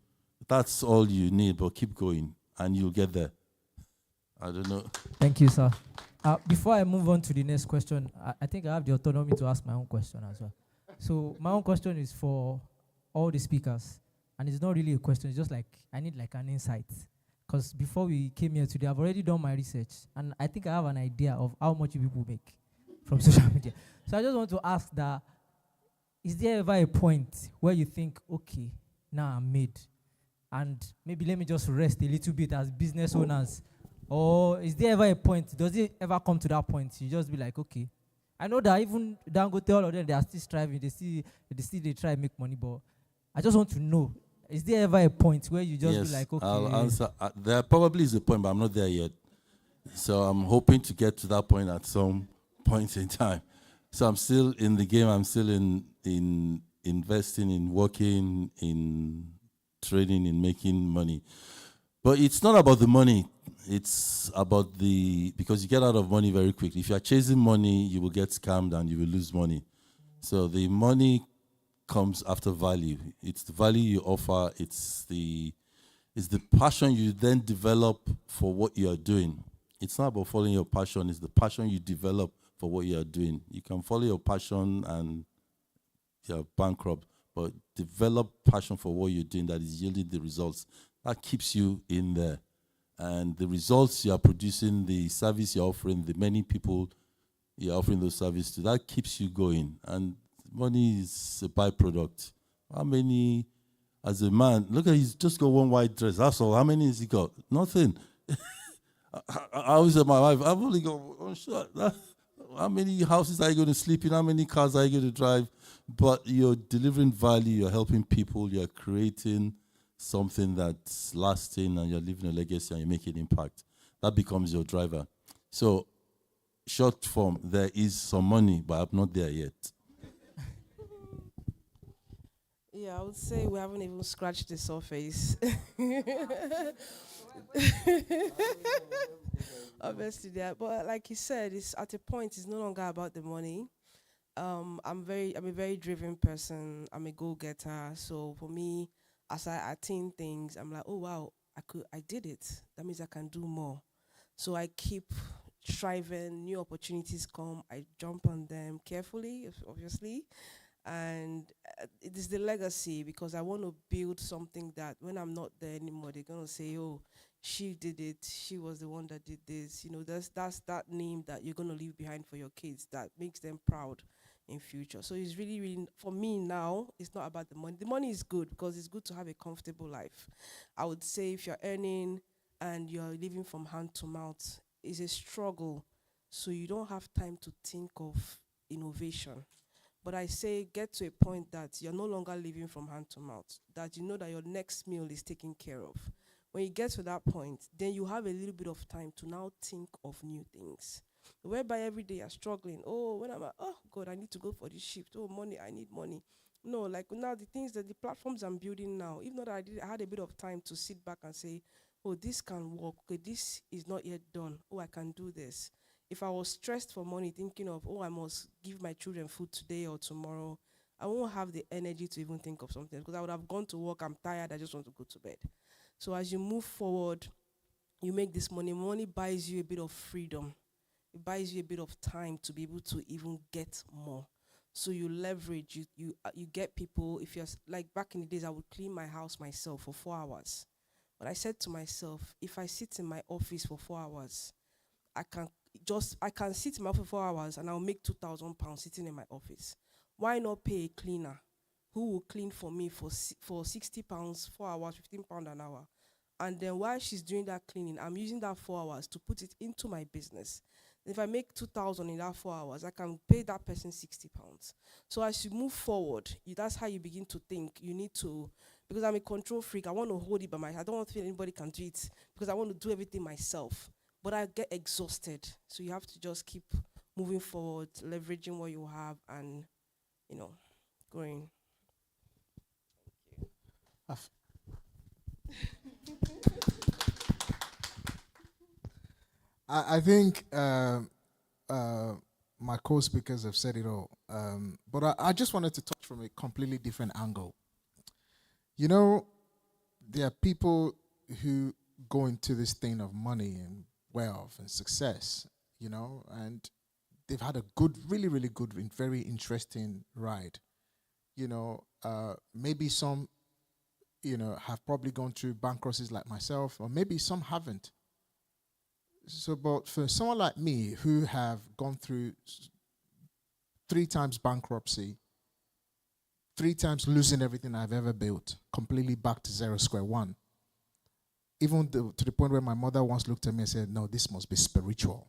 That's all you need, but keep going, and you'll get there. I don't know.
Thank you, sir. Before I move on to the next question, I think I have the autonomy to ask my own question as well. So my own question is for all the speakers, and it's not really a question. It's just like I need like an insight, because before we came here today, I've already done my research, and I think I have an idea of how much people make from social media. So I just want to ask that: is there ever a point where you think, okay, now I'm made, and maybe let me just rest a little bit as business owners? Or is there ever a point, does it ever come to that point, you just be like, okay, I know that even Dangote, all of them, they are still striving, they try and make money, but I just want to know, is there ever a point where you just be like, okay?
I'll answer. There probably is a point, but I'm not there yet. So I'm hoping to get to that point at some point in time. So I'm still in the game, I'm still in investing, in working, in trading, in making money. But it's not about the money. It's about because you get out of money very quickly. If you are chasing money, you will get scammed and you will lose money. So the money comes after value. It's the value you offer. It's the passion you then develop for what you are doing. It's not about following your passion. It's the passion you develop for what you are doing. You can follow your passion and you're bankrupt, but develop passion for what you're doing that is yielding the results. That keeps you in there. And the results you are producing, the service you're offering, the many people you're offering those services to, that keeps you going. And money is a byproduct. How many, as a man, look at, he's just got one white dress, that's all. How many has he got? Nothing. I always say my wife, I've only got one shirt. How many houses are you going to sleep in? How many cars are you going to drive? But you're delivering value, you're helping people, you're creating something that's lasting, and you're leaving a legacy and you're making impact. That becomes your driver. So, short form, there is some money, but I'm not there yet.
Yeah, I would say we haven't even scratched the surface. Obviously, that. But like you said, it's at a point. It's no longer about the money. I'm a very driven person. I'm a go-getter. So for me, as I attain things, I'm like, oh wow, I did it. That means I can do more. So I keep thriving, new opportunities come, I jump on them carefully, obviously. And it is the legacy, because I want to build something that when I'm not there anymore, they're going to say, oh, she did it, she was the one that did this. You know, that's that name that you're going to leave behind for your kids that makes them proud in future. So it's really, really, for me now, it's not about the money. The money is good because it's good to have a comfortable life. I would say if you're earning and you're living from hand to mouth, it's a struggle. So you don't have time to think of innovation. But I say get to a point that you're no longer living from hand to mouth, that you know that your next meal is taken care of. When you get to that point, then you have a little bit of time to now think of new things. Whereby every day you're struggling. Oh, when I'm like, oh God, I need to go for this shift. Oh, money, I need money. No, like now the things that the platforms I'm building now, even though I had a bit of time to sit back and say, oh, this can work. Okay, this is not yet done. Oh, I can do this. If I was stressed for money, thinking of, oh, I must give my children food today or tomorrow, I won't have the energy to even think of something, because I would have gone to work, I'm tired, I just want to go to bed. So as you move forward, you make this money. Money buys you a bit of freedom. It buys you a bit of time to be able to even get more. So you leverage, you get people. If you're like back in the days, I would clean my house myself for 4 hours. But I said to myself, if I sit in my office for 4 hours, I can sit in my office for 4 hours and I'll make £2,000 sitting in my office. Why not pay a cleaner who will clean for me for £60, 4 hours, £15 an hour? And then while she's doing that cleaning, I'm using that 4 hours to put it into my business. If I make 2,000 in that 4 hours, I can pay that person £60. So as you move forward, that's how you begin to think. You need to, because I'm a control freak, I want to hold it by myself. I don't want to feel anybody can do it because I want to do everything myself. But I get exhausted. So you have to just keep moving forward, leveraging what you have and, growing.
I think my co-speakers have said it all. But I just wanted to touch from a completely different angle. There are people who go into this thing of money and wealth and success, and they've had a good, really, really good, very interesting ride. Maybe some, have probably gone through bankruptcies like myself, or maybe some haven't. So, but for someone like me who have gone through 3 times bankruptcy, 3 times losing everything I've ever built, completely back to zero, square one, even to the point where my mother once looked at me and said, no, this must be spiritual.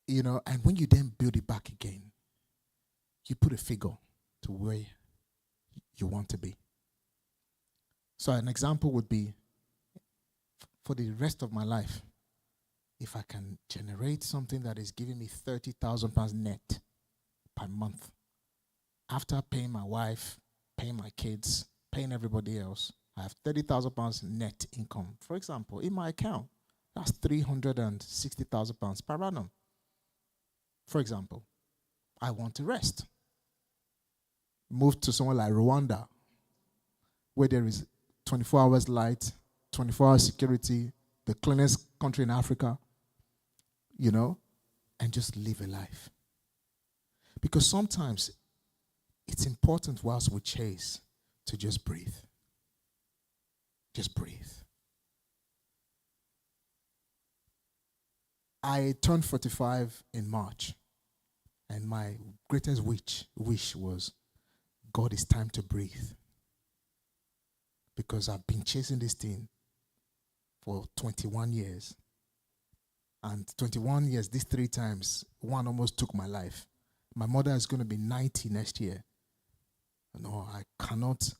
And when you then build it back again, you put a figure to where you want to be. So an example would be, for the rest of my life, if I can generate something that is giving me £30,000 net per month, after paying my wife, paying my kids, paying everybody else, I have £30,000 net income. For example, in my account, that's £360,000 per annum. For example, I want to rest. Move to somewhere like Rwanda, where there is 24 hours light, 24 hours security, the cleanest country in Africa, and just live a life. Because sometimes it's important whilst we chase to just breathe. Just breathe. I turned 45 in March, and my greatest wish was, God, it's time to breathe. Because I've been chasing this thing for 21 years. And 21 years, these 3 times, one almost took my life. My mother is going to be 90 next year. No, I cannot,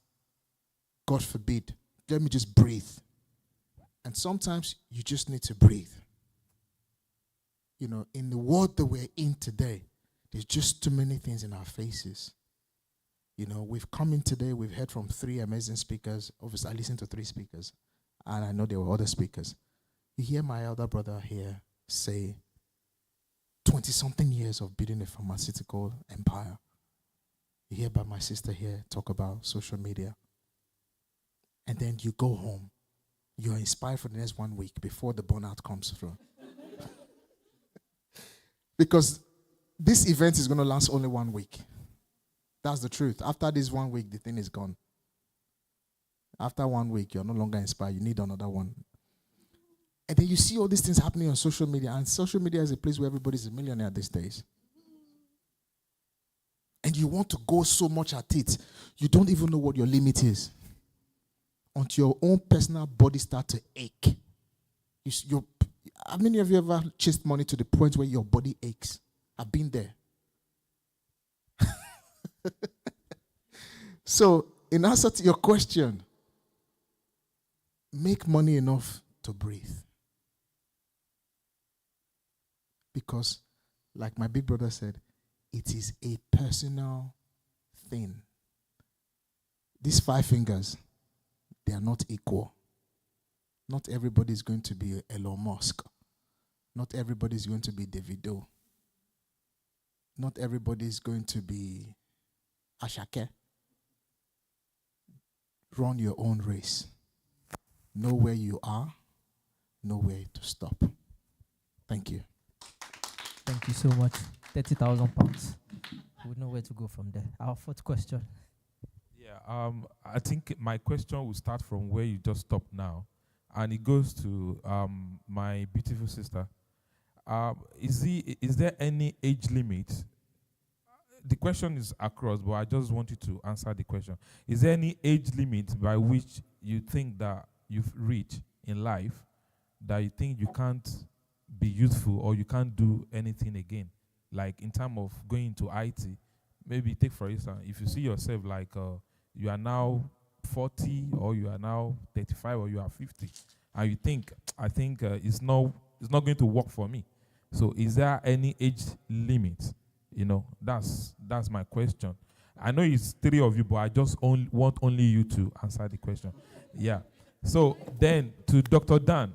God forbid, let me just breathe. And sometimes you just need to breathe. In the world that we're in today, there's just too many things in our faces. We've come in today, we've heard from 3 amazing speakers. Obviously, I listened to 3 speakers, and I know there were other speakers. You hear my elder brother here say 20-something years of building a pharmaceutical empire. You hear about my sister here talk about social media. And then you go home You're inspired for the next 1 week before the burnout comes through. Because this event is going to last only 1 week. That's the truth. After this 1 week, the thing is gone. After 1 week, you're no longer inspired. You need another one. And then you see all these things happening on social media. And social media is a place where everybody's a millionaire these days. And you want to go so much at it, you don't even know what your limit is. Until your own personal body starts to ache. How many of you ever chased money to the point where your body aches? I've been there. So, in answer to your question, make money enough to breathe. Because, like my big brother said, it is a personal thing. These 5 fingers, they are not equal. Not everybody is going to be Elon Musk. Not everybody is going to be Davido. Not everybody is going to be Ashake. Run your own race. Know where you are. Know where to stop. Thank you.
Thank you so much. 30,000 pounds. We know where to go from there. Our fourth question.
Yeah, I think my question will start from where you just stopped now, and it goes to my beautiful sister. Is there any age limit? The question is across, but I just want you to answer the question. Is there any age limit by which you think that you've reached in life that you think you can't be useful or you can't do anything again? Like in terms of going into IT, maybe take for instance, if you see yourself like you are now 40 or you are now 35 or you are 50, and you think, I think it's not going to work for me. So is there any age limit? You know, that's my question. I know it's 3 of you, but I just want only you to answer the question. Yeah. So then to Dr. Dan,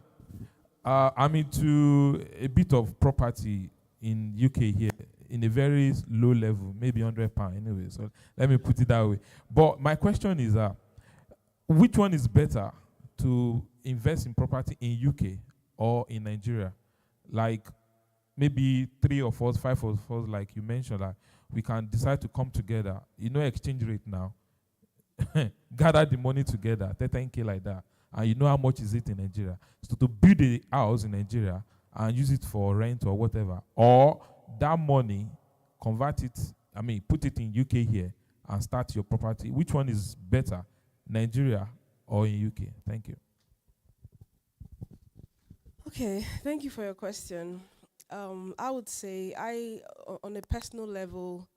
I'm into a bit of property in UK here in a very low level, maybe £100 anyway. So let me put it that way. But my question is, which one is better, to invest in property in UK or in Nigeria? Like maybe 3 of us, 5 of us, like you mentioned, like we can decide to come together. You know, exchange rate now. Gather the money together, 10K like that, and you know how much is it in Nigeria. So to build a house in Nigeria and use it for rent or whatever, or that money, convert it, put it in UK here and start your property. Which one is better, Nigeria or in UK? Thank you.
Okay, thank you for your question. I would say on a personal level,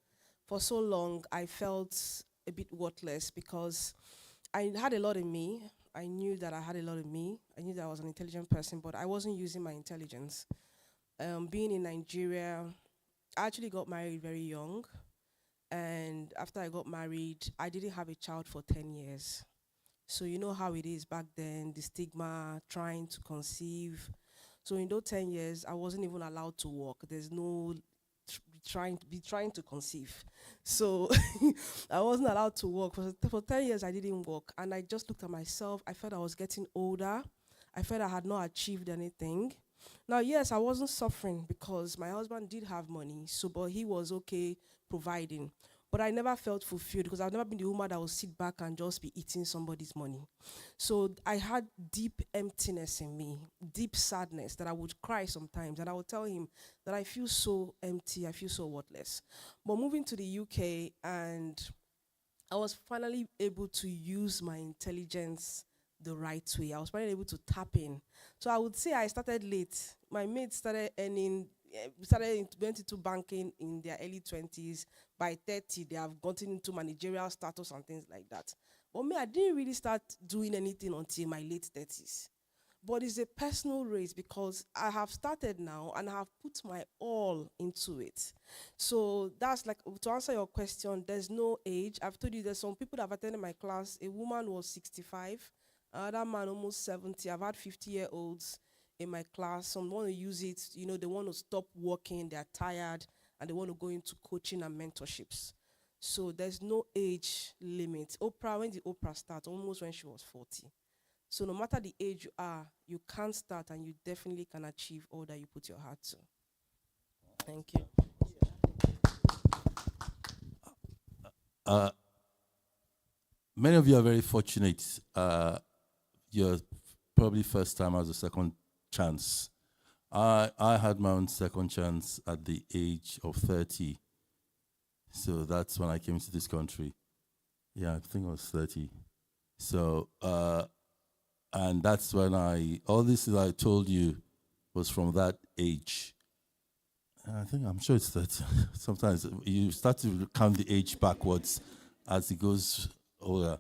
for so long, I felt a bit worthless because I had a lot in me. I knew that I had a lot in me. I knew that I was an intelligent person, but I wasn't using my intelligence. Being in Nigeria, I actually got married very young. And after I got married, I didn't have a child for 10 years. So you know how it is back then, the stigma, trying to conceive. So in those 10 years, I wasn't even allowed to walk. There's no trying to conceive. So I wasn't allowed to walk. For 10 years, I didn't walk. And I just looked at myself. I felt I was getting older. I felt I had not achieved anything. Now, yes, I wasn't suffering because my husband did have money, but he was okay providing. But I never felt fulfilled because I've never been the woman that would sit back and just be eating somebody's money. So I had deep emptiness in me, deep sadness that I would cry sometimes. And I would tell him that I feel so empty, I feel so worthless. But moving to the UK, and I was finally able to use my intelligence the right way. I was finally able to tap in. So I would say I started late. My mates started went into banking in their early 20s. By 30, they have gotten into managerial status and things like that. But me, I didn't really start doing anything until my late 30s. But it's a personal race because I have started now and I have put my all into it. So that's like, to answer your question, there's no age. I've told you there's some people that have attended my class. A woman was 65, another man almost 70. I've had 50-year-olds in my class. Some want to use it, they want to stop working, they're tired, and they want to go into coaching and mentorships. So there's no age limit. When did Oprah start? Almost when she was 40. So no matter the age you are, you can start and you definitely can achieve all that you put your heart to. Thank you.
Many of you are very fortunate. You're probably first time as a second chance. I had my own second chance at the age of 30. So that's when I came to this country. Yeah, I think I was 30. So, and that's when all this that I told you was from that age. And I'm sure it's 30. Sometimes you start to count the age backwards as it goes older,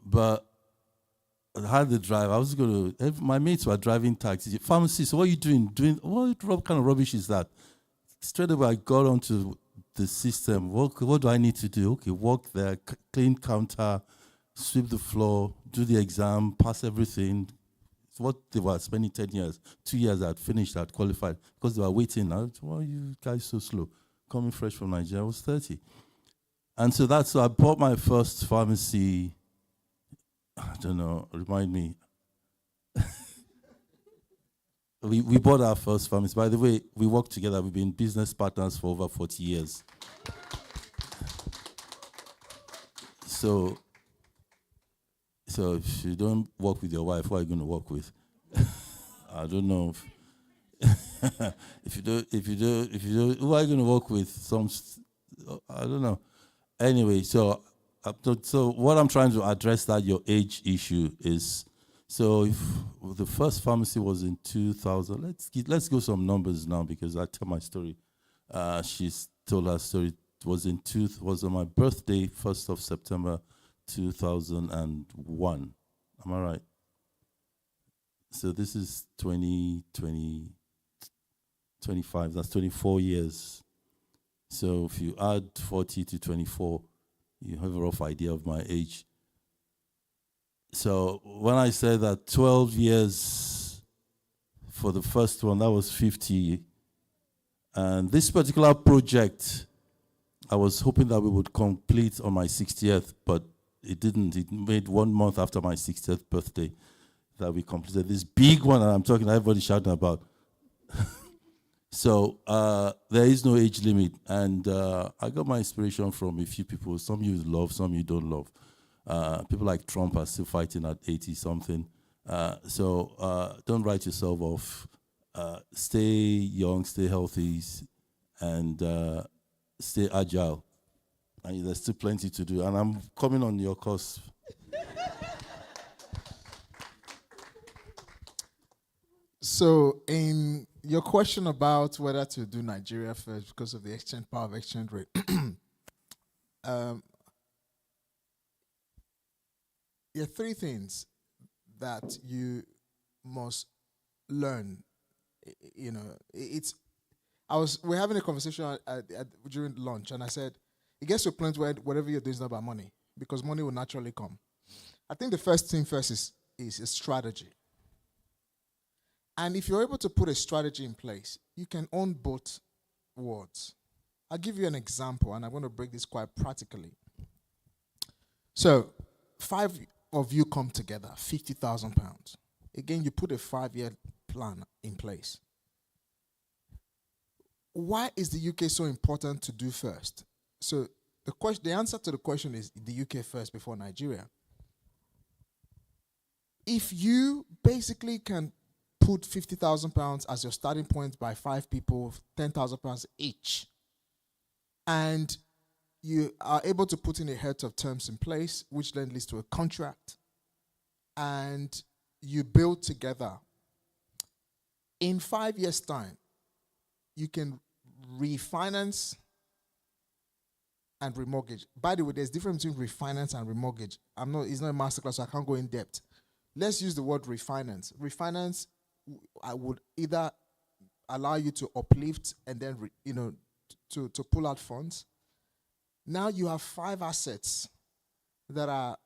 But I had the drive. I was going to, my mates were driving taxis. Pharmacy, so what are you doing? What kind of rubbish is that? Straight away, I got onto the system. What do I need to do? Okay, walk there, clean counter, sweep the floor, do the exam, pass everything. It's what they were spending 10 years. 2 years I had finished, I had qualified. Because they were waiting. Why are you guys so slow? Coming fresh from Nigeria, I was 30. And so I bought my first pharmacy. I don't know, remind me. We bought our first pharmacy. By the way, we work together. We've been business partners for over 40 years. So if you don't work with your wife, who are you going to work with? I don't know. If you don't, who are you going to work with? I don't know. Anyway, so what I'm trying to address that your age issue is, so if the first pharmacy was in 2000, let's go some numbers now because I tell my story. She's told her story. It was on my birthday, 1st of September 2001. Am I right? So this is 25. That's 24 years. So if you add 40 to 24, you have a rough idea of my age. So when I said that 12 years for the first one, that was 50. And this particular project, I was hoping that we would complete on my 60th, but it didn't. It made 1 month after my 60th birthday that we completed this big one, and I'm talking everybody shouting about. So there is no age limit, and I got my inspiration from a few people. Some you love, some you don't love. People like Trump are still fighting at 80-something. So don't write yourself off. Stay young, stay healthy, and stay agile. And there's still plenty to do. And I'm coming on your course.
So in your question about whether to do Nigeria first because of the power of exchange rate, there are three things that you must learn. We're having a conversation during lunch, and I said, it gets to a point where whatever you're doing is not about money, because money will naturally come. I think the first thing first is a strategy. And if you're able to put a strategy in place, you can own both worlds. I'll give you an example, and I'm going to break this quite practically. So 5 of you come together, £50,000. Again, you put a 5-year plan in place. Why is the UK so important to do first? So the answer to the question is the UK first before Nigeria. If you basically can put £50,000 as your starting point by 5 people, £10,000 each, and you are able to put in a head of terms in place, which then leads to a contract, and you build together, in 5 years' time, you can refinance and remortgage. By the way, there's a difference between refinance and remortgage. It's not a masterclass, so I can't go in depth. Let's use the word refinance. Refinance, I would either allow you to uplift and then to pull out funds. Now you have 5 assets that are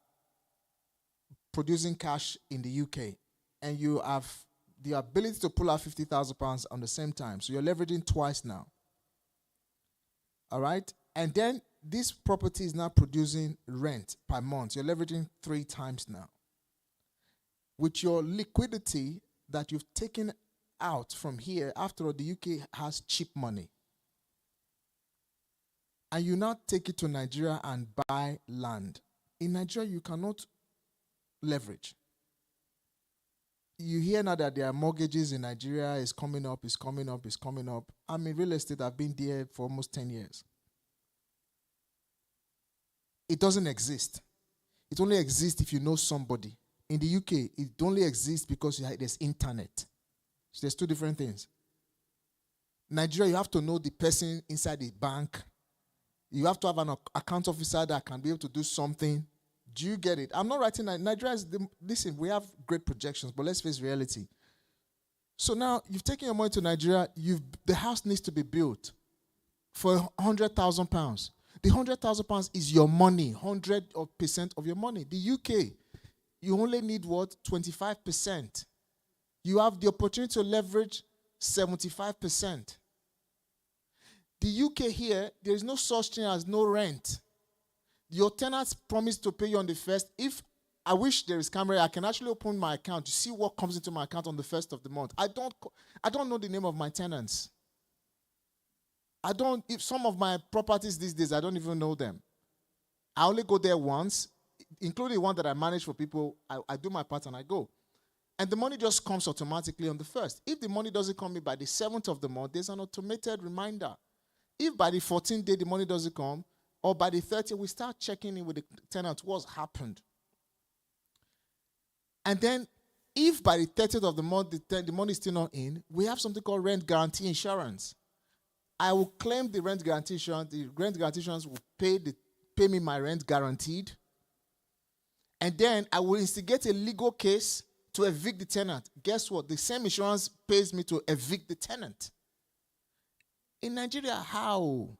producing cash in the UK, and you have the ability to pull out £50,000 on the same time. So you're leveraging twice now. All right? And then this property is now producing rent per month. You're leveraging 3 times now. with your liquidity that you've taken out from here. After all, the UK has cheap money. And you now take it to Nigeria and buy land. In Nigeria, you cannot leverage. You hear now that there are mortgages in Nigeria, is coming up, is coming up, is coming up. I'm in real estate, I've been there for almost 10 years. It doesn't exist. It only exists if you know somebody. In the UK, it only exists because there's internet. So there's two different things. Nigeria, you have to know the person inside the bank. You have to have an account officer that can be able to do something. Do you get it? I'm not writing that. Nigeria is, listen, we have great projections, but let's face reality. So now, you've taken your money to Nigeria, the house needs to be built for £100,000. The £100,000 is your money, 100% of your money. The UK, you only need what? 25%. You have the opportunity to leverage 75%. The UK here, there is no such thing as no rent. Your tenants promise to pay you on the 1st. If I wish there is camera, I can actually open my account to see what comes into my account on the 1st of the month. I don't know the name of my tenants. If some of my properties these days, I don't even know them. I only go there once, including one that I manage for people. I do my part and I go. And the money just comes automatically on the 1st. If the money doesn't come in by the 7th of the month, there's an automated reminder. If by the 14th day the money doesn't come, or by the 30th, we start checking in with the tenant what's happened. And then, if by the 30th of the month the money is still not in, we have something called rent guarantee insurance. I will claim the rent guarantee insurance. The rent guarantee insurance will pay me my rent guaranteed. And then I will instigate a legal case to evict the tenant. Guess what? The same insurance pays me to evict the tenant. In Nigeria, how?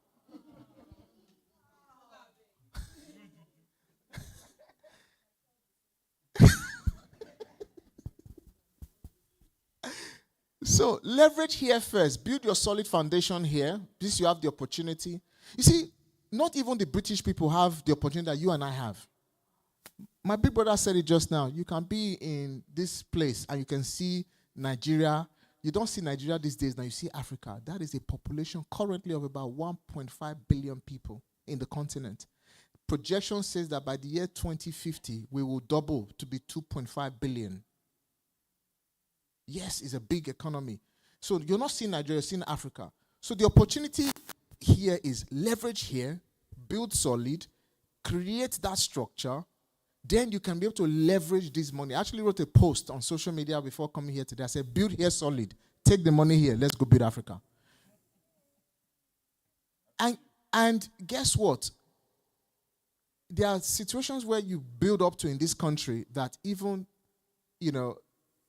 So leverage here first. Build your solid foundation here. This you have the opportunity. You see, not even the British people have the opportunity that you and I have. My big brother said it just now. You can be in this place and you can see Nigeria. You don't see Nigeria these days, now you see Africa. That is a population currently of about 1.5 billion people in the continent. Projection says that by the year 2050, we will double to be 2.5 billion. Yes, it's a big economy. So you're not seeing Nigeria, you're seeing Africa. So the opportunity here is leverage here, build solid, create that structure, then you can be able to leverage this money. I actually wrote a post on social media before coming here today. I said, build here solid. Take the money here. Let's go build Africa. And guess what? There are situations where you build up to in this country that even,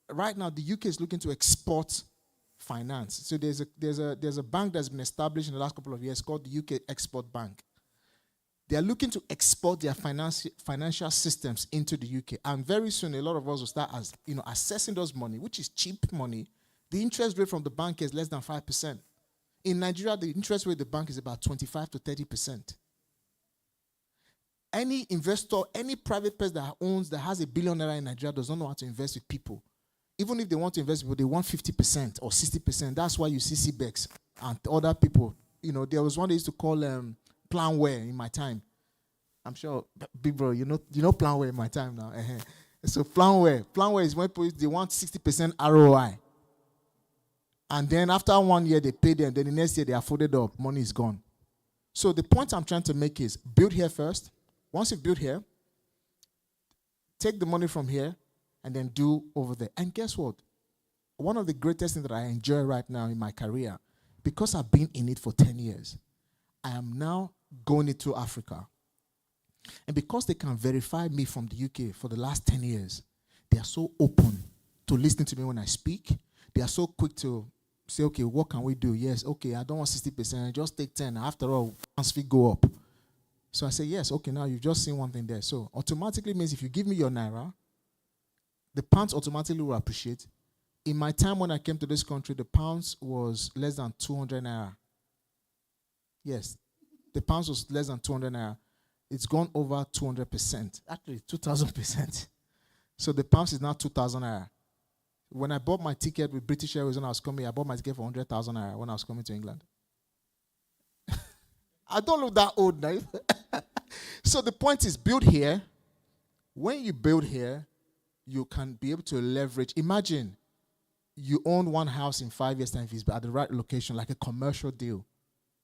right now the UK is looking to export finance. So there's a bank that's been established in the last couple of years called the UK Export Bank. They are looking to export their financial systems into the UK. And very soon, a lot of us will start assessing those money, which is cheap money. The interest rate from the bank is less than 5%. In Nigeria, the interest rate of the bank is about 25 to 30%. Any investor, any private person that has $1 billion in Nigeria does not know how to invest with people. Even if they want to invest with people, they want 50% or 60%. That's why you see CBEX and other people. There was one they used to call Planware in my time. I'm sure, big bro, you know Planware in my time now. So Planware is when people, they want 60% ROI. And then after 1 year, they pay them. Then the next year, they are folded up. Money is gone. So the point I'm trying to make is build here first. Once you've built here, take the money from here and then do over there. And guess what? One of the greatest things that I enjoy right now in my career, because I've been in it for 10 years, I am now going into Africa. And because they can verify me from the UK for the last 10 years, they are so open to listening to me when I speak. They are so quick to say, okay, what can we do? Yes, okay, I don't want 60%. Just take 10. After all, pounds fee go up. So I say, yes, okay, now you've just seen one thing there. So automatically means if you give me your naira, the pounds automatically will appreciate. In my time when I came to this country, the pounds was less than 200 naira. Yes, the pounds was less than 200 naira. It's gone over 200%. Actually, 2,000%. So the pounds is now 2,000 naira. When I bought my ticket with British Airways when I was coming, I bought my ticket for 100,000 naira when I was coming to England. I don't look that old now. So the point is, build here. When you build here, you can be able to leverage. Imagine you own one house in 5 years' time if it's at the right location, like a commercial deal,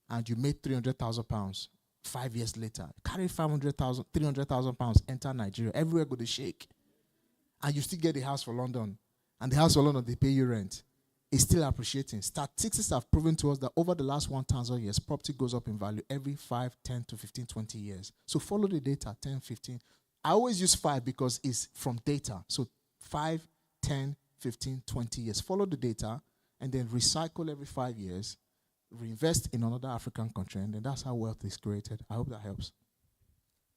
and you made 300,000 pounds 5 years later. Carry 500,000, 300,000 pounds, enter Nigeria. Everywhere go to shake. And you still get the house for London. And the house for London, they pay you rent. It's still appreciating. Statistics have proven to us that over the last 1,000 years, property goes up in value every 5, 10 to 15, 20 years. So follow the data, 10, 15. I always use 5 because it's from data. So 5, 10, 15, 20 years. Follow the data and then recycle every 5 years, reinvest in another African country, and then that's how wealth is created. I hope that helps.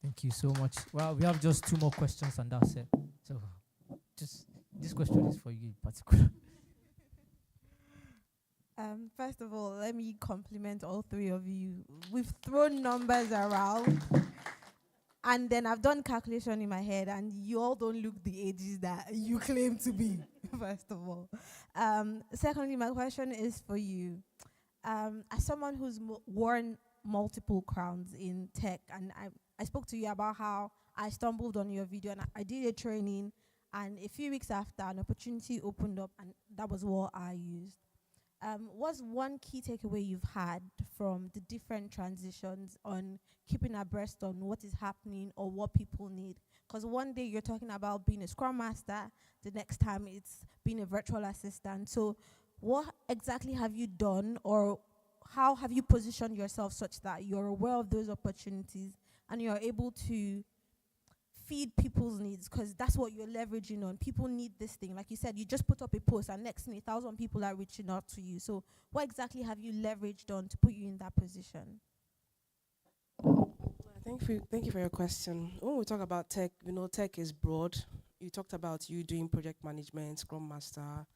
Thank you so much. Well, we have just 2 more questions and that's it. So just this question is for you in particular.
First of all, let me compliment all 3 of you. We've thrown numbers around, and then I've done calculation in my head, and you all don't look the ages that you claim to be, first of all. Secondly, my question is for you. As someone who's worn multiple crowns in tech, and I spoke to you about how I stumbled on your video, and I did a training, and a few weeks after, an opportunity opened up, and that was what I used. What's one key takeaway you've had from the different transitions on keeping abreast on what is happening or what people need? Because one day you're talking about being a Scrum Master, the next time it's being a virtual assistant. So what exactly have you done, or how have you positioned yourself such that you're aware of those opportunities and you're able to feed people's needs? Because that's what you're leveraging on. People need this thing. Like you said, you just put up a post and next thing 1,000 people are reaching out to you. So what exactly have you leveraged on to put you in that position?
Thank you for your question. When we talk about tech, tech is broad. You talked about you doing project management, Scrum Master.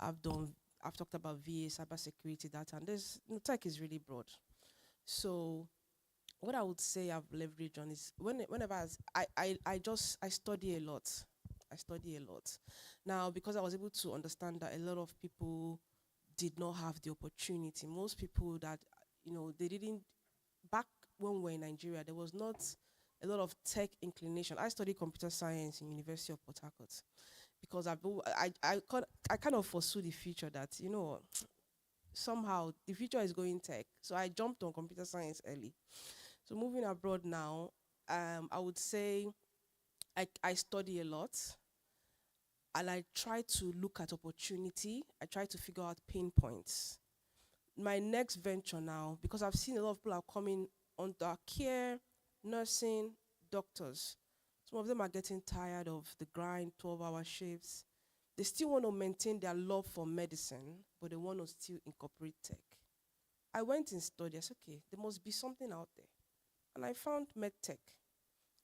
I've talked about VA, cybersecurity, data, and tech is really broad. So what I would say I've leveraged on is whenever I study a lot. I study a lot. Now, because I was able to understand that a lot of people did not have the opportunity. Most people that, they didn't, back when we were in Nigeria, there was not a lot of tech inclination. I studied computer science in University of Port Harcourt because I kind of foresaw the future that, somehow the future is going tech. So I jumped on computer science early. So moving abroad now, I would say I study a lot, and I try to look at opportunity. I try to figure out pain points. My next venture now, because I've seen a lot of people are coming under care, nursing, doctors. Some of them are getting tired of the grind, 12-hour shifts. They still want to maintain their love for medicine, but they want to still incorporate tech. I went and studied. I said, okay, there must be something out there. And I found medtech.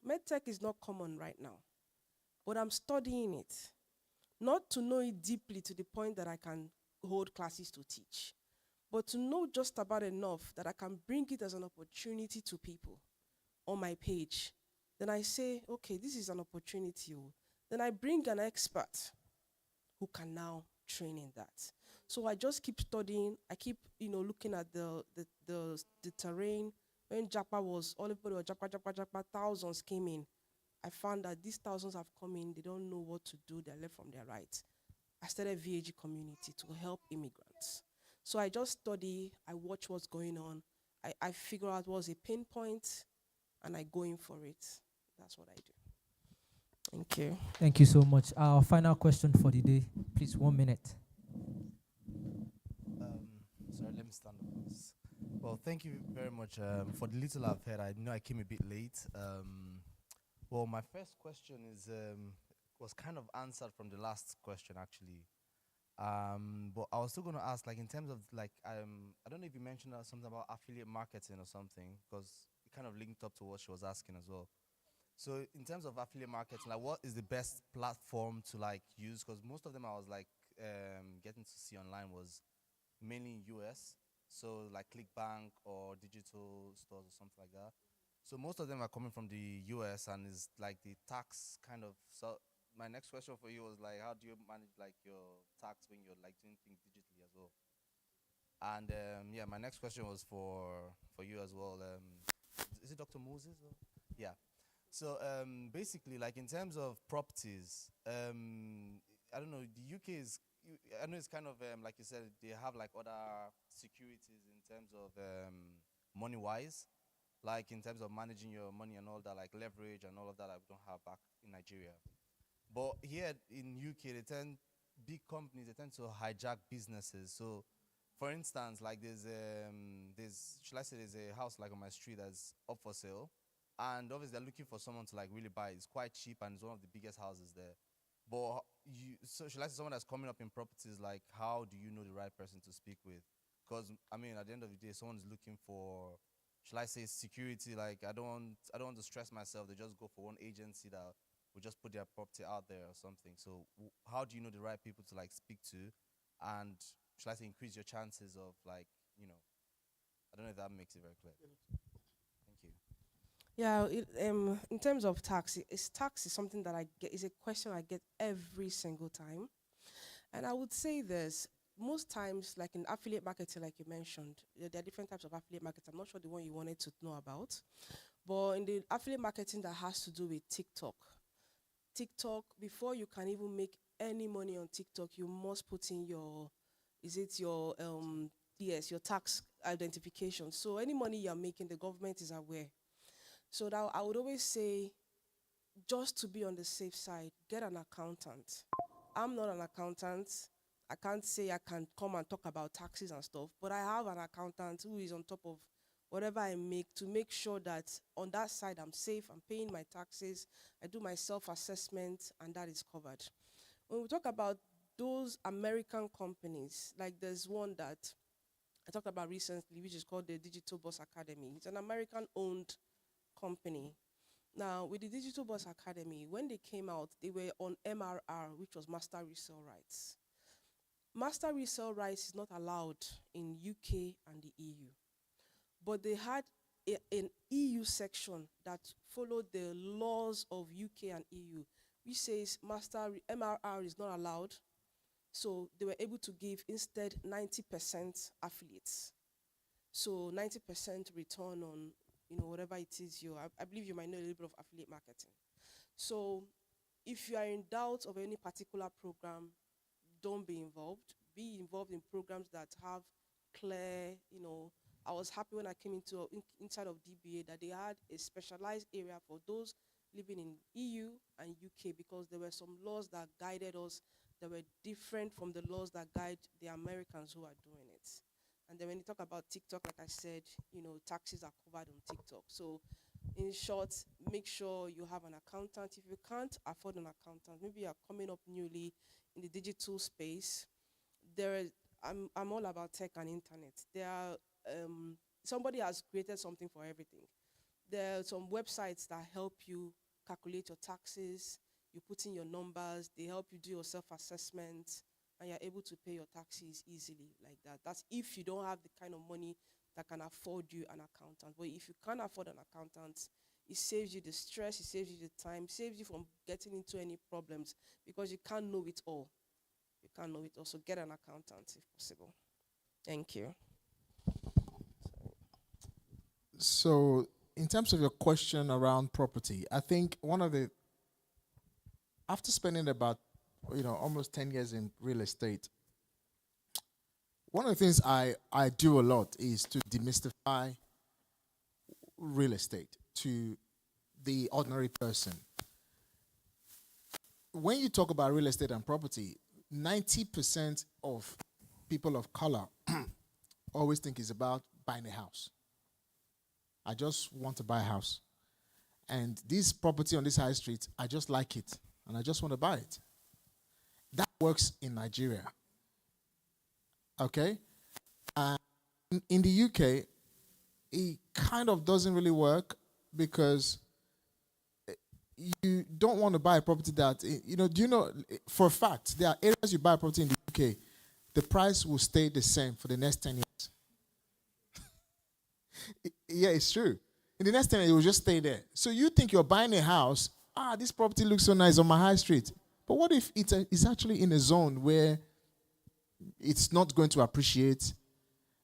Medtech is not common right now, but I'm studying it. Not to know it deeply to the point that I can hold classes to teach, but to know just about enough that I can bring it as an opportunity to people on my page. Then I say, okay, this is an opportunity. Then I bring an expert who can now train in that. So I just keep studying. I keep, looking at the terrain. When Japa was, all everybody was Japa, thousands came in. I found that these thousands have come in, they don't know what to do, they're left from their right. I started VAG community to help immigrants. So I just study, I watch what's going on, I figure out what's a pain point, and I go in for it. That's what I do. Thank you.
Thank you so much. Our final question for the day, please, 1 minute.
Sorry, let me stand up. Well, thank you very much for the little I've heard. I know I came a bit late. Well, my first question is was kind of answered from the last question actually. But I was still going to ask, like, in terms of like, I don't know if you mentioned something about affiliate marketing or something, because it kind of linked up to what she was asking as well. So in terms of affiliate marketing, like, what is the best platform to like use? Because most of them I was like getting to see online was mainly in US. So like ClickBank or digital stores or something like that. So most of them are coming from the US, and is like the tax kind of, so my next question for you was like, how do you manage like your tax when you're like doing things digitally as well? And yeah, my next question was for you as well. Is it Dr. Moses? Or? Yeah. So basically, like in terms of properties, I don't know. The UK is, I know it's kind of like you said, they have like other securities in terms of money wise, like in terms of managing your money and all that, like leverage and all of that, we don't have back in Nigeria. But here in UK, big companies, they tend to hijack businesses. So, for instance, like should I say there's a house like on my street that's up for sale, and obviously they're looking for someone to like really buy it. It's quite cheap and it's one of the biggest houses there. But so should I say someone that's coming up in properties, like how do you know the right person to speak with? Because I mean, at the end of the day, someone's looking for, should I say, security? Like I don't want to stress myself. They just go for one agency that will just put their property out there or something. So how do you know the right people to like speak to, and should I say increase your chances of like, you know, I don't know if that makes it very clear. Thank you.
Yeah, in terms of tax, tax is something that I get, is a question I get every single time. And I would say this, most times, like in affiliate marketing, like you mentioned, there are different types of affiliate marketing. I'm not sure the one you wanted to know about. But in the affiliate marketing that has to do with TikTok, before you can even make any money on TikTok, you must put in your, yes, your tax identification. So any money you're making, the government is aware. So that I would always say, just to be on the safe side, get an accountant. I'm not an accountant. I can't say I can come and talk about taxes and stuff, but I have an accountant who is on top of whatever I make to make sure that on that side I'm safe, I'm paying my taxes, I do my self-assessment, and that is covered. When we talk about those American companies, like there's one that I talked about recently, which is called the Digital Boss Academy. It's an American-owned company. Now, with the Digital Boss Academy, when they came out, they were on MRR, which was Master Resale Rights. Master Resale Rights is not allowed in UK and the EU. But they had an EU section that followed the laws of UK and EU, which says MRR is not allowed. So they were able to give instead 90% affiliates. So 90% return on, whatever it is I believe you might know a little bit of affiliate marketing. So if you are in doubt of any particular program, don't be involved. Be involved in programs that have clear, I was happy when I came inside of DBA that they had a specialized area for those living in EU and UK, because there were some laws that guided us that were different from the laws that guide the Americans who are doing it. And then when you talk about TikTok, like I said, taxes are covered on TikTok. So in short, make sure you have an accountant. If you can't afford an accountant, maybe you are coming up newly in the digital space, I'm all about tech and internet. There are somebody has created something for everything. There are some websites that help you calculate your taxes. You put in your numbers. They help you do your self-assessment, and you're able to pay your taxes easily like that. That's if you don't have the kind of money that can afford you an accountant. But if you can't afford an accountant, it saves you the stress, it saves you the time, saves you from getting into any problems, because you can't know it all. You can't know it all. So get an accountant if possible. Thank you.
So, in terms of your question around property, I think after spending about, almost 10 years in real estate, one of the things I do a lot is to demystify real estate to the ordinary person. When you talk about real estate and property, 90% of people of color always think it's about buying a house. I just want to buy a house. And this property on this high street, I just like it. And I just want to buy it. That works in Nigeria. Okay? And in the UK, it kind of doesn't really work, because you don't want to buy a property that, do you know, for a fact, there are areas you buy a property in the UK, the price will stay the same for the next 10 years. Yeah, it's true. In the next 10 years, it will just stay there. So you think you're buying a house, this property looks so nice on my high street. But what if it's actually in a zone where it's not going to appreciate?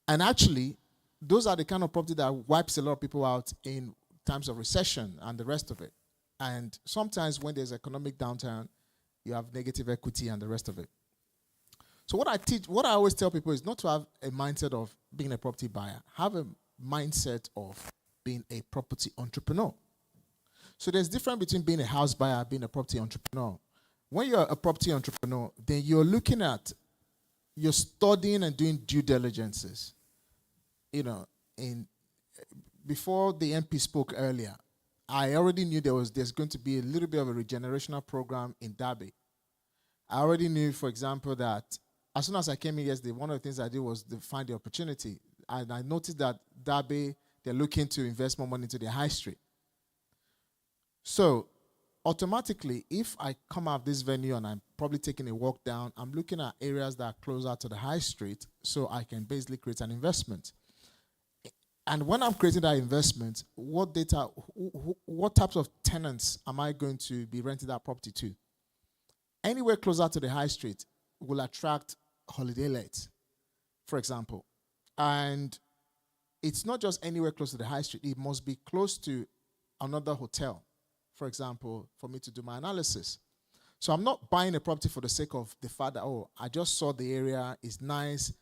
And actually, those are the kind of property that wipes a lot of people out in times of recession and the rest of it. And sometimes when there's economic downturn, you have negative equity and the rest of it. So what I always tell people is not to have a mindset of being a property buyer. Have a mindset of being a property entrepreneur. So there's difference between being a house buyer and being a property entrepreneur. When you're a property entrepreneur, then you're studying and doing due diligences. Before the MP spoke earlier, I already knew there's going to be a little bit of a regenerational program in Derby. I already knew, for example, that as soon as I came in yesterday, one of the things I did was to find the opportunity. And I noticed that Derby, they're looking to invest more money into their high street. So automatically, if I come out of this venue and I'm probably taking a walk down, I'm looking at areas that are closer to the high street so I can basically create an investment. And when I'm creating that investment, what types of tenants am I going to be renting that property to? Anywhere closer to the high street will attract holiday lets, for example. And it's not just anywhere close to the high street. It must be close to another hotel, for example, for me to do my analysis. So I'm not buying a property for the sake of the fact that, oh, I just saw the area, it's nice.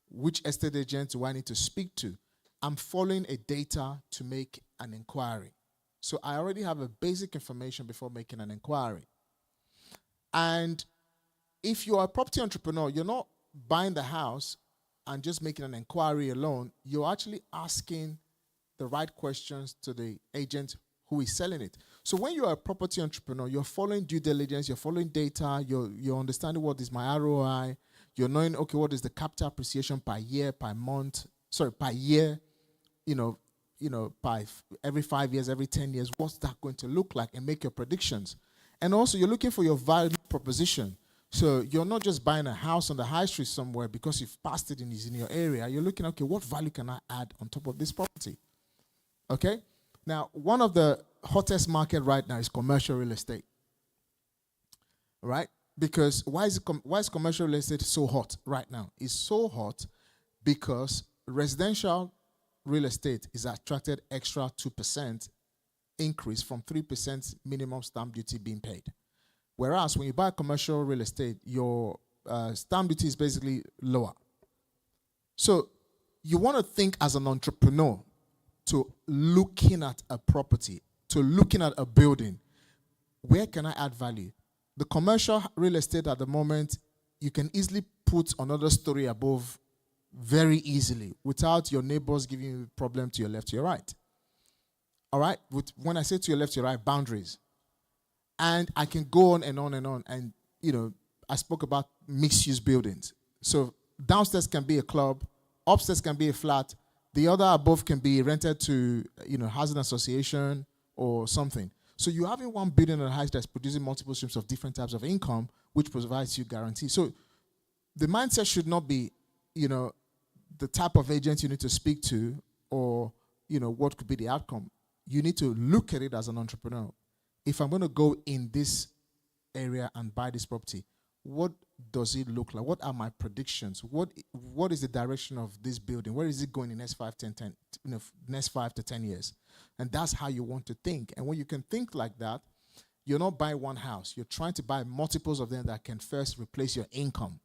Which estate agent do I need to speak to? I'm following a data to make an inquiry. So I already have a basic information before making an inquiry. And if you are a property entrepreneur, you're not buying the house and just making an inquiry alone. You're actually asking the right questions to the agent who is selling it. So when you're a property entrepreneur, you're following due diligence, you're following data, you're understanding what is my ROI, you're knowing, okay, what is the capital appreciation per year, per year, by every 5 years, every 10 years, what's that going to look like, and make your predictions. And also, you're looking for your value proposition. So you're not just buying a house on the high street somewhere because you've passed it and it's in your area. You're looking, okay, what value can I add on top of this property? Okay? Now, one of the hottest market right now is commercial real estate. Right? Because why is commercial real estate so hot right now? It's so hot because residential real estate is attracted extra 2% increase from 3% minimum stamp duty being paid. Whereas when you buy commercial real estate, your stamp duty is basically lower. So you want to think as an entrepreneur to looking at a property, to looking at a building. Where can I add value? The commercial real estate at the moment, you can easily put another story above very easily without your neighbors giving you a problem to your left, to your right. All right? When I say to your left, to your right, boundaries. And I can go on and on and on. And, I spoke about mixed-use buildings. So downstairs can be a club, upstairs can be a flat, the other above can be rented to, housing association or something. So you're having one building on the house that's producing multiple streams of different types of income, which provides you guarantee. So the mindset should not be, the type of agent you need to speak to or, what could be the outcome. You need to look at it as an entrepreneur. If I'm going to go in this area and buy this property, what does it look like? What are my predictions? What is the direction of this building? Where is it going in the next 5 to 10 years? And that's how you want to think. And when you can think like that, you're not buying one house. You're trying to buy multiples of them that can first replace your income.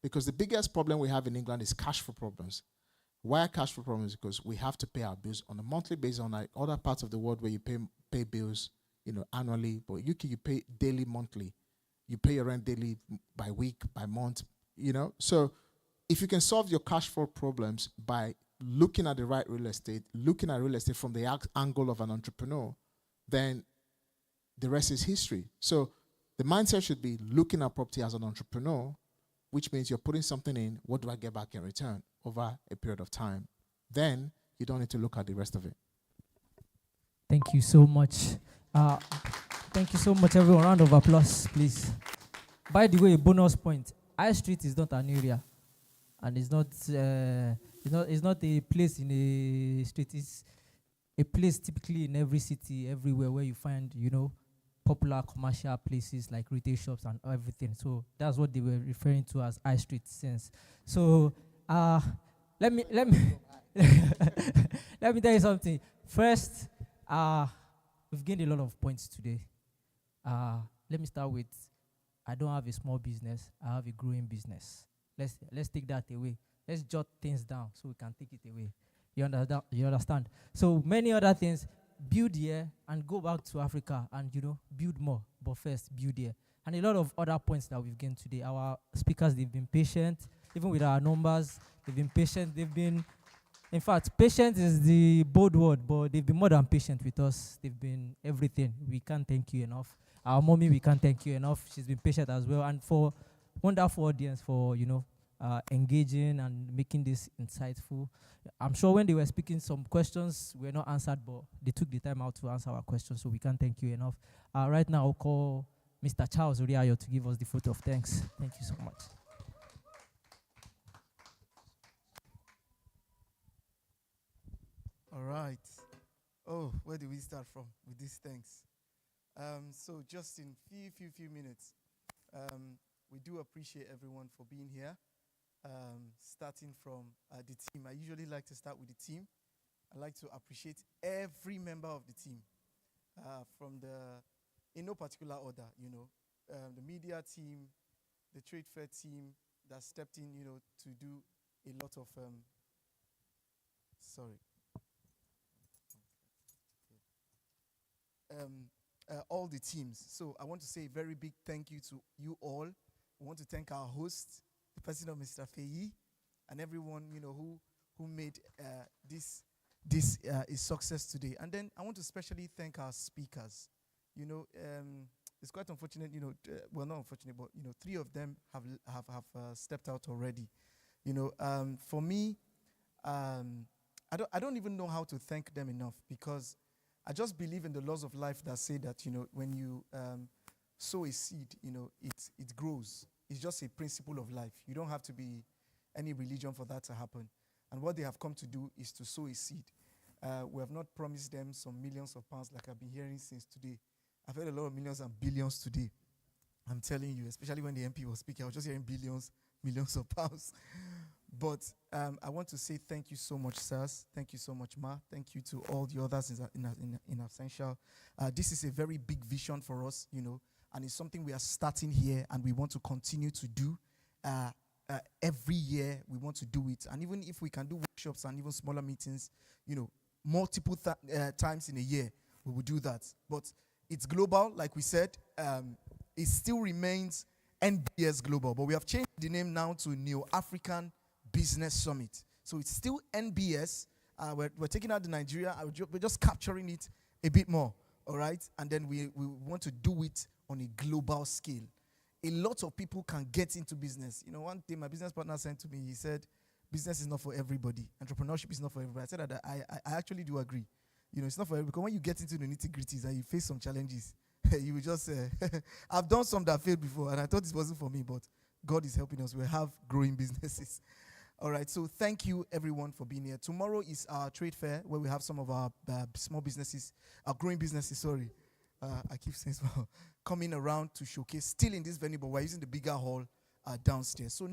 Because the biggest problem we have in England is cash flow problems. Why are cash flow problems? Because we have to pay our bills on a monthly basis. On other parts of the world where you pay bills, annually, but UK you pay daily, monthly. You pay your rent daily, by week, by month, So if you can solve your cash flow problems by looking at the right real estate, looking at real estate from the angle of an entrepreneur, then the rest is history. So the mindset should be looking at property as an entrepreneur, which means you're putting something in, what do I get back in return over a period of time? Then you don't need to look at the rest of it.
Thank you so much. Thank you so much, everyone. Round of applause, please. By the way, a bonus point. High Street is not an area, and it's not a place in a street. It's a place typically in every city, everywhere where you find, popular commercial places like retail shops and everything. So that's what they were referring to as high street sense. So let me let me tell you something. First, we've gained a lot of points today. Let me start with, I don't have a small business, I have a growing business. Let's take that away. Let's jot things down so we can take it away. You understand? You understand? So many other things, build here and go back to Africa and, build more. But first, build here. And a lot of other points that we've gained today. Our speakers, they've been patient. Even with our numbers, they've been patient. In fact, patient is the bold word, but they've been more than patient with us. They've been everything. We can't thank you enough. Our mommy, we can't thank you enough. She's been patient as well. And for wonderful audience for, engaging and making this insightful. I'm sure when they were speaking, some questions were not answered, but they took the time out to answer our questions, so we can't thank you enough. Right now, I'll call Mr. Charles Uriayo to give us the vote of thanks. Thank you so much.
All right. Oh, where do we start from with these thanks? So just in few minutes, we do appreciate everyone for being here. Starting from the team. I usually like to start with the team. I like to appreciate every member of the team, in no particular order, the media team, the trade fair team that stepped in, to do a lot of, all the teams. So I want to say a very big thank you to you all. I want to thank our host, the person of Mr. Feyi, and everyone who made this a success today. And then I want to especially thank our speakers. It's quite unfortunate. Well, not unfortunate, but 3 of them have stepped out already. For me, I don't even know how to thank them enough, because I just believe in the laws of life that say that when you sow a seed, it grows. It's just a principle of life. You don't have to be any religion for that to happen. And what they have come to do is to sow a seed. We have not promised them some millions of pounds like I've been hearing since today. I've heard a lot of millions and billions today. I'm telling you, especially when the MP was speaking, I was just hearing billions, millions of pounds. But I want to say thank you so much, sirs. Thank you so much, Ma. Thank you to all the others in absentia. This is a very big vision for us, and it's something we are starting here, and we want to continue to do. Every year, we want to do it. And even if we can do workshops and even smaller meetings, multiple times in a year, we will do that. But it's global, like we said. It still remains NBS Global, but we have changed the name now to Neo-African Business Summit. So it's still NBS. We're taking out the Nigeria. We're just capturing it a bit more, all right? And then we want to do it on a global scale. A lot of people can get into business. One day my business partner said to me, he said, business is not for everybody. Entrepreneurship is not for everybody. I said that I actually do agree. It's not for everybody. Because when you get into the nitty-gritties and you face some challenges, you will just I've done some that failed before, and I thought this wasn't for me, but God is helping us. We have growing businesses. All right, so thank you, everyone, for being here. Tomorrow is our trade fair, where we have some of our small businesses, our growing businesses, sorry. I keep saying small, coming around to showcase, still in this venue, but we're using the bigger hall downstairs. So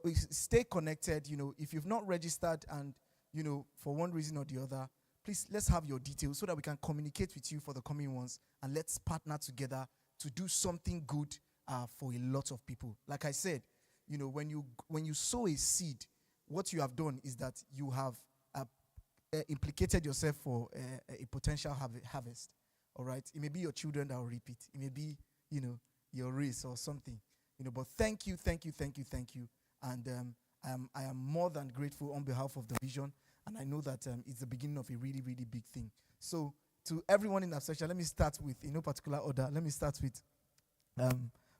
we stay connected. If you've not registered and, for one reason or the other, please, let's have your details so that we can communicate with you for the coming ones, and let's partner together to do something good for a lot of people. Like I said, when you sow a seed, what you have done is that you have implicated yourself for a potential harvest. All right? It may be your children that will reap it. It may be, your race or something. But thank you. And I am more than grateful on behalf of the vision. And I know that it's the beginning of a really, really big thing. So to everyone in that section, let me start with, in no particular order, let me start with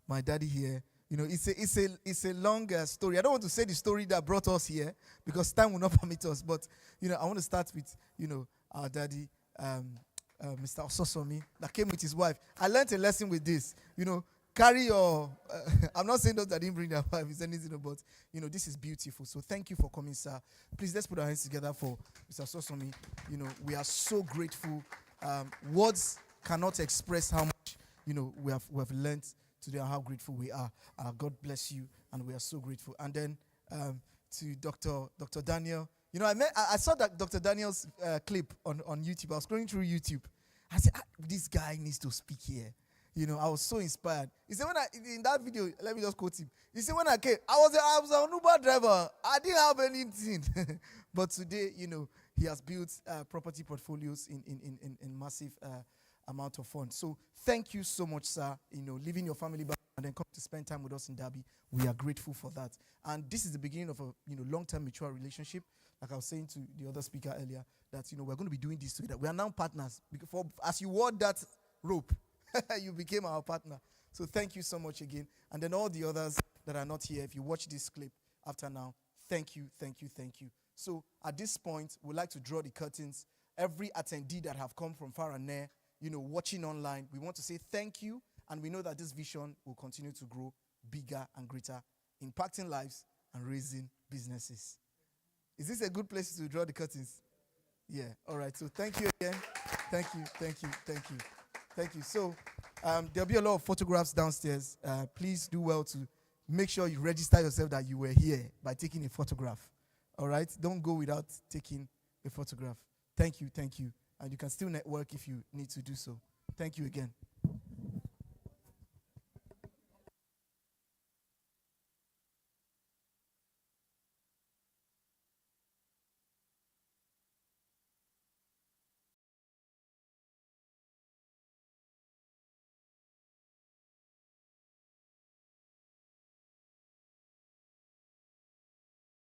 my daddy here. It's a long story. I don't want to say the story that brought us here because time will not permit us. But, I want to start with, our daddy, Mr. Ososomi, that came with his wife. I learned a lesson with this. Carry your, I'm not saying those that didn't bring their wife, it's anything, but, this is beautiful. So thank you for coming, sir. Please, let's put our hands together for Mr. Sosomi. We are so grateful. Words cannot express how much, we have learned today and how grateful we are. God bless you, and we are so grateful. And then to Dr. Daniel, I saw that Dr. Daniel's clip on YouTube. I was scrolling through YouTube. I said, this guy needs to speak here. I was so inspired. He said, in that video, let me just quote him. He said, when I came, I was an Uber driver. I didn't have anything. But today, he has built property portfolios in massive amount of funds. So thank you so much, sir. Leaving your family back and then come to spend time with us in Derby. We are grateful for that. And this is the beginning of a long-term mutual relationship. Like I was saying to the other speaker earlier, that we're going to be doing this together. We are now partners. As you wore that rope, you became our partner. So thank you so much again. And then all the others that are not here, if you watch this clip after now, thank you. So at this point, we'd like to draw the curtains. Every attendee that have come from far and near, watching online, we want to say thank you. And we know that this vision will continue to grow bigger and greater, impacting lives and raising businesses. Is this a good place to draw the curtains? Yeah. All right. So thank you again. Thank you. So there'll be a lot of photographs downstairs. Please do well to make sure you register yourself that you were here by taking a photograph. All right? Don't go without taking a photograph. Thank you. And you can still network if you need to do so. Thank you again.